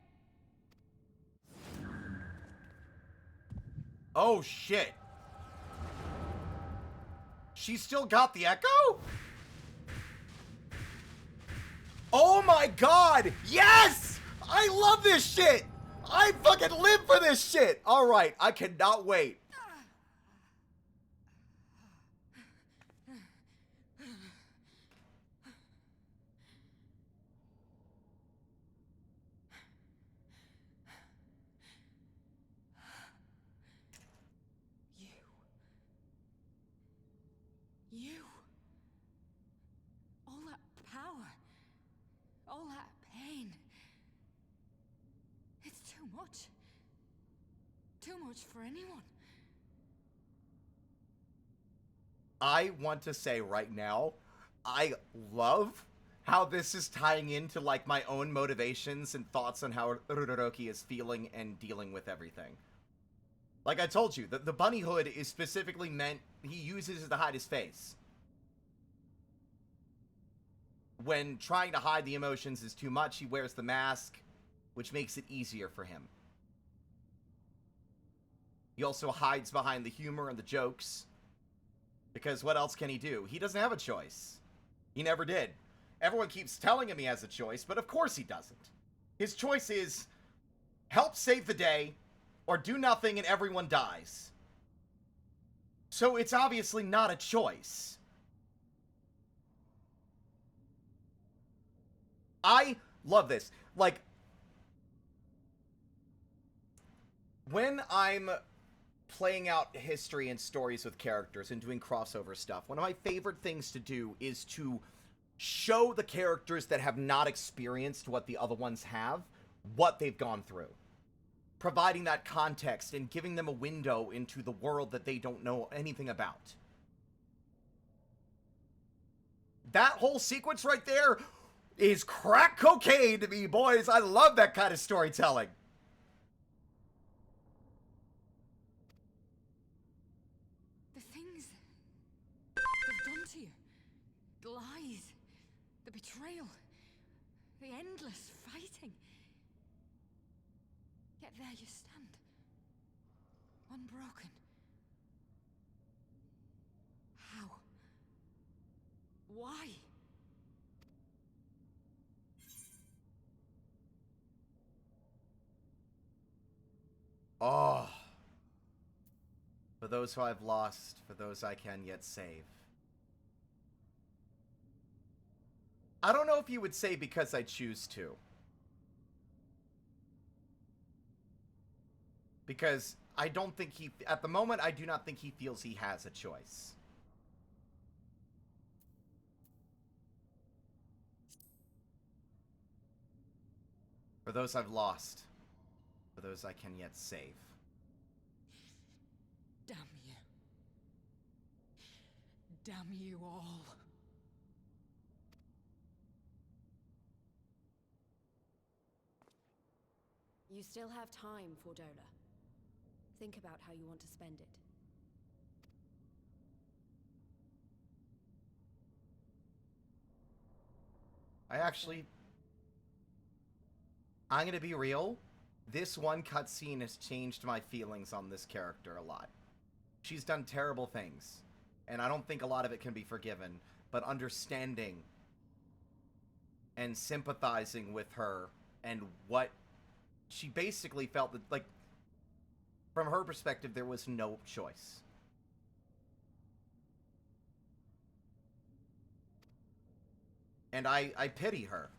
Oh, shit. She still got the echo? Oh my god! Yes! I love this shit! I fucking live for this shit! Alright, I cannot wait. You. All that power. All that pain. It's too much. Too much for anyone. I want to say right now, I love how this is tying into, like, my own motivations and thoughts on how Todoroki is feeling and dealing with everything. Like I told you, the bunny hood is specifically meant, he uses it to hide his face. When trying to hide the emotions is too much, he wears the mask, which makes it easier for him. He also hides behind the humor and the jokes, because what else can he do? He doesn't have a choice. He never did. Everyone keeps telling him he has a choice, but of course he doesn't. His choice is help save the day, or do nothing and everyone dies. So it's obviously not a choice. I love this. Like, when I'm playing out history and stories with characters and doing crossover stuff, one of my favorite things to do is to show the characters that have not experienced what the other ones have, what they've gone through. Providing that context and giving them a window into the world that they don't know anything about. That whole sequence right there is crack cocaine to me, boys. I love that kind of storytelling. The things they've done to you. The lies. The betrayal. The endless fighting. Yet there you stand. Unbroken. How? Why? Oh. For those who I've lost, for those I can yet save. I don't know if you would say because I choose to. Because I don't think he... At the moment, I do not think he feels he has a choice. For those I've lost. For those I can yet save. Damn you. Damn you all. You still have time, Fordola. Think about how you want to spend it. I'm gonna be real. This one cutscene has changed my feelings on this character a lot. She's done terrible things, and I don't think a lot of it can be forgiven, but understanding and sympathizing with her and what she basically felt that, like, from her perspective, there was no choice. And I pity her,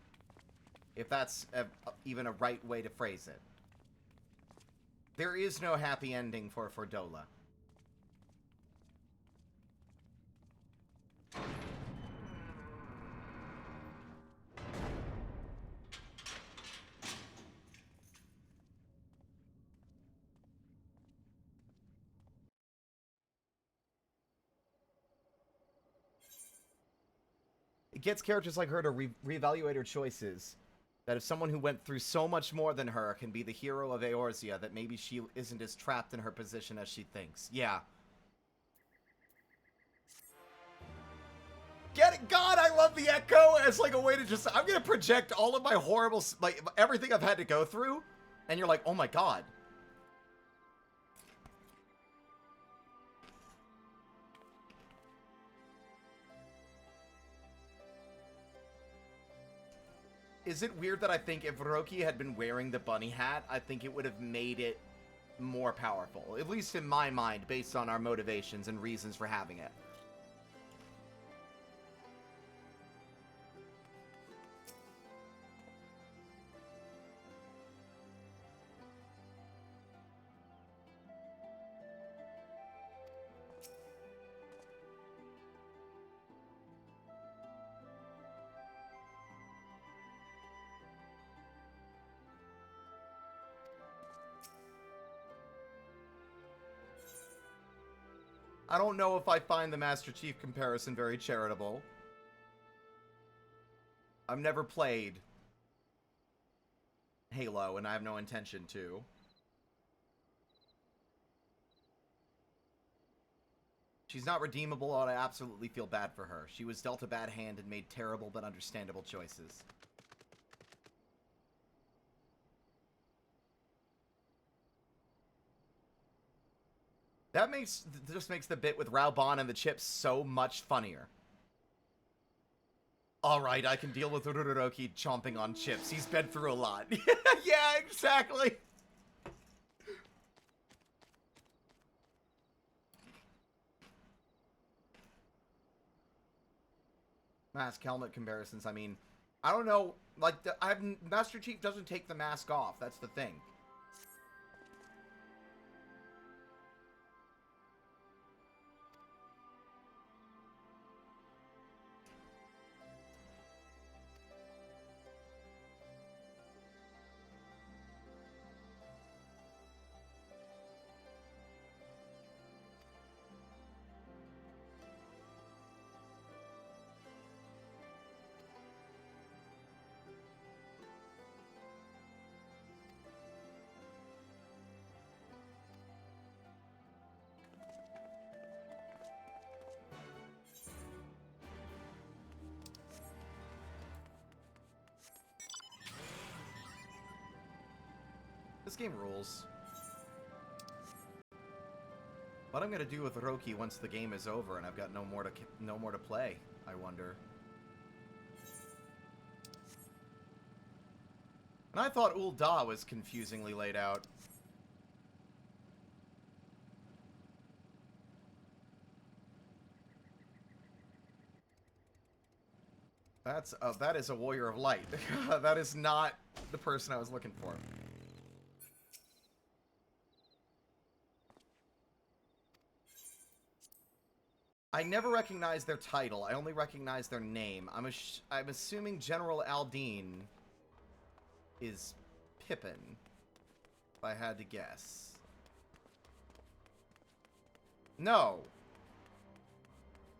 if that's even a right way to phrase it. There is no happy ending for Fordola. It gets characters like her to reevaluate her choices. That if someone who went through so much more than her can be the hero of Eorzea, that maybe she isn't as trapped in her position as she thinks. Yeah. Get it? God, I love the echo as like a way to just... I'm going to project all of my horrible... like, everything I've had to go through. And you're like, oh my god. Is it weird that I think if Roki had been wearing the bunny hat, I think it would have made it more powerful? At least in my mind, based on our motivations and reasons for having it. I don't know if I find the Master Chief comparison very charitable. I've never played Halo, and I have no intention to. She's not redeemable, and I absolutely feel bad for her. She was dealt a bad hand and made terrible but understandable choices. That just makes the bit with Raoban and the chips so much funnier. Alright, I can deal with Todoroki chomping on chips. He's been through a lot. Yeah, exactly! Mask helmet comparisons, I mean, I don't know, like, Master Chief doesn't take the mask off, that's the thing. This game rules. What I'm gonna do with Roki once the game is over and I've got no more to play, I wonder. And I thought Ul'dah was confusingly laid out. That is a warrior of light. That is not the person I was looking for. I never recognize their title. I only recognize their name. I'm assuming General Aldine is Pippin, if I had to guess. No.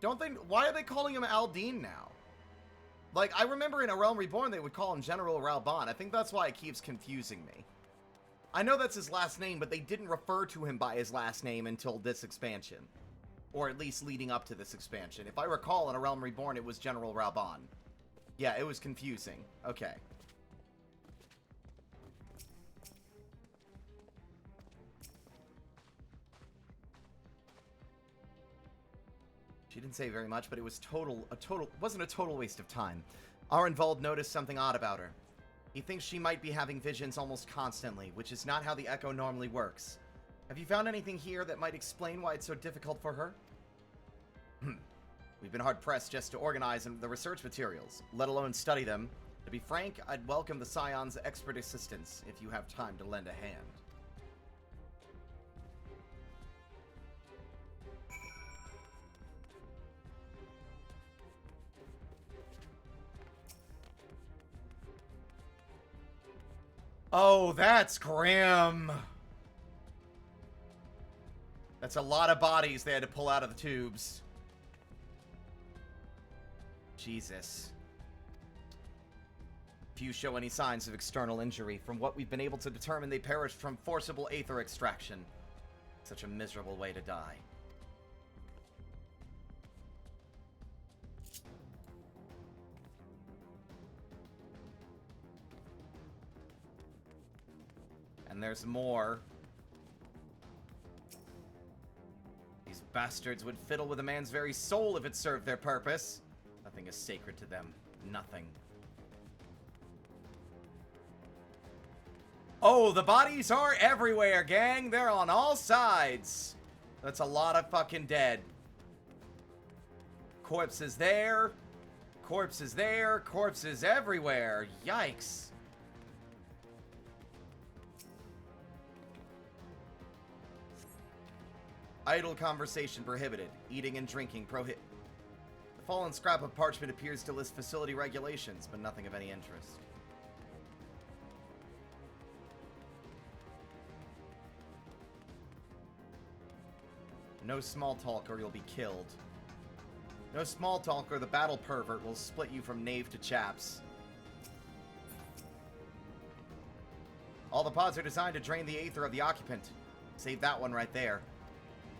Don't they... Why are they calling him Aldine now? Like, I remember in A Realm Reborn they would call him General Raoban. I think that's why it keeps confusing me. I know that's his last name, but they didn't refer to him by his last name until this expansion. Or at least leading up to this expansion. If I recall, in A Realm Reborn, it was General Raoban. Yeah, it was confusing. Okay. She didn't say very much, but it was wasn't a total waste of time. Arenvald noticed something odd about her. He thinks she might be having visions almost constantly, which is not how the Echo normally works. Have you found anything here that might explain why it's so difficult for her? We've been hard-pressed just to organize the research materials, let alone study them. To be frank, I'd welcome the Scion's expert assistance if you have time to lend a hand. Oh, that's grim. That's a lot of bodies they had to pull out of the tubes. Jesus. Few show any signs of external injury. From what we've been able to determine, they perished from forcible aether extraction. Such a miserable way to die. And there's more. These bastards would fiddle with a man's very soul if it served their purpose. Nothing is sacred to them. Nothing. Oh, the bodies are everywhere, gang! They're on all sides! That's a lot of fucking dead. Corpses there. Corpses there. Corpses everywhere. Yikes. Idle conversation prohibited. Eating and drinking prohibited. The fallen scrap of parchment appears to list facility regulations, but nothing of any interest. No small talk or you'll be killed. No small talk or the battle pervert will split you from knave to chaps. All the pods are designed to drain the aether of the occupant. Save that one right there.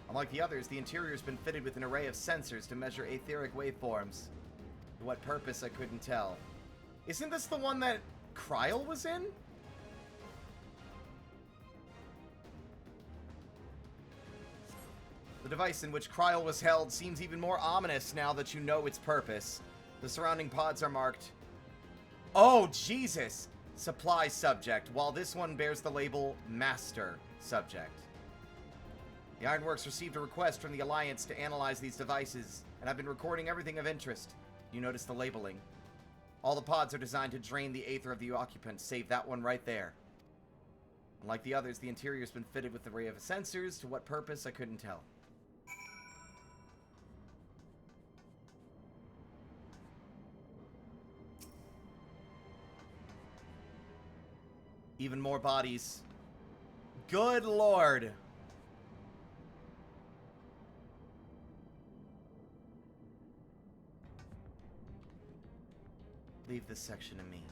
Unlike the others, the interior has been fitted with an array of sensors to measure etheric waveforms. For what purpose, I couldn't tell. Isn't this the one that Kryl was in? The device in which Kryl was held seems even more ominous now that you know its purpose. The surrounding pods are marked... Oh, Jesus! Supply subject, while this one bears the label Master Subject. The Ironworks received a request from the Alliance to analyze these devices, and I've been recording everything of interest. You notice the labeling. All the pods are designed to drain the aether of the occupants, save that one right there. Unlike the others, the interior has been fitted with an array of sensors. To what purpose, I couldn't tell. Even more bodies. Good lord! Leave this section to me.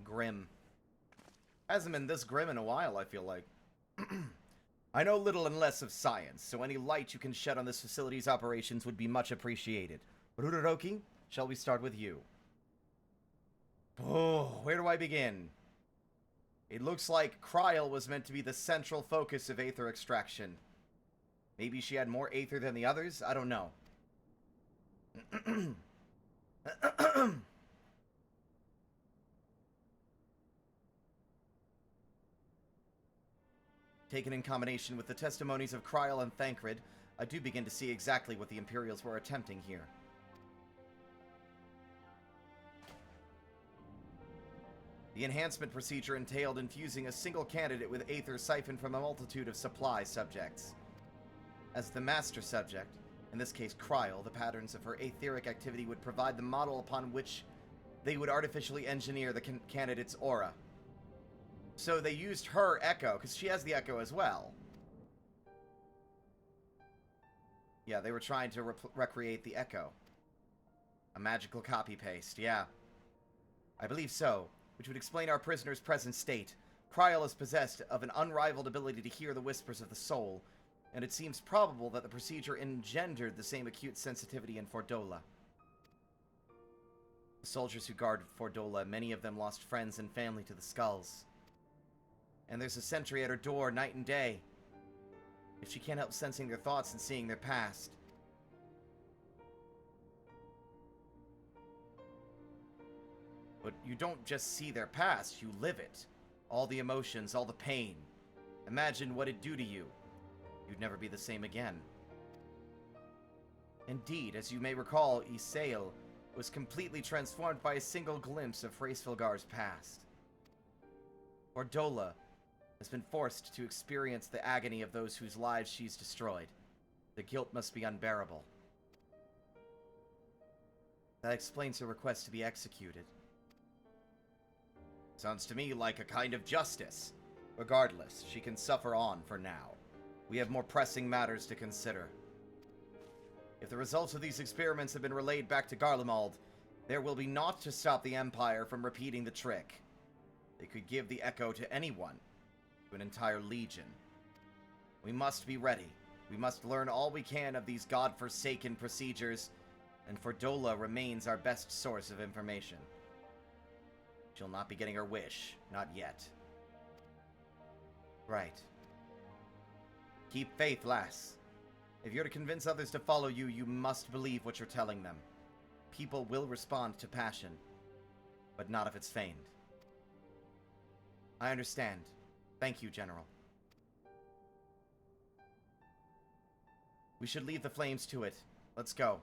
Grim. Hasn't been this grim in a while, I feel like. I know little and less of science, so any light you can shed on this facility's operations would be much appreciated. Ruroki, shall we start with you? Oh, where do I begin? It looks like Kryl was meant to be the central focus of aether extraction. Maybe she had more aether than the others? I don't know. Taken in combination with the testimonies of Kryl and Thancred, I do begin to see exactly what the Imperials were attempting here. The enhancement procedure entailed infusing a single candidate with aether siphoned from a multitude of supply subjects. As the master subject, in this case Kryl, the patterns of her aetheric activity would provide the model upon which they would artificially engineer the candidate's aura. So they used her echo, because she has the echo as well. Yeah, they were trying to recreate the echo. A magical copy-paste, yeah. I believe so, which would explain our prisoner's present state. Kryl is possessed of an unrivaled ability to hear the whispers of the soul, and it seems probable that the procedure engendered the same acute sensitivity in Fordola. The soldiers who guarded Fordola, many of them lost friends and family to the skulls. And there's a sentry at her door night and day. If she can't help sensing their thoughts and seeing their past. But you don't just see their past, you live it. All the emotions, all the pain. Imagine what it'd do to you. You'd never be the same again. Indeed, as you may recall, Isael was completely transformed by a single glimpse of Hraesvelgar's past. Fordola has been forced to experience the agony of those whose lives she's destroyed. The guilt must be unbearable. That explains her request to be executed. Sounds to me like a kind of justice. Regardless, she can suffer on for now. We have more pressing matters to consider. If the results of these experiments have been relayed back to Garlemald, there will be naught to stop the Empire from repeating the trick. They could give the echo to anyone, to an entire legion. We must be ready. We must learn all we can of these god-forsaken procedures, and Fordola remains our best source of information. She'll not be getting her wish, not yet. Right. Keep faith, lass. If you're to convince others to follow you, you must believe what you're telling them. People will respond to passion, but not if it's feigned. I understand. Thank you, General. We should leave the flames to it. Let's go.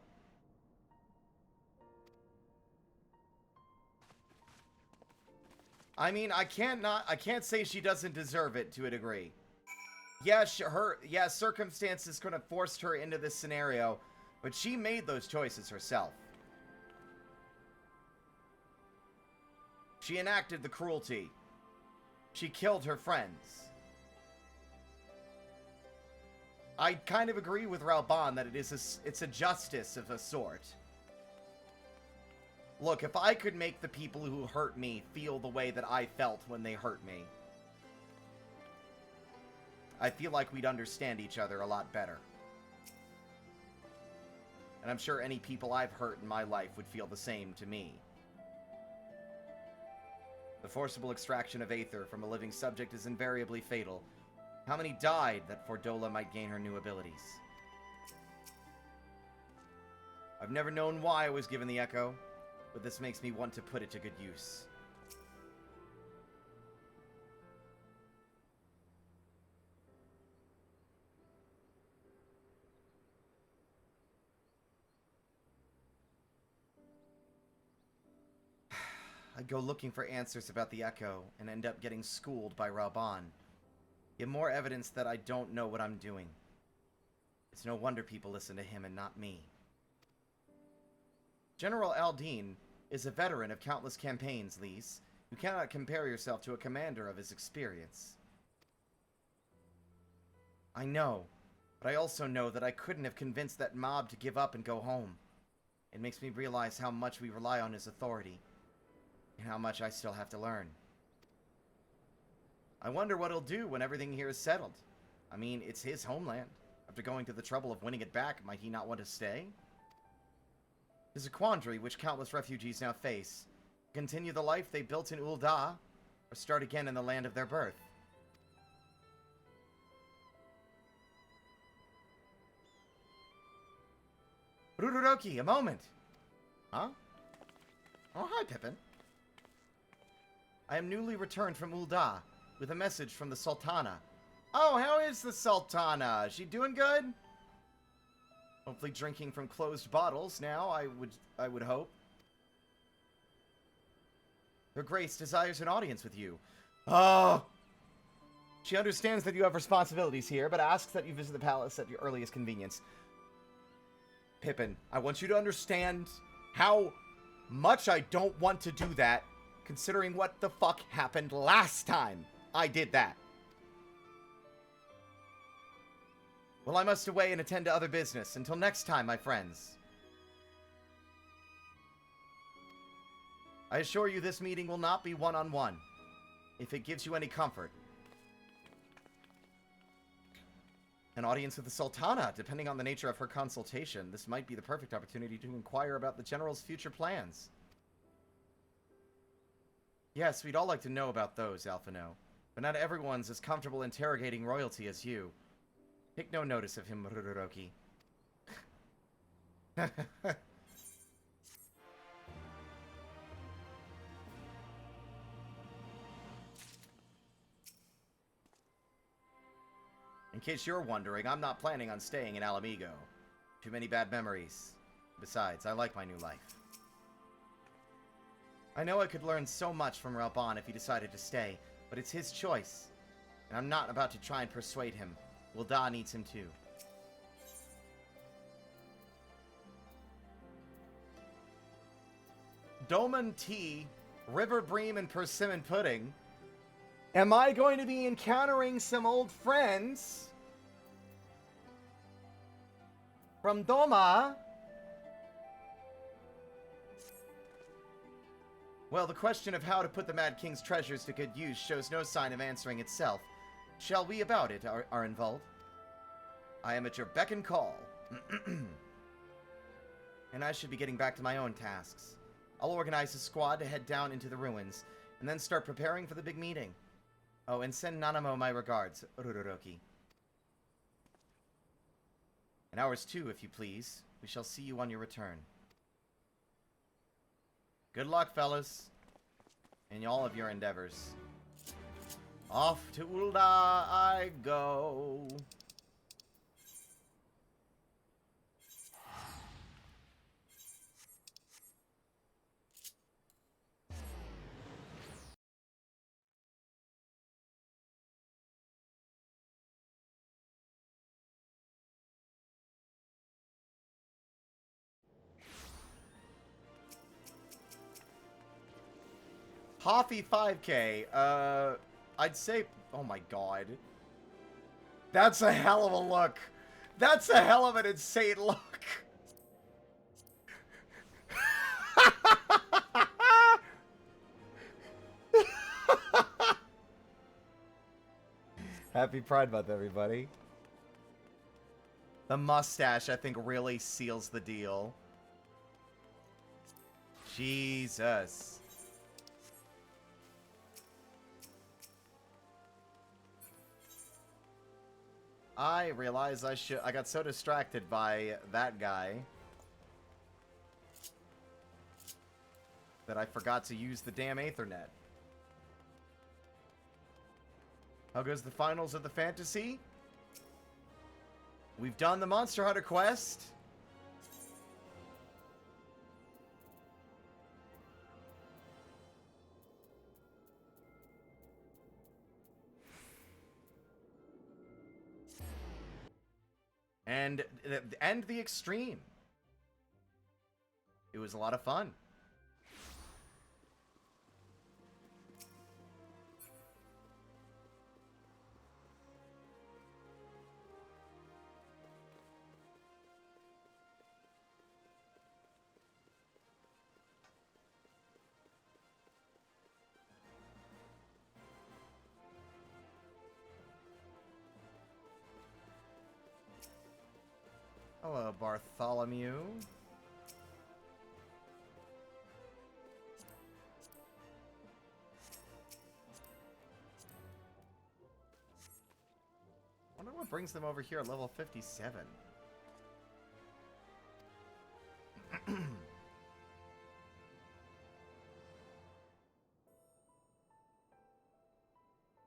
I mean, I can't say she doesn't deserve it to a degree. Yeah, circumstances could have forced her into this scenario, but she made those choices herself. She enacted the cruelty. She killed her friends. I kind of agree with Ralban that it's a justice of a sort. Look, if I could make the people who hurt me feel the way that I felt when they hurt me, I feel like we'd understand each other a lot better. And I'm sure any people I've hurt in my life would feel the same to me. The forcible extraction of Aether from a living subject is invariably fatal. How many died that Fordola might gain her new abilities? I've never known why I was given the Echo, but this makes me want to put it to good use. I go looking for answers about the Echo and end up getting schooled by Ralban. Yet more evidence that I don't know what I'm doing. It's no wonder people listen to him and not me. General Aldine is a veteran of countless campaigns, Lise. You cannot compare yourself to a commander of his experience. I know, but I also know that I couldn't have convinced that mob to give up and go home. It makes me realize how much we rely on his authority, and how much I still have to learn. I wonder what he'll do when everything here is settled. I mean, it's his homeland. After going to the trouble of winning it back, might he not want to stay? There's a quandary which countless refugees now face. Continue the life they built in Ul'dah, or start again in the land of their birth. Ruroki, a moment! Huh? Oh, hi, Pippin. I am newly returned from Ul'dah, with a message from the Sultana. Oh, how is the Sultana? Is she doing good? Hopefully drinking from closed bottles now, I would hope. Her Grace desires an audience with you. Oh! She understands that you have responsibilities here, but asks that you visit the palace at your earliest convenience. Pippin, I want you to understand how much I don't want to do that, considering what the fuck happened last time I did that. Well, I must away and attend to other business. Until next time, my friends. I assure you this meeting will not be one-on-one, if it gives you any comfort. An audience with the Sultana, depending on the nature of her consultation, this might be the perfect opportunity to inquire about the General's future plans. Yes, we'd all like to know about those, Alphino, but not everyone's as comfortable interrogating royalty as you. Take no notice of him, Ruroki. In case you're wondering, I'm not planning on staying in Alamigo. Too many bad memories. Besides, I like my new life. I know I could learn so much from Ralban if he decided to stay, but it's his choice. And I'm not about to try and persuade him. Ul'dah needs him too. Doman tea, river bream, and persimmon pudding. Am I going to be encountering some old friends from Doma? Well, the question of how to put the Mad King's treasures to good use shows no sign of answering itself. Shall we about it, Arenvald? I am at your beck and call. And I should be getting back to my own tasks. I'll organize a squad to head down into the ruins, and then start preparing for the big meeting. Oh, and send Nanamo my regards, Ruroki. And ours too, if you please. We shall see you on your return. Good luck, fellas, in all of your endeavors. Off to Ul'dah I go. Hoffy 5K, I'd say, oh my god. That's a hell of a look. That's a hell of an insane look. Happy Pride Month, everybody. The mustache, I think, really seals the deal. Jesus. I realize I got so distracted by that guy that I forgot to use the damn Aethernet. How goes the finals of the fantasy? We've done the Monster Hunter quest. And the extreme. It was a lot of fun. Hello, Bartholomew. Wonder what brings them over here at level 57.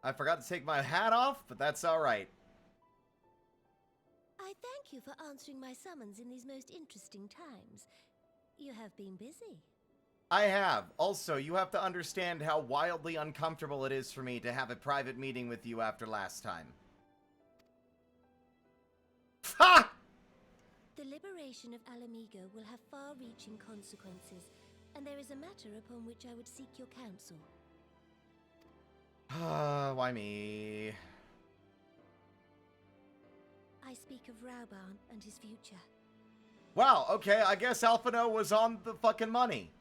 I forgot to take my hat off, but that's alright. I thank you for answering my summons in these most interesting times. You have been busy. I have. Also, you have to understand how wildly uncomfortable it is for me to have a private meeting with you after last time. Ha! The liberation of Alamigo will have far-reaching consequences, and there is a matter upon which I would seek your counsel. Why me? I speak of Rauban and his future. Wow, okay, I guess Alphino was on the fucking money.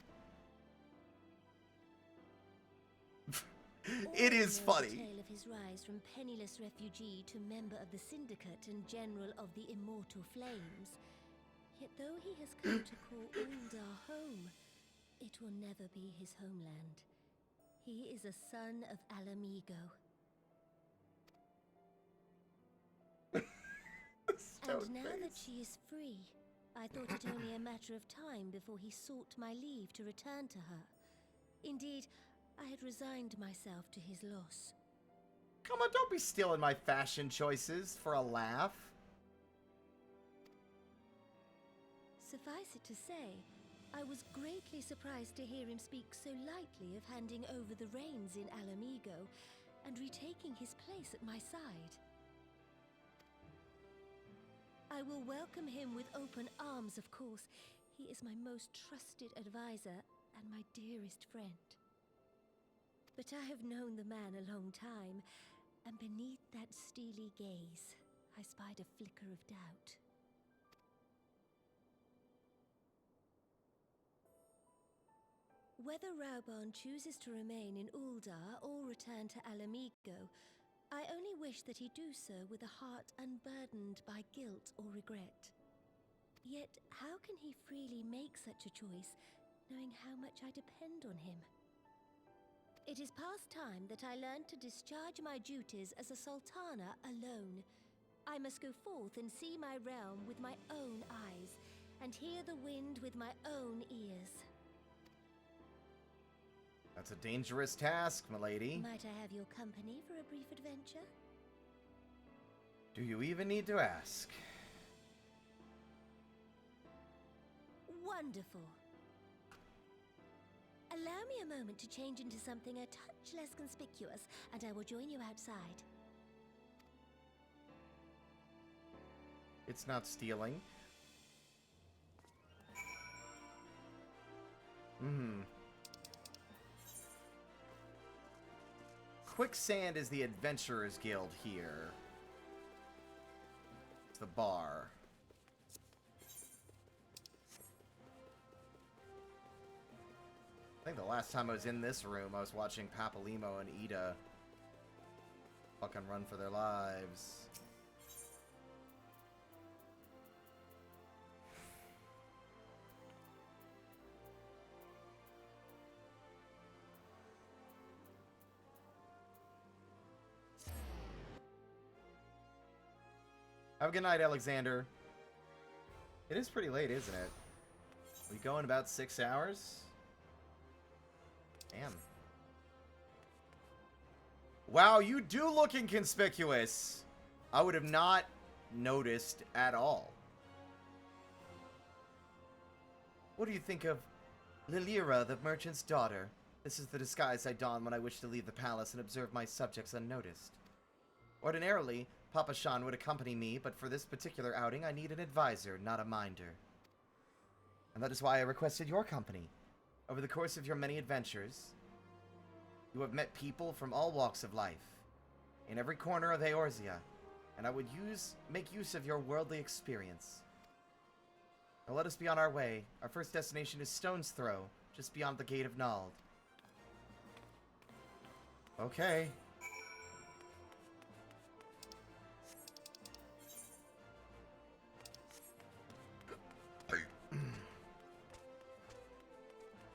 It is funny. The tale of his rise from penniless refugee to member of the Syndicate and General of the Immortal Flames. Yet though he has come to call Uldar home, it will never be his homeland. He is a son of Alamigo. And now that she is free, I thought it only a matter of time before he sought my leave to return to her. Indeed, I had resigned myself to his loss. Come on, don't be stealing my fashion choices for a laugh. Suffice it to say, I was greatly surprised to hear him speak so lightly of handing over the reins in Alamigo and retaking his place at my side. I will welcome him with open arms, of course. He is my most trusted advisor and my dearest friend. But I have known the man a long time, and beneath that steely gaze, I spied a flicker of doubt. Whether Rauban chooses to remain in Uldar or return to Alamigo, I only wish that he do so with a heart unburdened by guilt or regret. Yet, how can he freely make such a choice, knowing how much I depend on him? It is past time that I learned to discharge my duties as a sultana alone. I must go forth and see my realm with my own eyes, and hear the wind with my own ears. That's a dangerous task, milady. Might I have your company for a brief adventure? Do you even need to ask? Wonderful. Allow me a moment to change into something a touch less conspicuous, and I will join you outside. It's not stealing. Quicksand is the Adventurers Guild here. the bar. I think the last time I was in this room, I was watching Papalimo and Ida fucking run for their lives. Have a good night, Alexander. It is pretty late, isn't it? We go in about 6 hours? Damn. Wow, you do look inconspicuous. I would have not noticed at all. What do you think of Lilira, the merchant's daughter? This is the disguise I don when I wish to leave the palace and observe my subjects unnoticed. Ordinarily, Papa Shan would accompany me, but for this particular outing, I need an advisor, not a minder. And that is why I requested your company. Over the course of your many adventures, you have met people from all walks of life, in every corner of Eorzea, and I would make use of your worldly experience. Now let us be on our way. Our first destination is Stone's Throw, just beyond the Gate of Nald. Okay.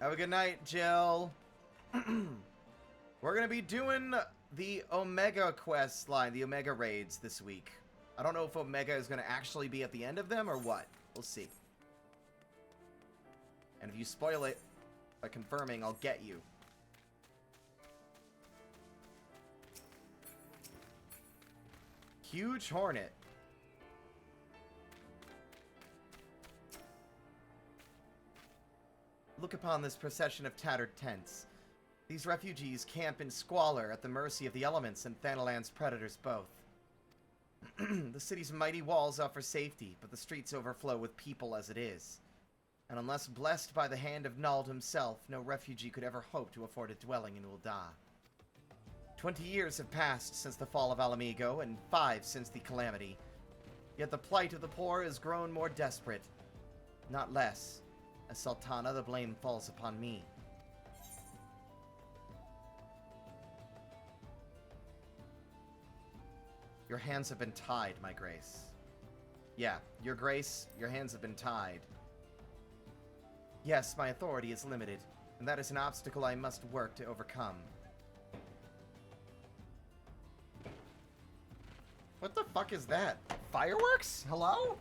Have a good night, Jill. We're going to be doing the Omega quest line, the Omega raids this week. I don't know if Omega is going to actually be at the end of them or what. We'll see. And if you spoil it by confirming, I'll get you. Huge Hornet. Look upon this procession of tattered tents. These refugees camp in squalor at the mercy of the elements and Thanalan's predators both. The city's mighty walls offer safety, but the streets overflow with people as it is. And unless blessed by the hand of Nald himself, no refugee could ever hope to afford a dwelling in Ul'dah. 20 years have passed since the fall of Alamigo, and 5 since the calamity. Yet the plight of the poor has grown more desperate, not less. As Sultana, the blame falls upon me. Your hands have been tied, my grace. Yeah, your grace, your hands have been tied. Yes, my authority is limited, and that is an obstacle I must work to overcome. What the fuck is that? Fireworks? Hello?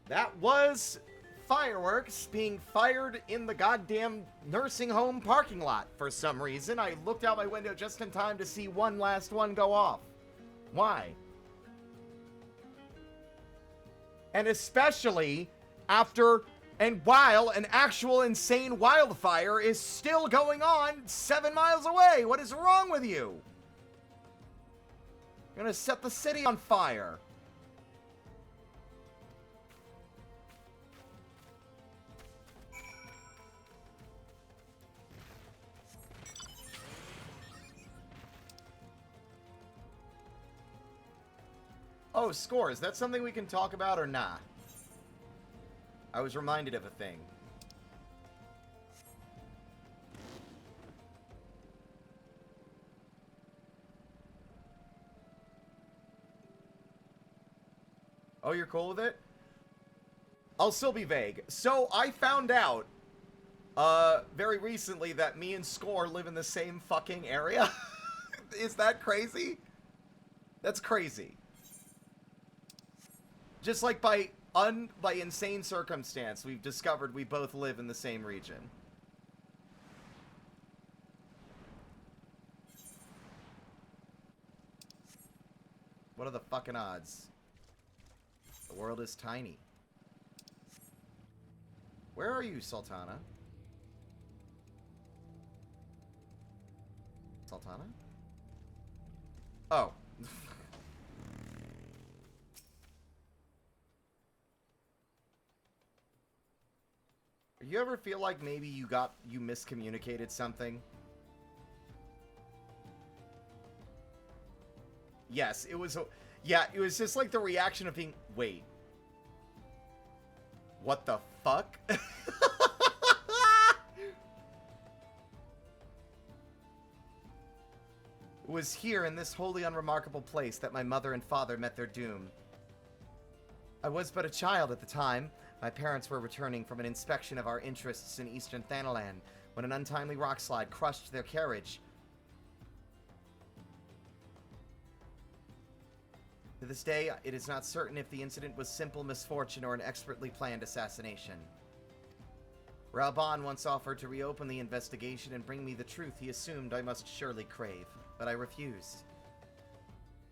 That was fireworks being fired in the goddamn nursing home parking lot for some reason. I looked out my window just in time to see one last one go off. Why? And especially after and while an actual insane wildfire is still going on 7 miles away. What is wrong with you? You're gonna set the city on fire. Oh, scores. That's something we can talk about or not? I was reminded of a thing. Oh, you're cool with it? I'll still be vague. So, I found out, very recently that me and Score live in the same fucking area. Is that crazy? That's crazy. Just like by insane circumstance, we've discovered we both live in the same region. What are the fucking odds? The world is tiny. Where are you, Sultana? Sultana? Oh. You ever feel like maybe you miscommunicated something? Yes, it was just like the reaction of being, wait. What the fuck? It was here in this wholly unremarkable place that my mother and father met their doom. I was but a child at the time. My parents were returning from an inspection of our interests in eastern Thanalan when an untimely rockslide crushed their carriage. To this day, it is not certain if the incident was simple misfortune or an expertly planned assassination. Ralban once offered to reopen the investigation and bring me the truth he assumed I must surely crave, but I refused.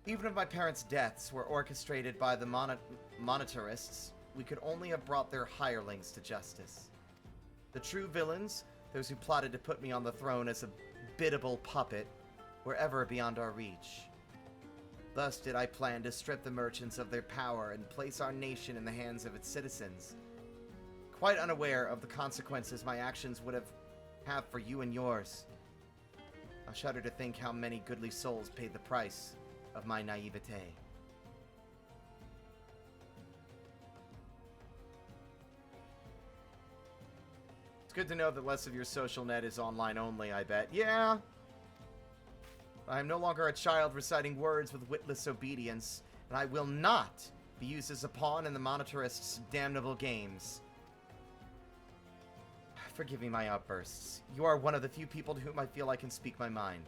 Even if my parents' deaths were orchestrated by the monetarists, we could only have brought their hirelings to justice. The true villains, those who plotted to put me on the throne as a biddable puppet, were ever beyond our reach. Thus did I plan to strip the merchants of their power and place our nation in the hands of its citizens, quite unaware of the consequences my actions would have for you and yours. I shudder to think how many goodly souls paid the price of my naivete. It's good to know that less of your social net is online only, I bet. Yeah! I am no longer a child reciting words with witless obedience, and I will not be used as a pawn in the monetarists' damnable games. Forgive me my outbursts. You are one of the few people to whom I feel I can speak my mind.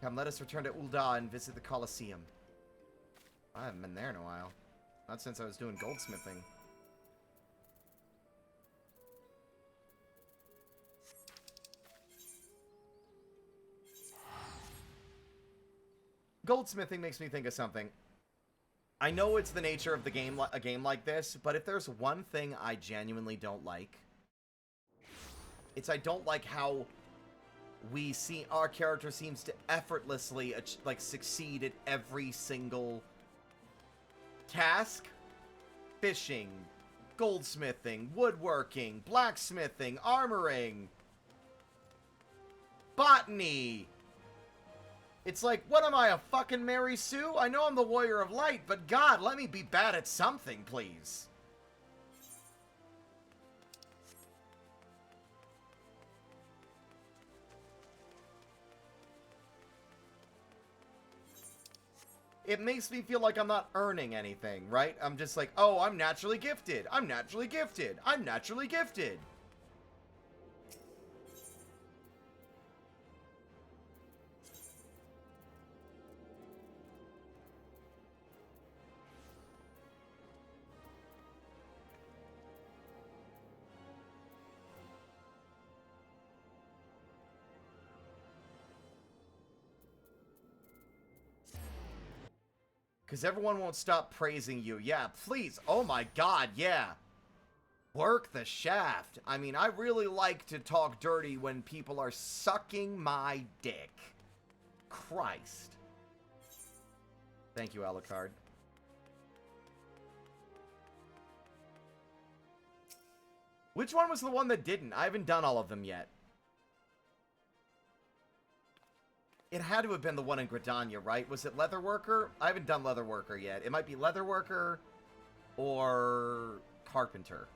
Come, let us return to Ul'dah and visit the Colosseum. I haven't been there in a while. Not since I was doing goldsmithing. Goldsmithing makes me think of something. I know it's the nature of the game, a game like this, but if there's one thing I genuinely don't like, it's I don't like how we see our character seems to effortlessly like succeed at every single task. Fishing, goldsmithing, woodworking, blacksmithing, armoring, botany. It's like, what am I, a fucking Mary Sue? I know I'm the Warrior of Light, but God, let me be bad at something, please. It makes me feel like I'm not earning anything, right? I'm just like, oh, I'm naturally gifted. I'm naturally gifted. I'm naturally gifted. Because everyone won't stop praising you. Yeah, please. Oh my god, yeah. Work the shaft. I mean, I really like to talk dirty when people are sucking my dick. Christ. Thank you, Alucard. Which one was the one that didn't? I haven't done all of them yet. It had to have been the one in Gridania, right? Was it Leatherworker? I haven't done Leatherworker yet. It might be Leatherworker or Carpenter.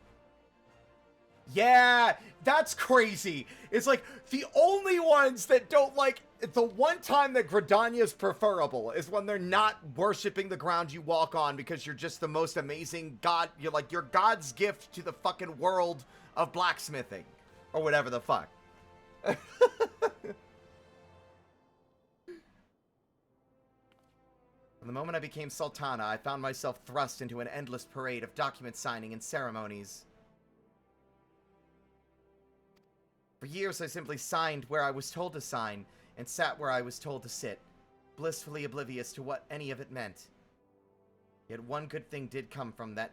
Yeah, that's crazy. It's like the only ones that don't like... The one time that Gridania is preferable is when they're not worshipping the ground you walk on because you're just the most amazing god. You're like, you're God's gift to the fucking world of blacksmithing. Or whatever the fuck. From the moment I became Sultana, I found myself thrust into an endless parade of document signing and ceremonies. For years, I simply signed where I was told to sign, and sat where I was told to sit, blissfully oblivious to what any of it meant. Yet one good thing did come from that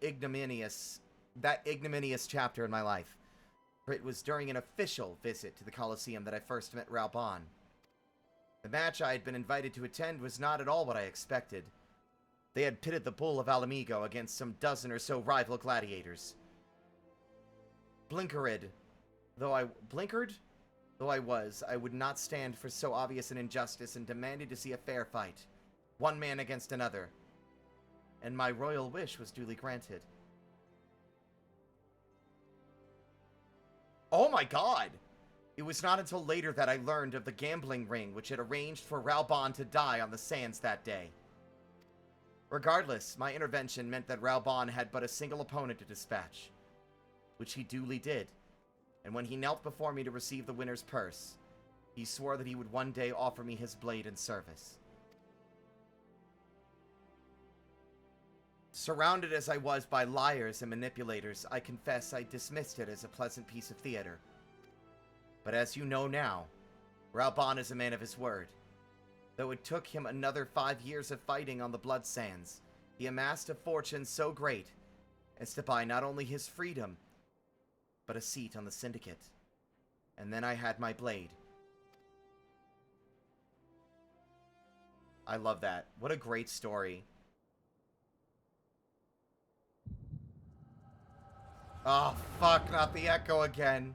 ignominious chapter in my life. For it was during an official visit to the Colosseum that I first met Raoban. The match I had been invited to attend was not at all what I expected. They had pitted the Bull of Alamigo against some dozen or so rival gladiators. Blinkered though I was, I would not stand for so obvious an injustice and demanded to see a fair fight, one man against another. And my royal wish was duly granted. Oh my god! It was not until later that I learned of the gambling ring which had arranged for Raoban to die on the sands that day. Regardless, my intervention meant that Raoban had but a single opponent to dispatch, which he duly did. And when he knelt before me to receive the winner's purse, he swore that he would one day offer me his blade in service. Surrounded as I was by liars and manipulators, I confess I dismissed it as a pleasant piece of theater. But as you know now, Raoban is a man of his word. Though it took him another 5 years of fighting on the blood sands, he amassed a fortune so great as to buy not only his freedom, but a seat on the syndicate. And then I had my blade. I love that. What a great story. Oh, fuck, not the echo again.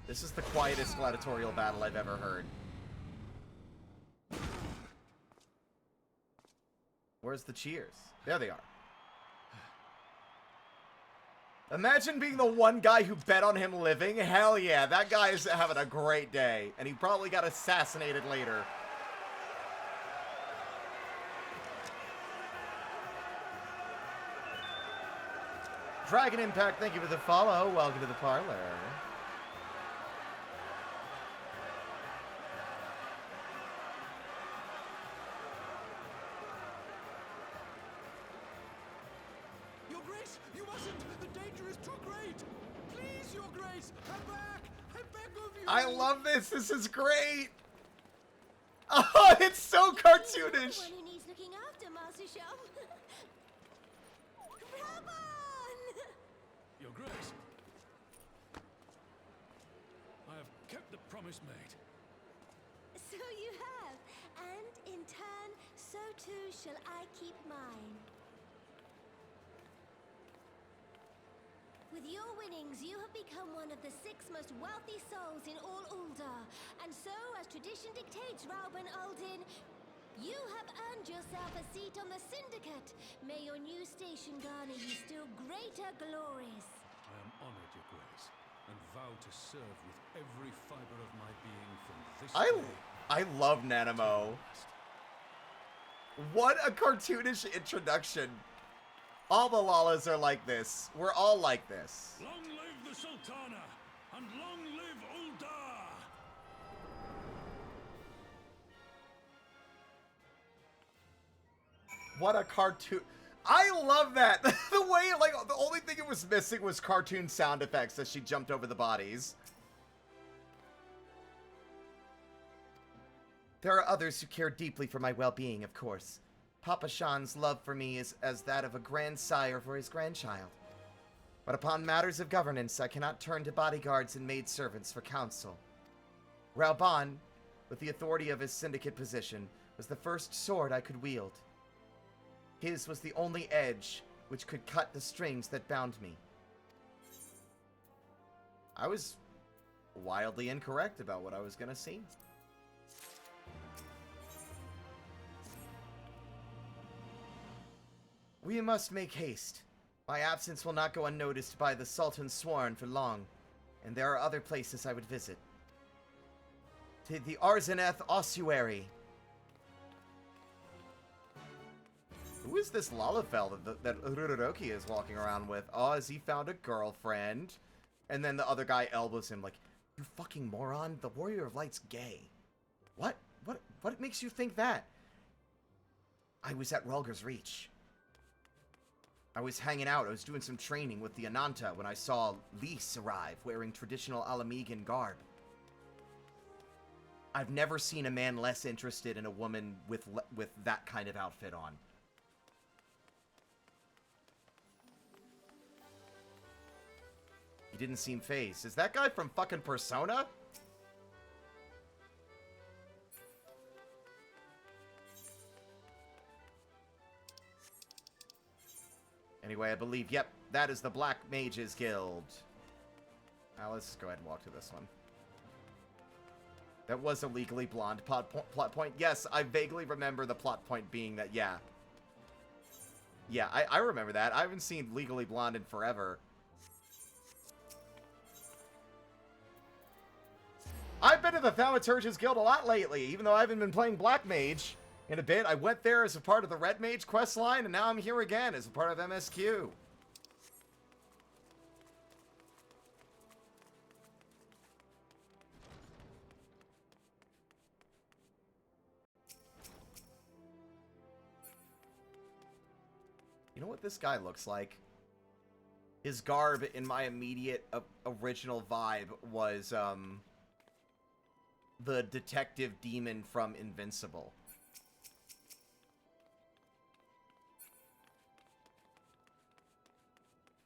This is the quietest gladiatorial battle I've ever heard. Where's the cheers? There they are. Imagine being the one guy who bet on him living. Hell yeah, that guy is having a great day. And he probably got assassinated later. Dragon Impact, thank you for the follow. Welcome to the parlor. I love this. This is great. Oh, it's so cartoonish. One who needs looking after, Master Chef. Raoban! Your Grace, I have kept the promise made. So you have, and in turn, so too shall I keep mine. With your winnings, you have become one of the 6 most wealthy souls in all Uldar. And so, as tradition dictates, Raoban Aldin, you have earned yourself a seat on the Syndicate. May your new station garner you still greater glories. I am honored, Your Grace, and vow to serve with every fiber of my being from this day. I love Nanamo. What a cartoonish introduction. All the Lalas are like this. We're all like this. Long live the Sultana, and long live Uldar! What a cartoon. I love that. The way, like, the only thing it was missing was cartoon sound effects as she jumped over the bodies. There are others who care deeply for my well-being, of course. Papa Shan's love for me is as that of a grandsire for his grandchild. But upon matters of governance, I cannot turn to bodyguards and maidservants for counsel. Raoban, with the authority of his syndicate position, was the first sword I could wield. His was the only edge which could cut the strings that bound me. I was wildly incorrect about what I was gonna see. We must make haste. My absence will not go unnoticed by the Sultan's sworn for long, and there are other places I would visit. To the Arzaneth ossuary. Who is this Lalafell that Uroroki is walking around with? Oh, has he found a girlfriend? And then the other guy elbows him like, You fucking moron. The Warrior of Light's gay. What? What makes you think that? I was at Relger's Reach. I was hanging out. I was doing some training with the Ananta when I saw Lys arrive wearing traditional Alamegan garb. I've never seen a man less interested in a woman with that kind of outfit on. He didn't seem fazed. Is that guy from fucking Persona? Anyway, I believe, yep, that is the Black Mages Guild. Now let's just go ahead and walk to this one. That was a Legally Blonde plot point. Yes, I vaguely remember the plot point being that, yeah. Yeah, I remember that. I haven't seen Legally Blonde in forever. I've been to the Thaumaturge's Guild a lot lately, even though I haven't been playing Black Mage in a bit. I went there as a part of the Red Mage questline, and now I'm here again as a part of MSQ. You know what this guy looks like? His garb in my immediate original vibe was, the detective demon from Invincible.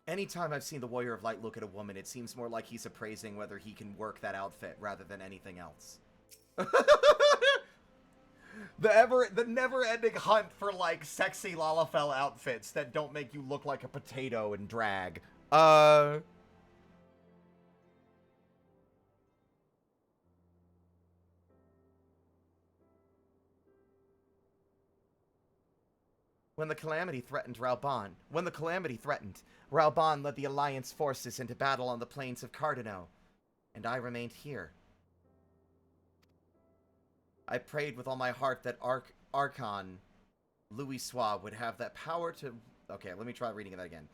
Anytime I've seen the Warrior of Light look at a woman, it seems more like he's appraising whether he can work that outfit rather than anything else. The never-ending hunt for, like, sexy Lalafell outfits that don't make you look like a potato in drag. When the Calamity threatened, Raubahn led the Alliance forces into battle on the plains of Cardano, and I remained here. I prayed with all my heart that Archon Louisoix would have that power to... Okay, let me try reading that again.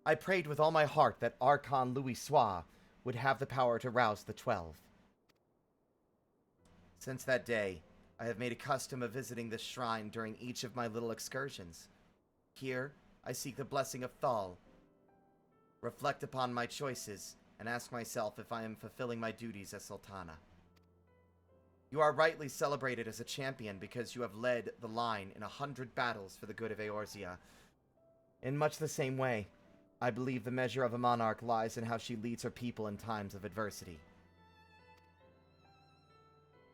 I prayed with all my heart that Archon Louisoix would have the power to rouse the 12. Since that day, I have made a custom of visiting this shrine during each of my little excursions. Here, I seek the blessing of Thal, reflect upon my choices, and ask myself if I am fulfilling my duties as Sultana. You are rightly celebrated as a champion because you have led the line in 100 battles for the good of Eorzea. In much the same way, I believe the measure of a monarch lies in how she leads her people in times of adversity.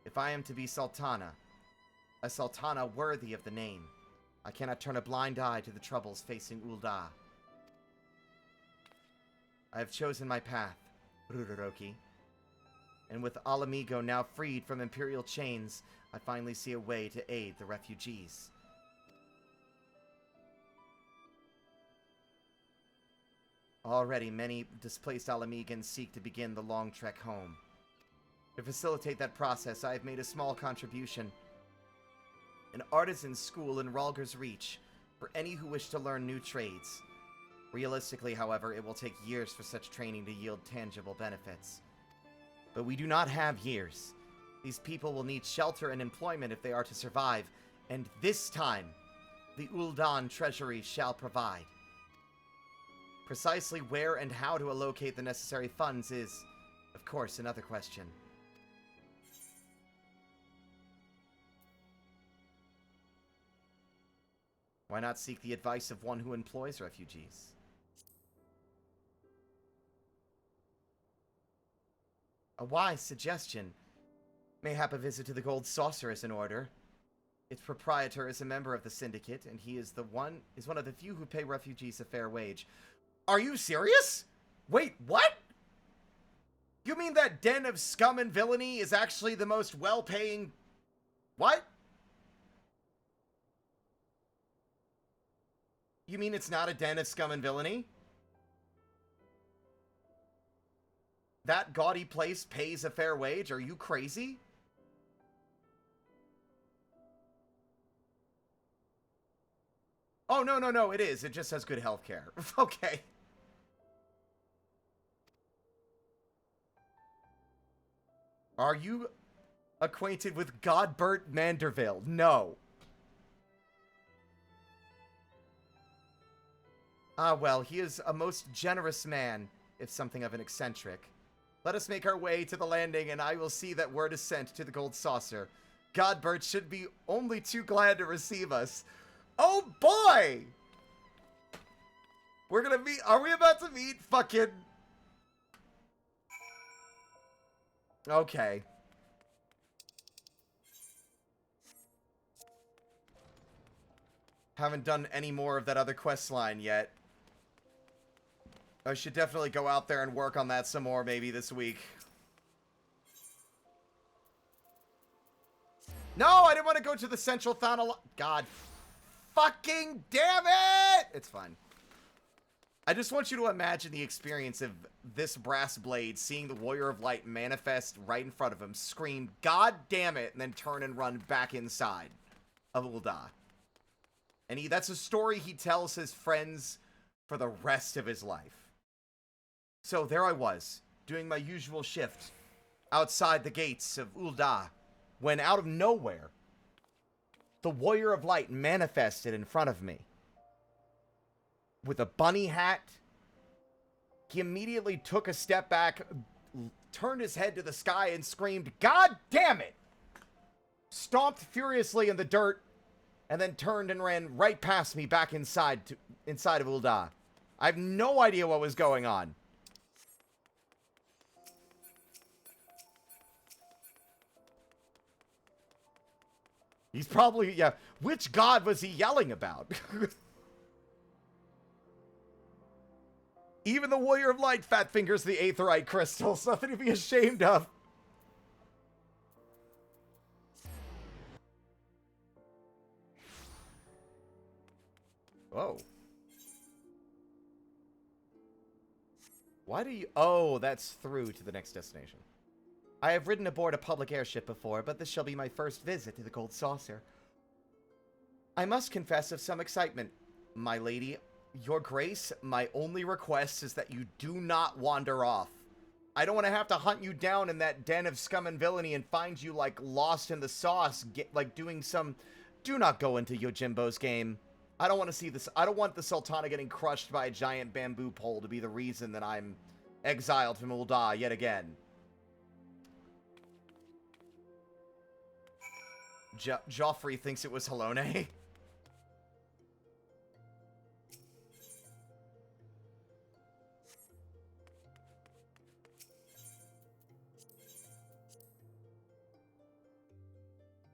If I am to be Sultana, a Sultana worthy of the name, I cannot turn a blind eye to the troubles facing Ul'dah. I have chosen my path, Ruroki. And with Alamigo now freed from Imperial chains, I finally see a way to aid the refugees. Already, many displaced Alamegans seek to begin the long trek home. To facilitate that process, I have made a small contribution. An artisan school in Relger's Reach, for any who wish to learn new trades. Realistically, however, it will take years for such training to yield tangible benefits. But we do not have years. These people will need shelter and employment if they are to survive, and this time, the Ul'dah treasury shall provide. Precisely where and how to allocate the necessary funds is, of course, another question. Why not seek the advice of one who employs refugees? A wise suggestion. Mayhap a visit to the Gold Saucer is in order. Its proprietor is a member of the syndicate, and he is one of the few who pay refugees a fair wage. Are you serious? Wait, what? You mean that den of scum and villainy is actually the most well-paying... What? You mean it's not a den of scum and villainy? That gaudy place pays a fair wage? Are you crazy? Oh, no, it is. It just has good healthcare. Okay. Are you acquainted with Godbert Manderville? No. Ah, well, he is a most generous man, if something of an eccentric. Let us make our way to the landing, and I will see that word is sent to the Gold Saucer. Godbert should be only too glad to receive us. Oh, boy! We're gonna meet... Are we about to meet fucking... Okay. Haven't done any more of that other quest line yet. I should definitely go out there and work on that some more maybe this week. No, I didn't want to go to the Central Thana... God fucking damn it! It's fine. I just want you to imagine the experience of this brass blade seeing the Warrior of Light manifest right in front of him, scream, God damn it, and then turn and run back inside of Ul'dah. And that's a story he tells his friends for the rest of his life. So there I was, doing my usual shift outside the gates of Ul'dah, when out of nowhere, the Warrior of Light manifested in front of me. With a bunny hat, he immediately took a step back, turned his head to the sky and screamed, God damn it! Stomped furiously in the dirt, and then turned and ran right past me back inside of Ul'dah. I have no idea what was going on. He's probably, yeah, which god was he yelling about? Even the Warrior of Light fat fingers the Aetheryte crystals. Nothing to be ashamed of. Whoa. Why do you... Oh, that's through to the next destination. I have ridden aboard a public airship before, but this shall be my first visit to the Gold Saucer. I must confess of some excitement, my lady. Your Grace, my only request is that you do not wander off. I don't want to have to hunt you down in that den of scum and villainy and find you, like, lost in the sauce, like, doing some... Do not go into Yojimbo's game. I don't want to see this. I don't want the Sultana getting crushed by a giant bamboo pole to be the reason that I'm exiled from Ul'dah yet again. Joffrey thinks it was Halone.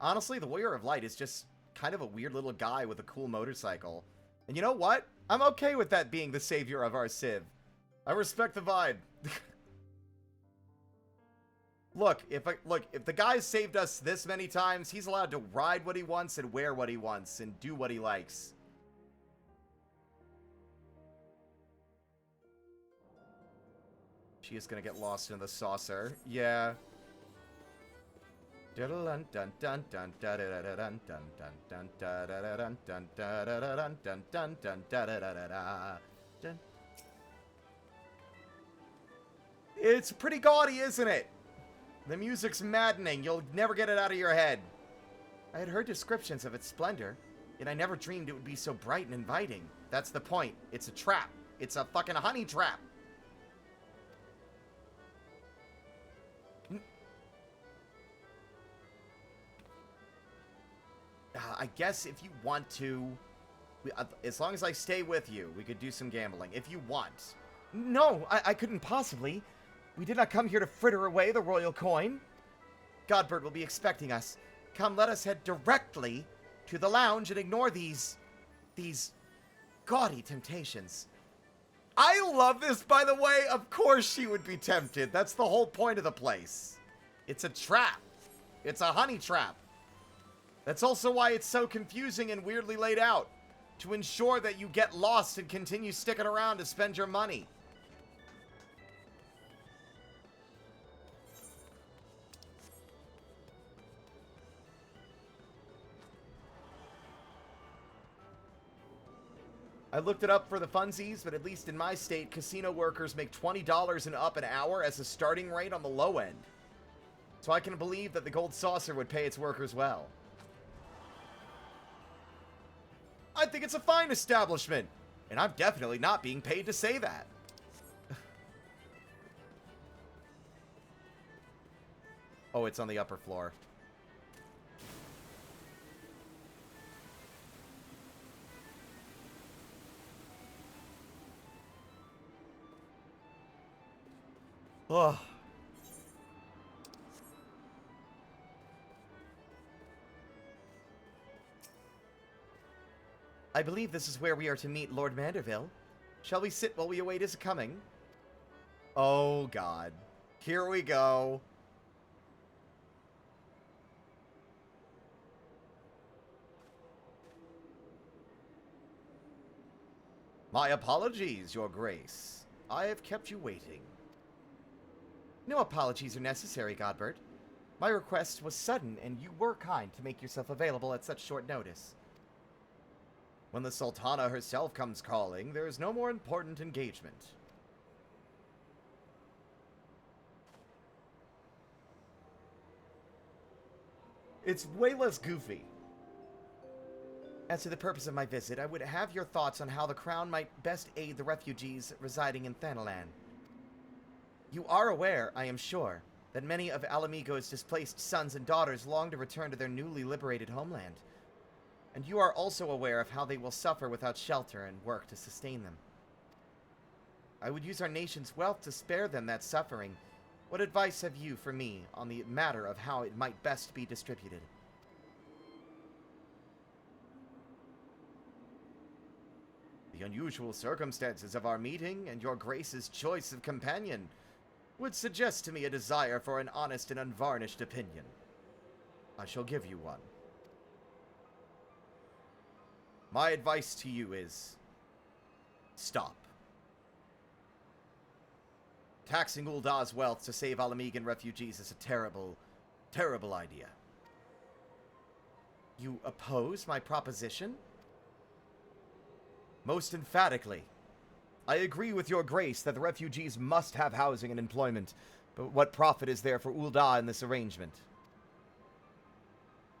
Honestly, the Warrior of Light is just kind of a weird little guy with a cool motorcycle. And you know what? I'm okay with that being the savior of our Civ. I respect the vibe. Look, if the guy saved us this many times, he's allowed to ride what he wants and wear what he wants and do what he likes. She is gonna get lost in the saucer. Yeah. It's pretty gaudy, isn't it? The music's maddening. You'll never get it out of your head. I had heard descriptions of its splendor, yet I never dreamed it would be so bright and inviting. That's the point. It's a trap. It's a fucking honey trap. I guess if you want to, as long as I stay with you, we could do some gambling. If you want. No, I couldn't possibly. We did not come here to fritter away the royal coin. Godbert will be expecting us. Come, let us head directly to the lounge and ignore these gaudy temptations. I love this, by the way. Of course she would be tempted. That's the whole point of the place. It's a trap. It's a honey trap. That's also why it's so confusing and weirdly laid out. To ensure that you get lost and continue sticking around to spend your money. I looked it up for the funsies, but at least in my state, casino workers make $20 and up an hour as a starting rate on the low end. So I can believe that the gold saucer would pay its workers well. I think it's a fine establishment, and I'm definitely not being paid to say that. Oh, it's on the upper floor. Ugh. I believe this is where we are to meet Lord Manderville. Shall we sit while we await his coming? Oh, God. Here we go. My apologies, Your Grace. I have kept you waiting. No apologies are necessary, Godbert. My request was sudden, and you were kind to make yourself available at such short notice. When the Sultana herself comes calling, there is no more important engagement. It's way less goofy. As to the purpose of my visit, I would have your thoughts on how the Crown might best aid the refugees residing in Thanalan. You are aware, I am sure, that many of Alamigo's displaced sons and daughters long to return to their newly liberated homeland. And you are also aware of how they will suffer without shelter and work to sustain them. I would use our nation's wealth to spare them that suffering. What advice have you for me on the matter of how it might best be distributed? The unusual circumstances of our meeting and your Grace's choice of companion would suggest to me a desire for an honest and unvarnished opinion. I shall give you one. My advice to you is, stop. Taxing Ul'dah's wealth to save Alamigan refugees is a terrible, terrible idea. You oppose my proposition? Most emphatically. I agree with your Grace that the refugees must have housing and employment, but what profit is there for Ul'dah in this arrangement?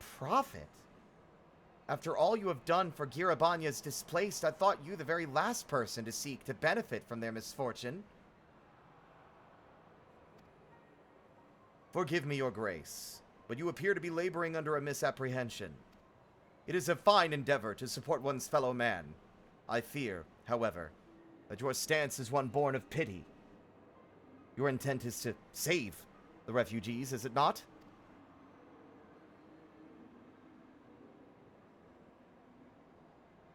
Profit? After all you have done for Girabanya's displaced, I thought you the very last person to seek to benefit from their misfortune. Forgive me, Your Grace, but you appear to be laboring under a misapprehension. It is a fine endeavor to support one's fellow man. I fear, however, that your stance is one born of pity. Your intent is to save the refugees, is it not?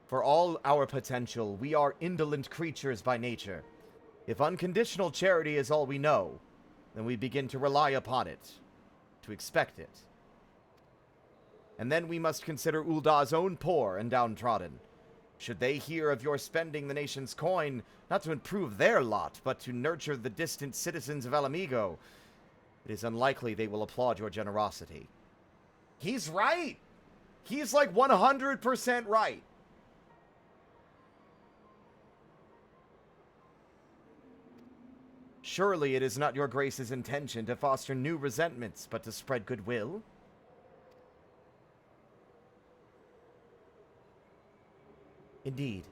For all our potential, we are indolent creatures by nature. If unconditional charity is all we know, then we begin to rely upon it, to expect it. And then we must consider Ul'dah's own poor and downtrodden. Should they hear of your spending the nation's coin, not to improve their lot, but to nurture the distant citizens of Alamigo, it is unlikely they will applaud your generosity. He's right! He's like 100% right. Surely it is not your Grace's intention to foster new resentments, but to spread goodwill? Indeed.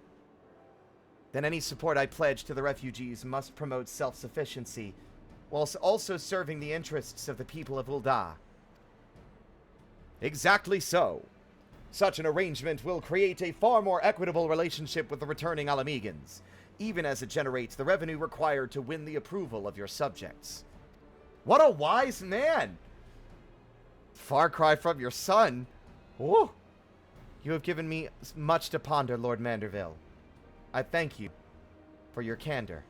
Then any support I pledge to the refugees must promote self-sufficiency, whilst also serving the interests of the people of Ul'dah. Exactly so. Such an arrangement will create a far more equitable relationship with the returning Alamigans, even as it generates the revenue required to win the approval of your subjects. What a wise man! Far cry from your son. Woo! You have given me much to ponder, Lord Manderville. I thank you for your candor.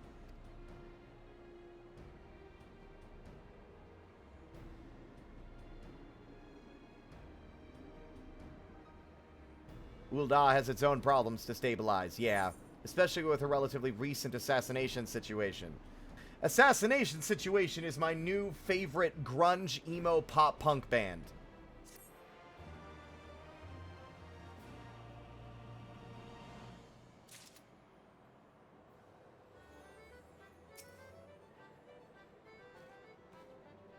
Ul'dah has its own problems to stabilize, yeah. Especially with a relatively recent assassination situation. Assassination Situation is my new favorite grunge, emo, pop punk band.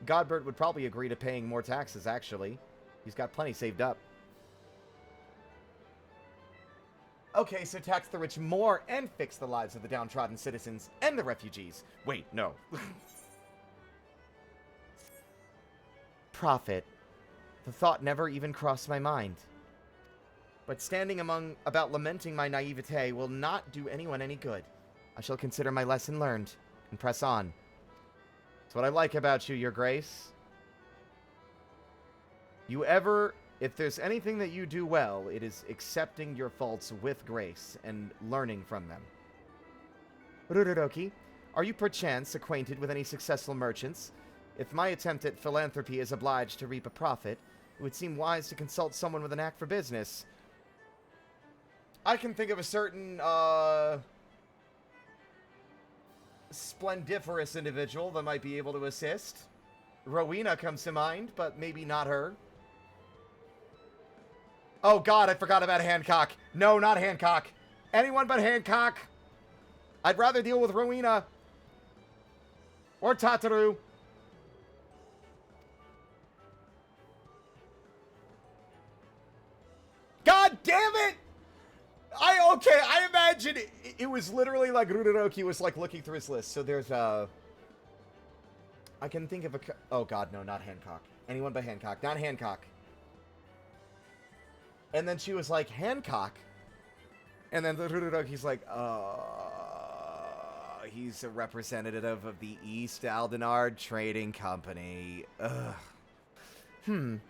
Godbert would probably agree to paying more taxes, actually. He's got plenty saved up. Okay, so tax the rich more and fix the lives of the downtrodden citizens and the refugees. Wait, no. Profit. The thought never even crossed my mind. But standing about lamenting my naivete will not do anyone any good. I shall consider my lesson learned and press on. That's what I like about you, Your Grace. If there's anything that you do well, it is accepting your faults with grace and learning from them. Rurodoki, are you perchance acquainted with any successful merchants? If my attempt at philanthropy is obliged to reap a profit, it would seem wise to consult someone with a knack for business. I can think of a certain, splendiferous individual that might be able to assist. Rowena comes to mind, but maybe not her. Oh god, I forgot about Hancock. No, not Hancock. Anyone but Hancock. I'd rather deal with Rowena. Or Tataru. God damn it! I imagine it was literally like Rurodoki was like looking through his list. So there's I can think of oh god, no, not Hancock. Anyone but Hancock. Not Hancock. And then she was like, Hancock? And then Rurodoki's like, he's a representative of the East Aldenard Trading Company. Ugh.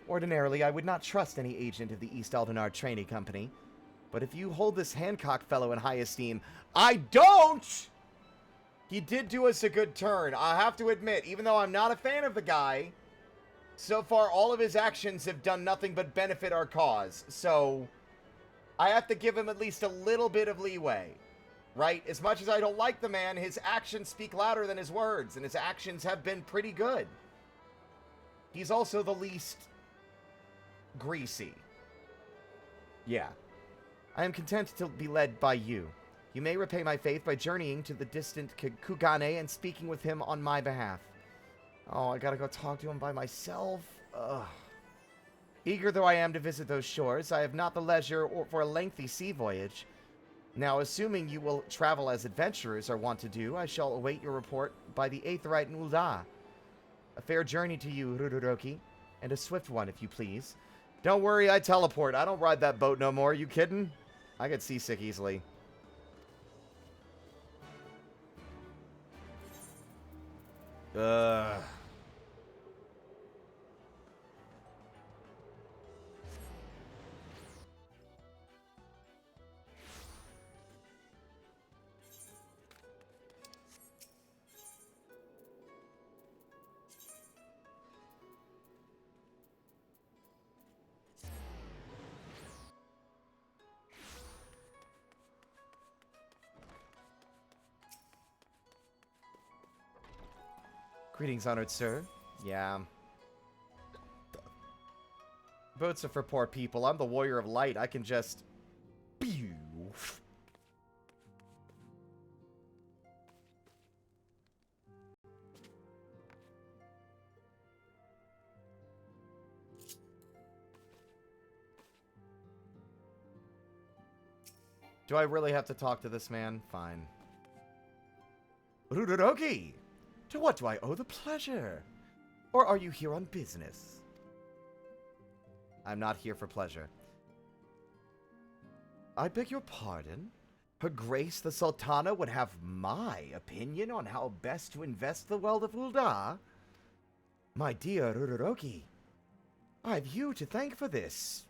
Ordinarily, I would not trust any agent of the East Aldenard Trading Company. But if you hold this Hancock fellow in high esteem, I don't! He did do us a good turn, I have to admit. Even though I'm not a fan of the guy, so far all of his actions have done nothing but benefit our cause. So, I have to give him at least a little bit of leeway. Right? As much as I don't like the man, his actions speak louder than his words. And his actions have been pretty good. He's also the least greasy. Yeah. I am content to be led by you. You may repay my faith by journeying to the distant Kugane and speaking with him on my behalf. Oh, I gotta go talk to him by myself? Ugh. Eager though I am to visit those shores, I have not the leisure for a lengthy sea voyage. Now, assuming you will travel as adventurers are wont to do, I shall await your report by the Aetheryte in Ul'dah. A fair journey to you, Rurodoki, and a swift one, if you please. Don't worry, I teleport. I don't ride that boat no more. You kidding? I get seasick easily. Ugh. Greetings, honored sir. Yeah. Boats are for poor people. I'm the warrior of light. I can just... Do I really have to talk to this man? Fine. Rurodoki! To what do I owe the pleasure? Or are you here on business? I'm not here for pleasure. I beg your pardon? Her Grace the Sultana would have my opinion on how best to invest the wealth of Ul'dah? My dear Rurodoki, I've you to thank for this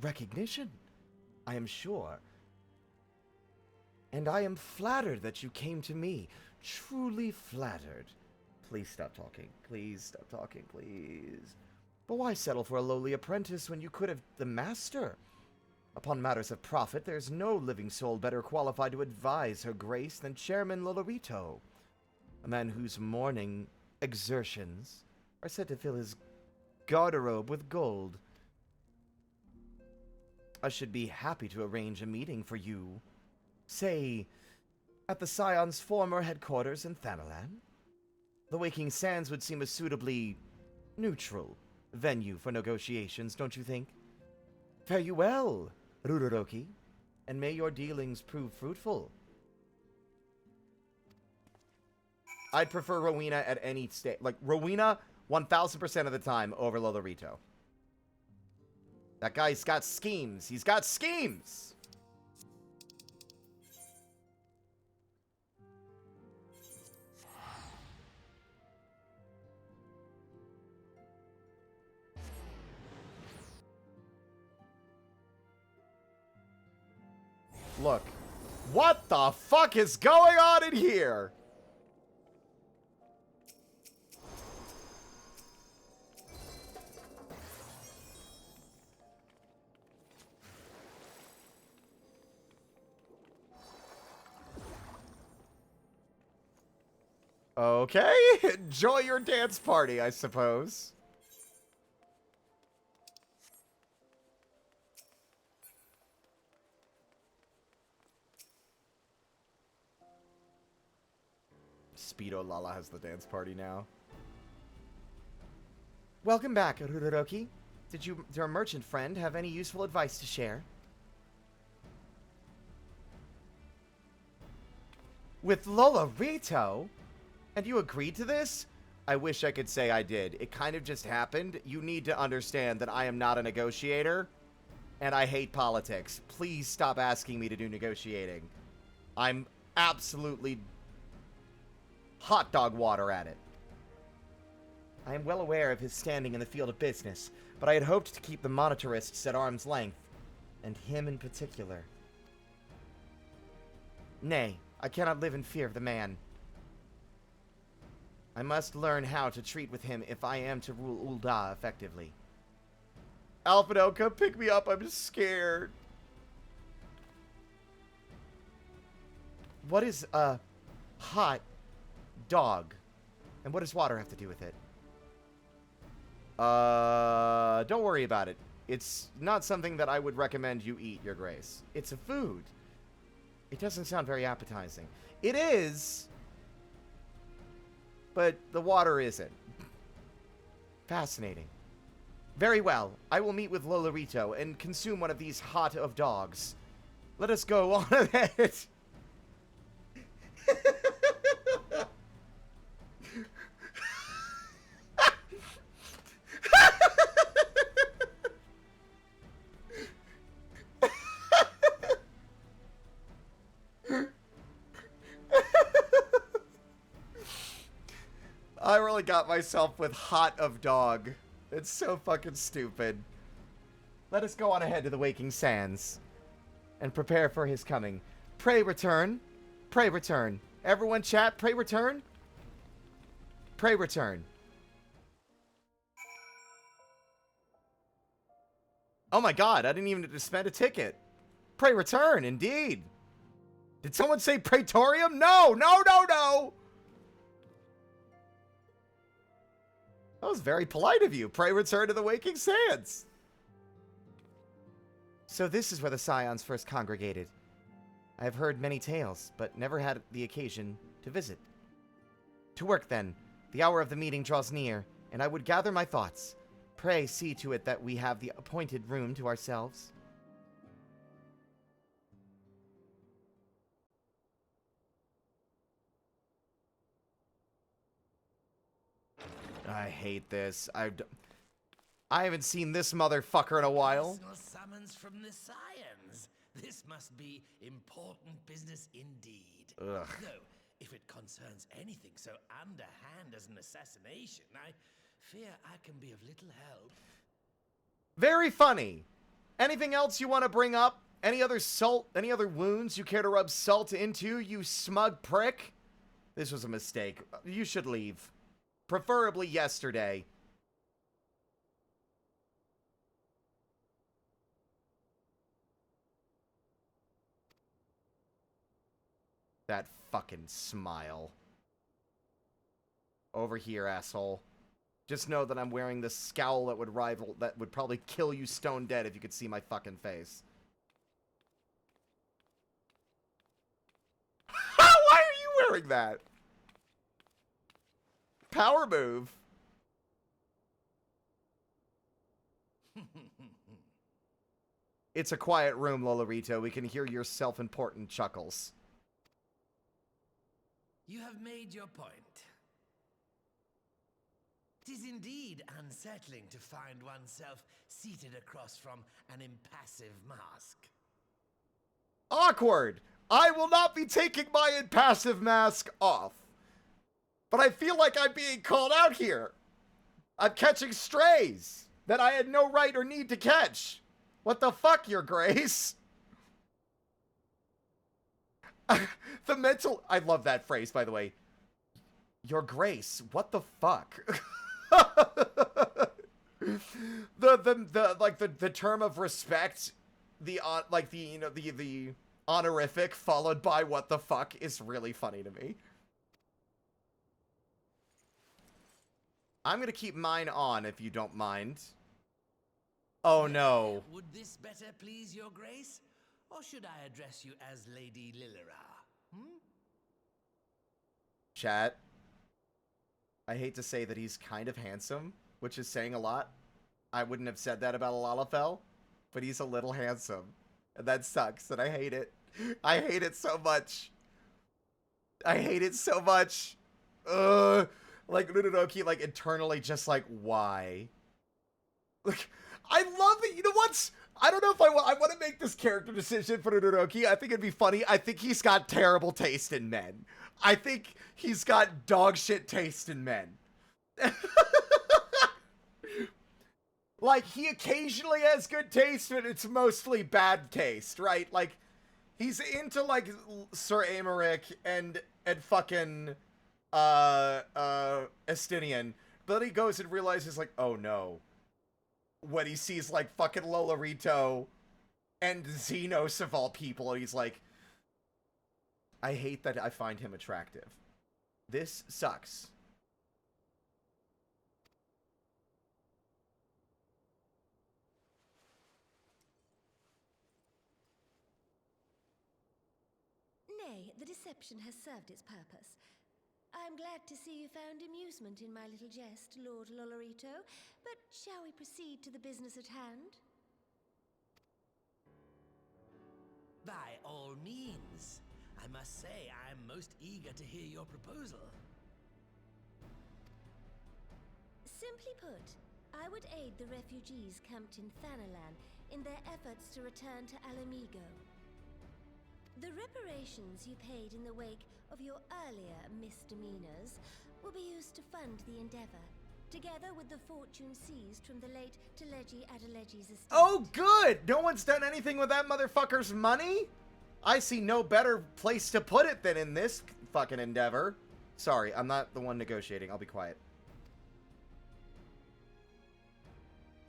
recognition, I am sure. And I am flattered that you came to me. Truly flattered. Please stop talking. Please stop talking, please. But why settle for a lowly apprentice when you could have the master? Upon matters of profit, there's no living soul better qualified to advise Her Grace than Chairman Lolorito, a man whose morning exertions are said to fill his garderobe with gold. I should be happy to arrange a meeting for you, say, at the Scion's former headquarters in Thanalan. The Waking Sands would seem a suitably neutral venue for negotiations, don't you think? Fare you well, Ruroki, and may your dealings prove fruitful. I'd prefer Rowena at any state. Like, Rowena, 1000% of the time over Lolorito. That guy's got schemes. He's got schemes! Look. What the fuck is going on in here? Okay, enjoy your dance party, I suppose. Speedo Lala has the dance party now. Welcome back, Ruroki. Did your merchant friend have any useful advice to share? With Lolorito? And you agreed to this? I wish I could say I did. It kind of just happened. You need to understand that I am not a negotiator, and I hate politics. Please stop asking me to do negotiating. I'm absolutely hot dog water at it. I am well aware of his standing in the field of business, but I had hoped to keep the monetarists at arm's length, and him in particular. Nay, I cannot live in fear of the man. I must learn how to treat with him if I am to rule Ul'dah effectively. Alphino, come pick me up. I'm scared. What is a hot dog? And what does water have to do with it? Don't worry about it. It's not something that I would recommend you eat, Your Grace. It's a food. It doesn't sound very appetizing. It is, but the water isn't. Fascinating. Very well. I will meet with Lolorito and consume one of these hot of dogs. Let us go on ahead. I really got myself with hot of dog. It's so fucking stupid. Let us go on ahead to the Waking Sands and prepare for his coming. Pray return. Pray return. Everyone chat, pray return. Pray return. Oh my god, I didn't even have to spend a ticket. Pray return, indeed. Did someone say Praetorium? No, no, no, no. That was very polite of you. Pray return to the Waking Sands. So this is where the Scions first congregated. I have heard many tales, but never had the occasion to visit. To work, then. The hour of the meeting draws near, and I would gather my thoughts. Pray see to it that we have the appointed room to ourselves. I hate this. I haven't seen this motherfucker in a while. Personal summons from the Scions. This must be important business indeed. Ugh. Though, if it concerns anything so underhand as an assassination, I fear I can be of little help. Very funny. Anything else you want to bring up? Any other wounds you care to rub salt into, you smug prick? This was a mistake. You should leave. Preferably yesterday. That fucking smile. Over here, asshole. Just know that I'm wearing the scowl that would probably kill you stone dead if you could see my fucking face. Why are you wearing that? Power move. It's a quiet room, Lolorito. We can hear your self-important chuckles. You have made your point. 'Tis indeed unsettling to find oneself seated across from an impassive mask. Awkward! I will not be taking my impassive mask off. But I feel like I'm being called out here. I'm catching strays that I had no right or need to catch. What the fuck, Your Grace? The mental... I love that phrase, by the way. Your Grace, what the fuck? the term of respect, the honorific followed by what the fuck is really funny to me. I'm gonna keep mine on if you don't mind. Oh no. Would this better please your grace? Or should I address you as Lady Lilira? Chat. I hate to say that he's kind of handsome, which is saying a lot. I wouldn't have said that about a Lalafell, but he's a little handsome. And that sucks, and I hate it. I hate it so much. I hate it so much. Like, Nunonoki, like, internally just like, why? Like, I love it. You know what? I don't know if I want to make this character decision for Nunonoki. I think it'd be funny. I think he's got terrible taste in men. I think he's got dog shit taste in men. Like, he occasionally has good taste, but it's mostly bad taste, right? Like, he's into, like, Sir Aymeric and fucking, Estinian. But then he goes and realizes, like, oh no. When he sees, like, fucking Lolorito and Xenos of all people, and he's like, I hate that I find him attractive. This sucks. Nay, the deception has served its purpose. I'm glad to see you found amusement in my little jest, Lord Lolorito, but shall we proceed to the business at hand? By all means. I must say, I am most eager to hear your proposal. Simply put, I would aid the refugees camped in Thanalan in their efforts to return to Alamigo. The reparations you paid in the wake of your earlier misdemeanors will be used to fund the endeavor, together with the fortune seized from the late Teleji Adeleji's estate. Oh, good! No one's done anything with that motherfucker's money? I see no better place to put it than in this fucking endeavor. Sorry, I'm not the one negotiating. I'll be quiet.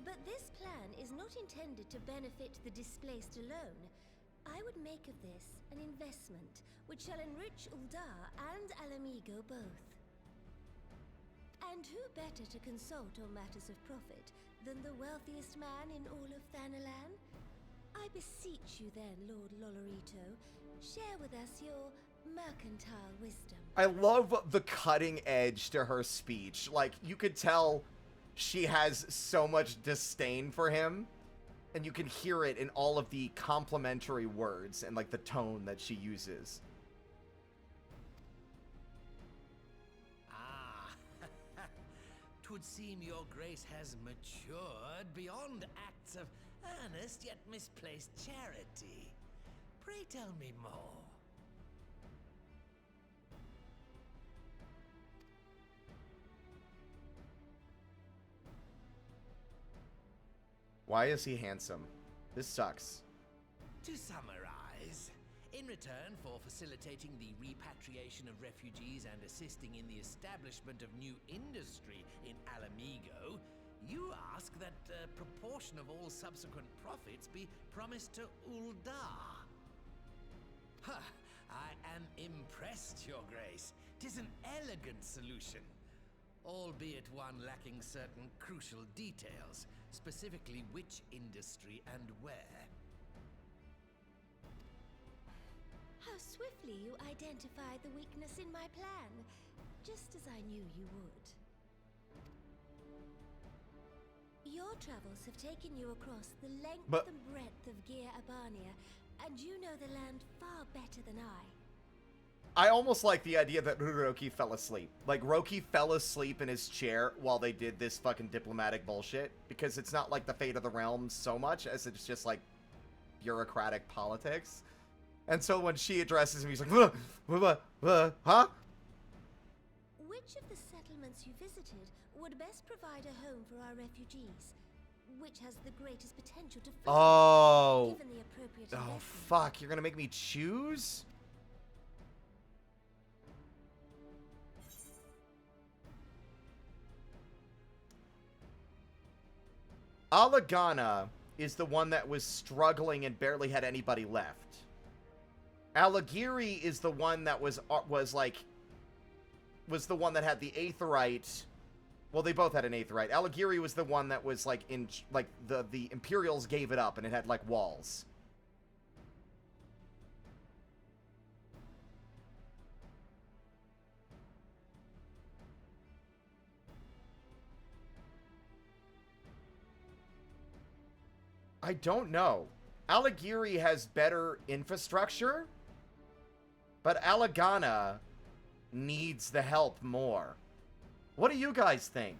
But this plan is not intended to benefit the displaced alone. I would make of this an investment which shall enrich Uldar and Alamigo both. And who better to consult on matters of profit than the wealthiest man in all of Thanalan? I beseech you then, Lord Lolorito, share with us your mercantile wisdom. I love the cutting edge to her speech. Like, you could tell she has so much disdain for him. And you can hear it in all of the complimentary words and, like, the tone that she uses. Ah, 'twould seem your grace has matured beyond acts of earnest yet misplaced charity. Pray tell me more. Why is he handsome? This sucks. To summarize, in return for facilitating the repatriation of refugees and assisting in the establishment of new industry in Alamigo, you ask that a proportion of all subsequent profits be promised to Uldar. Ha! I am impressed, Your Grace. 'Tis an elegant solution, albeit one lacking certain crucial details, specifically which industry and where. How swiftly you identified the weakness in my plan, just as I knew you would. Your travels have taken you across the length and breadth of Gear Abania, and you know the land far better than I almost like the idea that Roki fell asleep. Like, Roki fell asleep in his chair while they did this fucking diplomatic bullshit, because it's not like the fate of the realm so much as it's just, like, bureaucratic politics. And so when she addresses him, he's like, huh? Which of the settlements you visited would best provide a home for our refugees? Which has the greatest potential to flourish, given the appropriate investment? Fuck, you're gonna make me choose? Alagana is the one that was struggling and barely had anybody left. Alagiri is the one that was the one that had the Aetheryte. Well, they both had an Aetheryte. Alagiri was the one that was like the Imperials gave it up and it had like walls. I don't know. Alagiri has better infrastructure, but Alagana needs the help more. What do you guys think?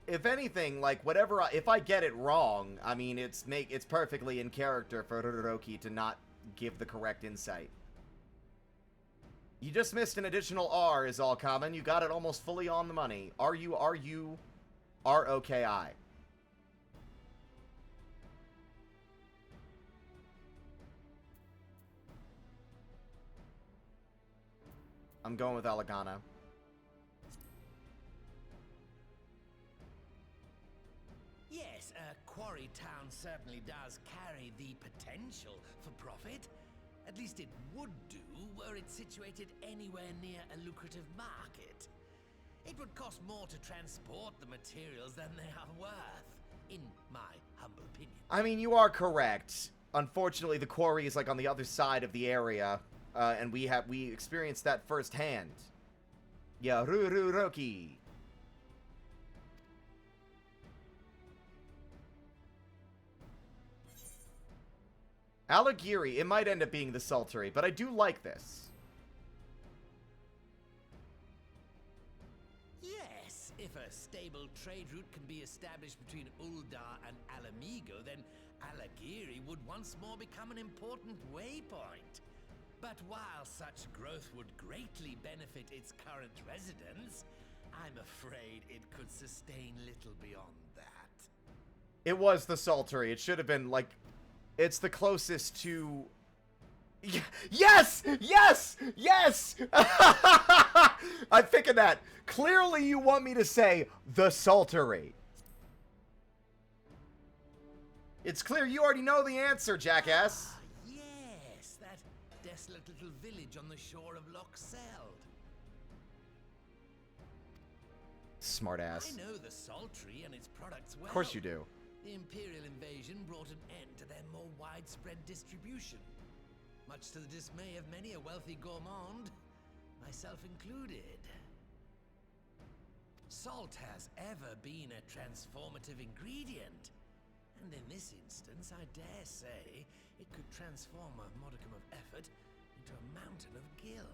If anything, like, whatever, if I get it wrong, I mean, it's perfectly in character for Todoroki to not give the correct insight. You just missed an additional R is all common. You got it almost fully on the money. R-U-R-U-R-O-K-I. I'm going with Alagana. Yes, Quarry Town certainly does carry the potential for profit. At least it would do were it situated anywhere near a lucrative market. It would cost more to transport the materials than they are worth, in my humble opinion. I mean, you are correct. Unfortunately, the quarry is like on the other side of the area, and we experienced that firsthand. Yeah, Roki. Alagiri, it might end up being the Sultry, but I do like this. Yes, if a stable trade route can be established between Uldar and Alamigo, then Alagiri would once more become an important waypoint. But while such growth would greatly benefit its current residents, I'm afraid it could sustain little beyond that. It was the Sultry. It should have been, like... It's the closest to... Yes! Yes! Yes! I'm thinking that. Clearly you want me to say the Sultry. It's clear you already know the answer, jackass. Yes, that desolate little village on the shore of Loch Seld. Smartass. I know the Sultry and its products well. Of course you do. The Imperial invasion brought an end to their more widespread distribution, much to the dismay of many a wealthy gourmand, myself included. Salt has ever been a transformative ingredient, and in this instance, I dare say, it could transform a modicum of effort into a mountain of gil.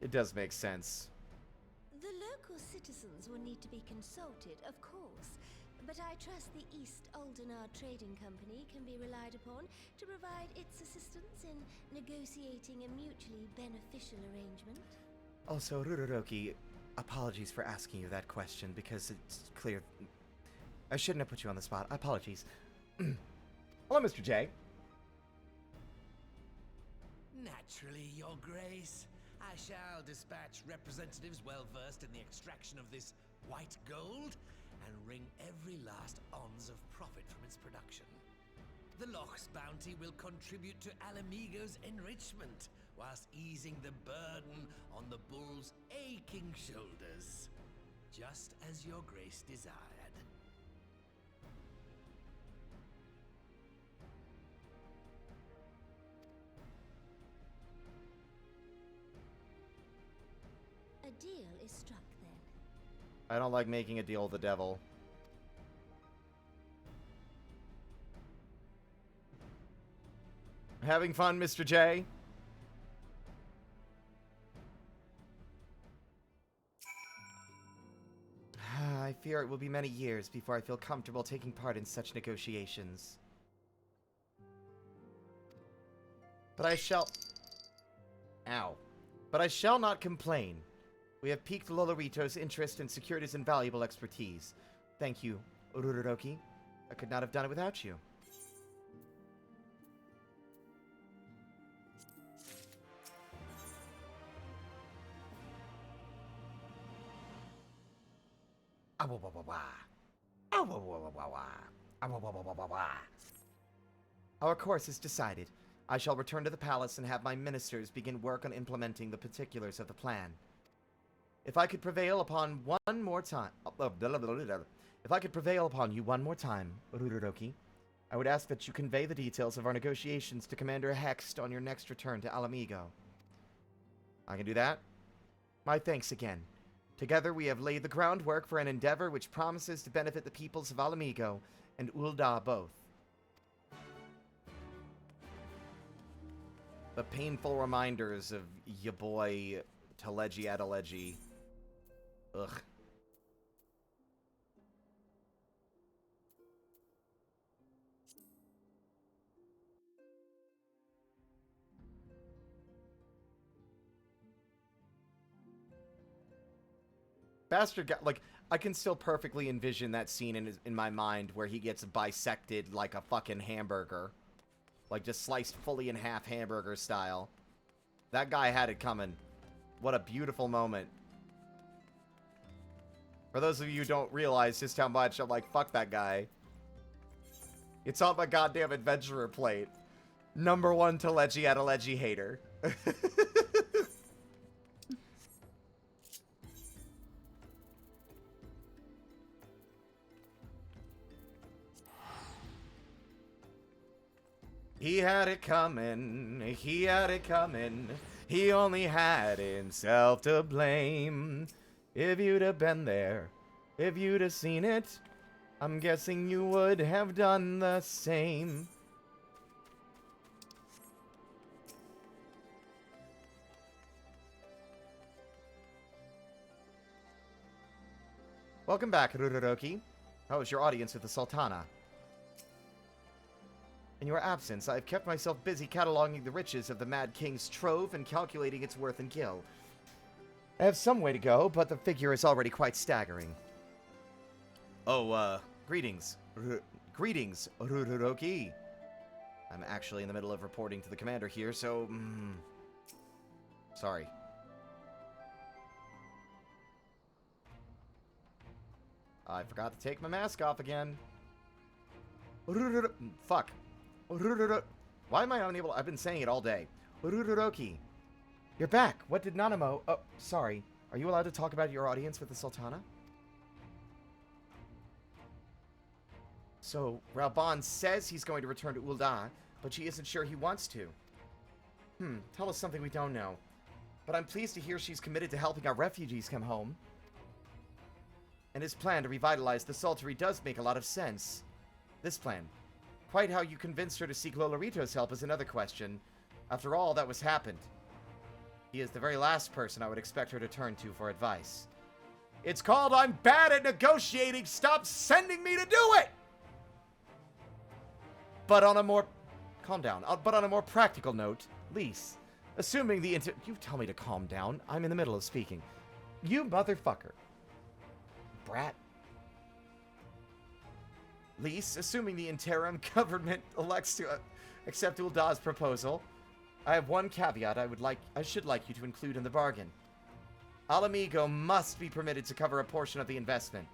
It does make sense. The local citizens will need to be consulted, of course. But I trust the East Aldenar Trading Company can be relied upon to provide its assistance in negotiating a mutually beneficial arrangement. Also, Ruroki, apologies for asking you that question, because it's clear... I shouldn't have put you on the spot. Apologies. Hello, Mr. J. Naturally, Your Grace. I shall dispatch representatives well-versed in the extraction of this white gold, and wring every last ons of profit from its production. The Loch's bounty will contribute to Alamigo's enrichment, whilst easing the burden on the bull's aching shoulders, just as Your Grace desired. deal is struck then. I don't like making a deal with the devil. Having fun, Mr. J? I fear it will be many years before I feel comfortable taking part in such negotiations. But I shall... Ow. But I shall not complain. We have piqued Lolorito's interest and secured his invaluable expertise. Thank you, Ururoki. I could not have done it without you. Our course is decided. I shall return to the palace and have my ministers begin work on implementing the particulars of the plan. If I could prevail upon one more time... If I could prevail upon you one more time, Ururoki, I would ask that you convey the details of our negotiations to Commander Hext on your next return to Alamigo. I can do that. My thanks again. Together we have laid the groundwork for an endeavor which promises to benefit the peoples of Alamigo and Ul'dah both. The painful reminders of ya boy Teleji Adeleji. Ugh. Bastard guy, like, I can still perfectly envision that scene in my mind where he gets bisected like a fucking hamburger. Like, just sliced fully in half hamburger style. That guy had it coming. What a beautiful moment. For those of you who don't realize just how much I'm like, fuck that guy. It's on my goddamn adventurer plate. #1 Teleji Adeleji hater. He had it coming, he had it coming, he only had himself to blame. If you'd have been there, if you'd have seen it, I'm guessing you would have done the same. Welcome back, Ruroki. How was your audience with the Sultana? In your absence, I have kept myself busy cataloging the riches of the Mad King's trove and calculating its worth and gil. I have some way to go, but the figure is already quite staggering. Oh, greetings. Greetings, Ruroki. I'm actually in the middle of reporting to the commander here, so... sorry. I forgot to take my mask off again. Fuck. Why am I unable? I've been saying it all day. Ururoki. You're back. What did Nanamo... Oh, sorry. Are you allowed to talk about your audience with the Sultana? So, Raoban says he's going to return to Ul'dah, but she isn't sure he wants to. Tell us something we don't know. But I'm pleased to hear she's committed to helping our refugees come home. And his plan to revitalize the Saltery does make a lot of sense. This plan. Quite how you convinced her to seek Lolorito's help is another question. After all that was happened, he is the very last person I would expect her to turn to for advice. It's called I'm bad at negotiating. Stop sending me to do it! But on a more... Calm down. But on a more practical note, Lise, assuming the You tell me to calm down. I'm in the middle of speaking. You motherfucker. Brat. Lise, assuming the interim government elects to accept Ul'dah's proposal, I have one caveat I should like you to include in the bargain. Alamigo must be permitted to cover a portion of the investment.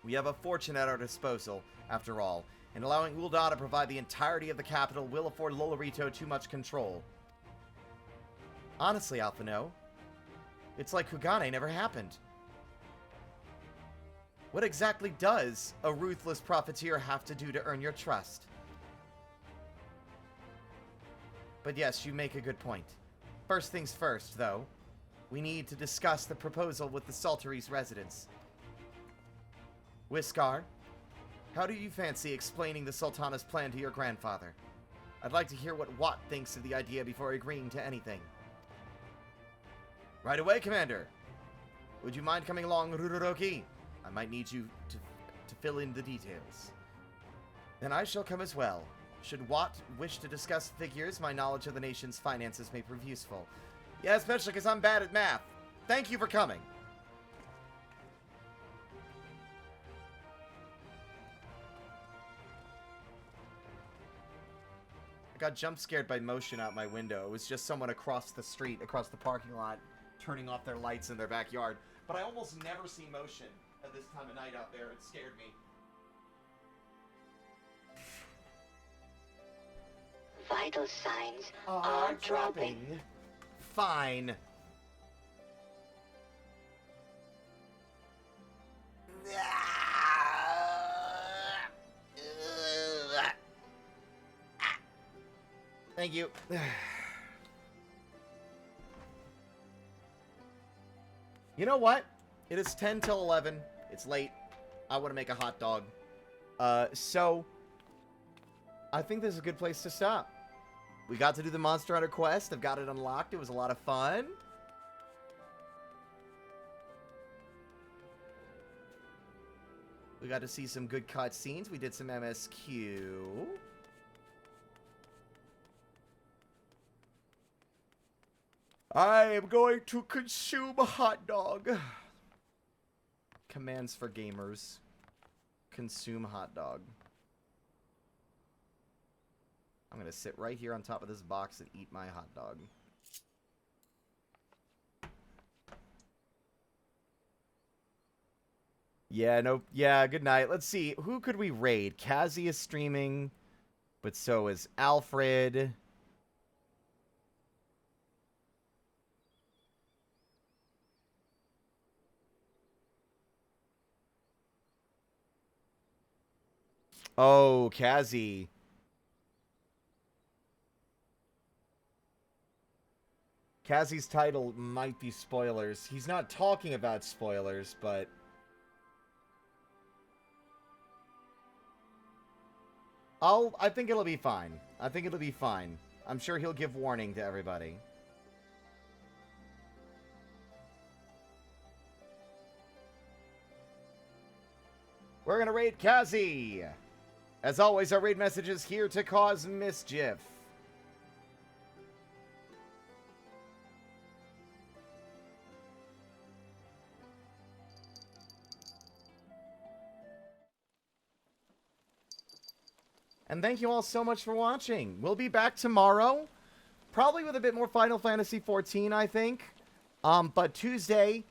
We have a fortune at our disposal, after all, and allowing Ul'dah to provide the entirety of the capital will afford Lolorito too much control. Honestly, Alphino, it's like Kugane never happened. What exactly does a ruthless profiteer have to do to earn your trust? But yes, you make a good point. First things first, though. We need to discuss the proposal with the Saltery's residents. Whiskar, how do you fancy explaining the Sultana's plan to your grandfather? I'd like to hear what Watt thinks of the idea before agreeing to anything. Right away, Commander. Would you mind coming along, Ruroroki? I might need you to fill in the details. Then I shall come as well. Should Watt wish to discuss figures, my knowledge of the nation's finances may prove useful. Yeah, especially because I'm bad at math. Thank you for coming. I got jump scared by motion out my window. It was just someone across the street, across the parking lot, turning off their lights in their backyard. But I almost never see motion at this time of night out there. It scared me. Vital signs are dropping. Fine. Thank you. You know what? It is 10 till 11. It's late. I want to make a hot dog. So I think this is a good place to stop. We got to do the Monster Hunter quest. I've got it unlocked. It was a lot of fun. We got to see some good cutscenes. We did some MSQ. I am going to consume a hot dog. Commands for gamers. Consume hot dog. I'm going to sit right here on top of this box and eat my hot dog. Yeah, no, yeah, good night. Let's see, who could we raid? Kazi is streaming, but so is Alfred. Oh, Kazi. Kazi's title might be spoilers. He's not talking about spoilers, but I think it'll be fine. I think it'll be fine. I'm sure he'll give warning to everybody. We're gonna raid Kazi. As always, our raid message is here to cause mischief. And thank you all so much for watching. We'll be back tomorrow. Probably with a bit more Final Fantasy XIV, I think. But Tuesday,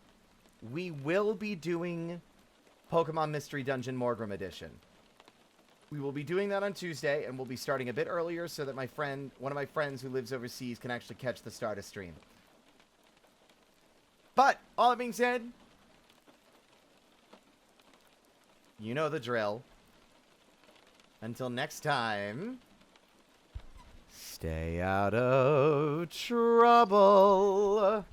we will be doing Pokemon Mystery Dungeon Morgrim Edition. We will be doing that on Tuesday, and we'll be starting a bit earlier so that one of my friends who lives overseas can actually catch the start of stream. But, all that being said, you know the drill. Until next time, stay out of trouble.